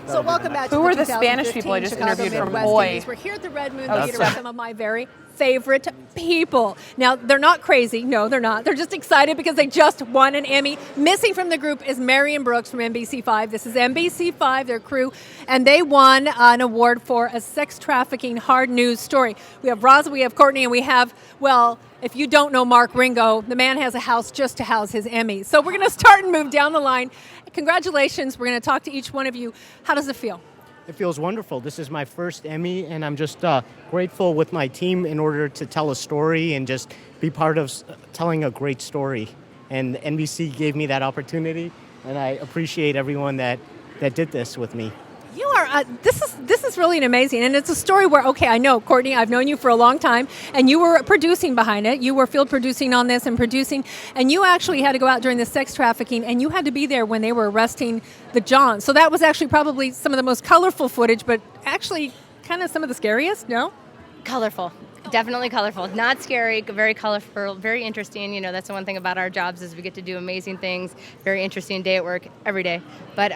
Speaker 9: So welcome back to
Speaker 12: Who
Speaker 9: the
Speaker 12: were the Spanish
Speaker 9: 2015
Speaker 12: people I just
Speaker 9: Chicago
Speaker 12: interviewed from
Speaker 9: Midwest
Speaker 12: Hoy?
Speaker 9: Emmys. We're here at the Red Moon
Speaker 12: Oh,
Speaker 9: Theater
Speaker 12: sorry.
Speaker 9: with some of my very favorite people. Now, they're not crazy. No, they're not. They're just excited because they just won an Emmy. Missing from the group is Marion Brooks from NBC5. This is NBC5, their crew, and they won an award for a sex trafficking hard news story. We have Roz, we have Courtney, and we have, well, if you don't know Mark Ringo, the man has a house just to house his Emmys. So we're going to start and move down the line. Congratulations. We're going to talk to each one of you. How does it feel?
Speaker 18: It feels wonderful. This is my first Emmy, and I'm just grateful with my team in order to tell a story and just be part of telling a great story. And NBC gave me that opportunity, and I appreciate everyone that did this with me.
Speaker 9: You are, this is really amazing, and it's a story where, okay, I know, Courtney, I've known you for a long time, and you were producing behind it. You were field producing on this and producing, and you actually had to go out during the sex trafficking, and you had to be there when they were arresting the Johns. So that was actually probably some of the most colorful footage, but actually kind of some of the scariest, no?
Speaker 19: Colorful. Definitely colorful. Not scary, very colorful, very interesting. You know, that's the one thing about our jobs is we get to do amazing things. Very interesting day at work every day. But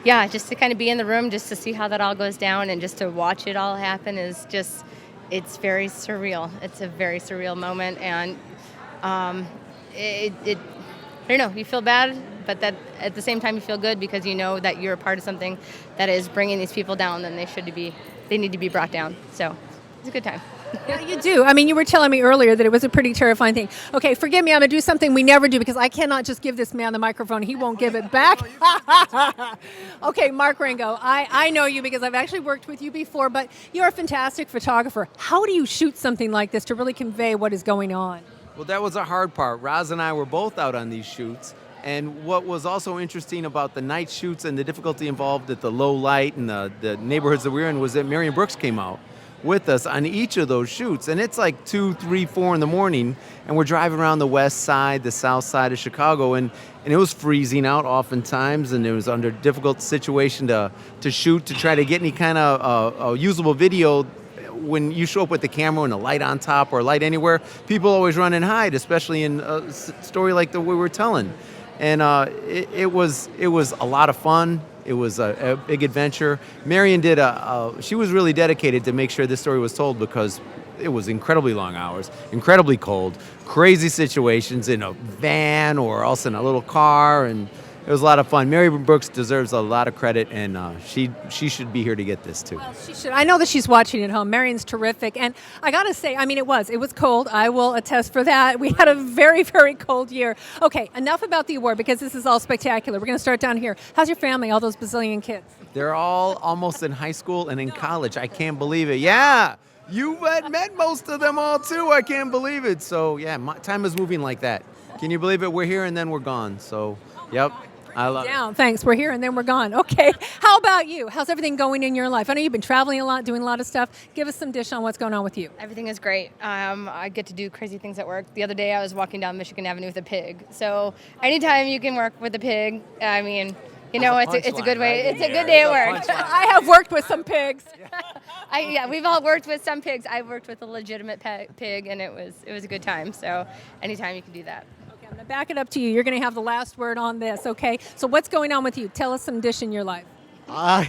Speaker 19: yeah, just to kind of be in the room, just to see how that all goes down and just to watch it all happen is just, it's very surreal. It's a very surreal moment. And I don't know, you feel bad, but that at the same time you feel good because you know that you're a part of something that is bringing these people down and they need to be brought down. So it's a good time.
Speaker 9: Yeah, you do. I mean, you were telling me earlier that it was a pretty terrifying thing. Okay, forgive me. I'm going to do something we never do because I cannot just give this man the microphone. He won't give it back. Okay, Mark Rango, I know you because I've actually worked with you before, but you're a fantastic photographer. How do you shoot something like this to really convey what is going on?
Speaker 22: Well, that was a hard part. Ros and I were both out on these shoots. And what was also interesting about the night shoots and the difficulty involved at the low light and the neighborhoods that we were in was that Marion Brooks came out with us on each of those shoots. And it's like 2, 3, 4 in the morning, and we're driving around the west side, the south side of Chicago, and it was freezing out oftentimes, and it was under a difficult situation to shoot, to try to get any kind of usable video. When you show up with the camera and a light on top or a light anywhere, people always run and hide, especially in a story like the way we're telling. And it was a lot of fun. It was a big adventure. Marion did she was really dedicated to make sure this story was told because it was incredibly long hours, incredibly cold, crazy situations in a van or else in a little car, and it was a lot of fun. Marion Brooks deserves a lot of credit, and she should be here to get this too.
Speaker 9: Well, she should. I know that she's watching at home. Marion's terrific, and I got to say, I mean, it was cold. I will attest for that. We had a very, very cold year. Okay, enough about the award because this is all spectacular. We're going to start down here. How's your family? All those bazillion kids?
Speaker 22: They're all almost in high school and in college. I can't believe it. Yeah. You had met most of them all too. I can't believe it. So yeah, time is moving like that. Can you believe it? We're here and then we're gone. So, yep. I love it.
Speaker 9: Thanks. We're here and then we're gone. Okay. How about you? How's everything going in your life? I know you've been traveling a lot, doing a lot of stuff. Give us some dish on what's going on with you.
Speaker 19: Everything is great. I get to do crazy things at work. The other day I was walking down Michigan Avenue with a pig. So anytime you can work with a pig, I mean, you know, it's a good way. It's a good day at work.
Speaker 9: I have worked with some pigs.
Speaker 19: We've all worked with some pigs. I worked with a legitimate pig, and it was a good time. So anytime you can do that.
Speaker 9: I'm going to back it up to you. You're going to have the last word on this, okay? So what's going on with you? Tell us some dish in your life.
Speaker 18: Well,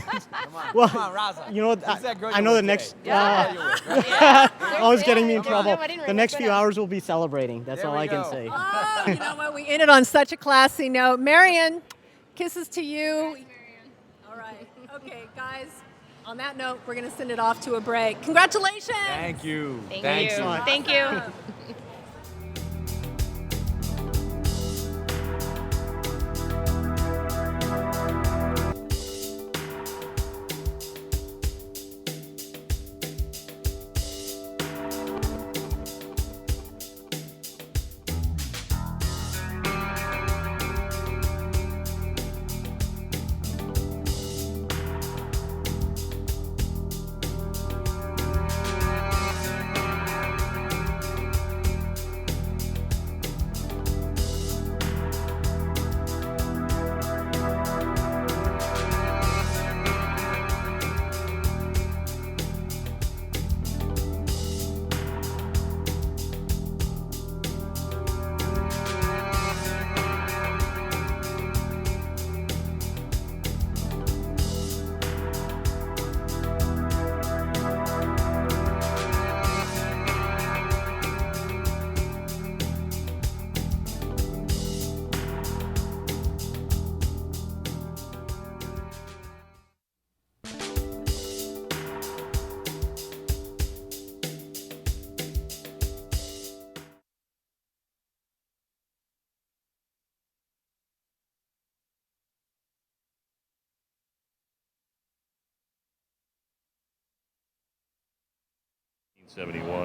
Speaker 18: you know, I know the next. Always getting me in trouble. The next few hours we'll be celebrating. That's all I can say.
Speaker 9: Oh, you know what? We ended on such a classy note. Marion, kisses to you. All right. Okay, guys. On that note, we're going to send it off to a break. Congratulations.
Speaker 22: Thank you.
Speaker 19: Thank you. Thank you.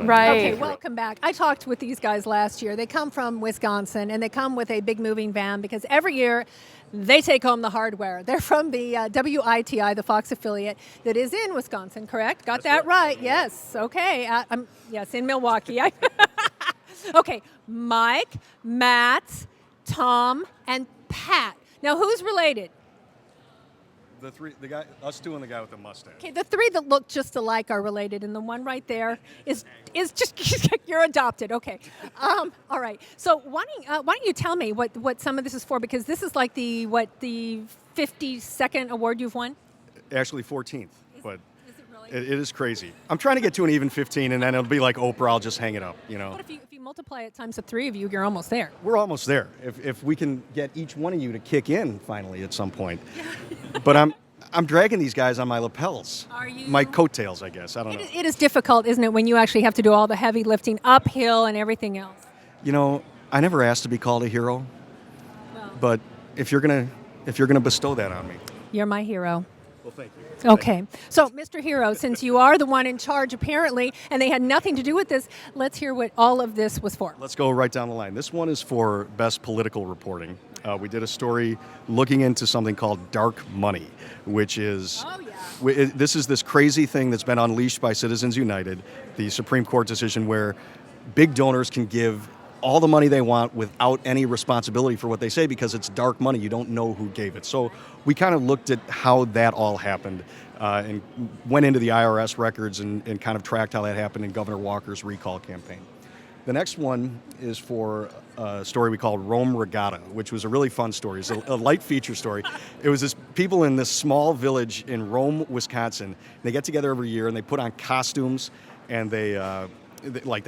Speaker 9: Right. Okay, welcome back. I talked with these guys last year. They come from Wisconsin, and they come with a big moving van because every year they take home the hardware. They're from the WITI, the Fox affiliate, that is in Wisconsin, correct? Got that right. Yes. Okay. Yes, in Milwaukee. Okay. Mike, Matt, Tom, and Pat. Now, who's related?
Speaker 11: the guy, us two and the guy with the mustache.
Speaker 9: Okay, the three that look just alike are related, and the one right there is just you're adopted. Okay, all right. So why don't you tell me what some of this is for? Because this is like the 52nd award you've won.
Speaker 11: Actually, 14th, but it is crazy. I'm trying to get to an even 15, and then it'll be like Oprah. I'll just hang it up.
Speaker 9: But if you multiply it times the three of you, you're almost there.
Speaker 11: We're almost there. If we can get each one of you to kick in finally at some point. But I'm dragging these guys on my lapels.
Speaker 9: Are you?
Speaker 11: My coattails, I guess. I don't know.
Speaker 9: It is difficult, isn't it, when you actually have to do all the heavy lifting uphill and everything else?
Speaker 11: I never asked to be called a hero. But if you're gonna bestow that on me,
Speaker 9: you're my hero.
Speaker 11: well, thank you.
Speaker 9: Okay. So, Mr. Hero, since you are the one in charge, apparently, and they had nothing to do with this, let's hear what all of this was for.
Speaker 11: Let's go right down the line. This one is for best political reporting. We did a story looking into something called dark money, which is this is this crazy thing that's been unleashed by Citizens United, the Supreme Court decision where big donors can give all the money they want without any responsibility for what they say because it's dark money. You don't know who gave it. So we kind of looked at how that all happened and went into the IRS records and kind of tracked how that happened in Governor Walker's recall campaign. The next one is for a story we called Rome Regatta, which was a really fun story. It's a light feature story. It was this people in this small village in Rome, Wisconsin. They get together every year and they put on costumes and they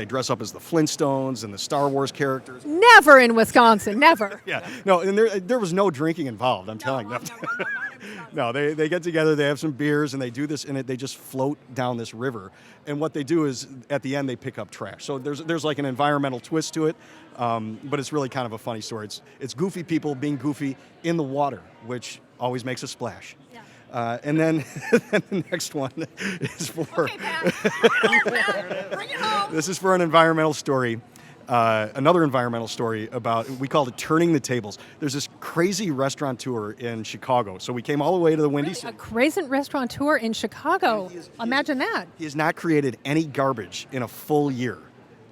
Speaker 11: dress up as the Flintstones and the Star Wars characters.
Speaker 9: Never in Wisconsin, never.
Speaker 11: Yeah, no, and there was no drinking involved, I'm telling you. No, they get together, they have some beers, and they do this, and they just float down this river. And what they do is, at the end, they pick up trash. So there's like an environmental twist to it, but it's really kind of a funny story. It's goofy people being goofy in the water, which always makes a splash. And then the next one is for this is for an environmental story, another environmental story about, we called it Turning the Tables. There's this crazy restaurateur in Chicago. So we came all the way to the Windy City.
Speaker 9: A crazy restaurateur in Chicago. Imagine that.
Speaker 11: He has not created any garbage in a full year.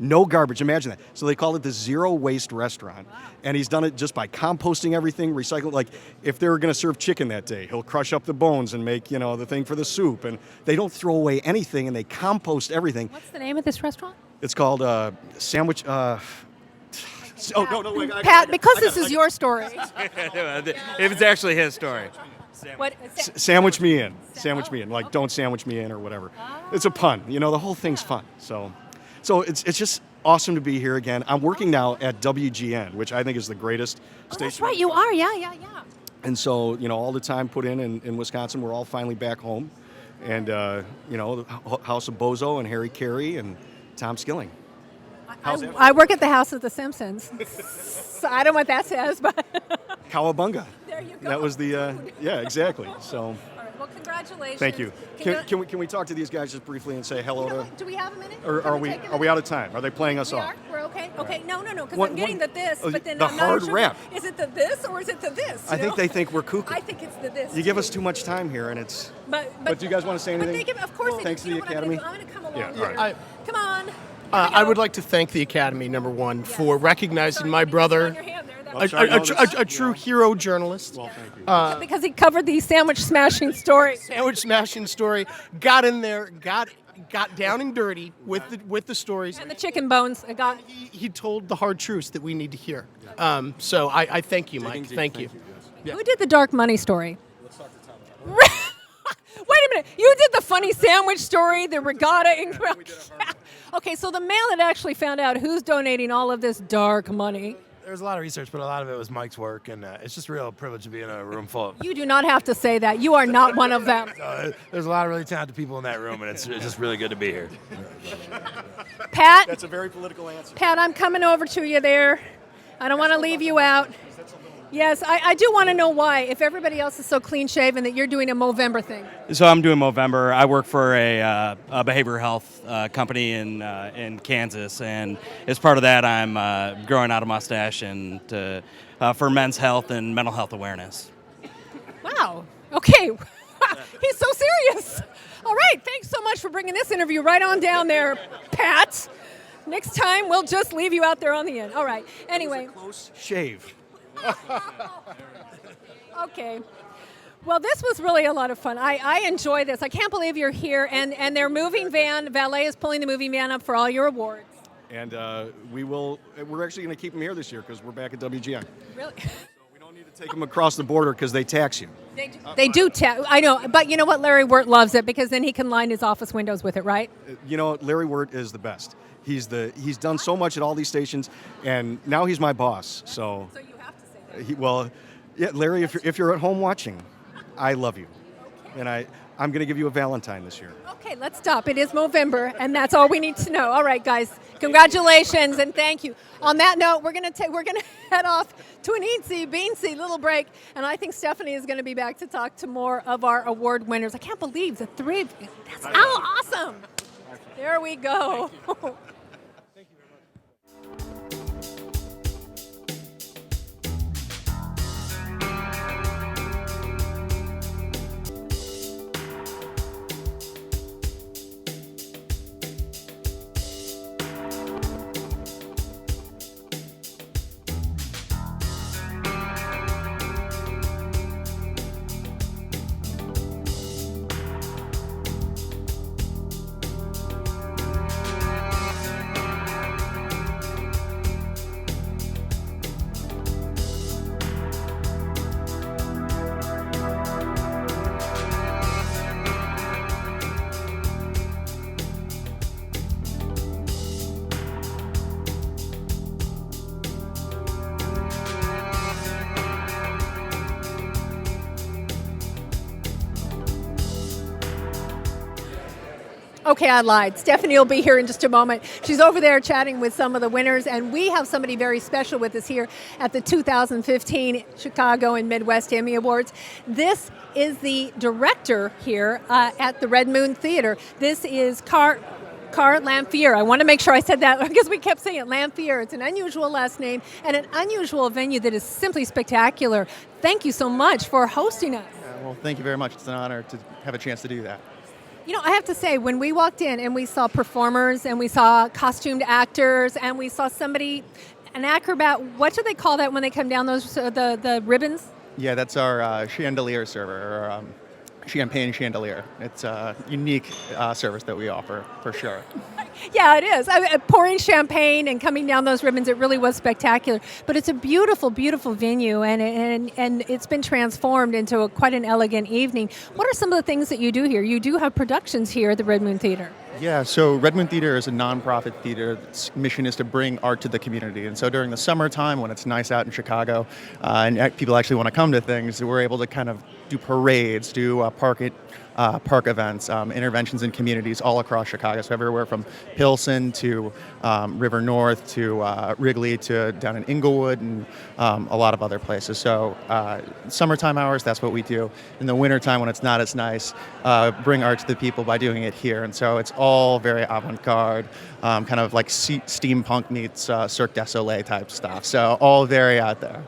Speaker 11: No garbage, imagine that. So they call it the zero waste restaurant. Wow. And he's done it just by composting everything, recycling. Like if they were going to serve chicken that day, he'll crush up the bones and make, the thing for the soup. And they don't throw away anything and they compost everything.
Speaker 9: What's the name of this restaurant?
Speaker 11: It's called Sandwich.
Speaker 9: Pat, because this is your story.
Speaker 2: It was actually his story.
Speaker 11: Sandwich me in. Sandwich me in. Like don't sandwich me in or whatever. It's a pun. The whole thing's fun. So it's just awesome to be here again. I'm working now at WGN, which I think is the greatest station.
Speaker 9: That's right, you are, yeah.
Speaker 11: And so, all the time put in Wisconsin, we're all finally back home. And, the House of Bozo and Harry Carey and Tom Skilling.
Speaker 9: I work at the House of the Simpsons. So I don't know what that says, but...
Speaker 11: Cowabunga.
Speaker 9: There you go.
Speaker 11: That was the, yeah, exactly. So...
Speaker 9: All right, well, congratulations.
Speaker 11: Thank you. Can we talk to these guys just briefly and say hello to...
Speaker 9: Do we have a minute?
Speaker 11: Or are we out of time? Are they playing us off?
Speaker 9: We're okay? Okay, no, because I'm getting the this, but then
Speaker 11: the
Speaker 9: I'm
Speaker 11: hard
Speaker 9: not sure.
Speaker 11: rap.
Speaker 9: Is it the this or is it the this?
Speaker 11: I think they think we're cuckoo.
Speaker 9: I think it's the this.
Speaker 11: You give us too much time here, and it's... But do you guys want to say anything?
Speaker 9: Of course.
Speaker 11: Thanks to the Academy.
Speaker 9: I'm going to come along.
Speaker 11: Yeah,
Speaker 9: Here.
Speaker 11: all right.
Speaker 9: Come on.
Speaker 2: I would like to thank the Academy, number one, for recognizing my brother, a true hero journalist.
Speaker 11: Well, thank you.
Speaker 9: Because he covered the sandwich smashing story.
Speaker 2: Got in there, got down and dirty with the stories.
Speaker 9: And the chicken bones.
Speaker 2: He told the hard truths that we need to hear. So I thank you, Mike. Thank you.
Speaker 9: Who did the dark money story? Let's talk to Tom. Wait a minute. You did the funny sandwich story, the regatta. Okay, so the man that actually found out who's donating all of this dark money.
Speaker 4: There's a lot of research, but a lot of it was Mike's work, and it's just a real privilege to be in a room full of...
Speaker 9: You do not have to say that. You are not one of them.
Speaker 4: There's a lot of really talented people in that room, and it's just really good to be here.
Speaker 9: Pat?
Speaker 11: That's a very political answer.
Speaker 9: Pat, I'm coming over to you there. I don't want to leave you out. Yes, I do want to know why, if everybody else is so clean-shaven, that you're doing a Movember thing.
Speaker 23: So I'm doing Movember. I work for a behavioral health company in Kansas, and as part of that, I'm growing out a mustache and for men's health and mental health awareness.
Speaker 9: Wow. Okay. He's so serious. All right. Thanks so much for bringing this interview right on down there, Pat. Next time, we'll just leave you out there on the end. All right. Anyway.
Speaker 11: Close shave.
Speaker 9: Okay. Well, this was really a lot of fun. I enjoy this. I can't believe you're here, and their moving van, valet is pulling the moving van up for all your awards.
Speaker 11: And we're actually going to keep them here this year because we're back at WGN.
Speaker 9: Really?
Speaker 11: Take them across the border because they tax you.
Speaker 9: They do. I know, but you know what? Larry Wirt loves it because then he can line his office windows with it, right?
Speaker 11: You know, Larry Wirt is the best. He's done so much at all these stations, and now he's my boss. So you have to say that. Yeah, Larry, if you're at home watching, I love you, and I'm going to give you a Valentine this year.
Speaker 9: Okay, let's stop. It is Movember, and that's all we need to know. All right, guys, congratulations and thank you. On that note, we're gonna head off to an beansy little break, and I think Stephanie is going to be back to talk to more of our award winners. I can't believe the three of you. That's awesome. There we go. Okay, I lied. Stephanie will be here in just a moment. She's over there chatting with some of the winners, and we have somebody very special with us here at the 2015 Chicago and Midwest Emmy Awards. This is the director here at the Red Moon Theater. This is Car Lamphere. I want to make sure I said that because we kept saying it, Lamphere. It's an unusual last name and an unusual venue that is simply spectacular. Thank you so much for hosting us.
Speaker 5: Well, thank you very much. It's an honor to have a chance to do that.
Speaker 9: You know, I have to say, when we walked in and we saw performers and we saw costumed actors and we saw somebody, an acrobat, what do they call that when they come down those the ribbons?
Speaker 5: Yeah, that's our chandelier server, or champagne chandelier. It's a unique service that we offer, for sure.
Speaker 9: Yeah, it is. Pouring champagne and coming down those ribbons, it really was spectacular. But it's a beautiful, beautiful venue, and it's been transformed into quite an elegant evening. What are some of the things that you do here? You do have productions here at the Red Moon Theater.
Speaker 5: Yeah, so Red Moon Theater is a nonprofit theater. Its mission is to bring art to the community. And so during the summertime, when it's nice out in Chicago, and people actually want to come to things, we're able to kind of do parades, do park events, interventions in communities all across Chicago. So everywhere from Pilsen to River North to Wrigley to down in Inglewood and a lot of other places. So summertime hours, that's what we do. In the wintertime, when it's not as nice, bring art to the people by doing it here. And so it's all very avant-garde, kind of like steampunk meets Cirque du Soleil type stuff. So all very out there.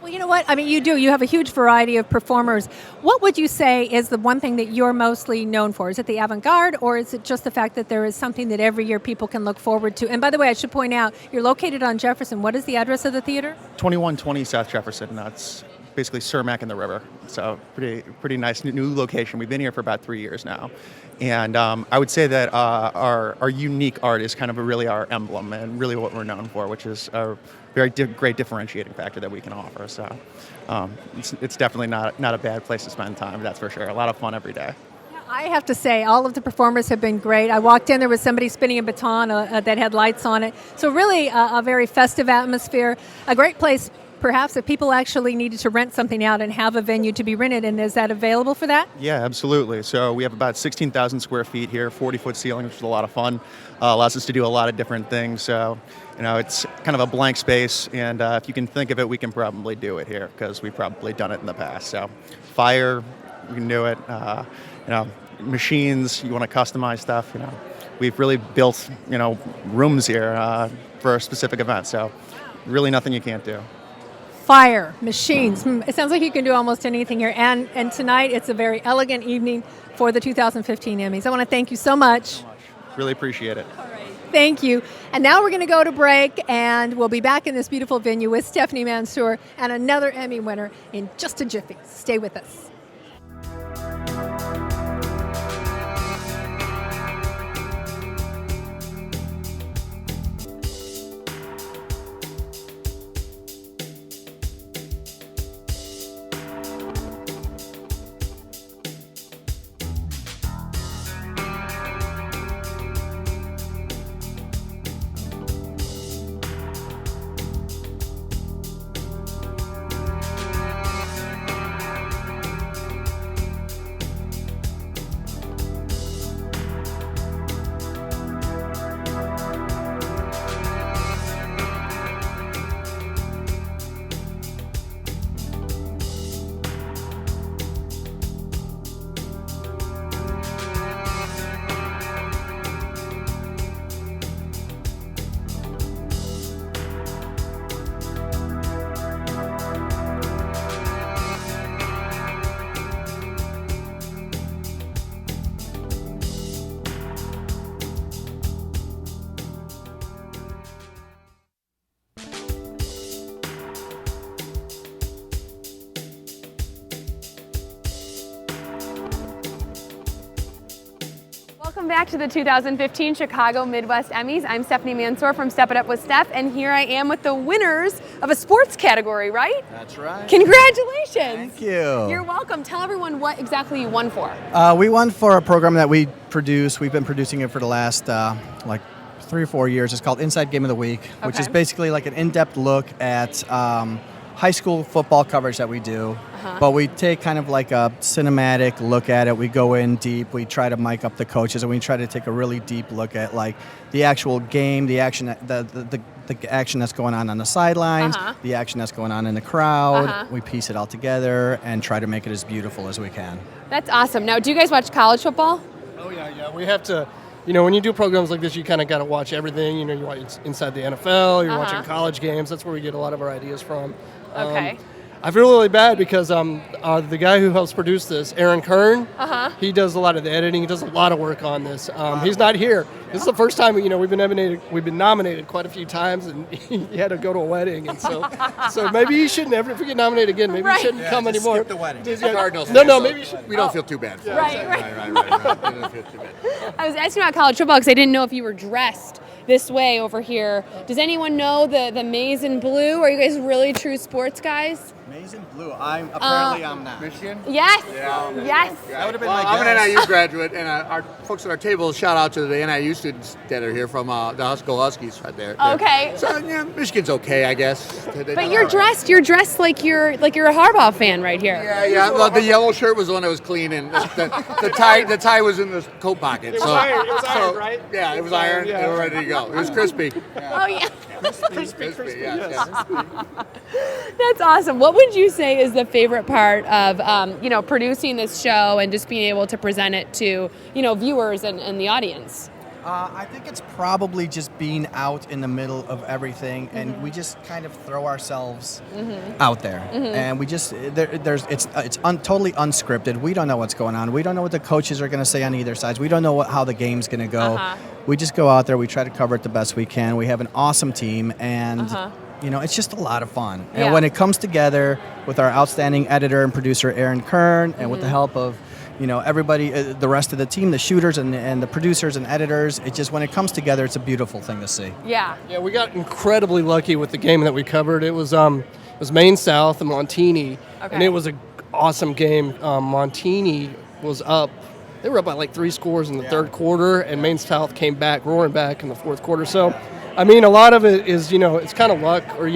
Speaker 9: Well, you know what? I mean, you have a huge variety of performers. What would you say is the one thing that you're mostly known for? Is it the avant-garde, or is it just the fact that there is something that every year people can look forward to? And by the way, I should point out, you're located on Jefferson. What is the address of the theater?
Speaker 5: 2120 South Jefferson. That's basically Cermak and the river. So pretty nice new location. We've been here for about 3 years now. And I would say that our unique art is kind of really our emblem and really what we're known for, which is a very great differentiating factor that we can offer. So it's definitely not a bad place to spend time, that's for sure. A lot of fun every day.
Speaker 9: I have to say, all of the performers have been great. I walked in, there was somebody spinning a baton that had lights on it. So really a very festive atmosphere, a great place perhaps if people actually needed to rent something out and have a venue to be rented, and is that available for that?
Speaker 5: Yeah, absolutely. So we have about 16,000 square feet here, 40-foot ceiling, which is a lot of fun. Allows us to do a lot of different things. So, it's kind of a blank space, and if you can think of it, we can probably do it here because we've probably done it in the past. So fire, we can do it. Machines, you want to customize stuff, We've really built, rooms here for a specific event. So really nothing you can't do.
Speaker 9: Fire, machines. It sounds like you can do almost anything here. And tonight, it's a very elegant evening for the 2015 Emmys. I want to thank you so much.
Speaker 5: Really appreciate it.
Speaker 9: Thank you. And now we're going to go to break, and we'll be back in this beautiful venue with Stephanie Mansour and another Emmy winner in just a jiffy. Stay with us.
Speaker 12: Welcome back to the 2015 Chicago Midwest Emmys. I'm Stephanie Mansour from Step It Up with Steph, and here I am with the winners of a sports category, right?
Speaker 3: That's right.
Speaker 12: Congratulations.
Speaker 3: Thank you.
Speaker 12: You're welcome. Tell everyone what exactly you won for.
Speaker 3: We won for a program that we produce. We've been producing it for the last like 3 or 4 years. It's called Inside Game of the Week, which is basically like an in-depth look at high school football coverage that we do. But we take kind of like a cinematic look at it. We go in deep. We try to mic up the coaches, and we try to take a really deep look at like the actual game, the action, the action that's going on the sidelines, the action that's going on in the crowd. We piece it all together and try to make it as beautiful as we can.
Speaker 12: That's awesome. Now, do you guys watch college football?
Speaker 2: Oh yeah. We have to. You know, when you do programs like this, you kind of got to watch everything. You know, you watch inside the NFL. You're watching college games. That's where we get a lot of our ideas from.
Speaker 12: Okay.
Speaker 2: I feel really bad because the guy who helps produce this, Aaron Kern, he does a lot of the editing. He does a lot of work on this. He's not here. This is the first time we've been nominated quite a few times, and he had to go to a wedding, and so maybe he shouldn't ever. If we get nominated again, maybe he shouldn't come anymore.
Speaker 3: Skip the wedding.
Speaker 2: Cardinals. No, maybe
Speaker 6: we don't feel too bad. For
Speaker 12: Right.
Speaker 6: We don't feel too bad.
Speaker 12: I was asking about college football because I didn't know if you were dressed this way over here. Does anyone know the maize and blue? Are you guys really true sports guys?
Speaker 3: Maize and blue. I'm not.
Speaker 6: Michigan?
Speaker 12: Yes.
Speaker 6: Yeah.
Speaker 12: Yes.
Speaker 3: That would have been
Speaker 6: Well,
Speaker 3: my
Speaker 6: I'm
Speaker 3: guess.
Speaker 6: an NIU graduate, and our folks at our table, shout out to the NIU students that are here from the Huskies right there.
Speaker 12: Okay.
Speaker 6: So yeah, Michigan's okay, I guess.
Speaker 12: But you're dressed like you're a Harbaugh fan right here.
Speaker 6: Yeah. Well, the yellow shirt was the one that was clean, and the tie was in the coat pocket.
Speaker 2: It was iron, right?
Speaker 6: Yeah, it was iron.
Speaker 2: Yeah.
Speaker 6: They were ready to go. It was crispy.
Speaker 12: Oh yeah.
Speaker 6: Crispy. Yes.
Speaker 12: That's awesome. What would you say is the favorite part of producing this show and just being able to present it to viewers and the audience?
Speaker 3: I think it's probably just being out in the middle of everything, and we just kind of throw ourselves out there, and we just it's totally unscripted. We don't know what's going on. We don't know what the coaches are going to say on either side. We don't know how the game's going to go. We just go out there. We try to cover it the best we can. We have an awesome team, and it's just a lot of fun. And when it comes together with our outstanding editor and producer Aaron Kern, and with the help of everybody, the rest of the team, the shooters and the producers and editors, when it comes together, it's a beautiful thing to see.
Speaker 12: Yeah.
Speaker 2: Yeah, we got incredibly lucky with the game that we covered. It was Maine South and Montini, and it was an awesome game. Montini was up. They were up by like 3 scores in the third quarter, and Maine South came back, roaring back in the fourth quarter. So, I mean, a lot of it is, it's kind of luck, or,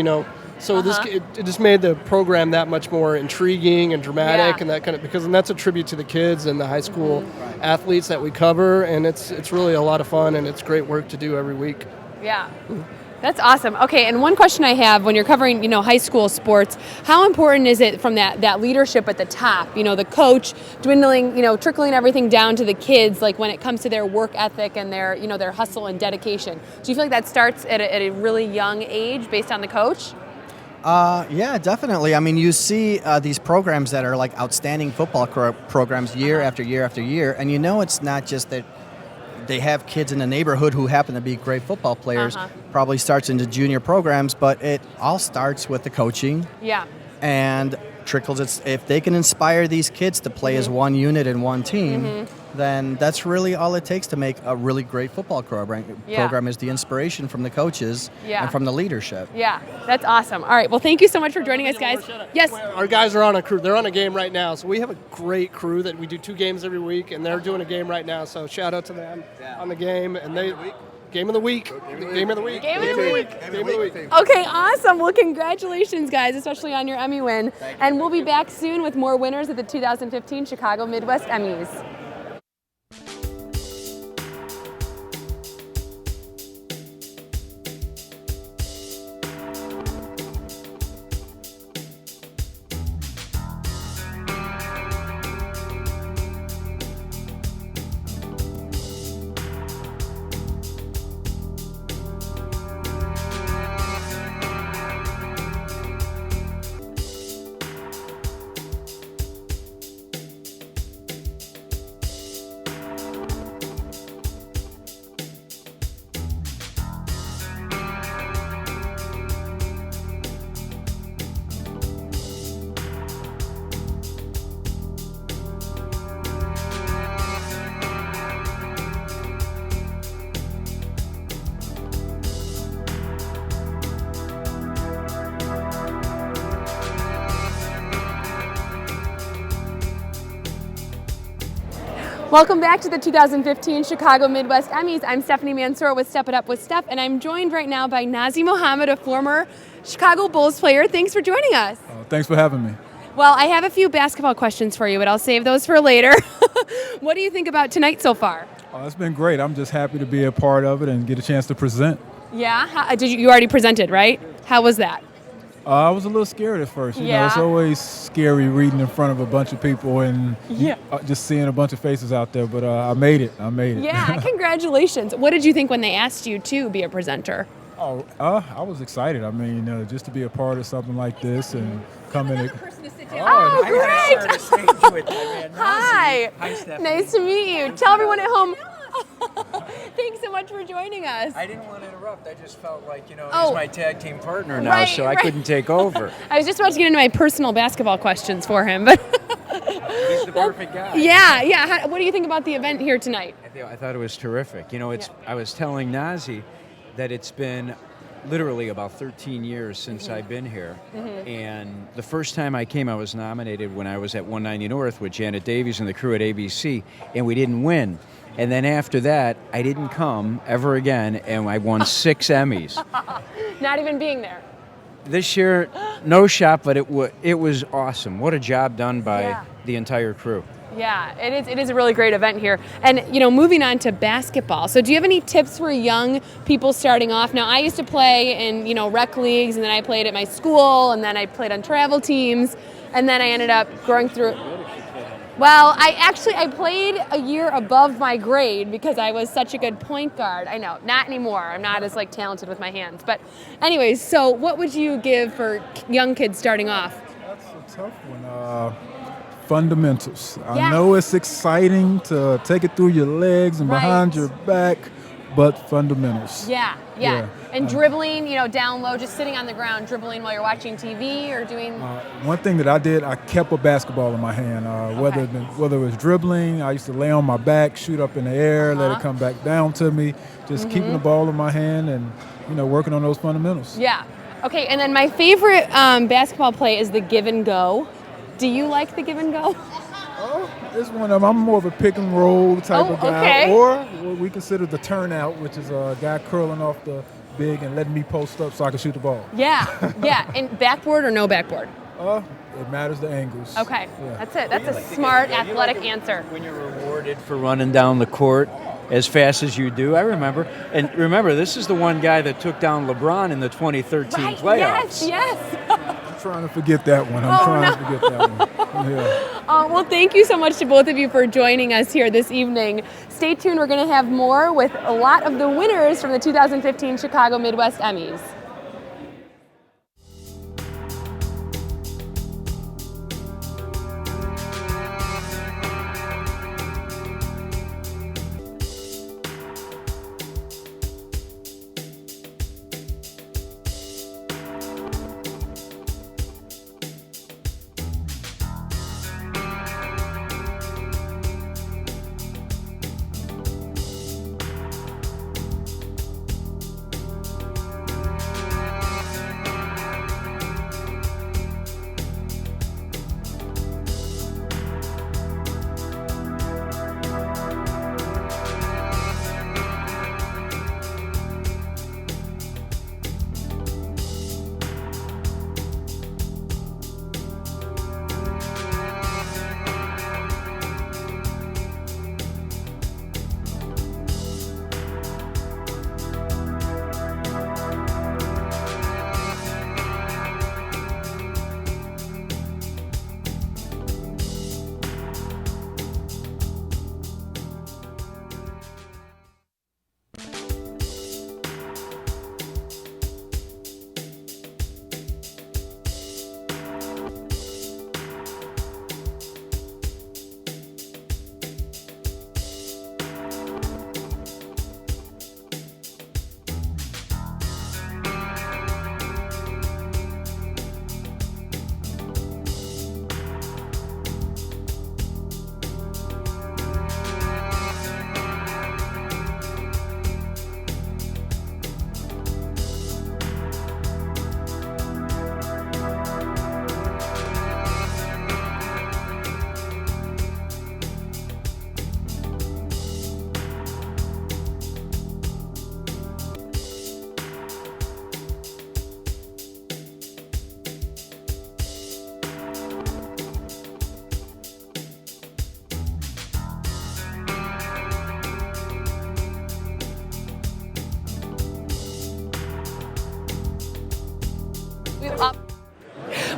Speaker 2: so it just made the program that much more intriguing and dramatic, and that kind of, because that's a tribute to the kids and the high school athletes that we cover, and it's really a lot of fun, and it's great work to do every week.
Speaker 12: Yeah. That's awesome. Okay, and one question I have, when you're covering, high school sports, how important is it from that leadership at the top, the coach dwindling, trickling everything down to the kids, like when it comes to their work ethic and their, their hustle and dedication? Do you feel like that starts at a really young age based on the coach?
Speaker 3: Yeah, definitely. I mean, you see these programs that are like outstanding football programs year after year after year, and it's not just that they have kids in the neighborhood who happen to be great football players. Probably starts into junior programs, but it all starts with the coaching.
Speaker 12: Yeah.
Speaker 3: And trickles. If they can inspire these kids to play as one unit and one team, then that's really all it takes to make a really great football program is the inspiration from the coaches and from the leadership.
Speaker 12: Yeah, that's awesome. All right, well, thank you so much for joining us, guys. Yes.
Speaker 2: Our guys are on a crew. They're on a game right now, so we have a great crew that we do 2 games every week, and they're doing a game right now, so shout out to them on the game. And Game of the week. Game of the week.
Speaker 12: Game of the week. Okay, awesome. Well, congratulations, guys, especially on your Emmy win. And we'll be back soon with more winners at the 2015 Chicago Midwest Emmys. Welcome back to the 2015 Chicago Midwest Emmys. I'm Stephanie Mansour with Step It Up with Steph, and I'm joined right now by Nazi Mohammed, a former Chicago Bulls player. Thanks for joining us.
Speaker 8: Thanks for having me.
Speaker 12: Well, I have a few basketball questions for you, but I'll save those for later. What do you think about tonight so far?
Speaker 8: It's been great. I'm just happy to be a part of it and get a chance to present.
Speaker 12: Yeah? You already presented, right? How was that?
Speaker 8: I was a little scared at first. You know, it's always scary reading in front of a bunch of people and just seeing a bunch of faces out there, but I made it.
Speaker 12: Yeah, congratulations. What did you think when they asked you to be a presenter?
Speaker 8: I was excited. I mean, just to be a part of something like this and come in.
Speaker 12: Oh, great! Hi. Hi, Stephanie. Nice to meet you. Tell everyone at home. Thanks so much for joining us.
Speaker 10: I didn't want to interrupt. I just felt like, he's my tag team partner now, so I couldn't take over.
Speaker 12: I was just about to get into my personal basketball questions for him, but
Speaker 10: he's the perfect guy.
Speaker 12: Yeah. What do you think about the event here tonight?
Speaker 10: I thought it was terrific. I was telling Nazi that it's been literally about 13 years since I've been here. And the first time I came, I was nominated when I was at 190 North with Janet Davies and the crew at ABC, and we didn't win. And then after that, I didn't come ever again, and I won 6 Emmys.
Speaker 12: Not even being there.
Speaker 10: This year, no shot, but it was awesome. What a job done by the entire crew.
Speaker 12: Yeah, it is a really great event here. And, moving on to basketball. So do you have any tips for young people starting off? Now, I used to play in, rec leagues, and then I played at my school, and then I played on travel teams, and then I ended up going through. Well, I played a year above my grade because I was such a good point guard. I know, not anymore. I'm not as talented with my hands. But anyways, so what would you give for young kids starting off?
Speaker 8: That's a tough one. Fundamentals. I know it's exciting to take it through your legs and behind your back, but fundamentals.
Speaker 12: Yeah. And dribbling, down low, just sitting on the ground, dribbling while you're watching TV or doing.
Speaker 8: One thing that I did, I kept a basketball in my hand. Whether it was dribbling, I used to lay on my back, shoot up in the air, let it come back down to me. Just keeping the ball in my hand and working on those fundamentals.
Speaker 12: Yeah. Okay. And then my favorite basketball play is the give and go. Do you like the give and go?
Speaker 8: It's one of them. I'm more of a pick and roll type of guy.
Speaker 12: Okay.
Speaker 8: Or what we consider the turnout, which is a guy curling off the big and letting me post up so I can shoot the ball.
Speaker 12: Yeah. And backboard or no backboard?
Speaker 8: It matters the angles.
Speaker 12: Okay. Yeah. That's it. That's a smart, athletic answer.
Speaker 10: When you're rewarded for running down the court as fast as you do, I remember. And remember, this is the one guy that took down LeBron in the 2013 playoffs.
Speaker 12: Yes.
Speaker 8: I'm trying to forget that one. To forget that one. Yeah.
Speaker 12: Well, thank you so much to both of you for joining us here this evening. Stay tuned. We're going to have more with a lot of the winners from the 2015 Chicago Midwest Emmys.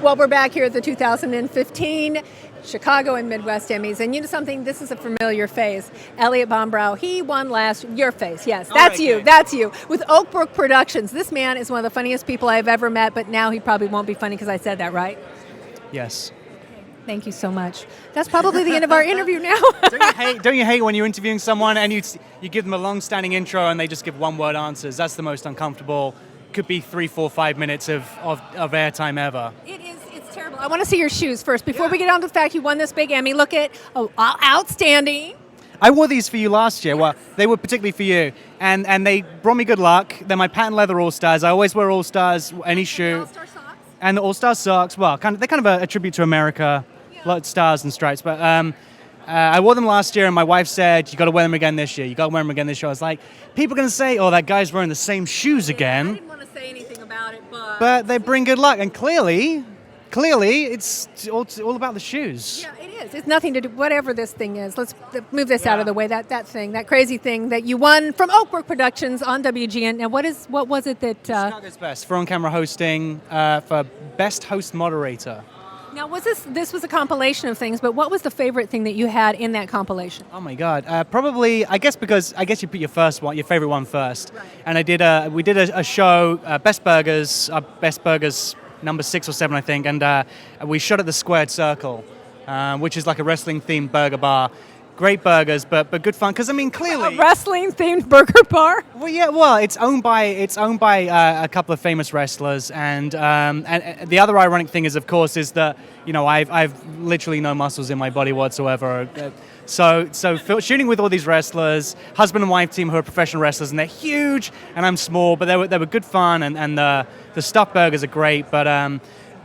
Speaker 9: Well, we're back here at the 2015 Chicago and Midwest Emmys, and you know something? This is a familiar face. Elliot BB, he won your face, yes. That's you, that's you. With Oak Brook Productions. This man is one of the funniest people I've ever met, but now he probably won't be funny because I said that, right?
Speaker 7: Yes.
Speaker 9: Thank you so much. That's probably the end of our interview now.
Speaker 7: Don't you hate when you're interviewing someone and you give them a long-standing intro and they just give one-word answers? That's the most uncomfortable. Could be 3, 4, 5 minutes of airtime ever.
Speaker 9: It is. It's terrible. I want to see your shoes first before we get on to the fact you won this big Emmy. Look at outstanding.
Speaker 7: I wore these for you last year. Well, they were particularly for you, and they brought me good luck. They're my patent leather All-Stars. I always wear All-Stars, any shoe. All-Star socks. And the All-Star socks. Well, they're kind of a tribute to America. Lot of stars and stripes, but I wore them last year, and my wife said, "You got to wear them again this year. You got to wear them again this year." I was like, "People are going to say, oh, that guy's wearing the same shoes again."
Speaker 9: I didn't want to say anything about it,
Speaker 7: but they bring good luck, and clearly, it's all about the shoes.
Speaker 9: Yeah, it is. It's nothing to do. Whatever this thing is, let's move this out of the way. That crazy thing that you won from Oak Brook Productions on WGN. Now, what was it that?
Speaker 7: Chicago's Best for on-camera hosting for best host moderator.
Speaker 9: Now, this was a compilation of things, but what was the favorite thing that you had in that compilation?
Speaker 7: Oh my God, probably I guess you put your favorite one first. Right. And we did a show, Best Burgers number 6 or 7 I think, and we shot at the Squared Circle, which is like a wrestling themed burger bar. Great burgers, but good fun. Because I mean, clearly
Speaker 9: a wrestling-themed burger bar.
Speaker 7: Well, yeah. Well, it's owned by a couple of famous wrestlers, and the other ironic thing is, of course, is that I've literally no muscles in my body whatsoever. So shooting with all these wrestlers, husband and wife team who are professional wrestlers, and they're huge, and I'm small, but they were good fun, and the stuffed burgers are great,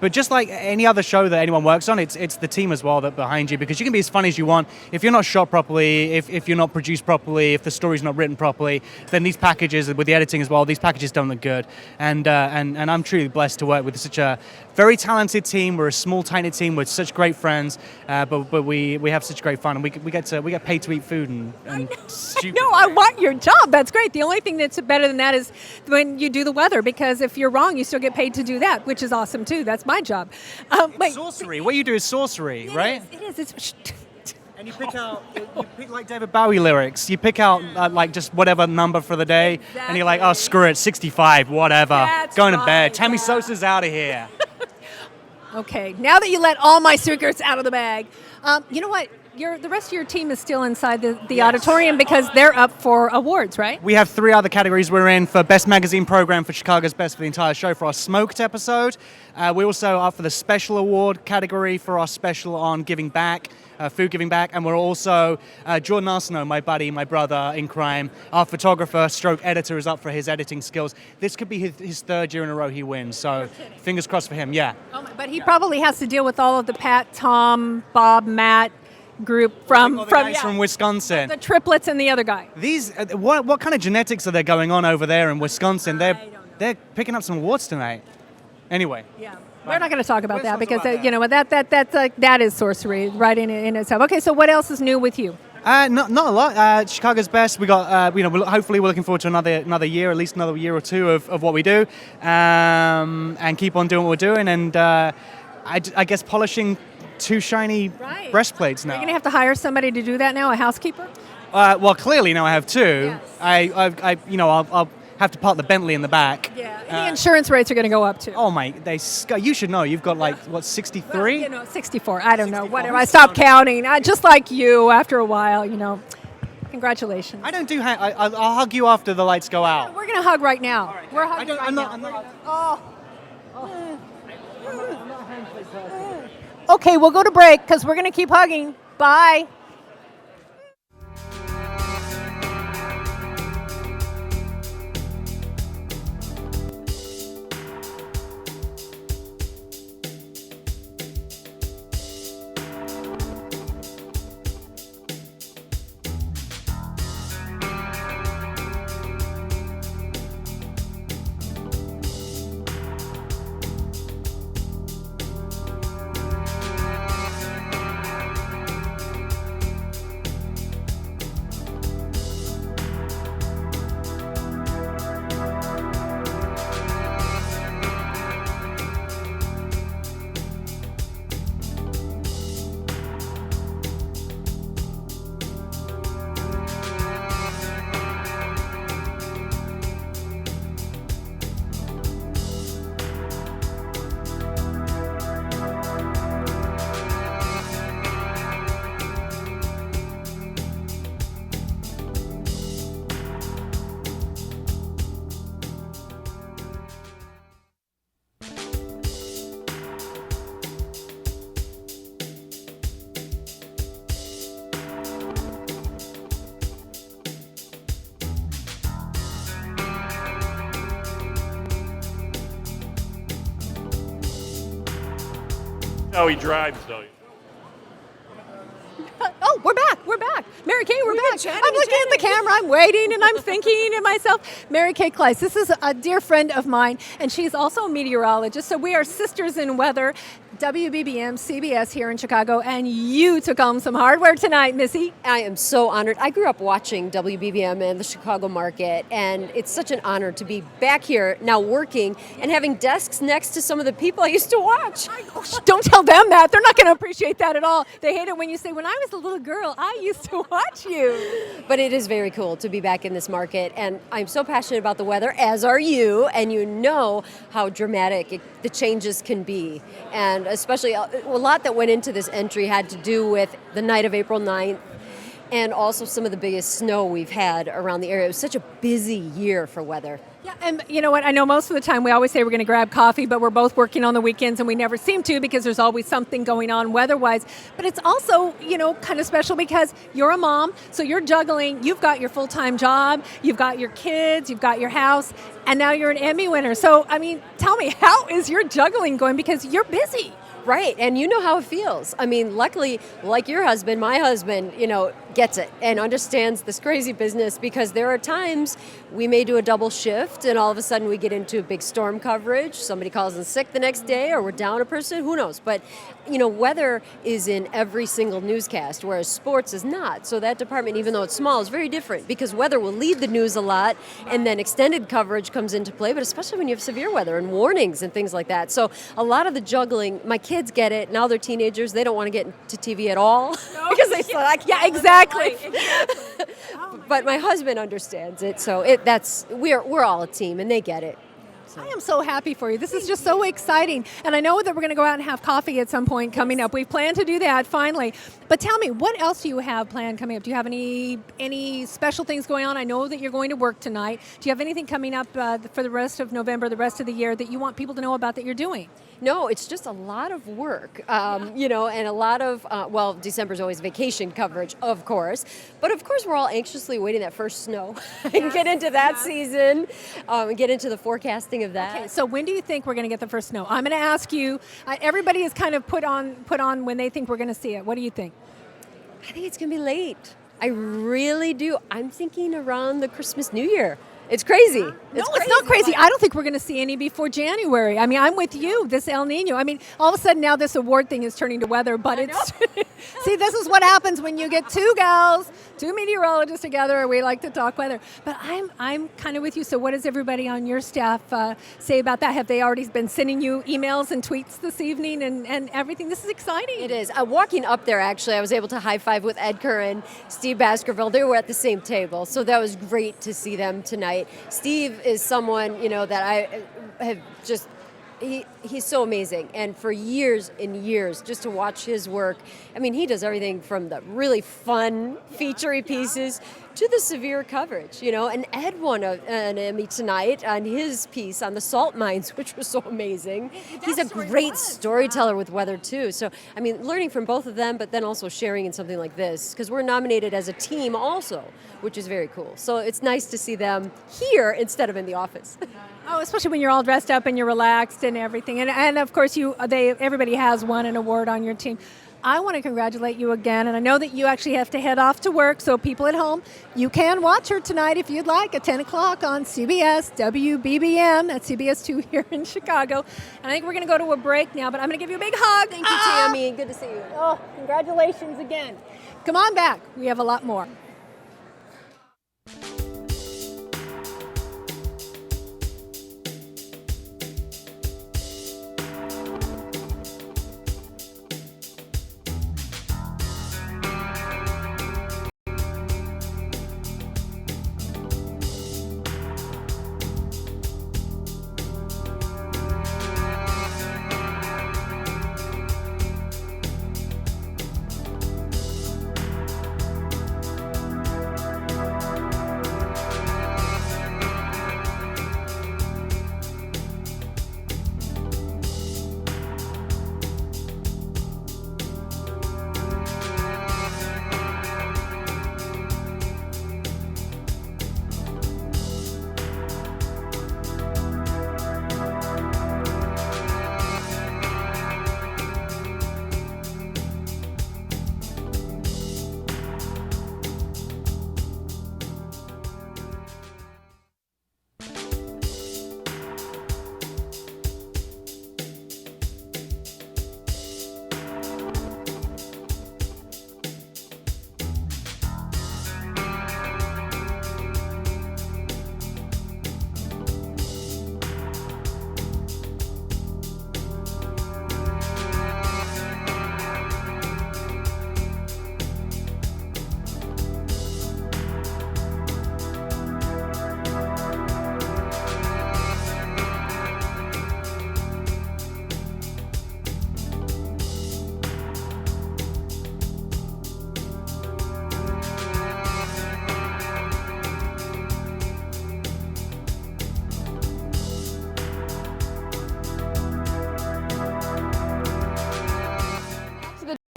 Speaker 7: But just like any other show that anyone works on, it's the team as well that behind you, because you can be as funny as you want. If you're not shot properly, if you're not produced properly, if the story's not written properly, then these packages, with the editing as well, these packages don't look good. And I'm truly blessed to work with such a very talented team. We're a small, tiny team with such great friends, but we have such great fun, and we get paid to eat food and stupid.
Speaker 9: No, I want your job. That's great. The only thing that's better than that is when you do the weather, because if you're wrong, you still get paid to do that, which is awesome too. That's my job.
Speaker 7: Sorcery. What you do is sorcery, right?
Speaker 9: It is. It's
Speaker 7: and you pick like David Bowie lyrics. You pick out like just whatever number for the day, and you're like, oh, screw it, 65, whatever.
Speaker 9: That's
Speaker 7: Going to
Speaker 9: right,
Speaker 7: bed. Tammy Sosa's out of here.
Speaker 9: Okay, now that you let all my secrets out of the bag, you know what? The rest of your team is still inside the auditorium because they're up for awards, right?
Speaker 7: We have 3 other categories we're in for Best Magazine Program for Chicago's Best for the entire show for our Smoked episode. We also are for the Special Award category for our special on giving back, food giving back, and we're also, Jordan Arsenault, my buddy, my brother in crime, our photographer stroke editor is up for his editing skills. This could be his 3rd year in a row he wins, so fingers crossed for him, yeah.
Speaker 9: But he probably has to deal with all of the Pat, Tom, Bob, Matt group from
Speaker 7: Wisconsin,
Speaker 9: the triplets and the other guy.
Speaker 7: These what kind of genetics are there going on over there in Wisconsin? They're picking up some awards tonight. Anyway,
Speaker 9: yeah, we're not going to talk about that because that is sorcery right in itself. Okay, so what else is new with you?
Speaker 7: Not a lot. Chicago's Best. We got hopefully we're looking forward to another year, at least another year or two of what we do, and keep on doing what we're doing, and I guess polishing 2 shiny breastplates now.
Speaker 9: Are you going to have to hire somebody to do that now, a housekeeper?
Speaker 7: Well, clearly now I have 2.
Speaker 9: Yes.
Speaker 7: I'll have to park the Bentley in the back.
Speaker 9: Yeah, and the insurance rates are going to go up too.
Speaker 7: Oh my, you should know. You've got 63?
Speaker 9: 64. I don't know. Whatever. I stopped counting. Just like you, after a while, Congratulations.
Speaker 7: I don't do. I'll hug you after the lights go out.
Speaker 9: We're going to hug right now. Right. We're hugging right now.
Speaker 7: I'm not.
Speaker 9: Okay, we'll go to break because we're going to keep hugging. Bye.
Speaker 13: how he drives, though.
Speaker 9: Oh, we're back. We're back. Mary Kay, we're back. I'm looking at the camera. I'm waiting, and I'm thinking to myself, Mary Kay Kleiss, this is a dear friend of mine, and she's also a meteorologist. So we are sisters in weather. WBBM, CBS here in Chicago, and you took home some hardware tonight, Missy.
Speaker 16: I am so honored. I grew up watching WBBM and the Chicago market, and it's such an honor to be back here now working and having desks next to some of the people I used to watch.
Speaker 9: Don't tell them that. They're not going to appreciate that at all. They hate it when you say, when I was a little girl, I used to watch you.
Speaker 16: But it is very cool to be back in this market, and I'm so passionate about the weather, as are you, and you know how dramatic the changes can be. And especially a lot that went into this entry had to do with the night of April 9th and also some of the biggest snow we've had around the area. It was such a busy year for weather.
Speaker 9: Yeah, and you know what? I know most of the time we always say we're going to grab coffee, but we're both working on the weekends and we never seem to because there's always something going on weather-wise. But it's also, kind of special because you're a mom, so you're juggling. You've got your full-time job, you've got your kids, you've got your house, and now you're an Emmy winner. So, tell me, how is your juggling going? Because you're busy.
Speaker 16: Right, and you know how it feels. Luckily, like your husband, my husband, gets it and understands this crazy business, because there are times we may do a double shift and all of a sudden we get into a big storm coverage. Somebody calls in sick the next day, or we're down a person, who knows? But, weather is in every single newscast, whereas sports is not. So that department, even though it's small, is very different, because weather will lead the news a lot, and then extended coverage comes into play, but especially when you have severe weather and warnings and things like that. So a lot of the juggling, my kids get it. Now they're teenagers. They don't want to get into TV at all because they feel like, yeah, exactly. But my husband understands it. So we're all a team, and they get it.
Speaker 9: I am so happy for you. This is just so exciting. And I know that we're going to go out and have coffee at some point coming up. We've planned to do that finally. But tell me, what else do you have planned coming up? Do you have any special things going on? I know that you're going to work tonight. Do you have anything coming up for the rest of November, the rest of the year, that you want people to know about that you're doing?
Speaker 16: No, it's just a lot of work, and a lot of, December's always vacation coverage, of course. But of course, we're all anxiously waiting that first snow and get into that season and get into the forecasting of that.
Speaker 9: Okay, so when do you think we're going to get the first snow? I'm going to ask you, everybody is kind of put on when they think we're going to see it. What do you think?
Speaker 16: I think it's going to be late. I really do. I'm thinking around the Christmas, New Year. It's crazy.
Speaker 9: No, it's not crazy. I don't think we're going to see any before January. I'm with you, this El Nino. All of a sudden now this award thing is turning to weather, but it's... See, this is what happens when you get two meteorologists together. We like to talk weather. But I'm kind of with you. So what does everybody on your staff say about that? Have they already been sending you emails and tweets this evening and everything? This is exciting.
Speaker 16: It is. Walking up there, actually, I was able to high-five with Ed Kerr and Steve Baskerville. They were at the same table, so that was great to see them tonight. Steve is someone, that I have just, he's so amazing. And for years and years, just to watch his work, he does everything from the really fun, featurey pieces to the severe coverage, And Ed won an Emmy tonight on his piece on the salt mines, which was so amazing. He's a great storyteller with weather, too. So, learning from both of them, but then also sharing in something like this, because we're nominated as a team also, which is very cool. So it's nice to see them here instead of in the office.
Speaker 9: Oh, especially when you're all dressed up and you're relaxed and everything. And of course, everybody has won an award on your team. I want to congratulate you again, and I know that you actually have to head off to work, so people at home, you can watch her tonight if you'd like at 10 o'clock on CBS, WBBM, that's CBS 2 here in Chicago. And I think we're going to go to a break now, but I'm going to give you a big hug.
Speaker 16: Thank you, Tammy. Good to see you.
Speaker 9: Oh, congratulations again. Come on back. We have a lot more.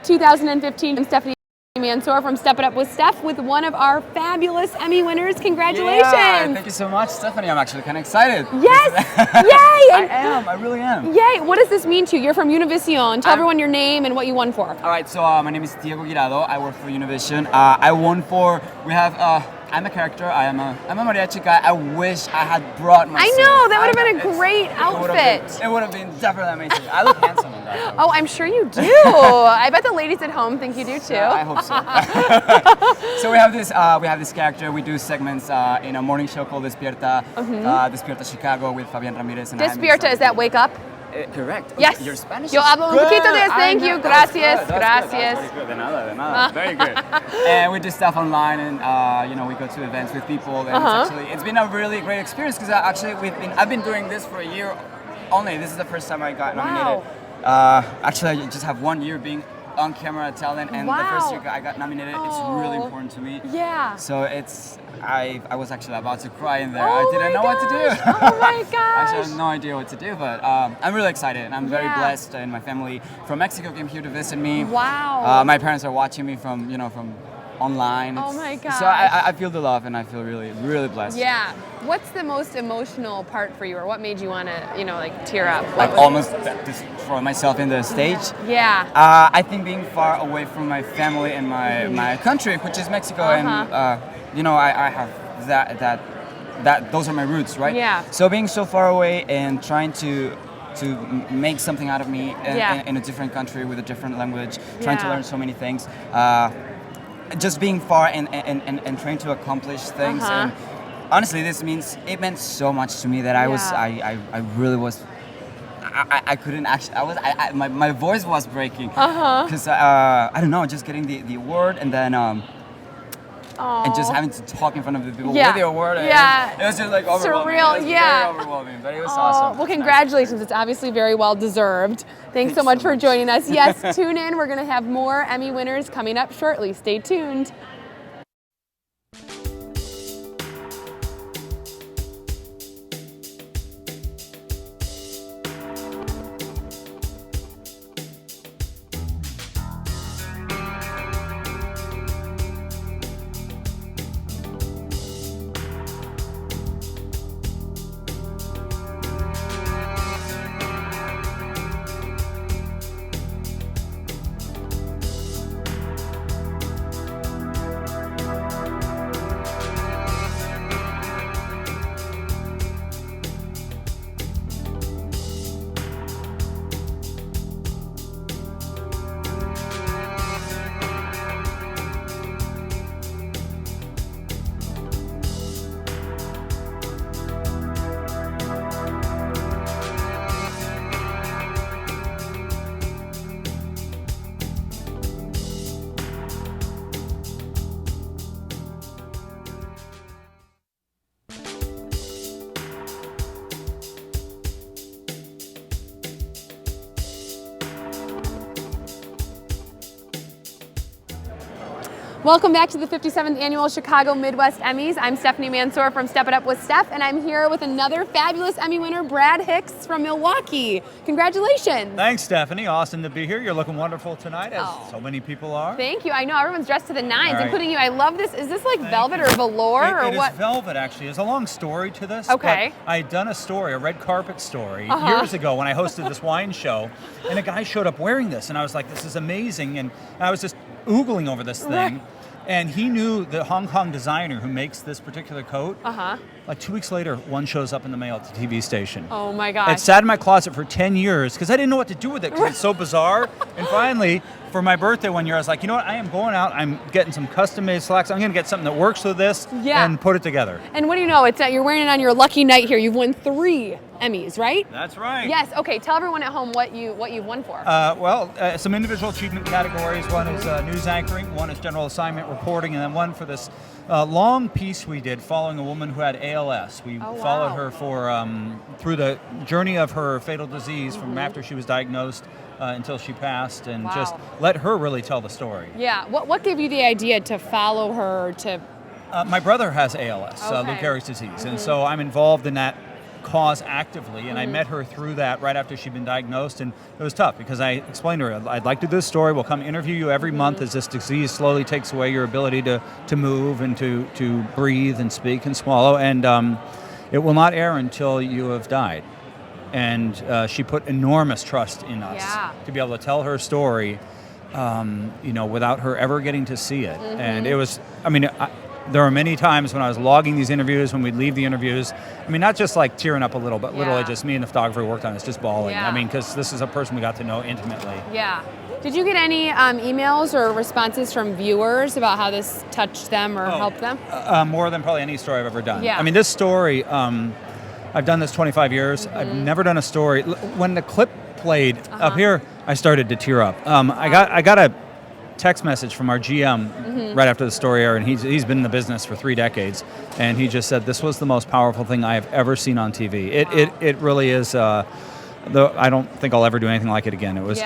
Speaker 12: 2015. I'm Stephanie Mansour from Step It Up with Steph with one of our fabulous Emmy winners. Congratulations!
Speaker 13: Yeah, thank you so much, Stephanie. I'm actually kind of excited.
Speaker 12: Yes! Yay!
Speaker 13: I am. I really am.
Speaker 12: Yay! What does this mean to you? You're from Univision. Tell everyone your name and what you won for.
Speaker 13: All right, so my name is Diego Guirado. I work for Univision. I won for, I'm a character. I'm a mariachi guy. I wish I had brought my
Speaker 12: I know! That would have been a great outfit.
Speaker 13: It would have been definitely amazing. I look handsome in that.
Speaker 12: Oh, I'm sure you do. I bet the ladies at home think you do too.
Speaker 13: I hope so. So we have this character. We do segments in a morning show called Despierta, Despierta Chicago with Fabian Ramirez and
Speaker 12: Despierta, is that wake up?
Speaker 13: Correct.
Speaker 12: Yes.
Speaker 13: Your Spanish
Speaker 12: Yo
Speaker 13: is
Speaker 12: hablo un
Speaker 13: good.
Speaker 12: poquito de eso. Thank
Speaker 13: I
Speaker 12: you.
Speaker 13: know. That's
Speaker 12: Gracias.
Speaker 13: good. That's
Speaker 12: Gracias.
Speaker 13: Good. That's very good. De nada, de nada. Very good. And we do stuff online, and we go to events with people. And it's been a really great experience because I've been doing this for a year only. This is the first time I got nominated. Actually, I just have 1 year being on camera talent, and the first year I got nominated. It's really important to me.
Speaker 12: Yeah.
Speaker 13: So I was actually about to cry in there.
Speaker 12: Oh
Speaker 13: I didn't know what to do.
Speaker 12: Oh my gosh.
Speaker 13: Actually, I have no idea what to do, but I'm really excited, and I'm very blessed. And my family from Mexico came here to visit me.
Speaker 12: Wow.
Speaker 13: My parents are watching me from online.
Speaker 12: Oh my gosh.
Speaker 13: So I feel the love, and I feel really, really blessed.
Speaker 12: Yeah. What's the most emotional part for you, or what made you want to, tear up?
Speaker 13: Like almost destroy myself in the stage.
Speaker 12: Yeah.
Speaker 13: I think being far away from my family and my country, which is Mexico, and I have that those are my roots, right?
Speaker 12: Yeah.
Speaker 13: So being so far away and trying to make something out of me in a different country with a different language, trying to learn so many things, just being far and trying to accomplish things. And honestly, it meant so much to me that I really was. I couldn't actually. My voice was breaking because I don't know, just getting the award and then and just having to talk in front of the people with the award. It was just like overwhelming.
Speaker 12: Surreal.
Speaker 13: It was very overwhelming, but it was awesome.
Speaker 12: Well, congratulations. It's obviously very well deserved. Thanks so much for joining us. Yes, tune in. We're going to have more Emmy winners coming up shortly. Stay tuned. Welcome back to the 57th Annual Chicago Midwest Emmys. I'm Stephanie Mansour from Step It Up with Steph, and I'm here with another fabulous Emmy winner, Brad Hicks from Milwaukee. Congratulations.
Speaker 14: Thanks, Stephanie. Awesome to be here. You're looking wonderful tonight, as so many people are.
Speaker 12: Thank you. I know everyone's dressed to the nines,
Speaker 14: All right.
Speaker 12: including you. I love this. Is this like velvet or velour or
Speaker 14: It
Speaker 12: what?
Speaker 14: is velvet, actually. There's a long story to this.
Speaker 12: Okay.
Speaker 14: But I had done a story, a red carpet story,
Speaker 12: Uh-huh.
Speaker 14: years ago when I hosted this wine show, and a guy showed up wearing this, and I was like, this is amazing, and I was just oogling over this thing. And he knew the Hong Kong designer who makes this particular coat. Like 2 weeks later, one shows up in the mail at the TV station.
Speaker 12: Oh my gosh.
Speaker 14: It sat in my closet for 10 years because I didn't know what to do with it because it's so bizarre. And finally, for my birthday one year, I was like, you know what? I am going out. I'm getting some custom-made slacks. I'm going to get something that works with this and put it together.
Speaker 12: And what do you know? It's you're wearing it on your lucky night here. You've won 3 Emmys, right?
Speaker 14: That's right.
Speaker 12: Yes. Okay. Tell everyone at home what you've won for.
Speaker 14: Some individual achievement categories. One is news anchoring, one is general assignment reporting, and then one for this long piece we did following a woman who had ALS. We followed her for through the journey of her fatal disease from after she was diagnosed until she passed, and just let her really tell the story.
Speaker 12: Yeah. What gave you the idea to follow her to?
Speaker 14: My brother has ALS, Lou Gehrig's disease, and so I'm involved in that cause actively, and I met her through that right after she'd been diagnosed, and it was tough because I explained to her, I'd like to do this story, we'll come interview you every month as this disease slowly takes away your ability to move and to breathe and speak and swallow, and it will not air until you have died. And she put enormous trust in us to be able to tell her story, without her ever getting to see it. And it was, there were many times when I was logging these interviews, when we'd leave the interviews, not just like tearing up a little, but literally just me and the photographer who worked on it, just bawling.
Speaker 12: Yeah.
Speaker 14: Because this is a person we got to know intimately.
Speaker 12: Yeah. Did you get any emails or responses from viewers about how this touched them or helped them?
Speaker 14: More than probably any story I've ever done.
Speaker 12: Yeah.
Speaker 14: This story, I've done this 25 years. I've never done a story. When the clip played up here, I started to tear up. I got a text message from our GM right after the story aired, and he's been in the business for 3 decades, and he just said, this was the most powerful thing I have ever seen on TV. It really is. I don't think I'll ever do anything like it again. It was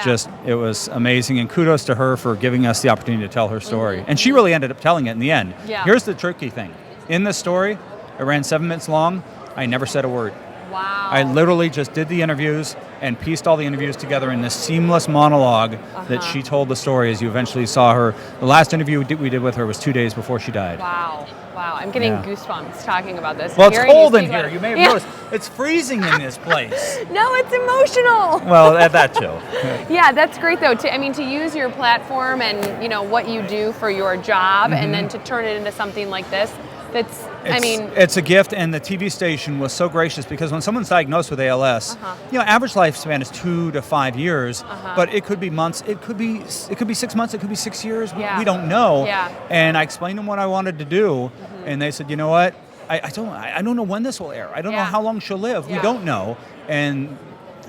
Speaker 14: it was amazing, and kudos to her for giving us the opportunity to tell her story. And she really ended up telling it in the end.
Speaker 12: Yeah.
Speaker 14: Here's the tricky thing. In this story, it ran 7 minutes long. I never said a word.
Speaker 12: Wow.
Speaker 14: I literally just did the interviews and pieced all the interviews together in this seamless monologue that she told the story as you eventually saw her. The last interview we did with her was 2 days before she died.
Speaker 12: Wow. I'm getting goosebumps talking about this.
Speaker 14: Well, it's cold in
Speaker 12: speak
Speaker 14: here.
Speaker 12: about it.
Speaker 14: You may have noticed. It's freezing in this place.
Speaker 12: No, it's emotional.
Speaker 14: Well, at that too.
Speaker 12: Yeah, that's great though. To use your platform and what you do for your job, and then to turn it into something like this. It's
Speaker 14: a gift, and the TV station was so gracious because when someone's diagnosed with ALS, average lifespan is 2 to 5 years, but it could be months, it could be 6 months, it could be 6 years. We don't know.
Speaker 12: Yeah.
Speaker 14: And I explained to them what I wanted to do, and they said, you know what? I don't know when this will air. I don't know how long she'll live. We don't know, and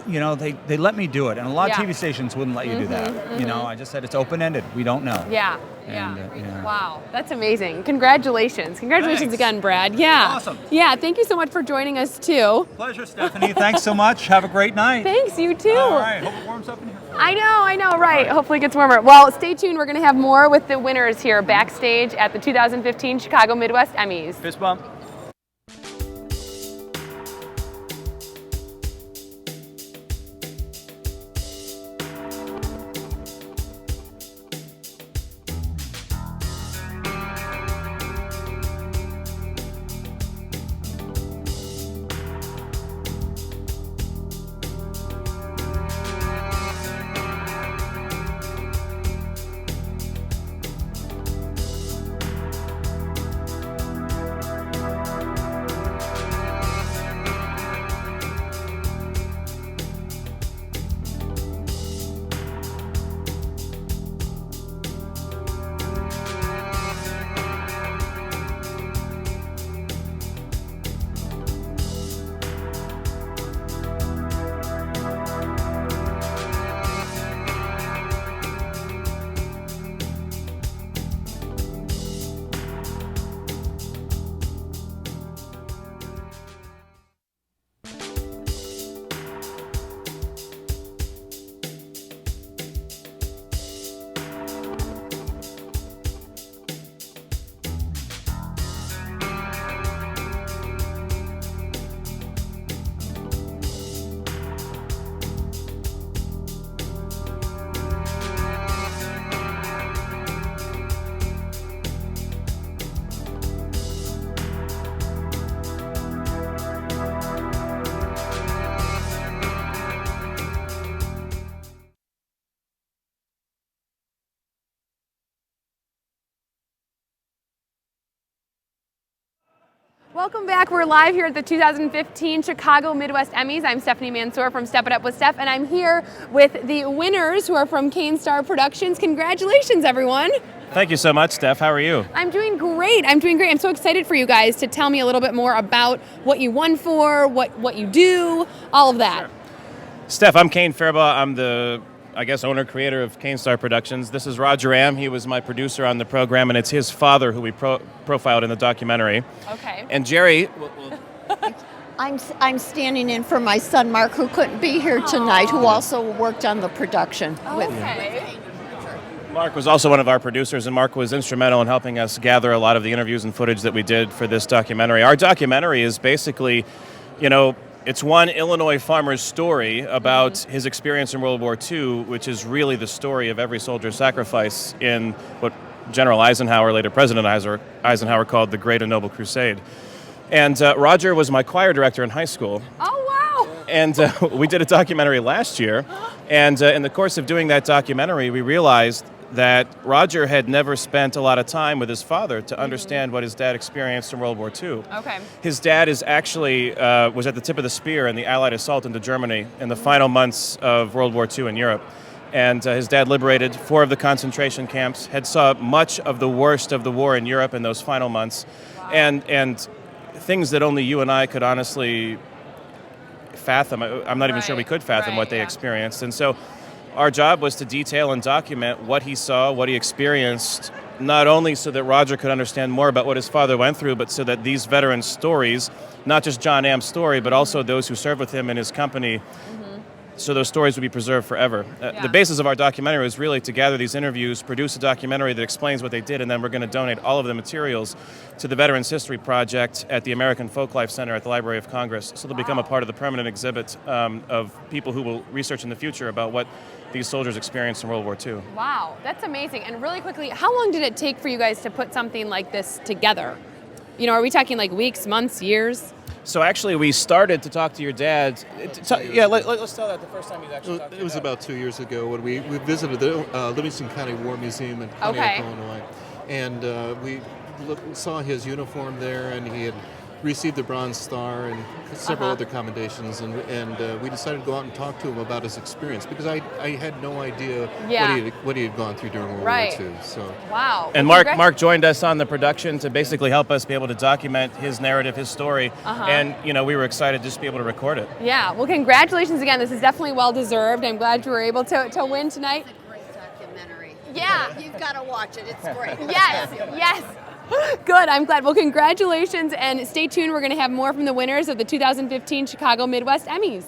Speaker 14: they let me do it, and a lot of TV stations wouldn't let you do that. I just said it's open-ended. We don't know.
Speaker 12: Yeah.
Speaker 14: And,
Speaker 12: Wow, that's amazing. Congratulations.
Speaker 14: Thanks.
Speaker 12: Again, Brad. Yeah.
Speaker 14: Awesome.
Speaker 12: Yeah, thank you so much for joining us too.
Speaker 14: Pleasure, Stephanie. Thanks so much. Have a great night.
Speaker 12: Thanks, you too.
Speaker 14: All right. Hope it warms up in here.
Speaker 12: I know, right. Hopefully it gets warmer. Well, stay tuned. We're going to have more with the winners here backstage at the 2015 Chicago Midwest Emmys.
Speaker 14: Fist bump.
Speaker 12: Welcome back. We're live here at the 2015 Chicago Midwest Emmys. I'm Stephanie Mansour from Step It Up with Steph, and I'm here with the winners who are from Cane Star Productions. Congratulations, everyone.
Speaker 17: Thank you so much, Steph. How are you?
Speaker 12: I'm doing great. I'm so excited for you guys to tell me a little bit more about what you won for, what you do, all of that.
Speaker 17: Sure. Steph, I'm Kane Fairbaugh. I'm the owner, creator of Cane Star Productions. This is Roger Am. He was my producer on the program, and it's his father who we profiled in the documentary.
Speaker 12: Okay.
Speaker 17: And Jere...
Speaker 20: I'm standing in for my son, Mark, who couldn't be here tonight, who also worked on the production with me.
Speaker 17: Mark was also one of our producers, and Mark was instrumental in helping us gather a lot of the interviews and footage that we did for this documentary. Our documentary is basically, It's one Illinois farmer's story about his experience in World War II, which is really the story of every soldier's sacrifice in what General Eisenhower, later President Eisenhower, called the Great and Noble Crusade. And Roger was my choir director in high school.
Speaker 12: Oh, wow.
Speaker 17: And we did a documentary last year. And in the course of doing that documentary, we realized that Roger had never spent a lot of time with his father to understand what his dad experienced in World War II.
Speaker 12: Okay.
Speaker 17: His dad is actually was at the tip of the spear in the Allied assault into Germany in the final months of World War II in Europe. And his dad liberated 4 of the concentration camps, had saw much of the worst of the war in Europe in those final months, and things that only you and I could honestly fathom. I'm not even sure we could fathom what they experienced. And so our job was to detail and document what he saw, what he experienced, not only so that Roger could understand more about what his father went through, but so that these veterans' stories, not just John Am's story, but also those who served with him in his company, so those stories would be preserved forever. The basis of our documentary was really to gather these interviews, produce a documentary that explains what they did, and then we're going to donate all of the materials to the Veterans History Project at the American Folklife Center at the Library of Congress. So they'll become a part of the permanent exhibit of people who will research in the future about what these soldiers experienced in World War II.
Speaker 12: Wow, that's amazing. And really quickly, how long did it take for you guys to put something like this together? You know, are we talking like weeks, months, years?
Speaker 17: So actually, we started to talk to your dad. Let's tell that the first time you actually talked to
Speaker 1: It was about 2 years ago when we visited the Livingston County War Museum in Pontiac, Illinois. And we saw his uniform there, and he had received the Bronze Star and several other commendations, and we decided to go out and talk to him about his experience, because I had no idea what he had gone through during World War II. So
Speaker 12: wow.
Speaker 17: And Mark joined us on the production to basically help us be able to document his narrative, his story, and we were excited just to be able to record it.
Speaker 12: Yeah, well, congratulations again. This is definitely well deserved. I'm glad you were able to win tonight.
Speaker 20: It's a great documentary.
Speaker 12: Yeah.
Speaker 20: You've got to watch it. It's great.
Speaker 12: Yes. Good, I'm glad. Well, congratulations, and stay tuned. We're going to have more from the winners of the 2015 Chicago Midwest Emmys.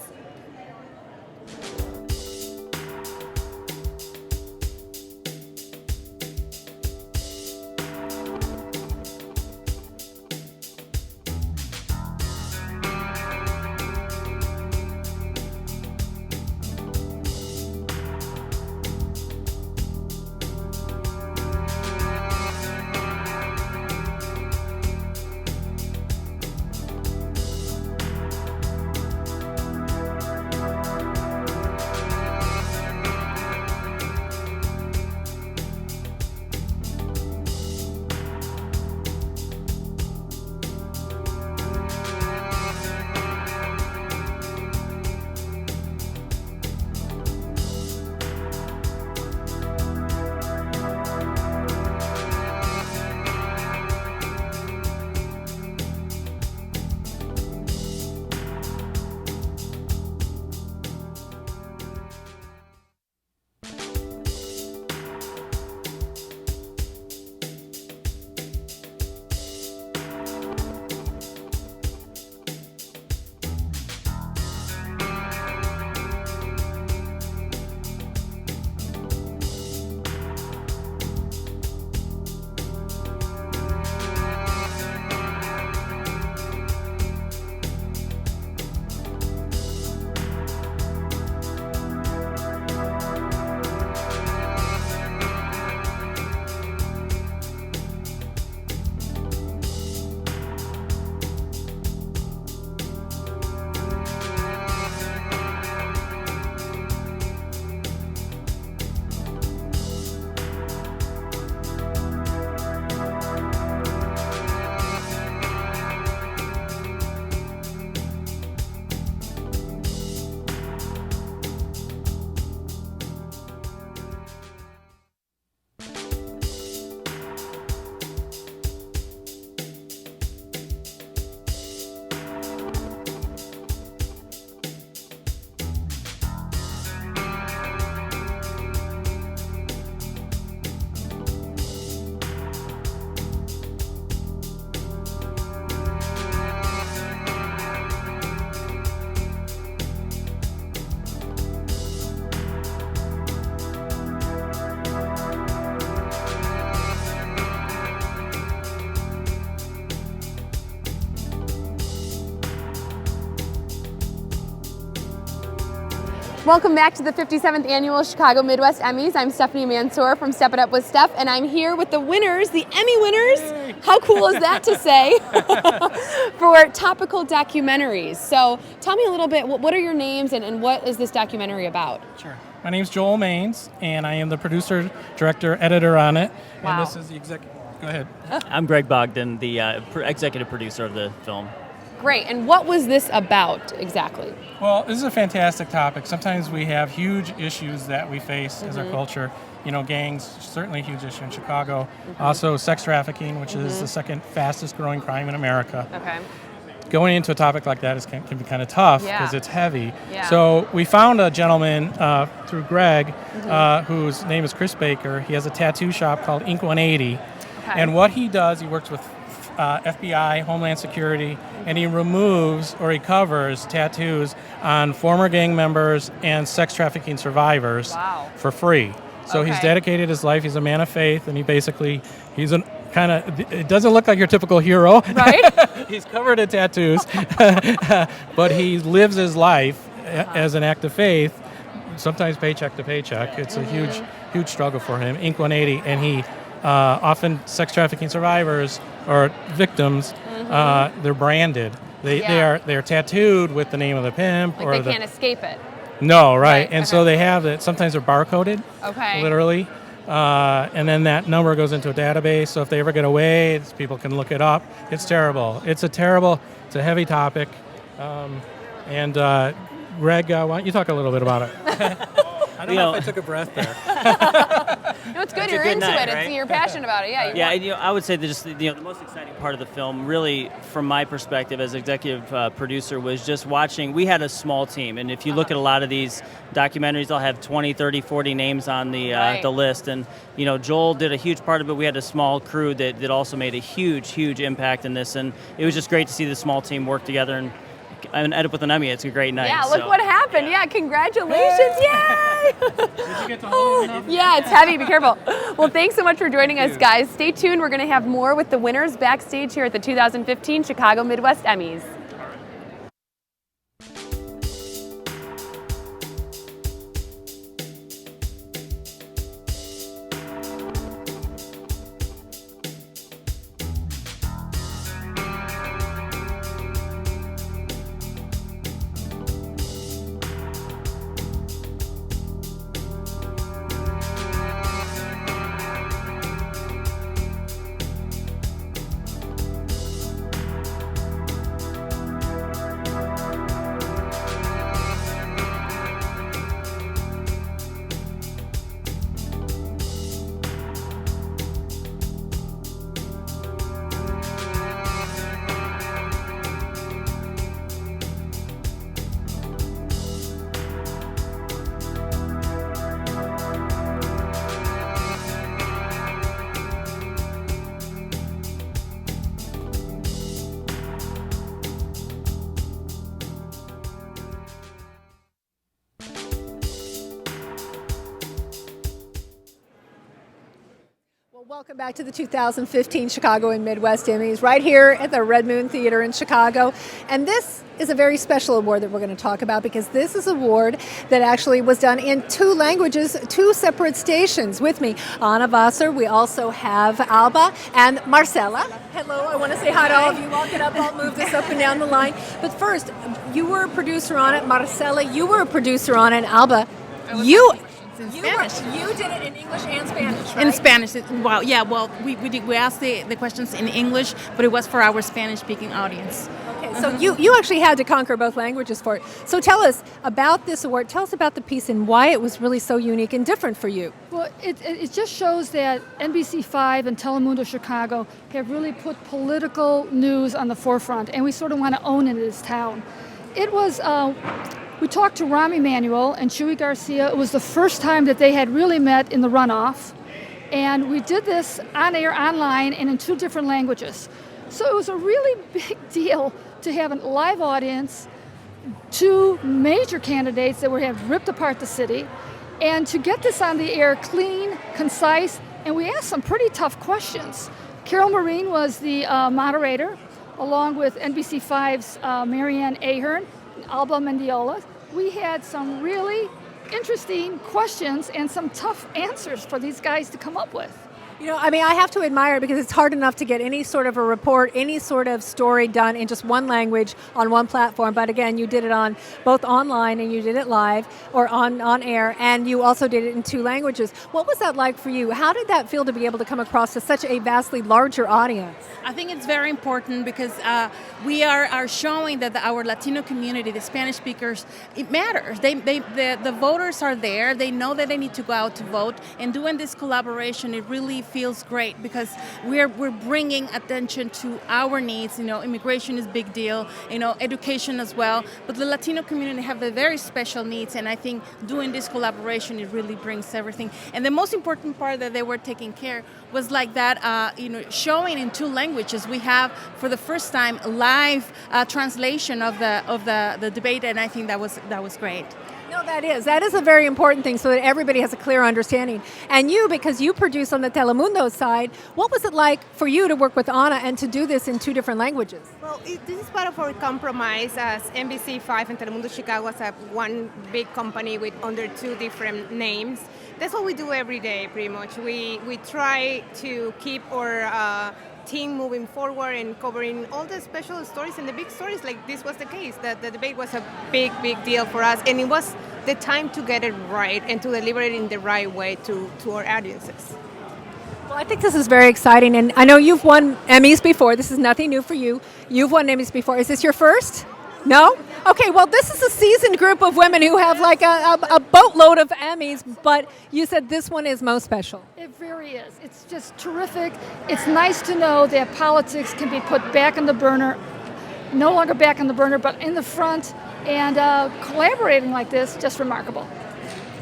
Speaker 12: Welcome back to the 57th Annual Chicago Midwest Emmys. I'm Stephanie Mansour from Step It Up with Steph, and I'm here with the winners, the Emmy winners. Yay. How cool is that to say? For topical documentaries. So tell me a little bit, what are your names and what is this documentary about?
Speaker 15: Sure. My name's Joel Maines, and I am the producer, director, editor on it.
Speaker 12: Wow.
Speaker 15: And this is the executive. Go ahead.
Speaker 18: I'm Greg Bogdan, the executive producer of the film.
Speaker 12: Great. And what was this about exactly?
Speaker 15: Well, this is a fantastic topic. Sometimes we have huge issues that we face as a culture. You know, gangs, certainly a huge issue in Chicago. Also, sex trafficking, which is the second fastest growing crime in America.
Speaker 12: Okay.
Speaker 15: Going into a topic like that can be kind of tough because it's heavy.
Speaker 12: Yeah.
Speaker 15: So we found a gentleman through Greg, whose name is Chris Baker. He has a tattoo shop called Ink 180. Okay. And what he does, he works with FBI, Homeland Security, and he removes or he covers tattoos on former gang members and sex trafficking survivors for free. So he's dedicated his life. He's a man of faith, and he's a kind of, it doesn't look like your typical hero. Right? He's covered in tattoos, but he lives his life as an act of faith, sometimes paycheck to paycheck. It's a huge struggle for him. Ink 180, and he often sex trafficking survivors or victims, they're branded. They're tattooed with the name of the pimp.
Speaker 12: Like they can't escape it.
Speaker 15: No, right. And so they have it. Sometimes they're barcoded, literally. And then that number goes into a database. So if they ever get away, people can look it up. It's terrible. It's a heavy topic. And Greg, why don't you talk a little bit about it? I don't know if I took a breath there.
Speaker 12: No, it's good. You're into it. Right? You're passionate about it. Yeah.
Speaker 18: I would say that just the most exciting part of the film, really, from my perspective as executive producer, was just watching. We had a small team, and if you look at a lot of these documentaries, they'll have 20, 30, 40 names on the list. And Joel did a huge part of it. We had a small crew that also made a huge impact in this, and it was just great to see the small team work together and end up with an Emmy. It's a great night.
Speaker 12: Yeah, look what happened. Yeah, congratulations. Yay!
Speaker 15: Did you get to hold it?
Speaker 12: Yeah, it's heavy. Be careful. Well, thanks so much for joining us, guys. Stay tuned. We're going to have more with the winners backstage here at the 2015 Chicago Midwest Emmys.
Speaker 9: Welcome back to the 2015 Chicago and Midwest Emmys, right here at the Red Moon Theater in Chicago. And this is a very special award that we're going to talk about because this is an award that actually was done in 2 languages, 2 separate stations. With me, Anna Wasser. We also have Alba and Marcella. Hello, I want to say hi to all of you. Walk it up, I'll move this up and down the line. But first, you were a producer on it. Marcella, you were a producer on it. And Alba, you did it in English and Spanish, right?
Speaker 21: In Spanish. Well, yeah. Well, we asked the questions in English, but it was for our Spanish-speaking audience.
Speaker 9: Okay, so you actually had to conquer both languages for it. So tell us about this award. Tell us about the piece and why it was really so unique and different for you.
Speaker 24: Well, it just shows that NBC5 and Telemundo Chicago have really put political news on the forefront, and we sort of want to own it in this town. It was... We talked to Rahm Emanuel and Chuy Garcia. It was the first time that they had really met in the runoff. And we did this on air, online, and in 2 different languages. So it was a really big deal to have a live audience, 2 major candidates that would have ripped apart the city, and to get this on the air clean, concise, and we asked some pretty tough questions. Carol Marine was the moderator, along with NBC5's Marianne Ahern, Alba Mendiola. we had some really interesting questions and some tough answers for these guys to come up with.
Speaker 9: You know, I mean, I have to admire it because it's hard enough to get any sort of a report, any sort of story done in just one language on one platform. But again, you did it on both online and you did it live or on air, and you also did it in 2 languages. What was that like for you? How did that feel to be able to come across to such a vastly larger audience?
Speaker 21: I think it's very important because we are showing that our Latino community, the Spanish speakers, it matters. The voters are there. They know that they need to go out to vote. And doing this collaboration, it really feels great because we're bringing attention to our needs. You know, immigration is a big deal. You know, education as well. But the Latino community have a very special needs, and I think doing this collaboration, it really brings everything. And the most important part that they were taking care was like that. Showing in 2 languages. We have for the first time live translation of the debate, and I think that was great.
Speaker 9: No, that is a very important thing so that everybody has a clear understanding. And you, because you produce on the Telemundo side, what was it like for you to work with Ana and to do this in 2 different languages?
Speaker 4: Well, this is part of our compromise as NBC5 and Telemundo Chicago as one big company with under 2 different names. That's what we do every day, pretty much. We try to keep our team moving forward and covering all the special stories and the big stories. Like this was the case. The debate was a big deal for us, and it was the time to get it right and to deliver it in the right way to our audiences.
Speaker 9: Well, I think this is very exciting, and I know you've won Emmys before. This is nothing new for you. You've won Emmys before. Is this your first? No? Okay, well, this is a seasoned group of women who have like a boatload of Emmys, but you said this one is most special.
Speaker 24: It really is. It's just terrific. It's nice to know that politics can be put back on the burner, no longer back on the burner, but in the front, and collaborating like this, just remarkable.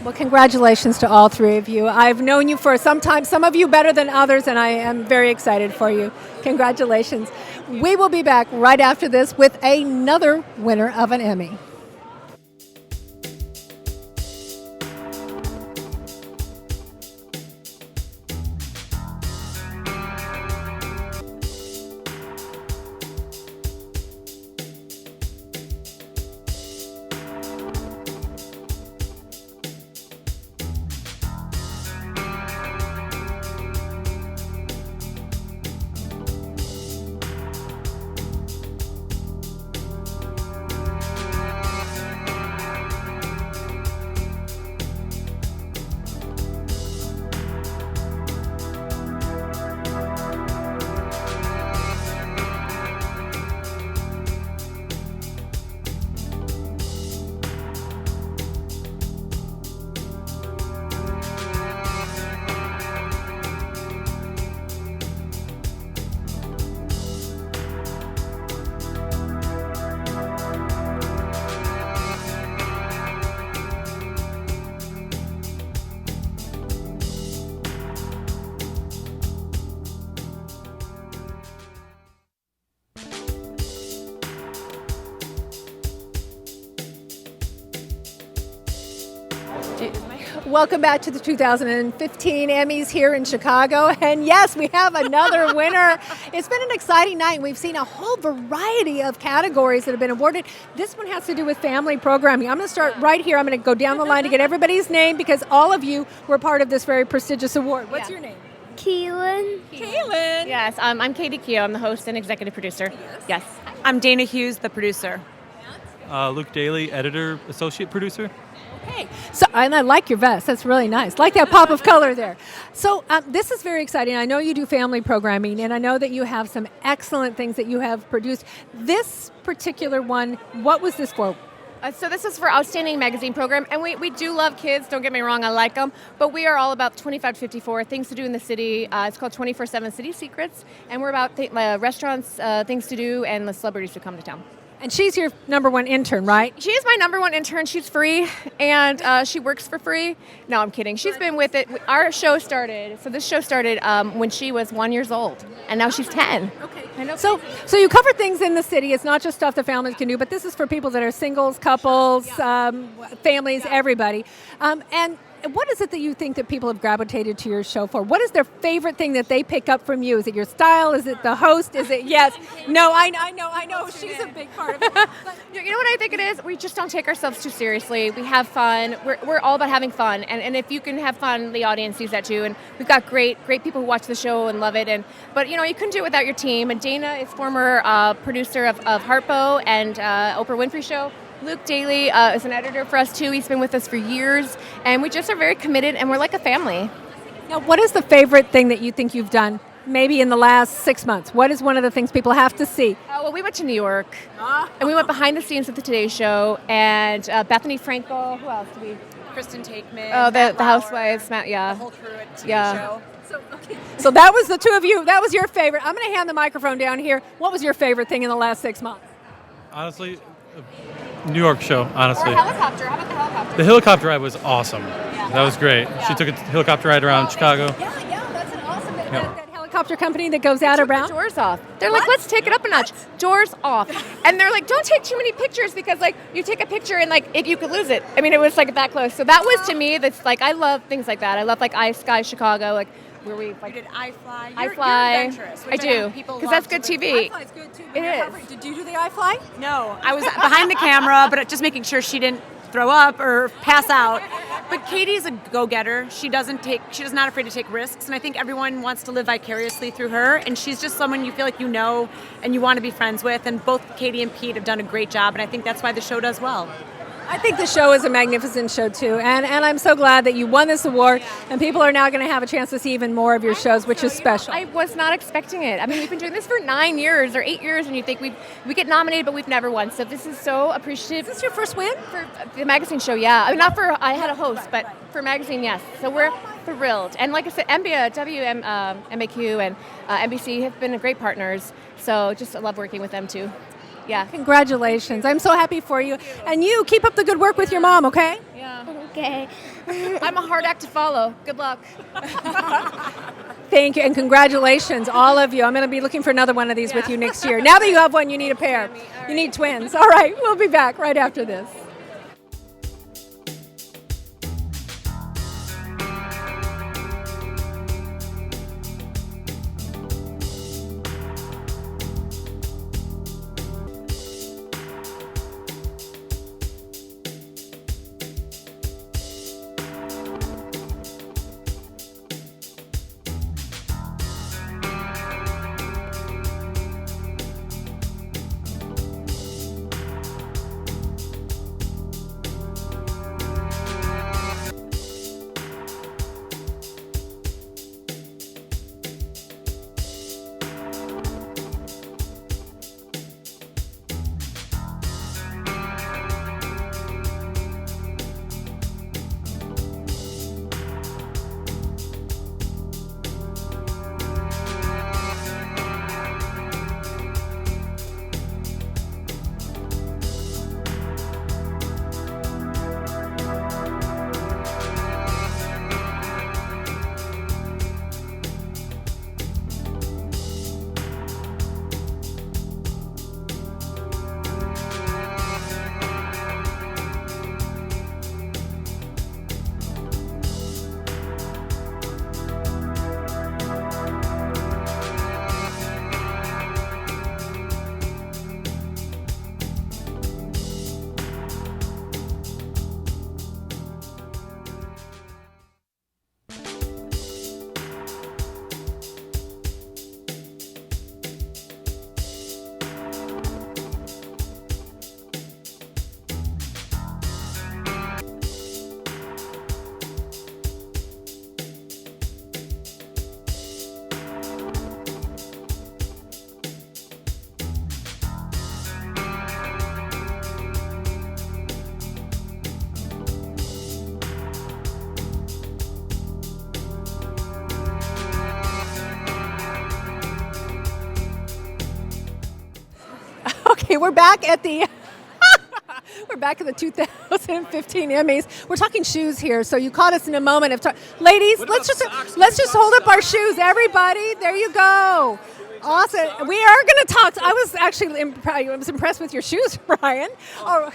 Speaker 9: Well, congratulations to all 3 of you. I've known you for some time, some of you better than others, and I am very excited for you. Congratulations. We will be back right after this with another winner of an Emmy. Welcome back to the 2015 Emmys here in Chicago. And yes, we have another winner. It's been an exciting night. We've seen a whole variety of categories that have been awarded. This one has to do with family programming. I'm going to start right here. I'm going to go down the line to get everybody's name because all of you were part of this very prestigious award. What's your name?
Speaker 19: Keelan.
Speaker 9: Keelan.
Speaker 19: Yes, I'm Katie Keogh. I'm the host and executive producer. Yes. I'm Dana Hughes, the producer.
Speaker 22: Luke Daly, editor, associate producer.
Speaker 9: Okay, so and I like your vest. That's really nice. Like that pop of color there. So this is very exciting. I know you do family programming, and I know that you have some excellent things that you have produced. This particular one, what was this for?
Speaker 19: So this is for Outstanding Magazine Program, and we do love kids, don't get me wrong, I like them, but we are all about 25 to 54, things to do in the city. It's called 24/7 City Secrets, and we're about restaurants, things to do, and the celebrities who come to town.
Speaker 9: And she's your number one intern, right?
Speaker 19: She is my number one intern. She's free, and she works for free. No, I'm kidding. She's been with it. Our show started, so this show started when she was 1 year old, and now she's 10.
Speaker 9: Okay. I know. So you cover things in the city. It's not just stuff that families can do, but this is for people that are singles, couples, families, everybody. And what is it that you think that people have gravitated to your show for? What is their favorite thing that they pick up from you? Is it your style? Is it the host? Is it yes? No, I know. She's a big part of it.
Speaker 19: You know what I think it is? We just don't take ourselves too seriously. We have fun. We're all about having fun. And if you can have fun, the audience sees that too. And we've got great people who watch the show and love it. But you couldn't do it without your team. And Dana is former producer of Harpo and Oprah Winfrey Show. Luke Daly is an editor for us too. He's been with us for years. And we just are very committed, and we're like a family.
Speaker 9: Now, what is the favorite thing that you think you've done? Maybe in the last 6 months. What is one of the things people have to see?
Speaker 19: Well, we went to New York, and we went behind the scenes of the Today Show, and Bethany Frankel. Who else did we?
Speaker 5: Kristen Takeman.
Speaker 19: Oh, the Housewives. Matt, yeah.
Speaker 5: The whole crew at TV
Speaker 19: Yeah.
Speaker 5: show.
Speaker 9: So that was the two of you. That was your favorite. I'm going to hand the microphone down here. What was your favorite thing in the last 6 months?
Speaker 22: Honestly, New York show, honestly.
Speaker 19: Or helicopter. How about the helicopter?
Speaker 22: The helicopter ride was awesome. That was great. She took a helicopter ride around Chicago.
Speaker 9: Yeah, that's an awesome that helicopter company that goes out around.
Speaker 19: The doors off. They're like, let's take it up a notch. Doors off. And they're like, don't take too many pictures because you take a picture and you could lose it. I mean, it was like that close. So that was to me, that's like, I love things like that. I love Sky Chicago, where we
Speaker 5: You did iFly.
Speaker 19: I
Speaker 5: You're
Speaker 19: fly.
Speaker 5: adventurous,
Speaker 19: I
Speaker 5: which
Speaker 19: do
Speaker 5: know people
Speaker 19: because
Speaker 5: love
Speaker 19: that's good
Speaker 5: to do.
Speaker 19: TV.
Speaker 9: iFly's good too.
Speaker 19: It is.
Speaker 9: Did you do the iFly?
Speaker 5: No, I was behind the camera, but just making sure she didn't throw up or pass out. But Katie's a go-getter. She does not afraid to take risks, and I think everyone wants to live vicariously through her, and she's just someone you feel like and you want to be friends with, and both Katie and Pete have done a great job, and I think that's why the show does well.
Speaker 9: I think the show is a magnificent show too, and I'm so glad that you won this award, and people are now going to have a chance to see even more of your shows, which is special.
Speaker 19: I was not expecting it. I mean, we've been doing this for 9 years or 8 years, and you think we get nominated, but we've never won. So this is so appreciative.
Speaker 9: Is this your first win?
Speaker 19: For the magazine show, yeah. I mean, I had a host, but for magazine, yes. So we're thrilled. And like I said, MAQ and NBC have been great partners. So just I love working with them too. Yeah.
Speaker 9: Congratulations. I'm so happy for you. And you, keep up the good work with your mom, okay?
Speaker 19: Yeah. Okay. I'm a hard act to follow. Good luck.
Speaker 9: Thank you, and congratulations, all of you. I'm going to be looking for another one of these with you next year. Now that you have one, you need a pair. You need twins. All right, we'll be back right after this. Okay, we're back at the 2015 Emmys. We're talking shoes here, so you caught us in a moment of ladies. Let's just hold up our shoes, everybody. There you go. Awesome. We are going to talk. I was impressed with your shoes, Brian. Oh.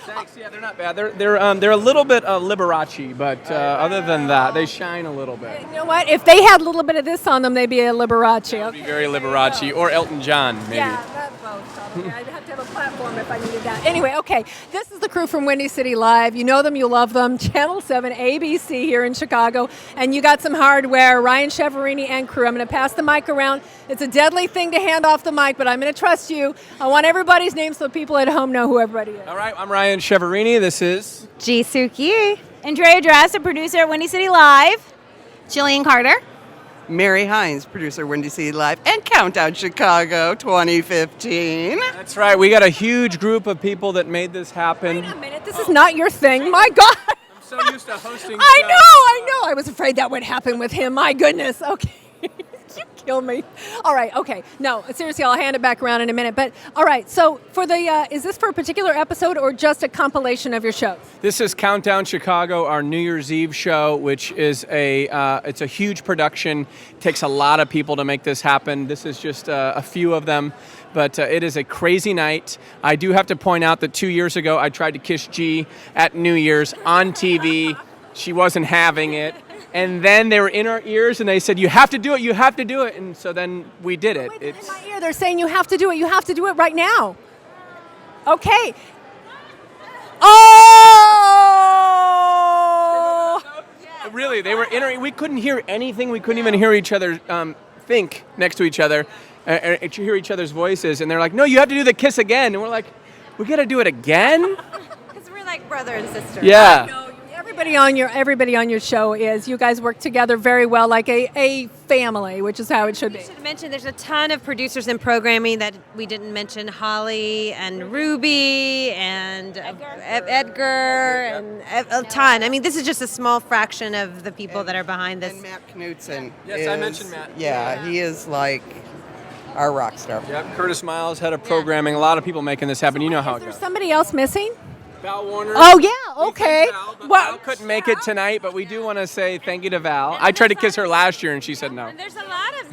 Speaker 6: Thanks. Yeah, they're not bad. They're a little bit Liberace, but other than that, they shine a little bit.
Speaker 9: You know what? If they had a little bit of this on them, they'd be a Liberace.
Speaker 6: They'd be very Liberace or Elton John, maybe.
Speaker 9: Yeah. both, probably. I'd have to have a platform if I needed that. Anyway, okay. This is the crew from Windy City Live. You know them, you love them. Channel 7, ABC here in Chicago. And you got some hardware, Ryan Cheverini and crew. I'm going to pass the mic around. It's a deadly thing to hand off the mic, but I'm going to trust you. I want everybody's name so people at home know who everybody is.
Speaker 6: All right, I'm Ryan Cheverini. This is
Speaker 2: Jisuki. Andrea Dress, a producer at Windy City Live. Jillian Carter.
Speaker 3: Mary Hines, producer, Windy City Live, and Countdown Chicago 2015.
Speaker 6: That's right. We got a huge group of people that made this happen.
Speaker 9: Wait a minute. This is not your thing. My God.
Speaker 6: I'm so used to hosting.
Speaker 9: I know. I was afraid that would happen with him. My goodness. Okay. You kill me. All right. Okay. No, seriously, I'll hand it back around in a minute. But all right. So for the, is this for a particular episode or just a compilation of your shows?
Speaker 6: This is Countdown Chicago, our New Year's Eve show, which is it's a huge production. It takes a lot of people to make this happen. This is just a few of them. But it is a crazy night. I do have to point out that 2 years ago, I tried to kiss G at New Year's on TV. She wasn't having it. And then they were in our ears and they said, you have to do it, you have to do it. And so then we did it.
Speaker 9: In my ear, they're saying you have to do it right now. Okay. Oh!
Speaker 6: Really, they were in our, we couldn't hear anything. We couldn't even hear each other think next to each other. And hear each other's voices. And they're like, no, you have to do the kiss again. And we're like, we got to do it again?
Speaker 2: Because we're like brother and sister.
Speaker 6: Yeah.
Speaker 9: Everybody on your show is. You guys work together very well, like a family, which is how it should be.
Speaker 2: I should mention there's a ton of producers in programming that we didn't mention. Holly and Ruby and Edgar and a ton. I mean, this is just a small fraction of the people that are behind this.
Speaker 3: And Matt Knudsen.
Speaker 6: Yes, I mentioned Matt.
Speaker 3: Yeah, he is like our rock star.
Speaker 6: Yep, Curtis Miles, head of programming. A lot of people making this happen. You know how it goes.
Speaker 9: Somebody else missing?
Speaker 6: Val Warner.
Speaker 9: Oh, yeah, okay.
Speaker 6: Val couldn't make it tonight, but we do want to say thank you to Val. I tried to kiss her last year, and she said no.
Speaker 2: And there's a lot of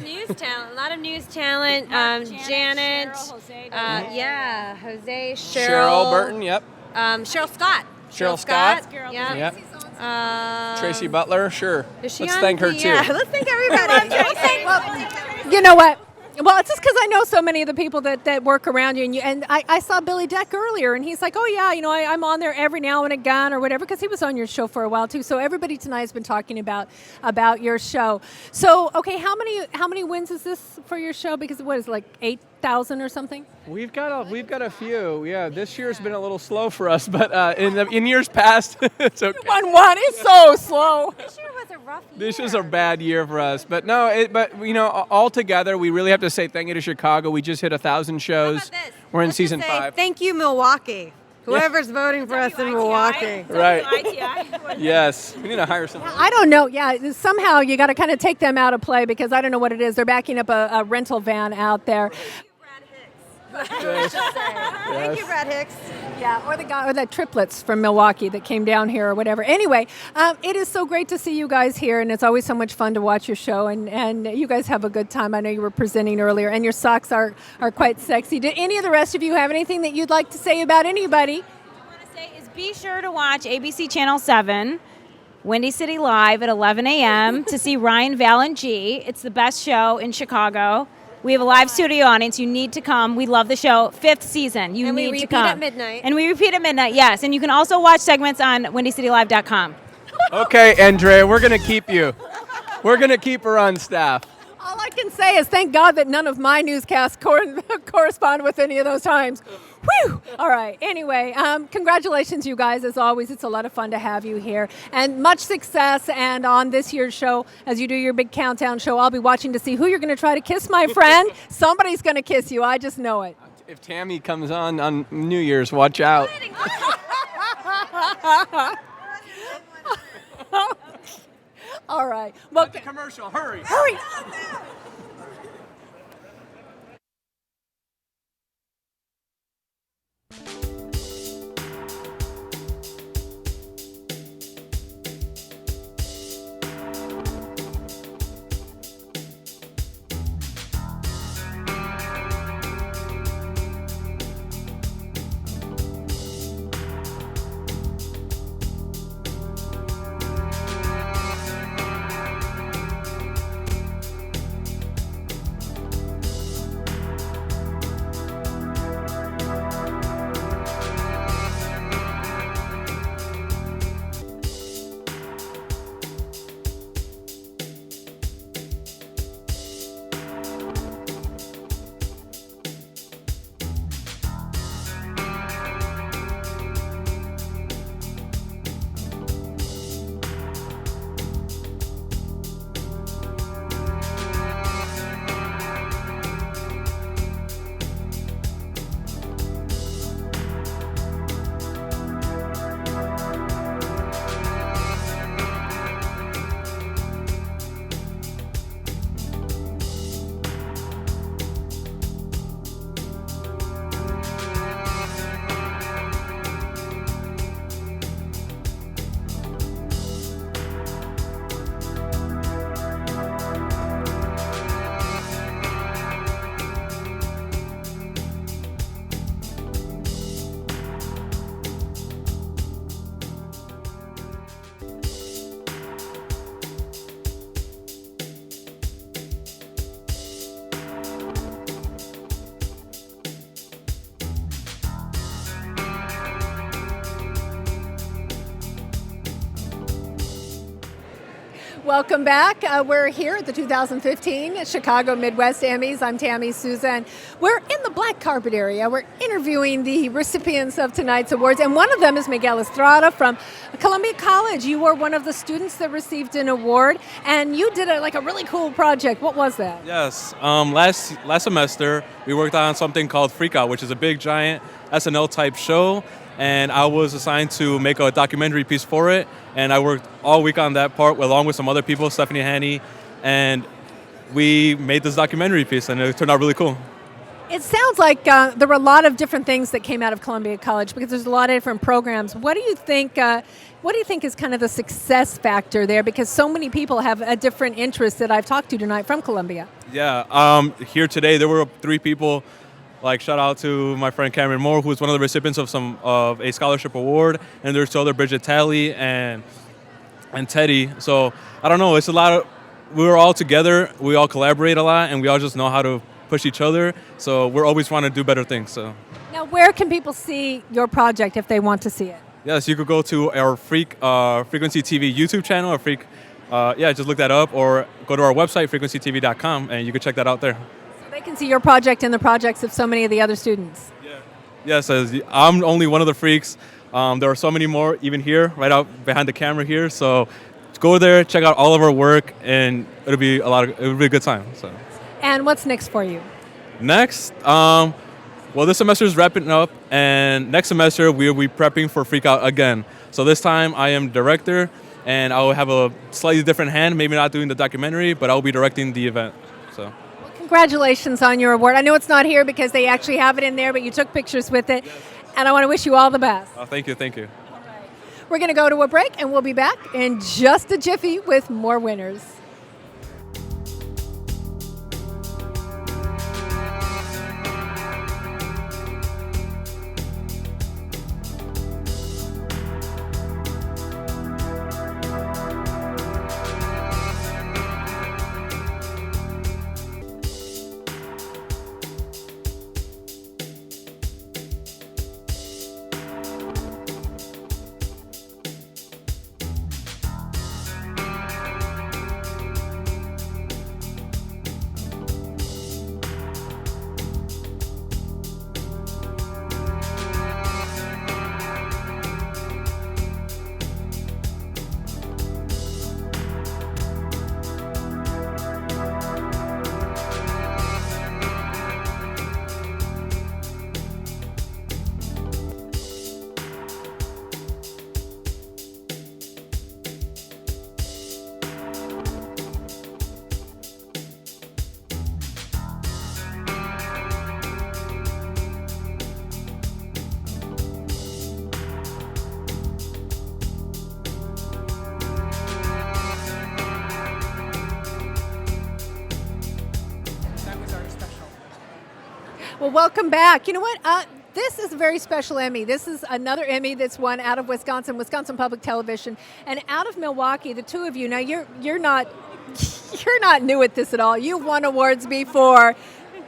Speaker 2: news talent. Janet, Jose,
Speaker 6: Cheryl Burton, yep.
Speaker 2: Cheryl Scott.
Speaker 6: Cheryl Scott.
Speaker 2: Yep.
Speaker 6: Tracy Butler, sure.
Speaker 2: Is she
Speaker 6: Let's
Speaker 2: on?
Speaker 6: thank her, too.
Speaker 2: Yeah, let's thank everybody.
Speaker 9: You know what? Well, it's just because I know so many of the people that work around you, and I saw Billy Deck earlier, and he's like, oh yeah, I'm on there every now and again or whatever, because he was on your show for a while too. So everybody tonight has been talking about your show. So okay, how many wins is this for your show? Because what is it, like 8,000 or something?
Speaker 6: We've got a few. Yeah, this year's been a little slow for us, but in years past, it's okay.
Speaker 9: 1-1 is so slow.
Speaker 2: This year was a rough year.
Speaker 6: This was a bad year for us, but no. But all together, we really have to say thank you to Chicago. We just hit 1,000 shows. We're in season 5.
Speaker 2: Thank you, Milwaukee. Whoever's voting for us in Milwaukee.
Speaker 6: Right. Yes. We need to hire someone.
Speaker 9: I don't know. Yeah, somehow you got to kind of take them out of play, because I don't know what it is. They're backing up a rental van out there.
Speaker 2: Yes. Thank you, Brad Hicks.
Speaker 9: Yeah, or the triplets from Milwaukee that came down here or whatever. Anyway, it is so great to see you guys here, and it's always so much fun to watch your show, and you guys have a good time. I know you were presenting earlier, and your socks are quite sexy. Do any of the rest of you have anything that you'd like to say about anybody?
Speaker 2: Be sure to watch ABC Channel 7, Windy City Live at 11 a.m. to see Ryan, Val, and G. It's the best show in Chicago. We have a live studio audience. You need to come. We love the show. 5th season. You need to come. And we repeat at midnight. And we repeat at midnight, yes. And you can also watch segments on WindyCityLive.com.
Speaker 6: Okay, Andrea, we're going to keep you. We're going to keep her on staff.
Speaker 9: All I can say is thank God that none of my newscasts correspond with any of those times. Whew! All right. Anyway, congratulations, you guys. As always, it's a lot of fun to have you here. And much success. And on this year's show, as you do your big countdown show, I'll be watching to see who you're going to try to kiss, my friend. Somebody's going to kiss you. I just know it.
Speaker 6: If Tammy comes on New Year's, watch out.
Speaker 9: All right. Well,
Speaker 6: the commercial. Hurry.
Speaker 9: Hurry. Welcome back. We're here at the 2015 Chicago Midwest Emmys. I'm Tammy Susan. We're in the black carpet area. We're interviewing the recipients of tonight's awards, and one of them is Miguel Estrada from Columbia College. You were one of the students that received an award, and you did a really cool project. What was that?
Speaker 22: Yes. Last semester, we worked on something called Freak Out, which is a big, giant SNL-type show, and I was assigned to make a documentary piece for it, and I worked all week on that part along with some other people, Stephanie Haney, and we made this documentary piece, and it turned out really cool.
Speaker 9: It sounds like there were a lot of different things that came out of Columbia College because there's a lot of different programs. What do you think? What do you think is kind of the success factor there? Because so many people have a different interest that I've talked to tonight from Columbia.
Speaker 22: Yeah. Here today, there were 3 people. Like, shout out to my friend Cameron Moore, who was one of the recipients of a scholarship award, and there's 2 other, Bridget Talley and Teddy. So I don't know. It's a lot of. We were all together. We all collaborate a lot, and we all just know how to push each other. So we're always trying to do better things. So.
Speaker 9: Now, where can people see your project if they want to see it?
Speaker 22: Yes, you could go to our Frequency TV YouTube channel, or just look that up, or go to our website, frequencytv.com, and you can check that out there.
Speaker 9: They can see your project and the projects of so many of the other students.
Speaker 22: Yes, I'm only one of the freaks. There are so many more even here, right out behind the camera here. So go there, check out all of our work, and it'll be a good time. So.
Speaker 9: And what's next for you?
Speaker 22: Next, this semester is wrapping up, and next semester we'll be prepping for Freak Out again. So this time I am director, and I will have a slightly different hand, maybe not doing the documentary, but I'll be directing the event. So.
Speaker 9: Congratulations on your award. I know it's not here because they actually have it in there, but you took pictures with it, and I want to wish you all the best.
Speaker 22: Oh, thank you.
Speaker 9: We're going to go to a break, and we'll be back in just a jiffy with more winners. Well, welcome back. You know what? This is a very special Emmy. This is another Emmy that's won out of Wisconsin Public Television, and out of Milwaukee. The 2 of you. Now, you're not new at this at all. You've won awards before.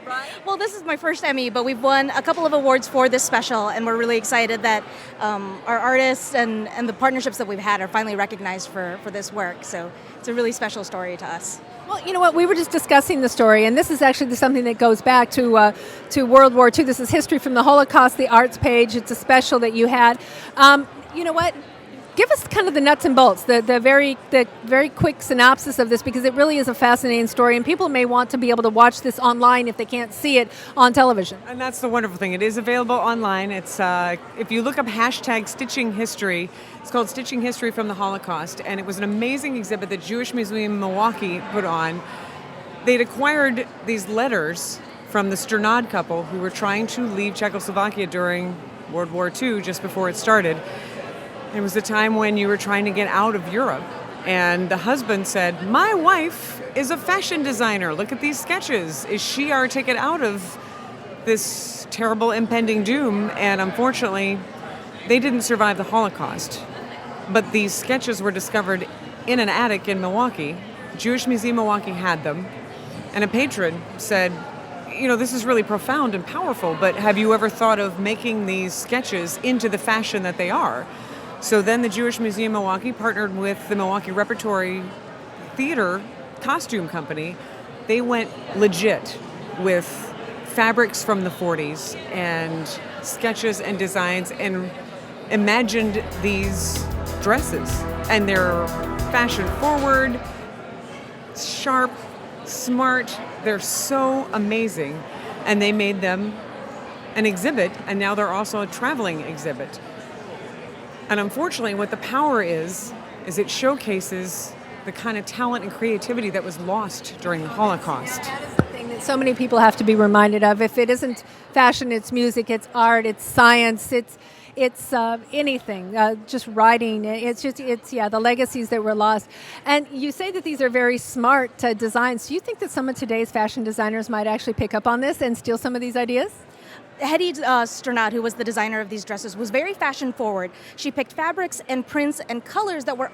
Speaker 9: Right.
Speaker 8: Well, this is my first Emmy, but we've won a couple of awards for this special, and we're really excited that our artists and the partnerships that we've had are finally recognized for this work. So it's a really special story to us.
Speaker 9: Well, you know what? We were just discussing the story, and this is actually something that goes back to World War II. This is History from the Holocaust, the arts page. It's a special that you had. You know what? Give us kind of the nuts and bolts, the very quick synopsis of this, because it really is a fascinating story, and people may want to be able to watch this online if they can't see it on television.
Speaker 10: And that's the wonderful thing. It is available online. It's if you look up #StitchingHistory, it's called Stitching History from the Holocaust, and it was an amazing exhibit that Jewish Museum in Milwaukee put on. They'd acquired these letters from the Sternad couple who were trying to leave Czechoslovakia during World War II, just before it started. It was a time when you were trying to get out of Europe. And the husband said, "My wife is a fashion designer. Look at these sketches. Is she our ticket out of this terrible impending doom?" And unfortunately, they didn't survive the Holocaust. But these sketches were discovered in an attic in Milwaukee. Jewish Museum Milwaukee had them. And a patron said, "You know, this is really profound and powerful, but have you ever thought of making these sketches into the fashion that they are?" So then the Jewish Museum Milwaukee partnered with the Milwaukee Repertory theater costume company, they went legit with fabrics from the 40s and sketches and designs and imagined these dresses. And they're fashion forward, sharp, smart. They're so amazing. And they made them an exhibit, and now they're also a traveling exhibit. And unfortunately, what the power is it showcases the kind of talent and creativity that was lost during the Holocaust.
Speaker 9: That is the thing that so many people have to be reminded of. If it isn't fashion, it's music, it's art, it's science, it's anything, just writing. It's the legacies that were lost. And you say that these are very smart designs. Do you think that some of today's fashion designers might actually pick up on this and steal some of these ideas?
Speaker 8: Hedy Sternad, who was the designer of these dresses, was very fashion forward. She picked fabrics and prints and colors that were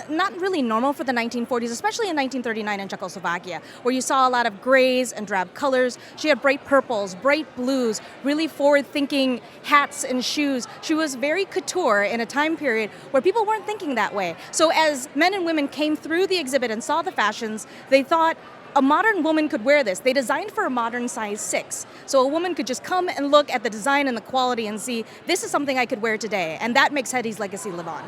Speaker 8: not really normal for the 1940s, especially in 1939 in Czechoslovakia, where you saw a lot of grays and drab colors. She had bright purples, bright blues, really forward-thinking hats and shoes. She was very couture in a time period where people weren't thinking that way. So as men and women came through the exhibit and saw the fashions, they thought, a modern woman could wear this. They designed for a modern size 6. So a woman could just come and look at the design and the quality and see, this is something I could wear today. And that makes Hedy's legacy live on.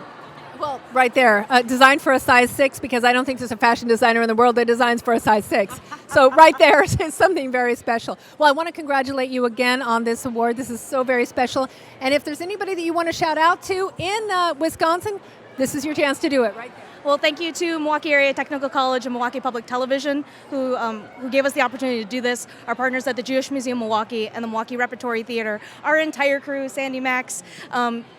Speaker 9: Well, right there, designed for a size 6, because I don't think there's a fashion designer in the world that designs for a size 6. So right there is something very special. Well, I want to congratulate you again on this award. This is so very special. And if there's anybody that you want to shout out to in Wisconsin, this is your chance to do it right there.
Speaker 8: Well, thank you to Milwaukee Area Technical College and Milwaukee Public Television, who gave us the opportunity to do this, our partners at the Jewish Museum Milwaukee and the Milwaukee Repertory Theater, our entire crew, Sandy Max,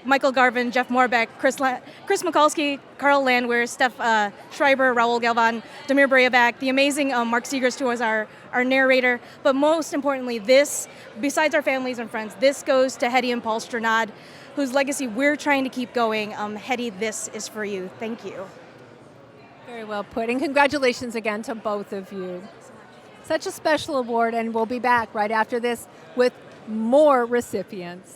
Speaker 8: Michael Garvin, Jeff Morbeck, Chris Mikulski, Carl Landwehr, Steph Schreiber, Raul Galvan, Damir Breivak, the amazing Mark Segrist, who was our narrator. But most importantly, this, besides our families and friends, this goes to Hedy and Paul Sternad, whose legacy we're trying to keep going. Hedy, this is for you. Thank you.
Speaker 9: Very well put, and congratulations again to both of you. Such a special award, and we'll be back right after this with more recipients.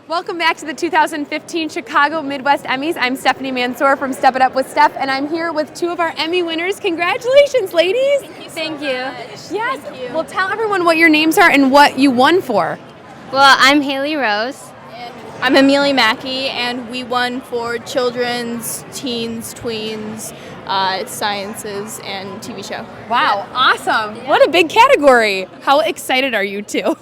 Speaker 19: Welcome back to the 2015 Chicago Midwest Emmys. I'm Stephanie Mansour from Step It Up with Steph, and I'm here with two of our Emmy winners. Congratulations, ladies.
Speaker 7: Thank you.
Speaker 19: Yes. Thank you. Well, tell everyone what your names are and what you won for.
Speaker 7: Well, I'm Haley Rose. I'm Amelia Mackey, and we won for children's, teens, tweens, sciences, and TV show.
Speaker 19: Wow, awesome. Yeah. What a big category. How excited are you two?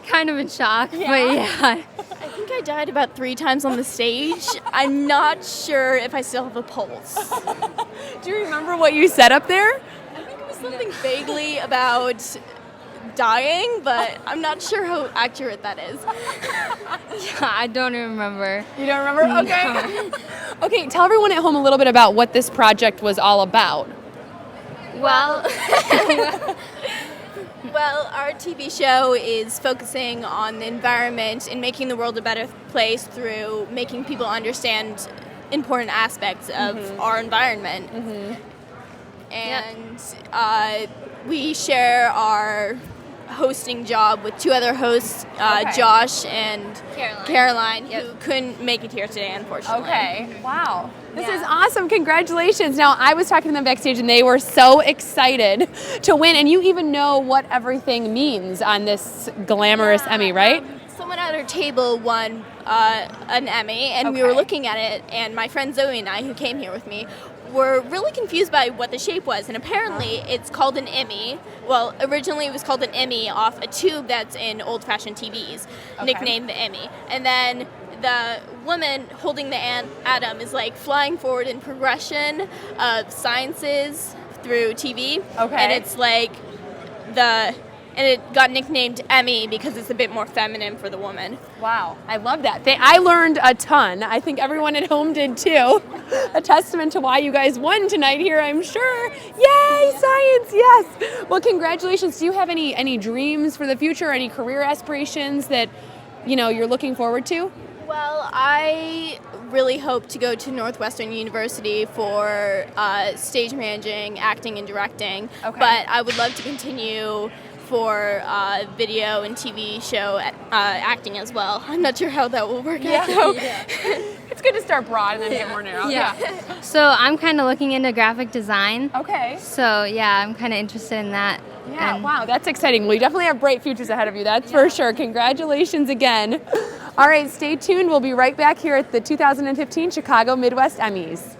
Speaker 7: Kind of in shock, but yeah. I think I died about 3 times on the stage. I'm not sure if I still have a pulse.
Speaker 19: Do you remember what you said up there?
Speaker 7: I think it was something vaguely about dying, but I'm not sure how accurate that is.
Speaker 11: Yeah, I don't even remember.
Speaker 19: You don't remember? Okay. Okay, tell everyone at home a little bit about what this project was all about.
Speaker 7: Well, our TV show is focusing on the environment and making the world a better place through making people understand important aspects of our environment. And we share our hosting job with two other hosts, Josh and Caroline, who couldn't make it here today, unfortunately.
Speaker 12: Okay. Wow. This is awesome. Congratulations. Now, I was talking to them backstage, and they were so excited to win. And you even know what everything means on this glamorous Emmy, right?
Speaker 7: Someone at our table won an Emmy, and we were looking at it, and my friend Zoe and I, who came here with me, were really confused by what the shape was, and apparently it's called an Emmy. Well, originally it was called an Emmy off a tube that's in old-fashioned TVs, nicknamed the Emmy. And then the woman holding the atom is like flying forward in progression of sciences through TV. And it's like and it got nicknamed Emmy because it's a bit more feminine for the woman.
Speaker 12: Wow, I love that. I learned a ton. I think everyone at home did too. A testament to why you guys won tonight here, I'm sure. Yay, science, yes. Well, congratulations. Do you have any dreams for the future, any career aspirations that, you're looking forward to?
Speaker 7: Well, I really hope to go to Northwestern University for stage managing, acting, and directing. But I would love to continue for video and TV show acting as well. I'm not sure how that will work out though.
Speaker 12: It's good to start broad and then get more narrow.
Speaker 11: So I'm kind of looking into graphic design.
Speaker 12: Okay.
Speaker 11: So yeah, I'm kind of interested in that.
Speaker 12: Yeah, wow, that's exciting. Well, you definitely have bright futures ahead of you, that's for sure. Congratulations again. All right, stay tuned. We'll be right back here at the 2015 Chicago Midwest Emmys.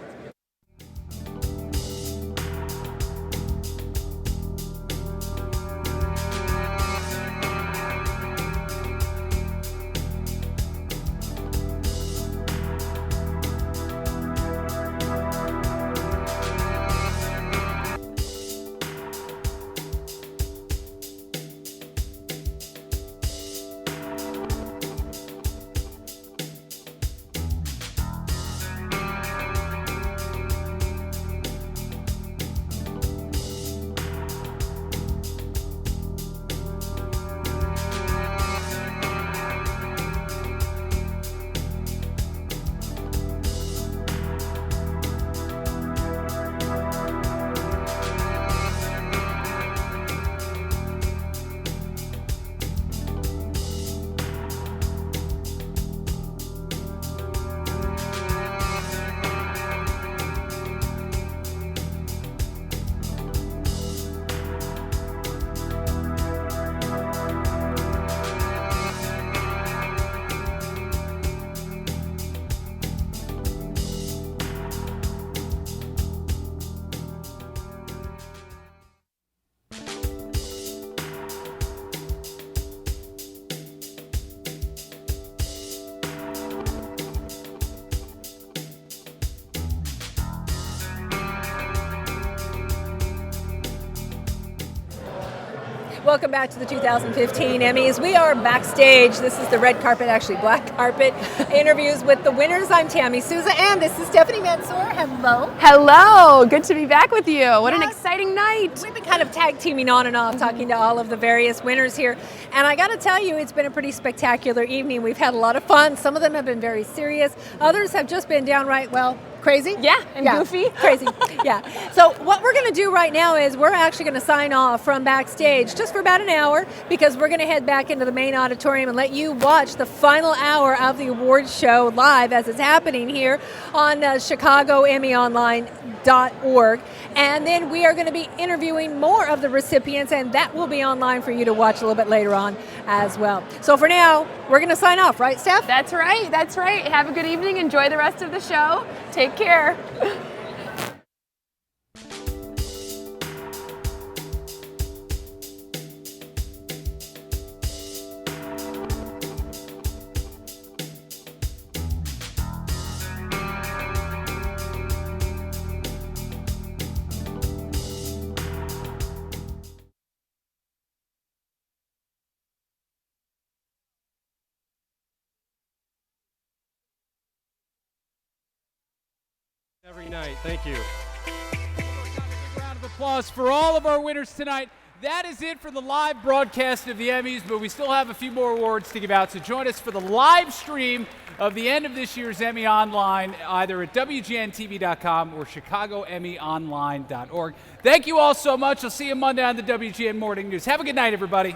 Speaker 9: Welcome back to the 2015 Emmys. We are backstage. This is the red carpet, actually black carpet, interviews with the winners. I'm Tammy Souza, and this is Stephanie Mansour. Hello.
Speaker 12: Hello. Good to be back with you. What an exciting night.
Speaker 9: We've been kind of tag teaming on and off, talking to all of the various winners here. And I got to tell you, it's been a pretty spectacular evening. We've had a lot of fun. Some of them have been very serious. Others have just been downright, crazy?
Speaker 12: And goofy.
Speaker 9: Crazy. Yeah. So what we're going to do right now is we're actually going to sign off from backstage just for about an hour, because we're going to head back into the main auditorium and let you watch the final hour of the awards show live as it's happening here on ChicagoEmmyOnline.org. And then we are going to be interviewing more of the recipients, and that will be online for you to watch a little bit later on as well. So for now, we're going to sign off, right, Steph?
Speaker 12: That's right. That's right. Have a good evening. Enjoy the rest of the show. Take care.
Speaker 13: Every night. Thank you. Big round of applause for all of our winners tonight. That is it for the live broadcast of the Emmys, but we still have a few more awards to give out, so join us for the live stream of the end of this year's Emmy Online, either at WGNTV.com or ChicagoEmmyOnline.org. Thank you all so much. I'll see you Monday on the WGN Morning News. Have a good night, everybody.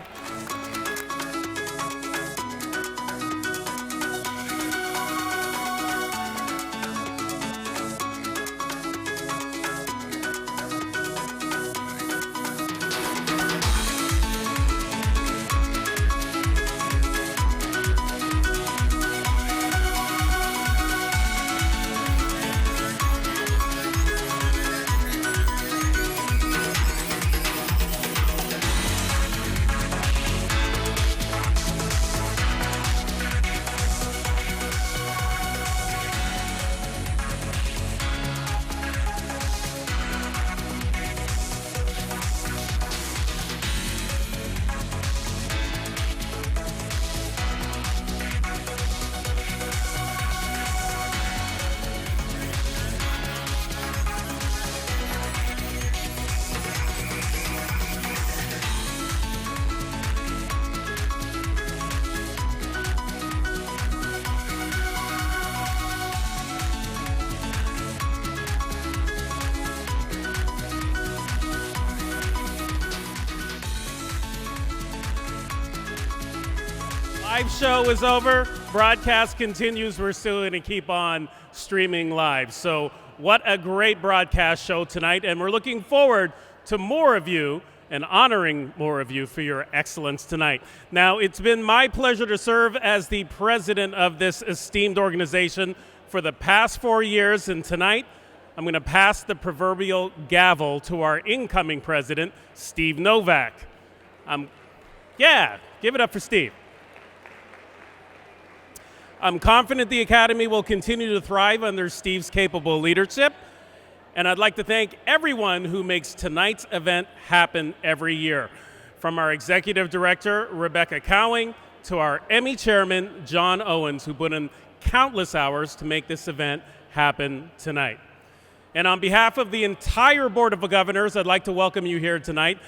Speaker 14: Live show is over. Broadcast continues. We're still going to keep on streaming live. So what a great broadcast show tonight. And we're looking forward to more of you and honoring more of you for your excellence tonight. Now, it's been my pleasure to serve as the president of this esteemed organization for the past 4 years. And tonight, I'm going to pass the proverbial gavel to our incoming president, Steve Novak. Give it up for Steve. I'm confident the Academy will continue to thrive under Steve's capable leadership, and I'd like to thank everyone who makes tonight's event happen every year, from our executive director, Rebecca Cowing, to our Emmy chairman, John Owens, who put in countless hours to make this event happen tonight. And on behalf of the entire Board of Governors, I'd like to welcome you here tonight.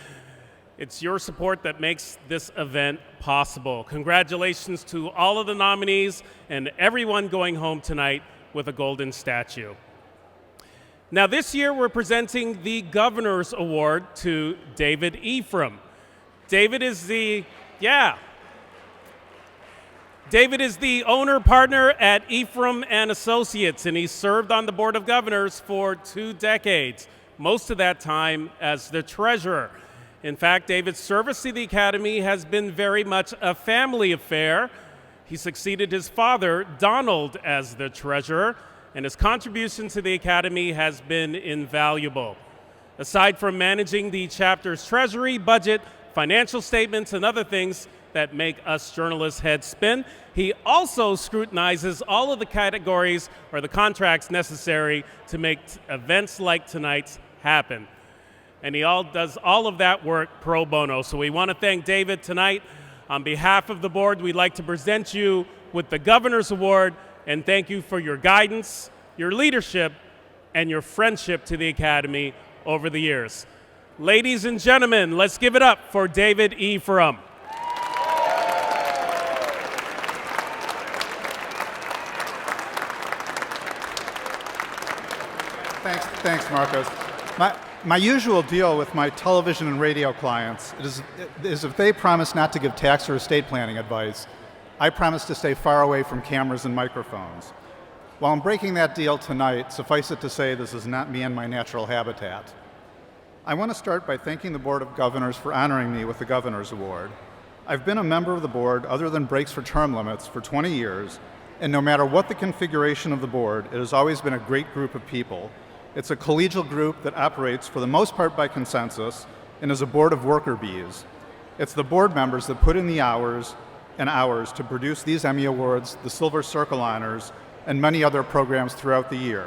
Speaker 14: It's your support that makes this event possible. Congratulations to all of the nominees and everyone going home tonight with a golden statue. Now this year we're presenting the Governor's Award to David Ephraim. David is the owner partner at Ephraim and Associates, and he served on the Board of Governors for 2 decades, most of that time as the treasurer. In fact, David's service to the Academy has been very much a family affair. He succeeded his father, Donald, as the treasurer, and his contribution to the Academy has been invaluable. Aside from managing the chapter's treasury, budget, financial statements, and other things that make us journalists' heads spin, he also scrutinizes all of the categories or the contracts necessary to make events like tonight's happen. And he does all of that work pro bono. So we want to thank David tonight. On behalf of the board, we'd like to present you with the Governor's Award and thank you for your guidance, your leadership, and your friendship to the Academy over the years. Ladies and gentlemen, let's give it up for David Ephraim.
Speaker 16: Thanks, Marcos. My usual deal with my television and radio clients is if they promise not to give tax or estate planning advice, I promise to stay far away from cameras and microphones. While I'm breaking that deal tonight, suffice it to say this is not me and my natural habitat. I want to start by thanking the Board of Governors for honoring me with the Governor's Award. I've been a member of the board, other than breaks for term limits, for 20 years, and no matter what the configuration of the board, it has always been a great group of people. It's a collegial group that operates for the most part by consensus and is a board of worker bees. It's the board members that put in the hours and hours to produce these Emmy Awards, the Silver Circle Honors, and many other programs throughout the year.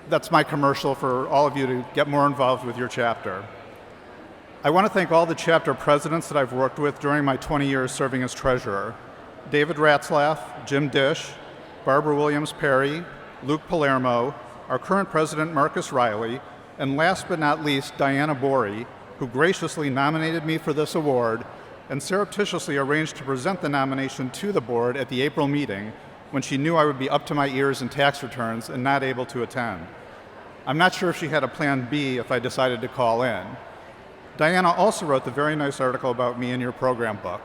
Speaker 16: That's my commercial for all of you to get more involved with your chapter. I want to thank all the chapter presidents that I've worked with during my 20 years serving as treasurer. David Ratzlaff, Jim Dish, Barbara Williams-Perry, Luke Palermo, our current president, Marcus Riley, and last but not least, Diana Borey, who graciously nominated me for this award and surreptitiously arranged to present the nomination to the board at the April meeting when she knew I would be up to my ears in tax returns and not able to attend. I'm not sure if she had a plan B if I decided to call in. Diana also wrote the very nice article about me in your program book.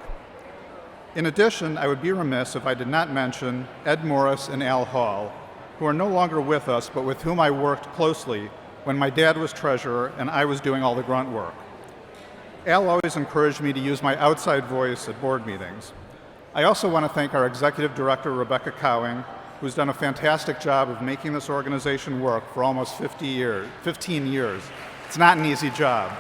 Speaker 16: In addition, I would be remiss if I did not mention Ed Morris and Al Hall, who are no longer with us, but with whom I worked closely when my dad was treasurer and I was doing all the grunt work. Al always encouraged me to use my outside voice at board meetings. I also want to thank our executive director, Rebecca Cowing, who's done a fantastic job of making this organization work for almost 15 years. It's not an easy job.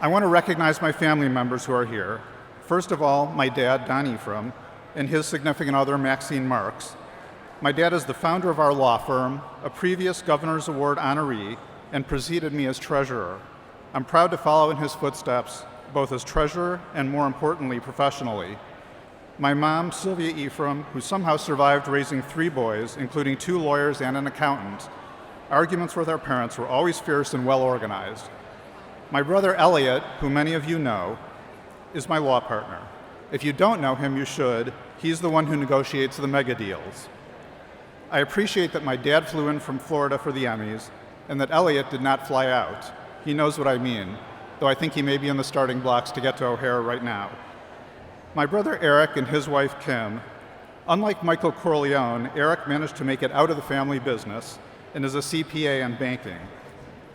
Speaker 16: I want to recognize my family members who are here. First of all, my dad, Don Ephraim, and his significant other, Maxine Marks. My dad is the founder of our law firm, a previous Governor's Award honoree, and preceded me as treasurer. I'm proud to follow in his footsteps, both as treasurer and, more importantly, professionally. My mom, Sylvia Ephraim, who somehow survived raising 3 boys, including 2 lawyers and an accountant. Arguments with our parents were always fierce and well organized. My brother Elliot, who many of you know, is my law partner. If you don't know him, you should. He's the one who negotiates the mega deals. I appreciate that my dad flew in from Florida for the Emmys and that Elliot did not fly out. He knows what I mean, though I think he may be in the starting blocks to get to O'Hare right now. My brother Eric and his wife Kim, unlike Michael Corleone, Eric managed to make it out of the family business and is a CPA in banking.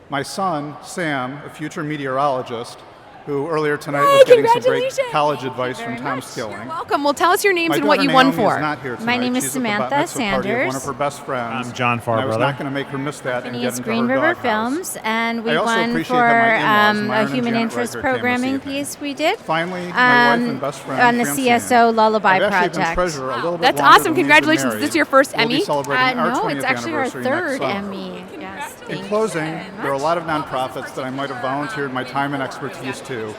Speaker 16: My son, Sam, a future meteorologist, who earlier tonight was getting some great college advice from Tom Skilling.
Speaker 12: Welcome. Well, tell us your names
Speaker 16: My
Speaker 12: and what
Speaker 16: daughter
Speaker 12: you won
Speaker 16: Naomi
Speaker 12: for.
Speaker 16: is not here
Speaker 2: My
Speaker 16: tonight.
Speaker 2: name is
Speaker 16: She's at the bat
Speaker 2: Samantha
Speaker 16: mitzvah party of
Speaker 2: Sanders.
Speaker 16: one of her best friends.
Speaker 1: I'm John
Speaker 16: And I was
Speaker 1: Farbrother.
Speaker 16: not going to make her miss that and
Speaker 2: Company
Speaker 16: get
Speaker 2: is
Speaker 16: into
Speaker 2: Green
Speaker 16: her
Speaker 2: River
Speaker 16: doghouse.
Speaker 2: Films, and we
Speaker 16: I also
Speaker 2: won
Speaker 16: appreciate
Speaker 2: for
Speaker 16: that my in-laws,
Speaker 2: a
Speaker 16: Myron and
Speaker 2: human
Speaker 16: Janet
Speaker 2: interest
Speaker 16: Riker, came this
Speaker 2: programming
Speaker 16: evening.
Speaker 2: piece we did.
Speaker 16: Finally, my wife and best friend,
Speaker 2: on the
Speaker 16: Francine.
Speaker 2: CSO Lullaby
Speaker 16: I've actually been
Speaker 2: Project.
Speaker 16: treasurer a little bit
Speaker 12: That's
Speaker 16: longer
Speaker 12: awesome.
Speaker 16: than we've been
Speaker 12: Congratulations.
Speaker 16: married.
Speaker 12: Is this your first
Speaker 16: We'll be
Speaker 12: Emmy?
Speaker 16: celebrating our
Speaker 2: No,
Speaker 16: 20th
Speaker 2: it's actually our
Speaker 16: anniversary next
Speaker 2: 3rd
Speaker 16: summer.
Speaker 2: Emmy. Yes,
Speaker 16: In
Speaker 2: thank
Speaker 16: closing,
Speaker 2: you very
Speaker 16: there are a lot of nonprofits that I might have volunteered my time and expertise to,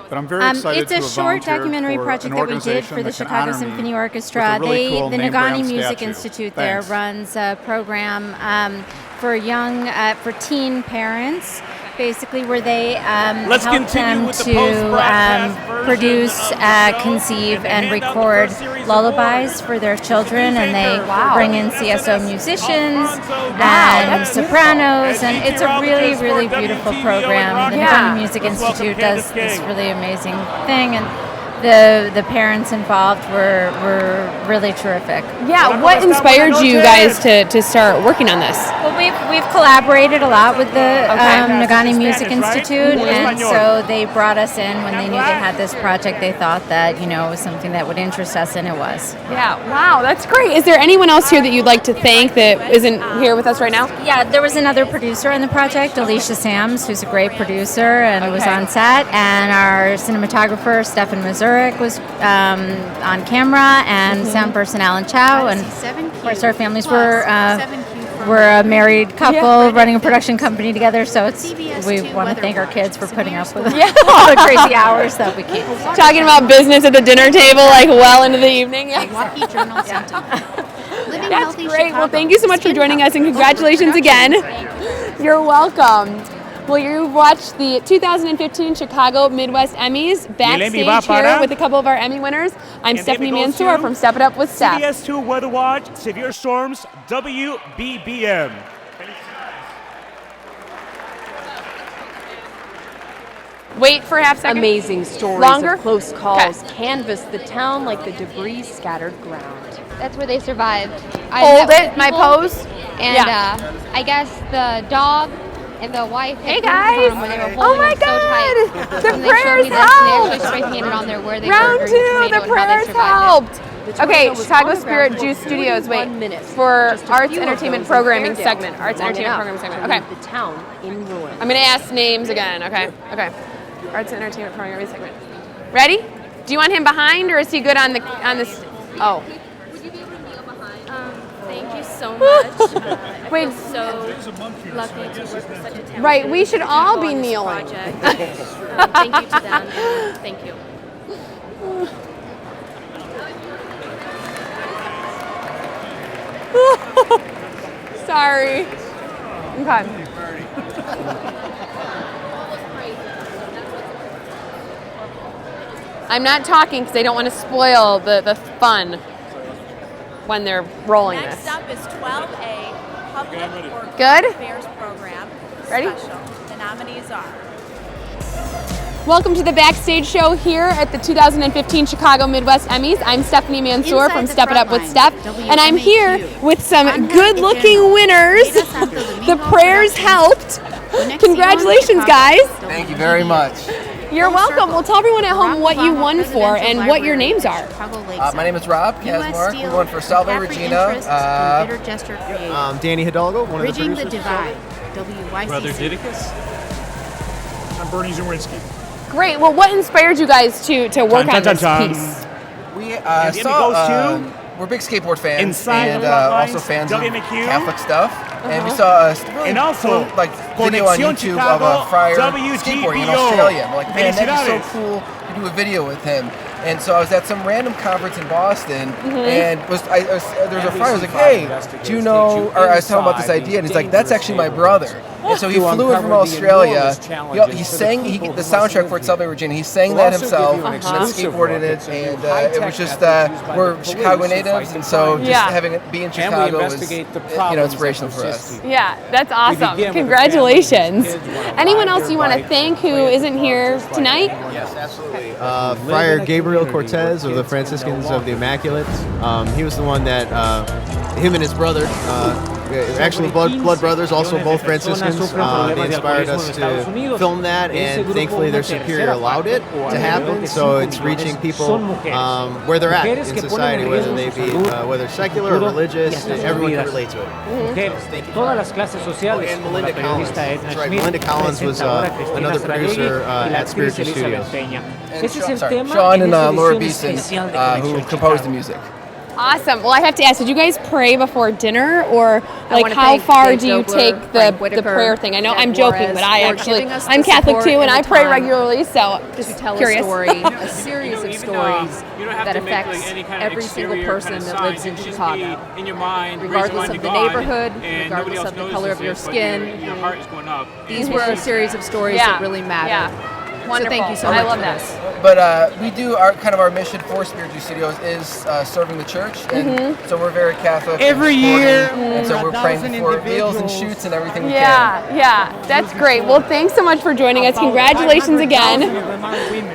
Speaker 16: but I'm very excited
Speaker 2: it's
Speaker 16: to
Speaker 2: a
Speaker 16: have
Speaker 2: short
Speaker 16: volunteered
Speaker 2: documentary
Speaker 16: for
Speaker 2: project
Speaker 16: an
Speaker 2: that we did
Speaker 16: organization
Speaker 2: for the
Speaker 16: that can
Speaker 2: Chicago
Speaker 16: honor me
Speaker 2: Symphony
Speaker 16: with
Speaker 2: Orchestra.
Speaker 16: a really cool
Speaker 2: The
Speaker 16: name
Speaker 2: Nagani
Speaker 16: brand
Speaker 2: Music
Speaker 16: statue.
Speaker 2: Institute there
Speaker 16: Thanks.
Speaker 2: runs a program for teen parents, basically where they
Speaker 14: Let's
Speaker 2: help
Speaker 14: continue
Speaker 2: them
Speaker 14: with the
Speaker 2: to
Speaker 14: post-broadcast version
Speaker 2: produce,
Speaker 14: of the show
Speaker 2: conceive,
Speaker 14: and
Speaker 2: and
Speaker 14: hand out the
Speaker 2: record
Speaker 14: first series
Speaker 2: lullabies for their children, and they bring in CSO musicians
Speaker 14: Wow.
Speaker 2: and sopranos, and it's a really, really beautiful program. The Nagani Music Institute does this really amazing thing, and the parents involved were really terrific.
Speaker 12: Yeah, what inspired you guys to start working on this?
Speaker 2: Well, we've collaborated a lot with the Nagani Music Institute, and so they brought us in when they knew they had this project. They thought that it was something that would interest us, and it was.
Speaker 12: Yeah, wow, that's great. Is there anyone else here that you'd like to thank that isn't here with us right now?
Speaker 2: Yeah, there was another producer on the project, Alicia Sams, who's a great producer and was on set, and our cinematographer, Stefan Mazurik, was on camera, and sound person, Alan Chow, and of course our families were a married couple running a production company together, so we want to thank our kids for putting up with all the crazy hours that we keep.
Speaker 12: Talking about business at the dinner table, like well into the evening.
Speaker 17: Milwaukee Journal Sentinel. Living
Speaker 12: That's
Speaker 17: Healthy
Speaker 12: great. Well,
Speaker 17: Chicago.
Speaker 12: thank you so much for joining us, and congratulations again. You're welcome. Well, you watched the 2015 Chicago Midwest Emmys backstage here with a couple of our Emmy winners. I'm Stephanie Mansour from Step It Up with Steph.
Speaker 1: CBS2 Weather Watch, severe storms, WBBM.
Speaker 12: Wait for a half second.
Speaker 20: Amazing stories
Speaker 12: Longer?
Speaker 20: of close calls canvas the town like the debris scattered ground.
Speaker 23: That's where they survived.
Speaker 12: Hold it, my pose.
Speaker 23: And I guess the dog and the wife.
Speaker 12: Hey guys!
Speaker 23: When they were
Speaker 12: Oh
Speaker 23: holding
Speaker 12: my
Speaker 23: them so
Speaker 12: God!
Speaker 23: tight.
Speaker 12: The
Speaker 23: When they showed
Speaker 12: prayers
Speaker 23: me this, they
Speaker 12: helped!
Speaker 23: actually spray painted on there where they
Speaker 12: Round
Speaker 23: were
Speaker 12: two,
Speaker 23: during the
Speaker 12: the
Speaker 23: tornado and how
Speaker 12: prayers
Speaker 23: they survived it.
Speaker 12: helped. Okay, Chicago Spirit Juice Studios. Wait, for Arts Entertainment Programming segment. Arts Entertainment Programming segment. Okay.
Speaker 20: The town in ruin.
Speaker 12: I'm gonna ask names again. Okay. Arts Entertainment Programming segment. Ready? Do you want him behind, or is he good on the Oh.
Speaker 23: Thank you so much.
Speaker 12: Wait.
Speaker 23: So lucky to work with such a talented
Speaker 12: Right, we should all be
Speaker 23: on this
Speaker 12: kneeling.
Speaker 23: project. Thank you to them. And thank you.
Speaker 12: Sorry. Okay.
Speaker 4: I'm not talking because I don't want to spoil the fun when they're rolling
Speaker 15: Next
Speaker 4: this.
Speaker 15: up is 12A, Public or
Speaker 4: Good?
Speaker 15: Affairs Program.
Speaker 4: Ready?
Speaker 15: Special. The nominees are
Speaker 4: Welcome to the Backstage show here at the 2015 Chicago Midwest Emmys. I'm Stephanie Mansour from Step It Up with Steph, and I'm here with some good-looking winners. The prayers helped. Congratulations, guys.
Speaker 18: Thank you very much.
Speaker 4: You're welcome. Well, tell everyone at home what you won for and what your names are.
Speaker 18: My name is Rob Kasmark. We won for Salve Regina.
Speaker 21: Danny Hidalgo, one
Speaker 17: Bridging
Speaker 21: of the
Speaker 17: the
Speaker 21: producers.
Speaker 17: Divide. WYCC.
Speaker 25: Brother Didicus. I'm Bernie Zawinski.
Speaker 4: Great. Well, what inspired you guys to work on this piece?
Speaker 18: We
Speaker 1: And the Emmy goes to
Speaker 18: we're big skateboard fans
Speaker 1: Inside
Speaker 18: and
Speaker 1: the Front
Speaker 18: also
Speaker 1: Lines,
Speaker 18: fans of
Speaker 1: WMQ.
Speaker 18: Catholic stuff. And we saw a really
Speaker 1: And also,
Speaker 18: cool, video on
Speaker 1: Conexión
Speaker 18: YouTube
Speaker 1: Chicago,
Speaker 18: of a friar
Speaker 1: WGBO.
Speaker 18: skateboarding in Australia. We're like, man, that'd be so
Speaker 1: Felicidades.
Speaker 18: cool to do a video with him. And so I was at some random conference in Boston, and there was a friar. I was like, "Hey, do you know?" Or I was telling him about this idea, and he's like, "That's actually my brother." And so he flew in from Australia. He sang the soundtrack for Salve Regina. He sang that himself, and then skateboarded it, and it was just we're Chicago natives, and so just having it be in Chicago was inspirational for us.
Speaker 4: Yeah, that's awesome. Congratulations. Anyone else you want to thank who isn't here tonight?
Speaker 18: Yes, absolutely.
Speaker 21: Friar Gabriel Cortez of the Franciscans of the Immaculate. He was the one that, him and his brother, actually blood brothers, also both Franciscans. They inspired us to film that, and thankfully their superior allowed it to happen. So it's reaching people where they're at in society, whether they be whether secular or religious. Everyone can relate to it. And Melinda Collins. That's right. Melinda Collins was another producer at Spiritual Studios.
Speaker 18: And Sean and Laura Beeson, who composed the music.
Speaker 4: Awesome. Well, I have to ask, did you guys pray before dinner, or like how far do you take the prayer thing? I know I'm joking, but I'm Catholic too, and I pray regularly, so just
Speaker 26: tell
Speaker 4: curious.
Speaker 26: a story, a series of stories that affects every single person that lives in Chicago,
Speaker 13: in your mind,
Speaker 26: regardless of the neighborhood, regardless of the color of your skin.
Speaker 13: Your heart is going up.
Speaker 26: These were a series of stories that really matter.
Speaker 4: Yeah.
Speaker 26: So thank you so
Speaker 4: I
Speaker 26: much
Speaker 4: love
Speaker 26: for
Speaker 4: that.
Speaker 26: this.
Speaker 18: But we do our mission for Spiritual Studios is serving the church, and so we're very Catholic.
Speaker 13: Every year,
Speaker 18: and so we're praying for meals and shoots and everything we can.
Speaker 4: Yeah, that's great. Well, thanks so much for joining us. Congratulations again.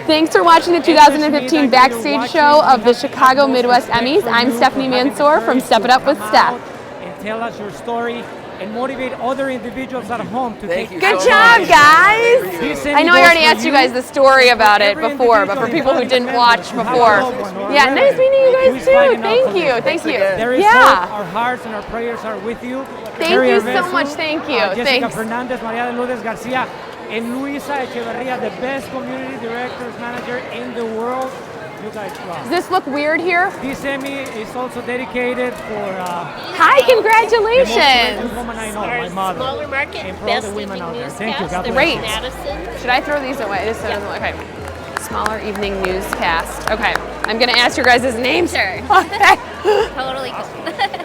Speaker 4: Thanks for watching the 2015 Backstage show of the Chicago Midwest Emmys. I'm Stephanie Mansour from Step It Up with Steph.
Speaker 27: And tell us your story and motivate other individuals at home to take.
Speaker 4: Good job, guys. I know I already asked you guys the story about it before, but for people who didn't watch before, yeah, nice meeting you guys too. Thank you.
Speaker 27: There is hope. Our hearts and our prayers are with you.
Speaker 4: Thank you so much. Thank you.
Speaker 27: Jessica
Speaker 4: Thanks.
Speaker 27: Fernandez, Maria de Lourdes Garcia, and Luisa Echeverria, the best community directors manager in the world. You guys rock.
Speaker 4: Does this look weird here?
Speaker 27: This Emmy is also dedicated for.
Speaker 4: Hi, congratulations.
Speaker 27: The most woman I know, my mother.
Speaker 28: Smaller market,
Speaker 27: and for all
Speaker 28: best
Speaker 27: the women
Speaker 28: evening
Speaker 27: out there.
Speaker 28: newscast.
Speaker 27: Thank you. God bless
Speaker 4: Great.
Speaker 27: you.
Speaker 28: Madison.
Speaker 4: Should I throw these away? This doesn't look okay. Smaller evening newscast. Okay, I'm gonna ask your guys' names.
Speaker 28: Sure.
Speaker 4: Okay.
Speaker 28: Totally cool.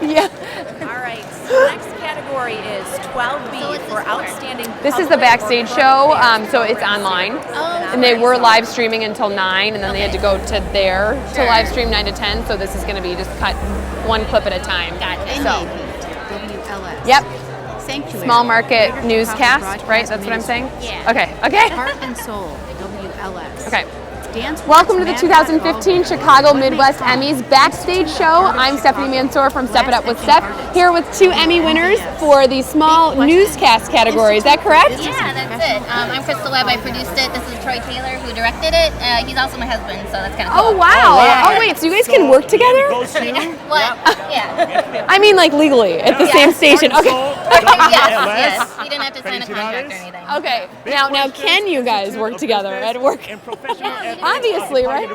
Speaker 4: Yeah.
Speaker 15: All right. So the next category is 12B for outstanding.
Speaker 4: This is the Backstage show, so it's online. And they were live streaming until 9, and then they had to go to there to live stream 9 to 10, so this is going to be just cut one clip at a time. So,
Speaker 17: WLS.
Speaker 4: yep.
Speaker 17: Sanctuary.
Speaker 4: Small market newscast, right? That's what I'm saying?
Speaker 17: Yeah.
Speaker 4: Okay.
Speaker 17: Heart and Soul. WLS.
Speaker 4: Okay.
Speaker 17: Dance
Speaker 4: Welcome to the 2015 Chicago Midwest Emmys Backstage Show. I'm Stephanie Mansour from Step It Up with Steph, here with 2 Emmy winners for the small newscast category. Is that correct?
Speaker 28: Yeah, that's it. I'm Crystal Webb. I produced it. This is Troy Taylor who directed it. He's also my husband, so that's kind of
Speaker 4: Oh,
Speaker 28: cool.
Speaker 4: wow. Oh, wait, so you guys can work together?
Speaker 28: What? Yeah.
Speaker 4: I mean, like legally at the same station. Okay.
Speaker 28: Yes. You didn't have to sign a contract or anything.
Speaker 4: Okay. Now, can you guys work together at work? Obviously, right?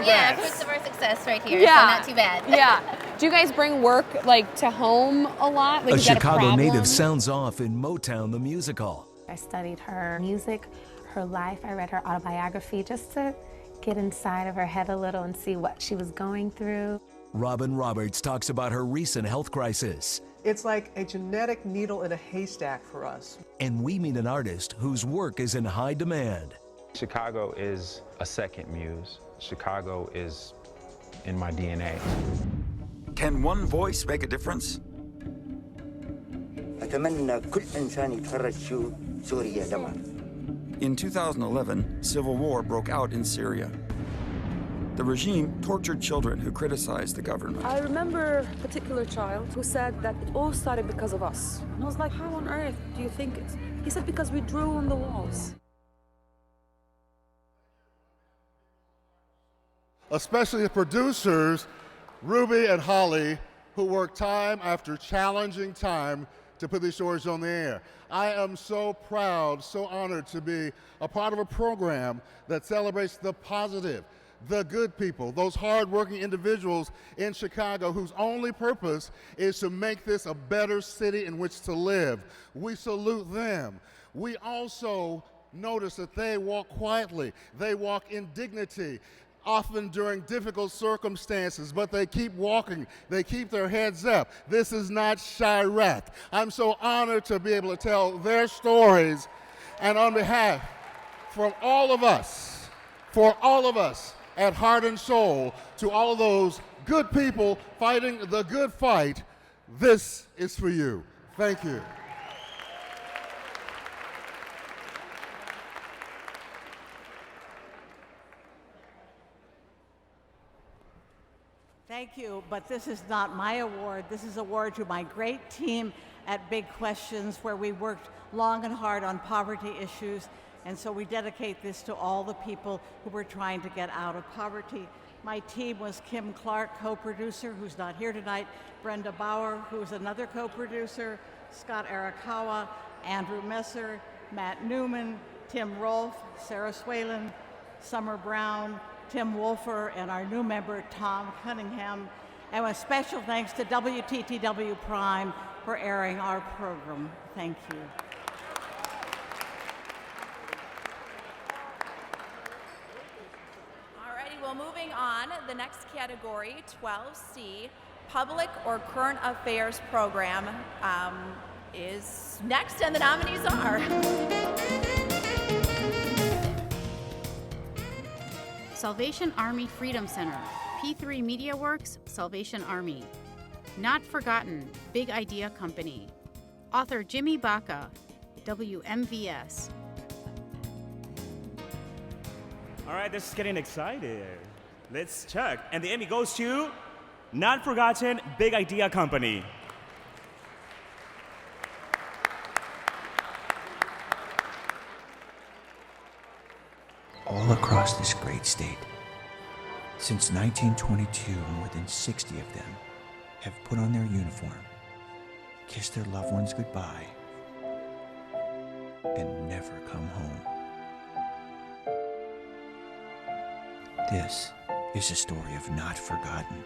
Speaker 28: Yeah, fruits of our success right here.
Speaker 4: Yeah.
Speaker 28: So not too bad.
Speaker 4: Yeah. Do you guys bring work like to home a lot? Like,
Speaker 29: A
Speaker 4: is that
Speaker 29: Chicago
Speaker 4: problem?
Speaker 29: native sounds off in Motown the musical.
Speaker 30: I studied her music, her life. I read her autobiography just to get inside of her head a little and see what she was going through.
Speaker 29: Robin Roberts talks about her recent health crisis.
Speaker 31: It's like a genetic needle in a haystack for us.
Speaker 29: And we meet an artist whose work is in high demand.
Speaker 3: Chicago is a second muse. Chicago is in my DNA.
Speaker 5: Can one voice make a difference? In 2011, civil war broke out in Syria. The regime tortured children who criticized the government.
Speaker 6: I remember a particular child who said that it all started because of us. And I was like, how on earth do you think it? He said, because we drew on the walls.
Speaker 7: Especially the producers, Ruby and Holly, who work time after challenging time to put these stories on the air. I am so proud, so honored to be a part of a program that celebrates the positive, the good people, those hardworking individuals in Chicago whose only purpose is to make this a better city in which to live. We salute them. We also notice that they walk quietly, they walk in dignity, often during difficult circumstances, but they keep walking, they keep their heads up. This is not Chirac. I'm so honored to be able to tell their stories, and on behalf, for all of us at heart and soul, to all of those good people fighting the good fight, this is for you. Thank you.
Speaker 8: Thank you, but this is not my award. This is an award to my great team at Big Questions, where we worked long and hard on poverty issues, and so we dedicate this to all the people who were trying to get out of poverty. My team was Kim Clark, co-producer, who's not here tonight, Brenda Bauer, who's another co-producer, Scott Arakawa, Andrew Messer, Matt Newman, Tim Rolfe, Sarah Swalen, Summer Brown, Tim Wolfer, and our new member, Tom Cunningham. And a special thanks to WTTW Prime for airing our program. Thank you.
Speaker 15: Alrighty, well, moving on, the next category, 12C, Public or Current Affairs Program, is next, and the nominees are...
Speaker 17: Salvation Army Freedom Center, P3 Media Works, Salvation Army. Not Forgotten, Big Idea Company. Author Jimmy Baca, WMVS.
Speaker 1: All right, this is getting excited. Let's check. And the Emmy goes to Not Forgotten, Big Idea Company.
Speaker 9: All across this great state, since 1922, more than 60 of them have put on their uniform, kissed their loved ones goodbye, and never come home. This is a story of not forgotten.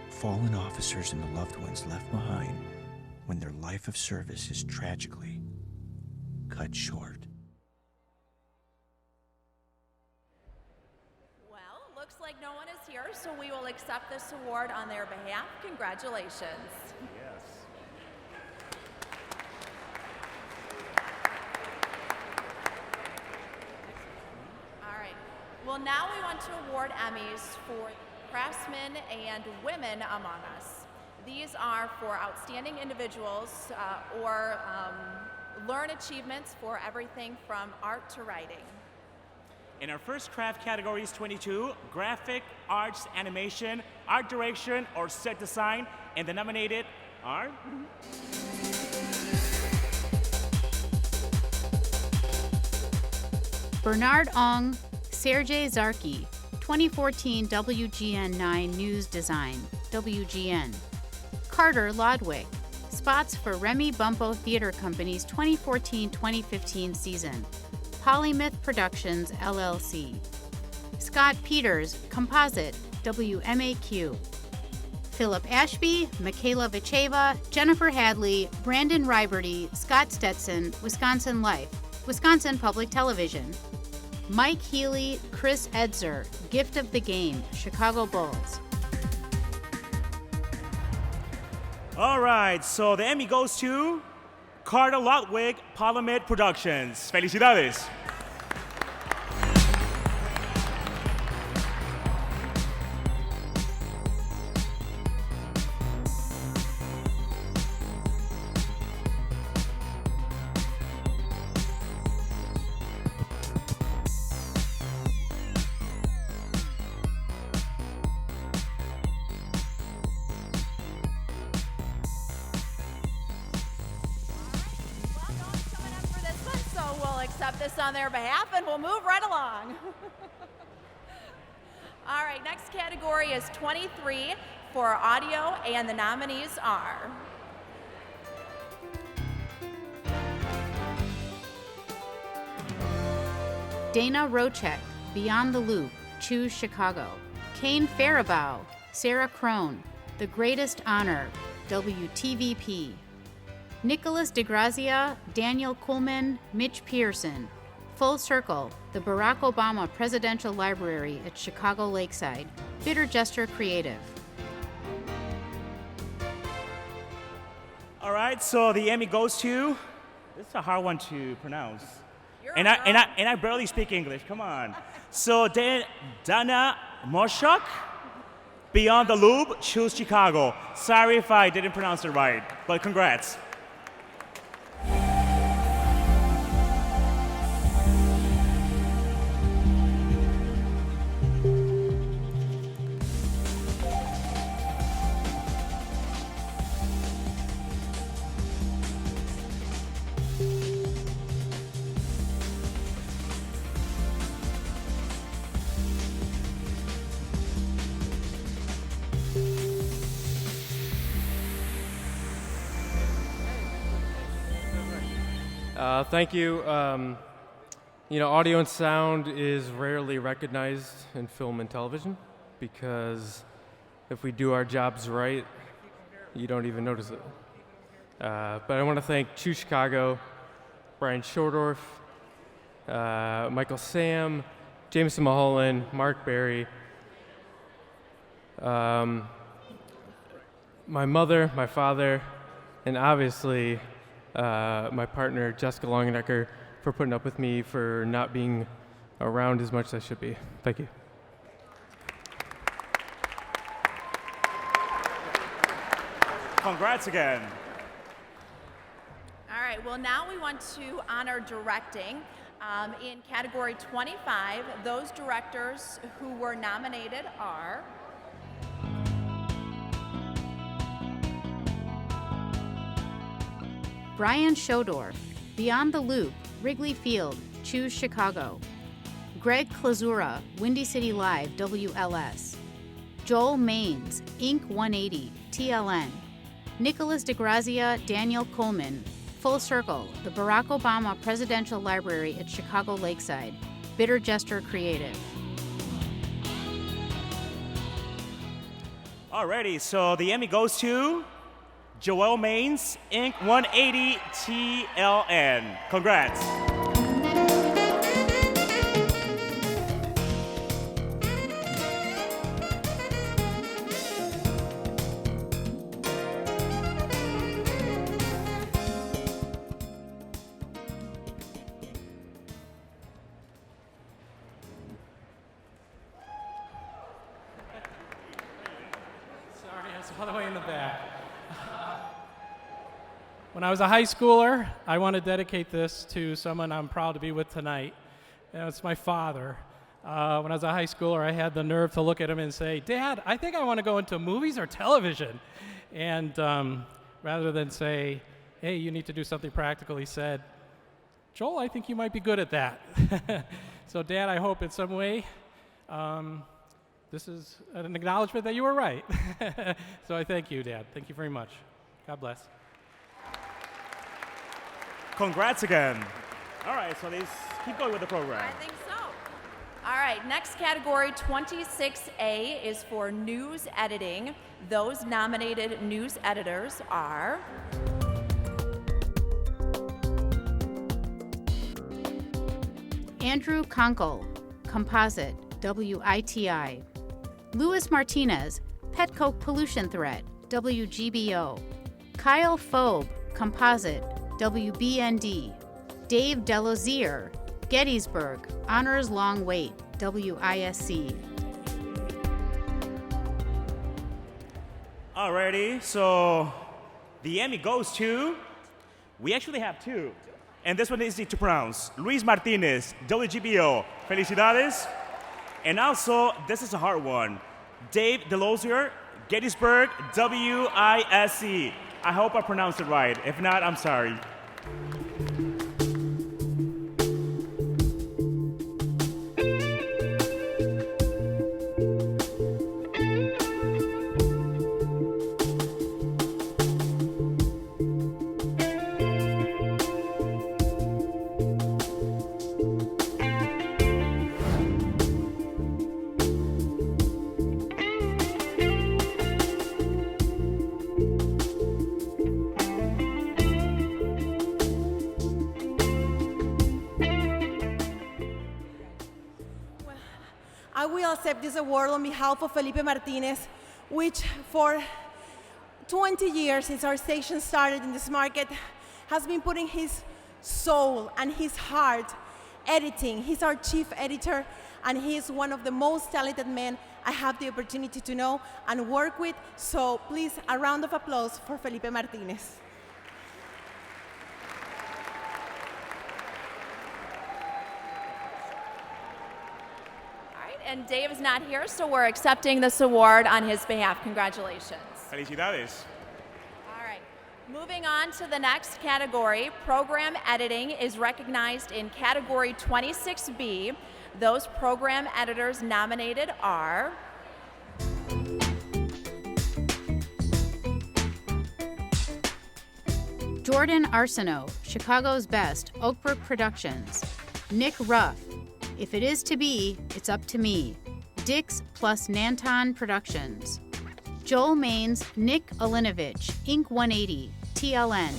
Speaker 9: Fallen officers and the loved ones left behind when their life of service is tragically cut short.
Speaker 15: Looks like no one is here, so we will accept this award on their behalf. Congratulations.
Speaker 1: Yes.
Speaker 15: All right. Well, now we want to award Emmys for craftsmen and women among us. These are for outstanding individuals or learn achievements for everything from art to writing.
Speaker 1: In our first craft category is 22, graphic, arts, animation, art direction, or set design, and the nominated are...
Speaker 17: Bernard Ong, Sergei Zarki, 2014 WGN 9 News Design, WGN. Carter Lodwick, spots for Remy Bumpo Theater Company's 2014-2015 season. Polymyth Productions, LLC. Scott Peters, Composite, WMAQ. Philip Ashby, Michaela Vicheva, Jennifer Hadley, Brandon Riberty, Scott Stetson, Wisconsin Life, Wisconsin Public Television. Mike Healy, Chris Edzer, Gift of the Game, Chicago Bulls.
Speaker 1: All right, so the Emmy goes to Carter Lodwick, Polymyth Productions. Felicidades.
Speaker 15: accept this on their behalf, and we'll move right along. All right, next category is 23 for audio, and the nominees are
Speaker 17: Dana Rochek, Beyond the Loop, Choose Chicago. Kane Faribault, Sarah Crone, The Greatest Honor, WTVP. Nicholas DeGrazia, Daniel Kuhlman, Mitch Pearson. Full Circle, the Barack Obama Presidential Library at Chicago Lakeside. Bitter Gesture Creative.
Speaker 1: All right, so the Emmy goes to, this is a hard one to pronounce. And I barely speak English, come on. So Dana Moshok, Beyond the Loop, Choose Chicago. Sorry if I didn't pronounce it right, but congrats.
Speaker 2: Thank you. Audio and sound is rarely recognized in film and television because if we do our jobs right, you don't even notice it. But I want to thank Choose Chicago, Brian Shordorf, Michael Sam, Jameson Mulholland, Mark Berry, my mother, my father, and obviously my partner, Jessica Longenecker, for putting up with me for not being around as much as I should be. Thank you.
Speaker 1: Congrats again.
Speaker 15: All right, well, now we want to honor directing. In category 25, those directors who were nominated are
Speaker 17: Brian Schodorf, Beyond the Loop, Wrigley Field, Choose Chicago. Greg Klazura, Windy City Live, WLS. Joel Maines, Inc. 180, TLN. Nicholas DeGrazia, Daniel Coleman, Full Circle, the Barack Obama Presidential Library at Chicago Lakeside. Bitter Gesture Creative.
Speaker 1: Alrighty, so the Emmy goes to Joel Maines, Inc. 180 TLN. Congrats.
Speaker 10: Sorry, I was all the way in the back. When I was a high schooler, I want to dedicate this to someone I'm proud to be with tonight. And it's my father. When I was a high schooler, I had the nerve to look at him and say, "Dad, I think I want to go into movies or television." And rather than say, "Hey, you need to do something practical," he said, "Joel, I think you might be good at that." So, Dad, I hope in some way this is an acknowledgement that you were right. So I thank you, Dad. Thank you very much. God bless.
Speaker 1: Congrats again. All right, so let's keep going with the program.
Speaker 15: I think so. All right, next category, 26A, is for news editing. Those nominated news editors are
Speaker 17: Andrew Conkle, Composite, WITI. Louis Martinez, Petcoke Pollution Threat, WGBO. Kyle Phobe, Composite, WBND. Dave Delozier, Gettysburg, Honors Long Wait, WISC.
Speaker 1: Alrighty, so the Emmy goes to, we actually have two, and this one is easy to pronounce. Luis Martinez, WGBO, felicidades. And also, this is a hard one. Dave Delozier, Gettysburg, WISC. I hope I pronounced it right. If not, I'm sorry.
Speaker 11: accept this award on behalf of Felipe Martinez, which for 20 years since our station started in this market has been putting his soul and his heart editing. He's our chief editor, and he's one of the most talented men I have the opportunity to know and work with. So please, a round of applause for Felipe Martinez.
Speaker 15: And Dave is not here, so we're accepting this award on his behalf. Congratulations.
Speaker 1: Felicidades.
Speaker 15: All right. Moving on to the next category, program editing is recognized in category 26B. Those program editors nominated are
Speaker 17: Jordan Arsenault, Chicago's Best, Oakbrook Productions. Nick Ruff, If It Is To Be, It's Up To Me, Dix plus Nanton Productions. Joel Maines, Nick Olinovich, Inc. 180, TLN.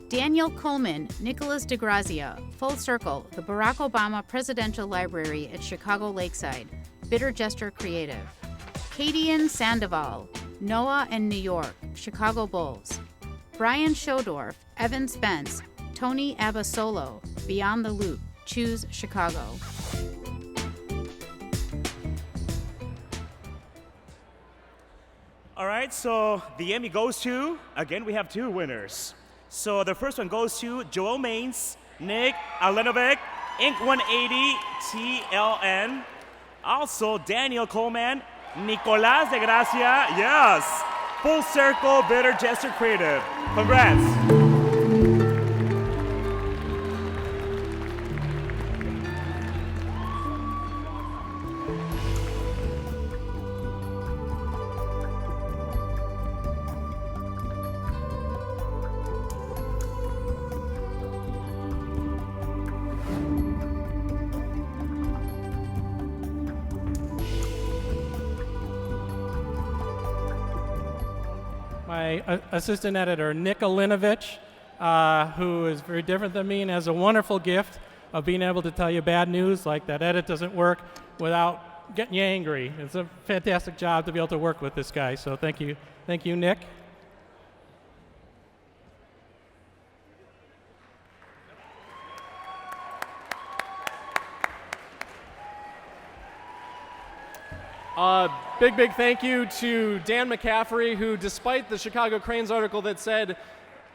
Speaker 17: Daniel Coleman, Nicholas DeGrazia, Full Circle, the Barack Obama Presidential Library at Chicago Lakeside, Bitter Gesture Creative. Kadian Sandoval, Noah and New York, Chicago Bulls. Brian Schodorf, Evan Spence, Tony Abasolo, Beyond the Loop, Choose Chicago.
Speaker 1: All right, so the Emmy goes to, again, we have two winners. So the first one goes to Joel Maines, Nick Alenovic, Inc. 180, TLN. Also, Daniel Coleman, Nicolás de Gracia, yes. Full Circle, Bitter Gesture Creative. Congrats.
Speaker 10: My assistant editor, Nick Olinovich, who is very different than me and has a wonderful gift of being able to tell you bad news, like that edit doesn't work, without getting you angry. It's a fantastic job to be able to work with this guy, so thank you, Nick.
Speaker 2: Big thank you to Dan McCaffrey, who, despite the Chicago Cranes article that said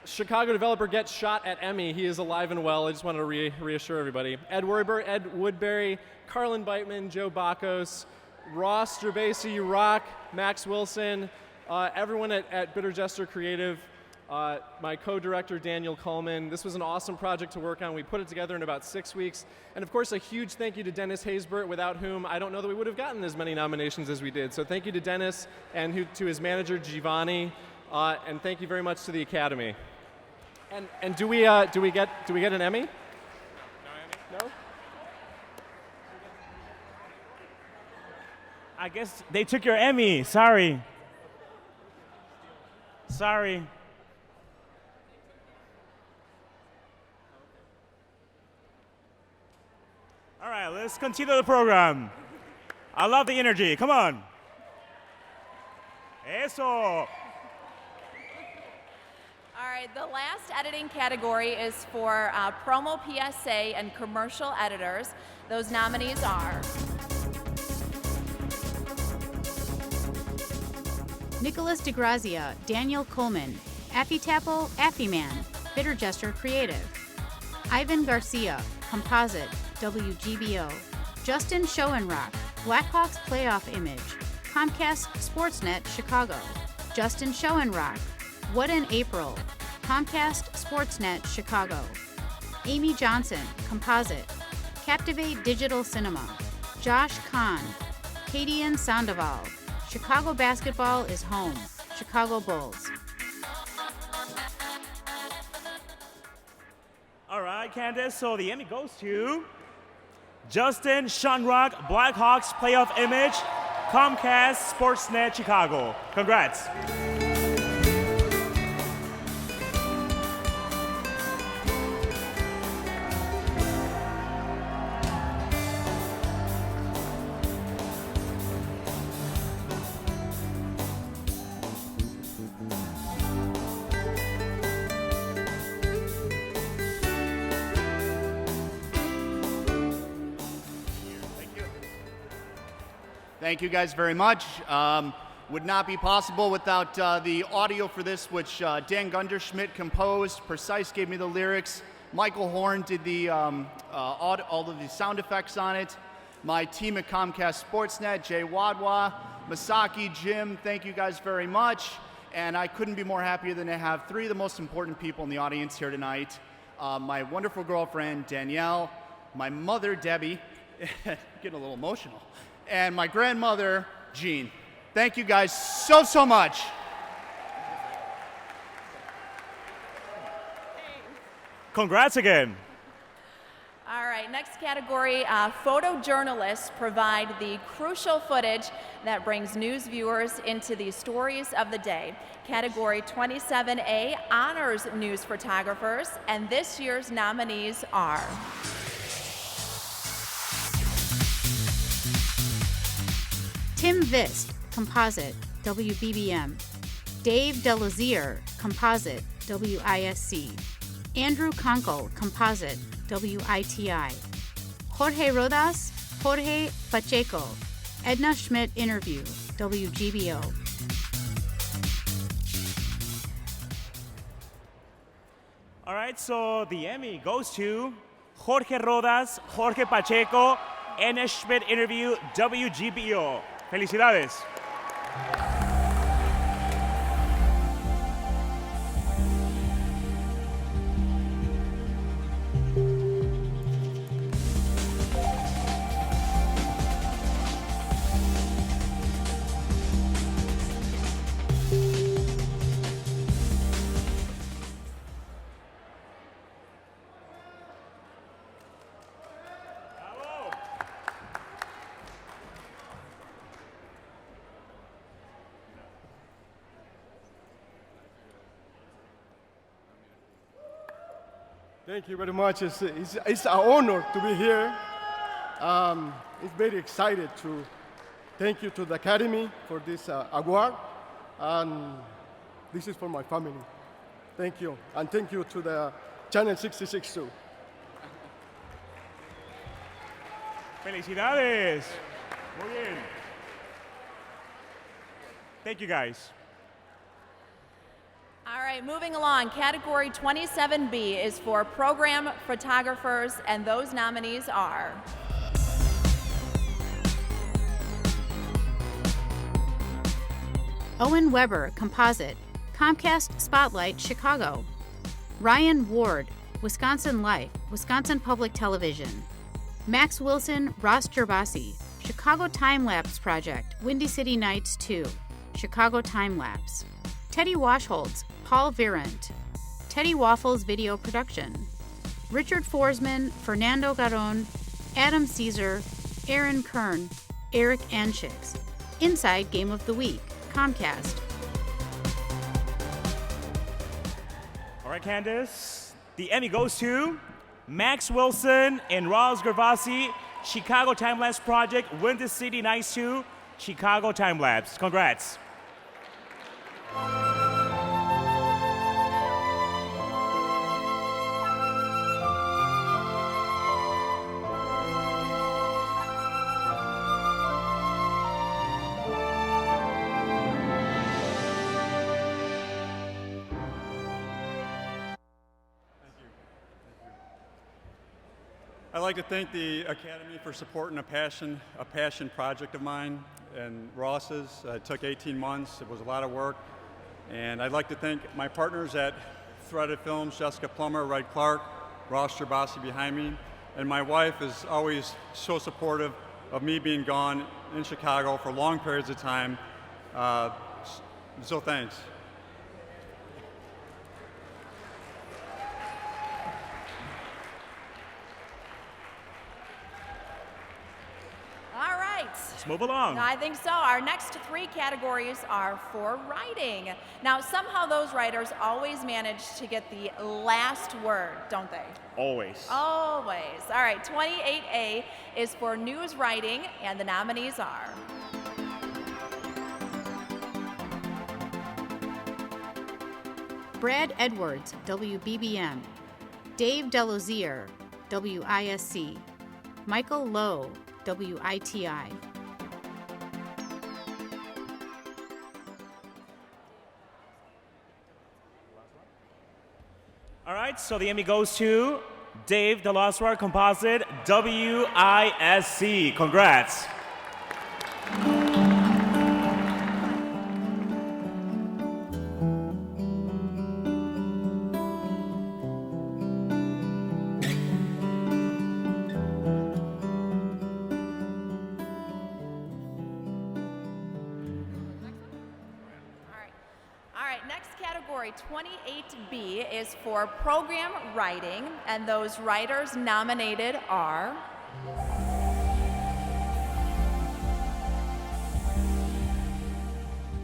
Speaker 2: Chicago developer gets shot at Emmy, he is alive and well. I just wanted to reassure everybody. Ed Woodbury, Carlin Beitman, Joe Bakos, Ross Gerbasi, Rock, Max Wilson, everyone at Bitter Gesture Creative, my co-director Daniel Coleman. This was an awesome project to work on. We put it together in about 6 weeks. And of course, a huge thank you to Dennis Haysbert, without whom I don't know that we would have gotten as many nominations as we did. So thank you to Dennis and to his manager Giovanni, and thank you very much to the Academy. And do we get an Emmy? No?
Speaker 1: I guess they took your Emmy. Sorry. All right, let's continue the program. I love the energy. Come on. Eso.
Speaker 15: All right, the last editing category is for promo PSA and commercial editors. Those nominees are
Speaker 17: Nicholas DeGrazia, Daniel Coleman, Affy Tapple, Affy Man, Bitter Gesture Creative. Ivan Garcia, Composite, WGBO. Justin Schoenrock, Blackhawks Playoff Image, Comcast Sportsnet, Chicago. Justin Schoenrock, What in April, Comcast Sportsnet, Chicago. Amy Johnson, Composite, Captivate Digital Cinema. Josh Kahn, Kadian Sandoval, Chicago Basketball is Home, Chicago Bulls.
Speaker 1: All right, Candace, so the Emmy goes to Justin Schoenrock, Blackhawks Playoff Image, Comcast Sportsnet, Chicago. Congrats.
Speaker 12: Thank you guys very much. Would not be possible without the audio for this, which Dan Gunderschmidt composed. Precise gave me the lyrics. Michael Horn did the all of the sound effects on it. My team at Comcast Sportsnet, Jay Wadwa, Masaki, Jim, thank you guys very much. And I couldn't be more happier than to have three of the most important people in the audience here tonight. My wonderful girlfriend, Danielle, my mother, Debbie, getting a little emotional, and my grandmother, Jean. Thank you guys so much.
Speaker 1: Congrats again.
Speaker 15: All right, next category, photojournalists provide the crucial footage that brings news viewers into the stories of the day. Category 27A honors news photographers, and this year's nominees are
Speaker 17: Tim Vist, Composite, WBBM. Dave Delazier, Composite, WISC. Andrew Conkle, Composite, WITI. Jorge Rodas, Jorge Pacheco. Edna Schmidt Interview, WGBO.
Speaker 1: All right, so the Emmy goes to Jorge Rodas, Jorge Pacheco, Edna Schmidt Interview, WGBO. Felicidades.
Speaker 14: Thank you very much. It's an honor to be here. It's very excited to thank you to the Academy for this award. And this is for my family. Thank you. And thank you to the Channel 66 too.
Speaker 1: Felicidades. Muy bien. Thank you, guys.
Speaker 15: All right, moving along. Category 27B is for program photographers, and those nominees are
Speaker 17: Owen Weber, Composite, Comcast Spotlight, Chicago. Ryan Ward, Wisconsin Life, Wisconsin Public Television. Max Wilson, Ross Gerbasi, Chicago Time Lapse Project, Windy City Nights 2, Chicago Time Lapse. Teddy Washholtz, Paul Virant. Teddy Waffles Video Production. Richard Forsman, Fernando Garon, Adam Caesar, Aaron Kern, Eric Anschicks. Inside Game of the Week, Comcast.
Speaker 1: All right, Candace. The Emmy goes to Max Wilson and Ross Gervasi, Chicago Time Lapse Project, Windy City Nights 2, Chicago Time Lapse. Congrats.
Speaker 16: I'd like to thank the Academy for supporting a passion project of mine and Ross's. It took 18 months. It was a lot of work. And I'd like to thank my partners at Threaded Films, Jessica Plummer, Wright Clark, Ross Gerbasi behind me. And my wife is always so supportive of me being gone in Chicago for long periods of time. So thanks.
Speaker 1: Let's move along.
Speaker 15: I think so. Our next three categories are for writing. Now, somehow those writers always manage to get the last word, don't they?
Speaker 1: Always.
Speaker 15: Always. All right, 28A is for news writing, and the nominees are
Speaker 17: Brad Edwards, WBBM. Dave Delazier, WISC. Michael Lowe, WITI.
Speaker 1: All right, so the Emmy goes to Dave the Lost Word Composite WISC. Congrats.
Speaker 15: All right, next category, 28B, is for program writing, and those writers nominated are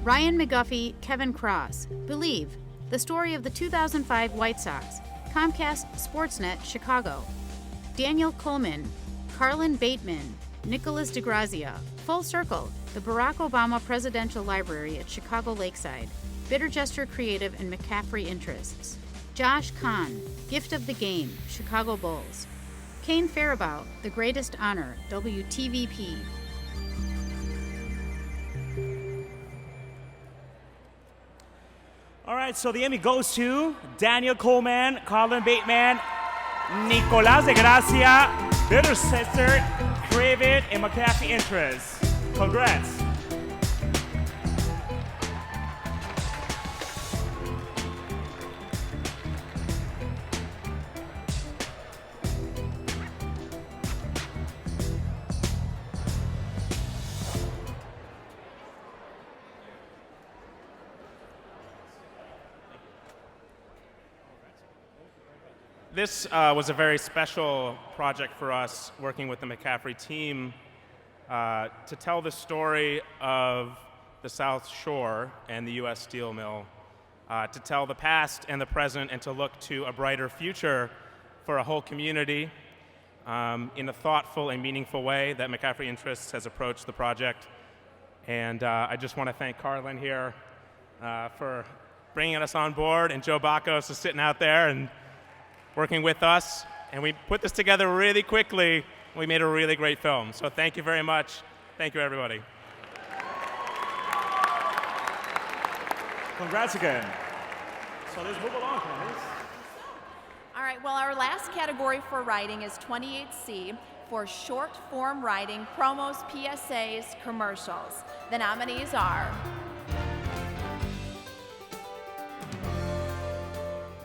Speaker 17: Ryan McGuffey, Kevin Cross, Believe, the story of the 2005 White Sox, Comcast Sportsnet, Chicago. Daniel Coleman, Carlin Bateman, Nicholas DeGrazia, Full Circle, the Barack Obama Presidential Library at Chicago Lakeside, Bitter Gesture Creative and McCaffrey Interests. Josh Kahn, Gift of the Game, Chicago Bulls. Kane Faribault, The Greatest Honor, WTVP.
Speaker 1: All right, so the Emmy goes to Daniel Coleman, Colin Bateman, Nicolás de Gracia, Bitter Sister, Craven, and McCaffrey Interests. Congrats.
Speaker 13: This was a very special project for us, working with the McCaffrey team, to tell the story of the South Shore and the U.S. Steel Mill, to tell the past and the present, and to look to a brighter future for a whole community in a thoughtful and meaningful way that McCaffrey Interests has approached the project. And I just want to thank Carlin here for bringing us on board, and Joe Bacos is sitting out there and working with us, and we put this together really quickly. We made a really great film. So thank you very much. Thank you, everybody.
Speaker 1: Congrats again. So let's move along, please.
Speaker 15: All right, well, our last category for writing is 28C for short form writing, promos, PSAs, commercials. The nominees are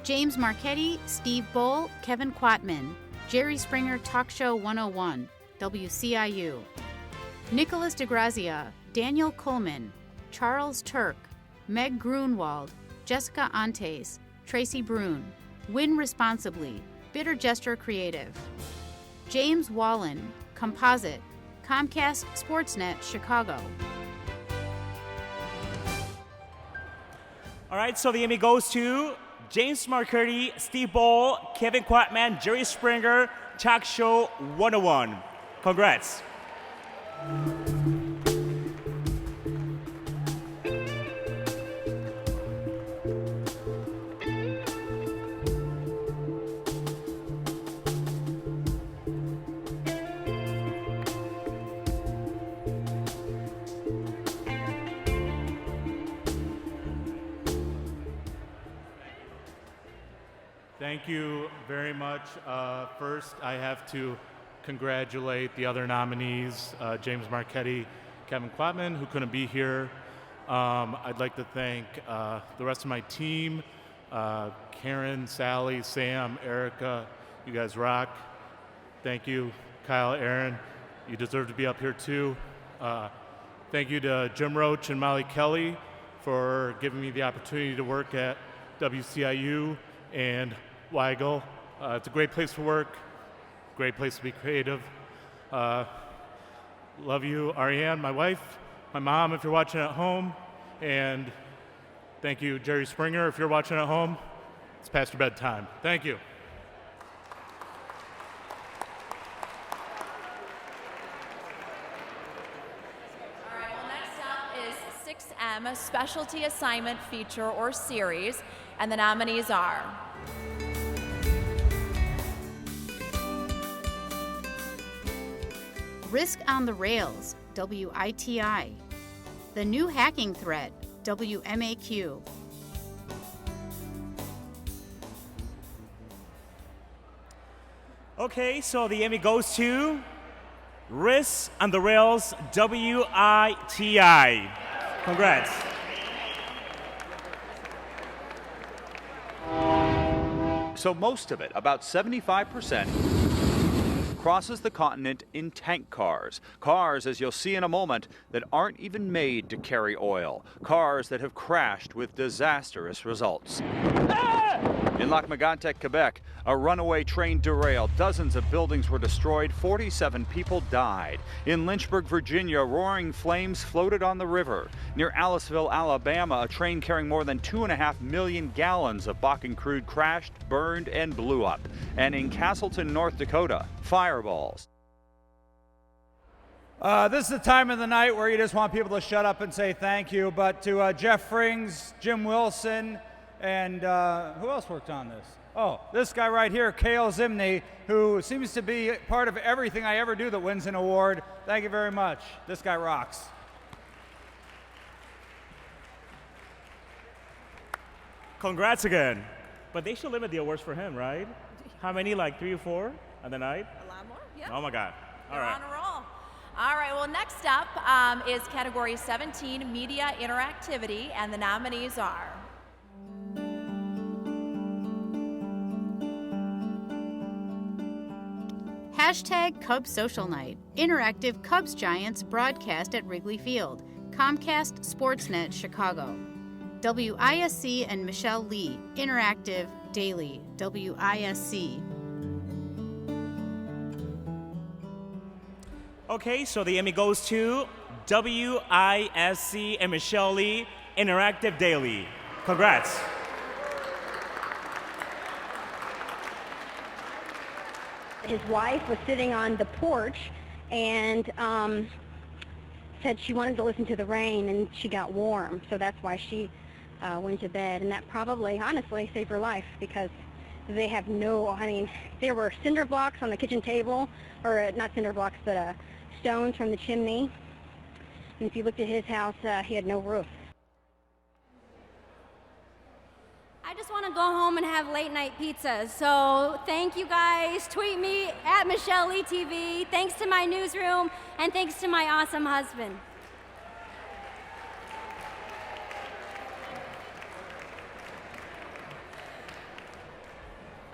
Speaker 17: James Marchetti, Steve Bull, Kevin Quatman, Jerry Springer Talk Show 101, WCIU. Nicholas DeGrazia, Daniel Coleman, Charles Turk, Meg Grunwald, Jessica Antes, Tracy Brune, Win Responsibly, Bitter Gesture Creative. James Wallen, Composite, Comcast Sportsnet, Chicago.
Speaker 1: All right, so the Emmy goes to James Marchetti, Steve Ball, Kevin Quatman, Jerry Springer, Talk Show 101. Congrats.
Speaker 18: Thank you very much. First, I have to congratulate the other nominees, James Marchetti, Kevin Quatman, who couldn't be here. I'd like to thank the rest of my team, Karen, Sally, Sam, Erica. You guys rock. Thank you, Kyle, Aaron. You deserve to be up here too. Thank you to Jim Roach and Molly Kelly for giving me the opportunity to work at WCIU and Weigel. It's a great place to work, great place to be creative. Love you, Ariane, my wife, my mom, if you're watching at home, and thank you, Jerry Springer, if you're watching at home. It's past your bedtime. Thank you.
Speaker 15: All right, well, next up is 6M, Specialty Assignment Feature or Series, and the nominees are
Speaker 17: Risk on the Rails, WITI. The New Hacking Threat, WMAQ.
Speaker 1: Okay, so the Emmy goes to Riz on the Rails, WITI. Congrats.
Speaker 4: So most of it, about 75%, crosses the continent in tank cars. Cars, as you'll see in a moment, that aren't even made to carry oil. Cars that have crashed with disastrous results. In Lac-Mégantic, Quebec, a runaway train derailed. Dozens of buildings were destroyed. 47 people died. In Lynchburg, Virginia, roaring flames floated on the river. Near Aliceville, Alabama, a train carrying more than 2.5 million gallons of Bakken crude crashed, burned, and blew up. And in Castleton, North Dakota, fireballs.
Speaker 19: This is the time of the night where you just want people to shut up and say thank you. But to Jeff Frings, Jim Wilson, and who else worked on this? Oh, this guy right here, Kale Zimney, who seems to be part of everything I ever do that wins an award. Thank you very much. This guy rocks.
Speaker 1: Congrats again. But they should limit the awards for him, right? How many, like 3 or 4 on the night?
Speaker 15: A lot more, yeah.
Speaker 1: Oh my God. All
Speaker 15: They're
Speaker 1: right.
Speaker 15: on a roll. All right, well, next up is category 17, Media Interactivity, and the nominees are
Speaker 17: Hashtag Cubs Social Night, interactive Cubs Giants broadcast at Wrigley Field, Comcast Sportsnet Chicago. WISC and Michelle Lee, interactive daily, WISC.
Speaker 1: Okay, so the Emmy goes to WISC and Michelle Lee, Interactive Daily. Congrats.
Speaker 20: His wife was sitting on the porch and said she wanted to listen to the rain, and she got warm, so that's why she went to bed. And that probably, honestly, saved her life, because they have no, I mean, there were cinder blocks on the kitchen table, or not cinder blocks, but stones from the chimney. And if you looked at his house, he had no roof.
Speaker 21: I just want to go home and have late night pizzas. So thank you guys. Tweet me at Michelle Lee TV. Thanks to my newsroom, and thanks to my awesome husband.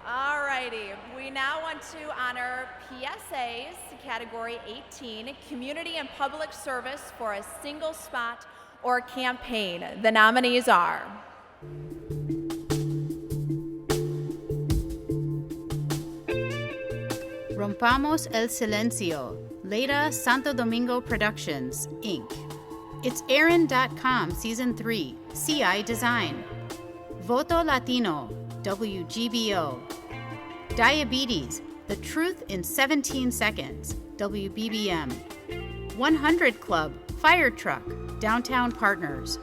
Speaker 15: All righty, we now want to honor PSAs, category 18, community and public service for a single spot or campaign. The nominees are
Speaker 17: Rompamos el Silencio, Leda Santo Domingo Productions, Inc. It's Aaron.com Season 3, CI Design. Voto Latino, WGBO. Diabetes, The Truth in 17 Seconds, WBBM. 100 Club, Fire Truck, Downtown Partners.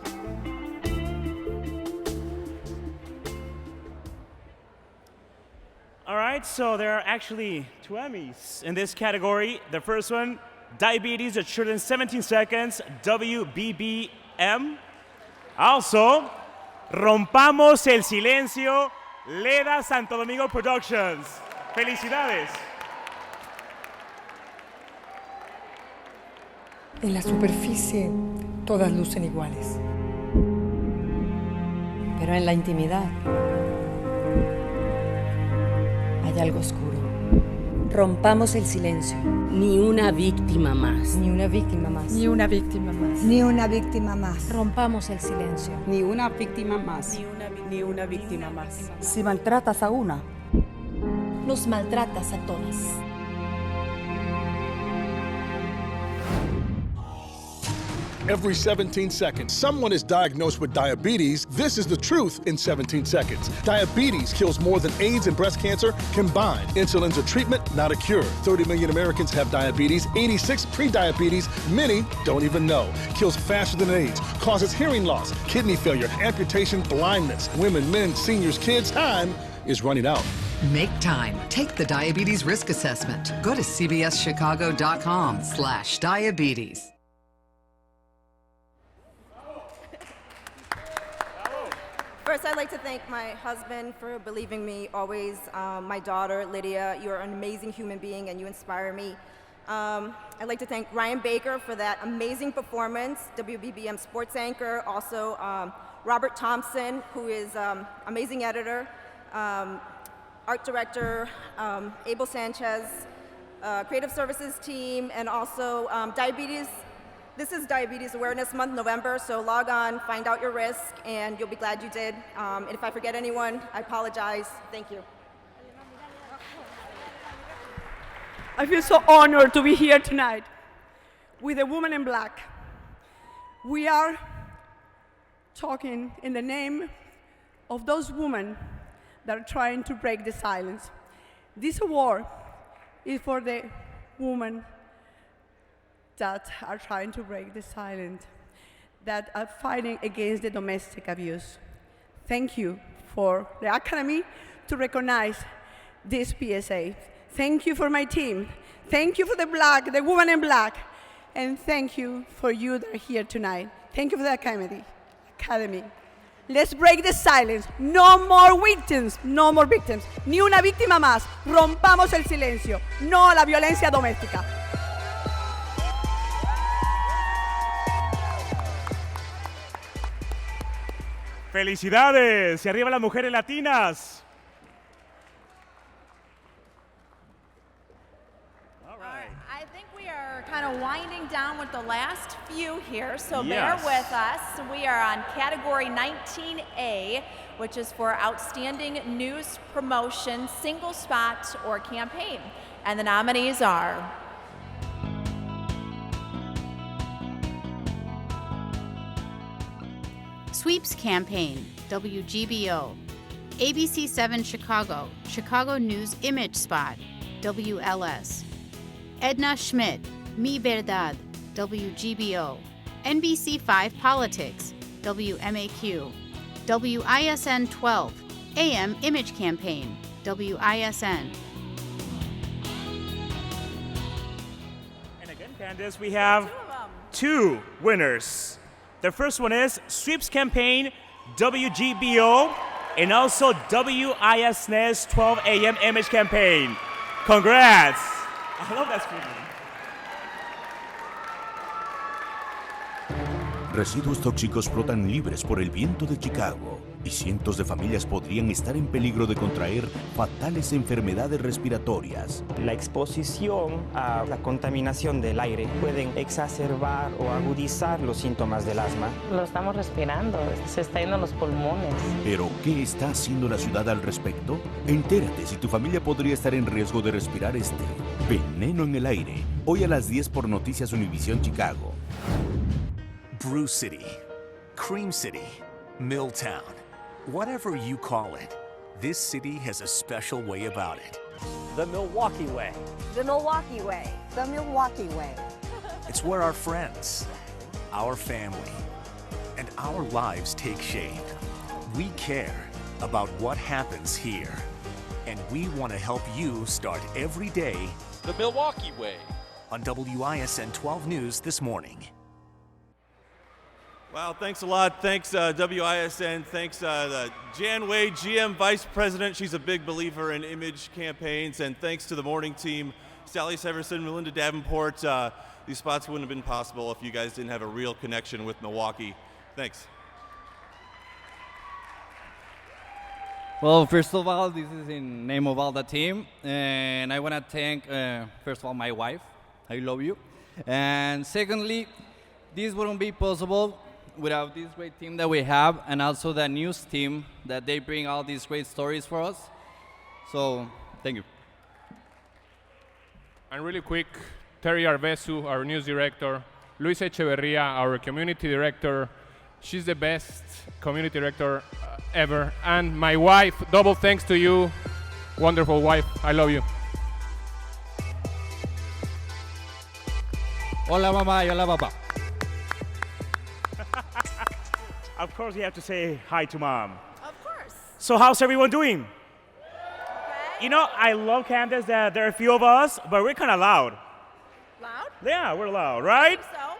Speaker 1: All right, so there are actually 2 Emmys in this category. The first one, Diabetes, The Truth in 17 Seconds, WBBM. Also, Rompamos el Silencio, Leda Santo Domingo Productions. Felicidades.
Speaker 22: En la superficie, todas lucen iguales. Pero en la intimidad, hay algo oscuro.
Speaker 23: Rompamos el silencio. Ni una víctima más.
Speaker 22: Ni una víctima más.
Speaker 23: Ni una víctima más.
Speaker 22: Ni una víctima más.
Speaker 23: Rompamos el silencio.
Speaker 22: Ni una víctima más.
Speaker 23: Ni una víctima más.
Speaker 22: Si maltratas a una,
Speaker 23: nos maltratas a todas.
Speaker 24: Every 17 seconds, someone is diagnosed with diabetes. This is the truth in 17 seconds. Diabetes kills more than AIDS and breast cancer combined. Insulin's a treatment, not a cure. 30 million Americans have diabetes, 86 pre-diabetes, many don't even know. Kills faster than AIDS, causes hearing loss, kidney failure, amputation, blindness. Women, men, seniors, kids, time is running out.
Speaker 25: Make time. Take the diabetes risk assessment. Go to cbschicago.com/diabetes.
Speaker 3: First, I'd like to thank my husband for believing me always. My daughter, Lydia, you're an amazing human being and you inspire me. I'd like to thank Ryan Baker for that amazing performance, WBBM sports anchor. Also, Robert Thompson, who is amazing editor, art director, Abel Sanchez, creative services team, and also diabetes. This is Diabetes Awareness Month, November, so log on, find out your risk, and you'll be glad you did. And if I forget anyone, I apologize. Thank you.
Speaker 5: I feel so honored to be here tonight with a woman in black. We are talking in the name of those women that are trying to break the silence. This award is for the women that are trying to break the silence, that are fighting against the domestic abuse. Thank you for the Academy to recognize this PSA. Thank you for my team. Thank you for the woman in black. And thank you for you that are here tonight. Thank you for the Academy. Let's break the silence. No more victims. No more victims. Ni una víctima más. Rompamos el silencio. No a la violencia doméstica.
Speaker 1: ¡Felicidades! ¡Y arriba las mujeres latinas!
Speaker 15: I think we are kind of winding down with the last few here, so
Speaker 1: Yes.
Speaker 15: bear with us. We are on category 19A, which is for Outstanding News Promotion, Single Spot, or Campaign. And the nominees are
Speaker 17: Sweeps Campaign, WGBO. ABC 7 Chicago, Chicago News Image Spot, WLS. Edna Schmidt, Mi Verdad, WGBO. NBC 5 Politics, WMAQ. WISN 12, AM Image Campaign, WISN.
Speaker 1: And again, Candace, we have two winners. The first one is Sweeps Campaign, WGBO, and also WISN's 12 AM Image Campaign. Congrats! I love that screen.
Speaker 6: Residuos tóxicos flotan libres por el viento de Chicago y cientos de familias podrían estar en peligro de contraer fatales enfermedades respiratorias.
Speaker 7: La exposición a la contaminación del aire pueden exacerbar o agudizar los síntomas del asma.
Speaker 8: Lo estamos respirando, se está yendo a los pulmones.
Speaker 6: ¿Pero qué está haciendo la ciudad al respecto? Entérate si tu familia podría estar en riesgo de respirar este veneno en el aire. Hoy a las 10 por Noticias Univision Chicago.
Speaker 26: Brew City, Cream City, Milltown, whatever you call it, this city has a special way about it.
Speaker 27: The Milwaukee way.
Speaker 28: The Milwaukee way. The Milwaukee way.
Speaker 26: It's where our friends, our family, and our lives take shape. We care about what happens here, and we want to help you start every day
Speaker 29: the Milwaukee way.
Speaker 26: On WISN 12 News this morning.
Speaker 30: Wow, thanks a lot. Thanks, WISN. Thanks, Jan Wade, GM Vice President. She's a big believer in image campaigns. And thanks to the morning team, Sally Severson, Melinda Davenport. These spots wouldn't have been possible if you guys didn't have a real connection with Milwaukee. Thanks.
Speaker 31: Well, first of all, this is in name of all the team. And I want to thank, first of all, my wife. I love you. And secondly, this wouldn't be possible without this great team that we have, and also the news team that they bring all these great stories for us. So, thank you.
Speaker 32: And really quick, Terry Arvesu, our news director, Luis Echeverria, our community director. She's the best community director ever. And my wife, double thanks to you, wonderful wife. I love you.
Speaker 31: Hola mamá y hola papá.
Speaker 1: Of course, you have to say hi to mom.
Speaker 15: Of course.
Speaker 1: So how's everyone doing? Okay. You know, I love, Candace, that there are a few of us, but we're kind of loud.
Speaker 15: Loud?
Speaker 1: Yeah, we're loud, right?
Speaker 15: I think so.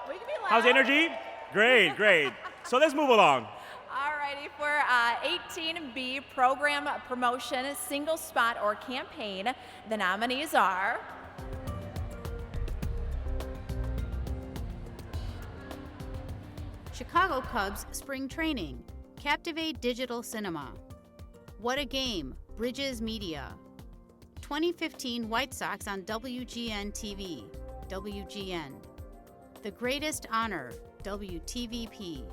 Speaker 15: We can be loud.
Speaker 1: How's the energy? Great, great. So let's move along.
Speaker 15: All righty. For 18B program promotion, single spot or campaign, the nominees are
Speaker 17: Chicago Cubs Spring Training, Captivate Digital Cinema, What a Game, Bridges Media, 2015 White Sox on WGN TV, WGN, The Greatest Honor, WTVP,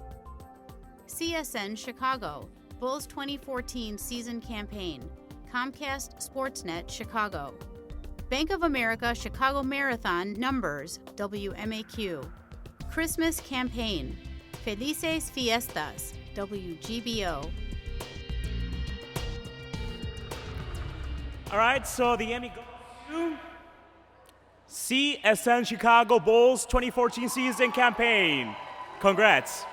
Speaker 17: CSN Chicago, Bulls 2014 Season Campaign, Comcast Sportsnet Chicago, Bank of America Chicago Marathon Numbers, WMAQ, Christmas Campaign, Felices Fiestas, WGBO.
Speaker 1: All right, so the Emmy goes to CSN Chicago Bulls 2014 season campaign. Congrats.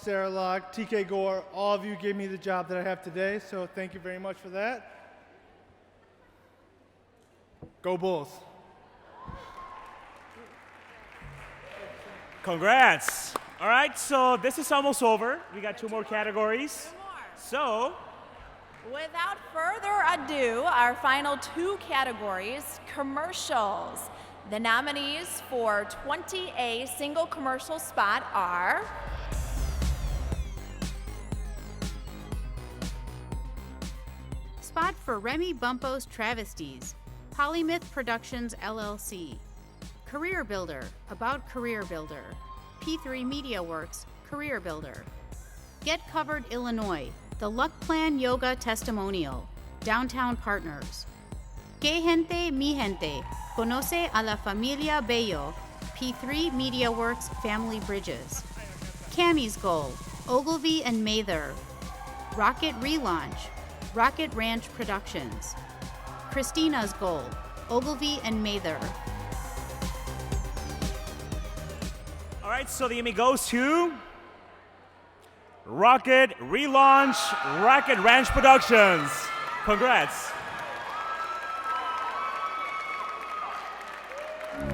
Speaker 2: Sarah Locke, TK Gore, all of you gave me the job that I have today, so thank you very much for that. Go Bulls.
Speaker 1: Congrats. All right, so this is almost over. We got two more categories. So,
Speaker 15: without further ado, our final two categories, commercials. The nominees for 20A single commercial spot are
Speaker 17: Spot for Remy Bumpos Travesties, Polymyth Productions LLC, Career Builder, About Career Builder, P3 Media Works, Career Builder, Get Covered Illinois, The Luck Plan Yoga Testimonial, Downtown Partners, Que Gente Mi Gente, Conoce a la Familia Bello, P3 Media Works Family Bridges, Cammy's Goal, Ogilvy and Mather, Rocket Relaunch, Rocket Ranch Productions, Christina's Goal, Ogilvy and Mather.
Speaker 1: all right, so the Emmy goes to Rocket Relaunch, Rocket Ranch Productions. Congrats.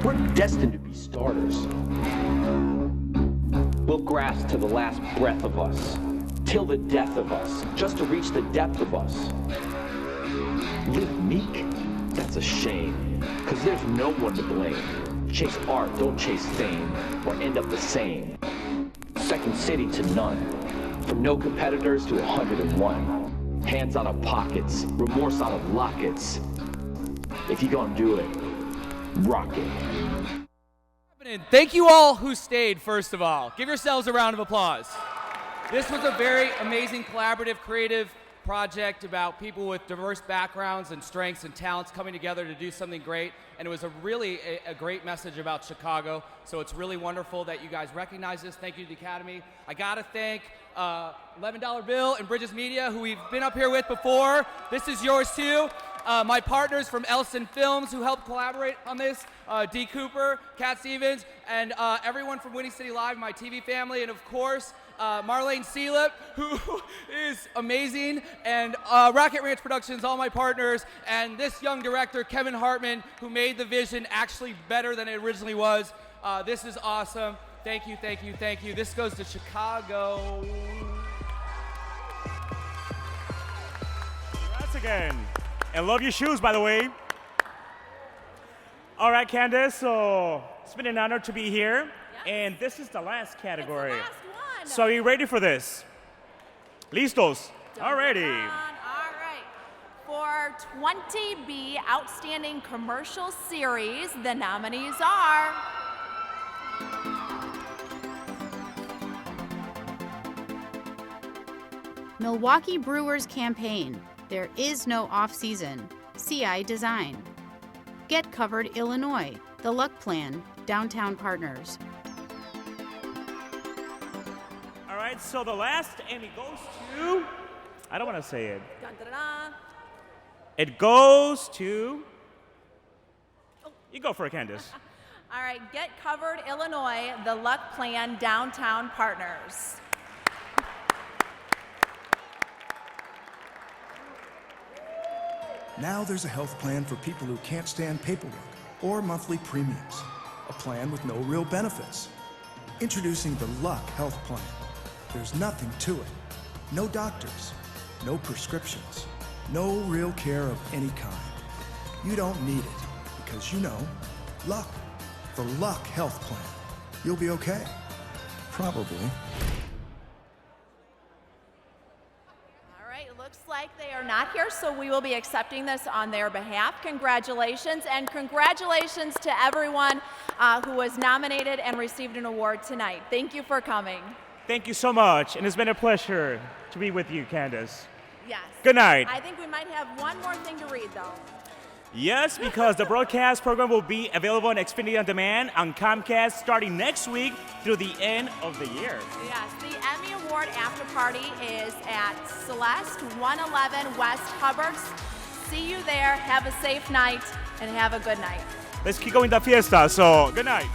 Speaker 4: We're destined to be starters. We'll grasp to the last breath of us, till the death of us, just to reach the depth of us. Live meek? That's a shame, cause there's no one to blame. Chase art, don't chase fame, or end up the same. Second city to none, from no competitors to 101. Hands out of pockets, remorse out of lockets. If you gonna do it, rock it.
Speaker 9: Thank you all who stayed, first of all. Give yourselves a round of applause. This was a very amazing, collaborative, creative project about people with diverse backgrounds and strengths and talents coming together to do something great. And it was a really a great message about Chicago. So it's really wonderful that you guys recognize this. Thank you to the Academy. I gotta thank $11 Bill and Bridges Media, who we've been up here with before. This is yours too. My partners from Elson Films who helped collaborate on this, D. Cooper, Cat Stevens, and everyone from Winning City Live, my TV family, and of course, Marlene Seelip, who is amazing, and Rocket Ranch Productions, all my partners, and this young director, Kevin Hartman, who made the vision actually better than it originally was. This is awesome. Thank you, thank you, thank you. This goes to Chicago.
Speaker 1: Congrats again. And love your shoes, by the way. All right, Candace, so it's been an honor to be here. Yes. And this is the last category.
Speaker 15: It's the last one.
Speaker 1: So are you ready for this? Listos. Alrighty.
Speaker 15: All right. For 20B Outstanding Commercial Series, the nominees are
Speaker 17: Milwaukee Brewers Campaign, There Is No Off-Season, CI Design. Get Covered Illinois, The Luck Plan, Downtown Partners.
Speaker 1: All All right, so the last Emmy goes to, I don't want to say it.
Speaker 15: Dun, dun, dun.
Speaker 1: It goes to, you go for it, Candace.
Speaker 15: All right, Get Covered Illinois, the Luck Plan Downtown Partners.
Speaker 10: Now there's a health plan for people who can't stand paperwork or monthly premiums. A plan with no real benefits. Introducing the Luck Health Plan. There's nothing to it. No doctors, no prescriptions, no real care of any kind. You don't need it because you know, Luck. The Luck Health Plan. You'll be okay. Probably.
Speaker 15: All right, it looks like they are not here, so we will be accepting this on their behalf. Congratulations, and congratulations to everyone who was nominated and received an award tonight. Thank you for coming.
Speaker 1: Thank you so much, and it's been a pleasure to be with you, Candace.
Speaker 15: Yes.
Speaker 1: Good night.
Speaker 15: I think we might have one more thing to read, though.
Speaker 1: Yes, because the broadcast program will be available on Xfinity On Demand on Comcast starting next week through the end of the year.
Speaker 15: Yes, the Emmy Award after party is at Celeste 111 West Hubbards. See you there. Have a safe night and have a good night.
Speaker 1: Let's keep going the fiesta, so good night.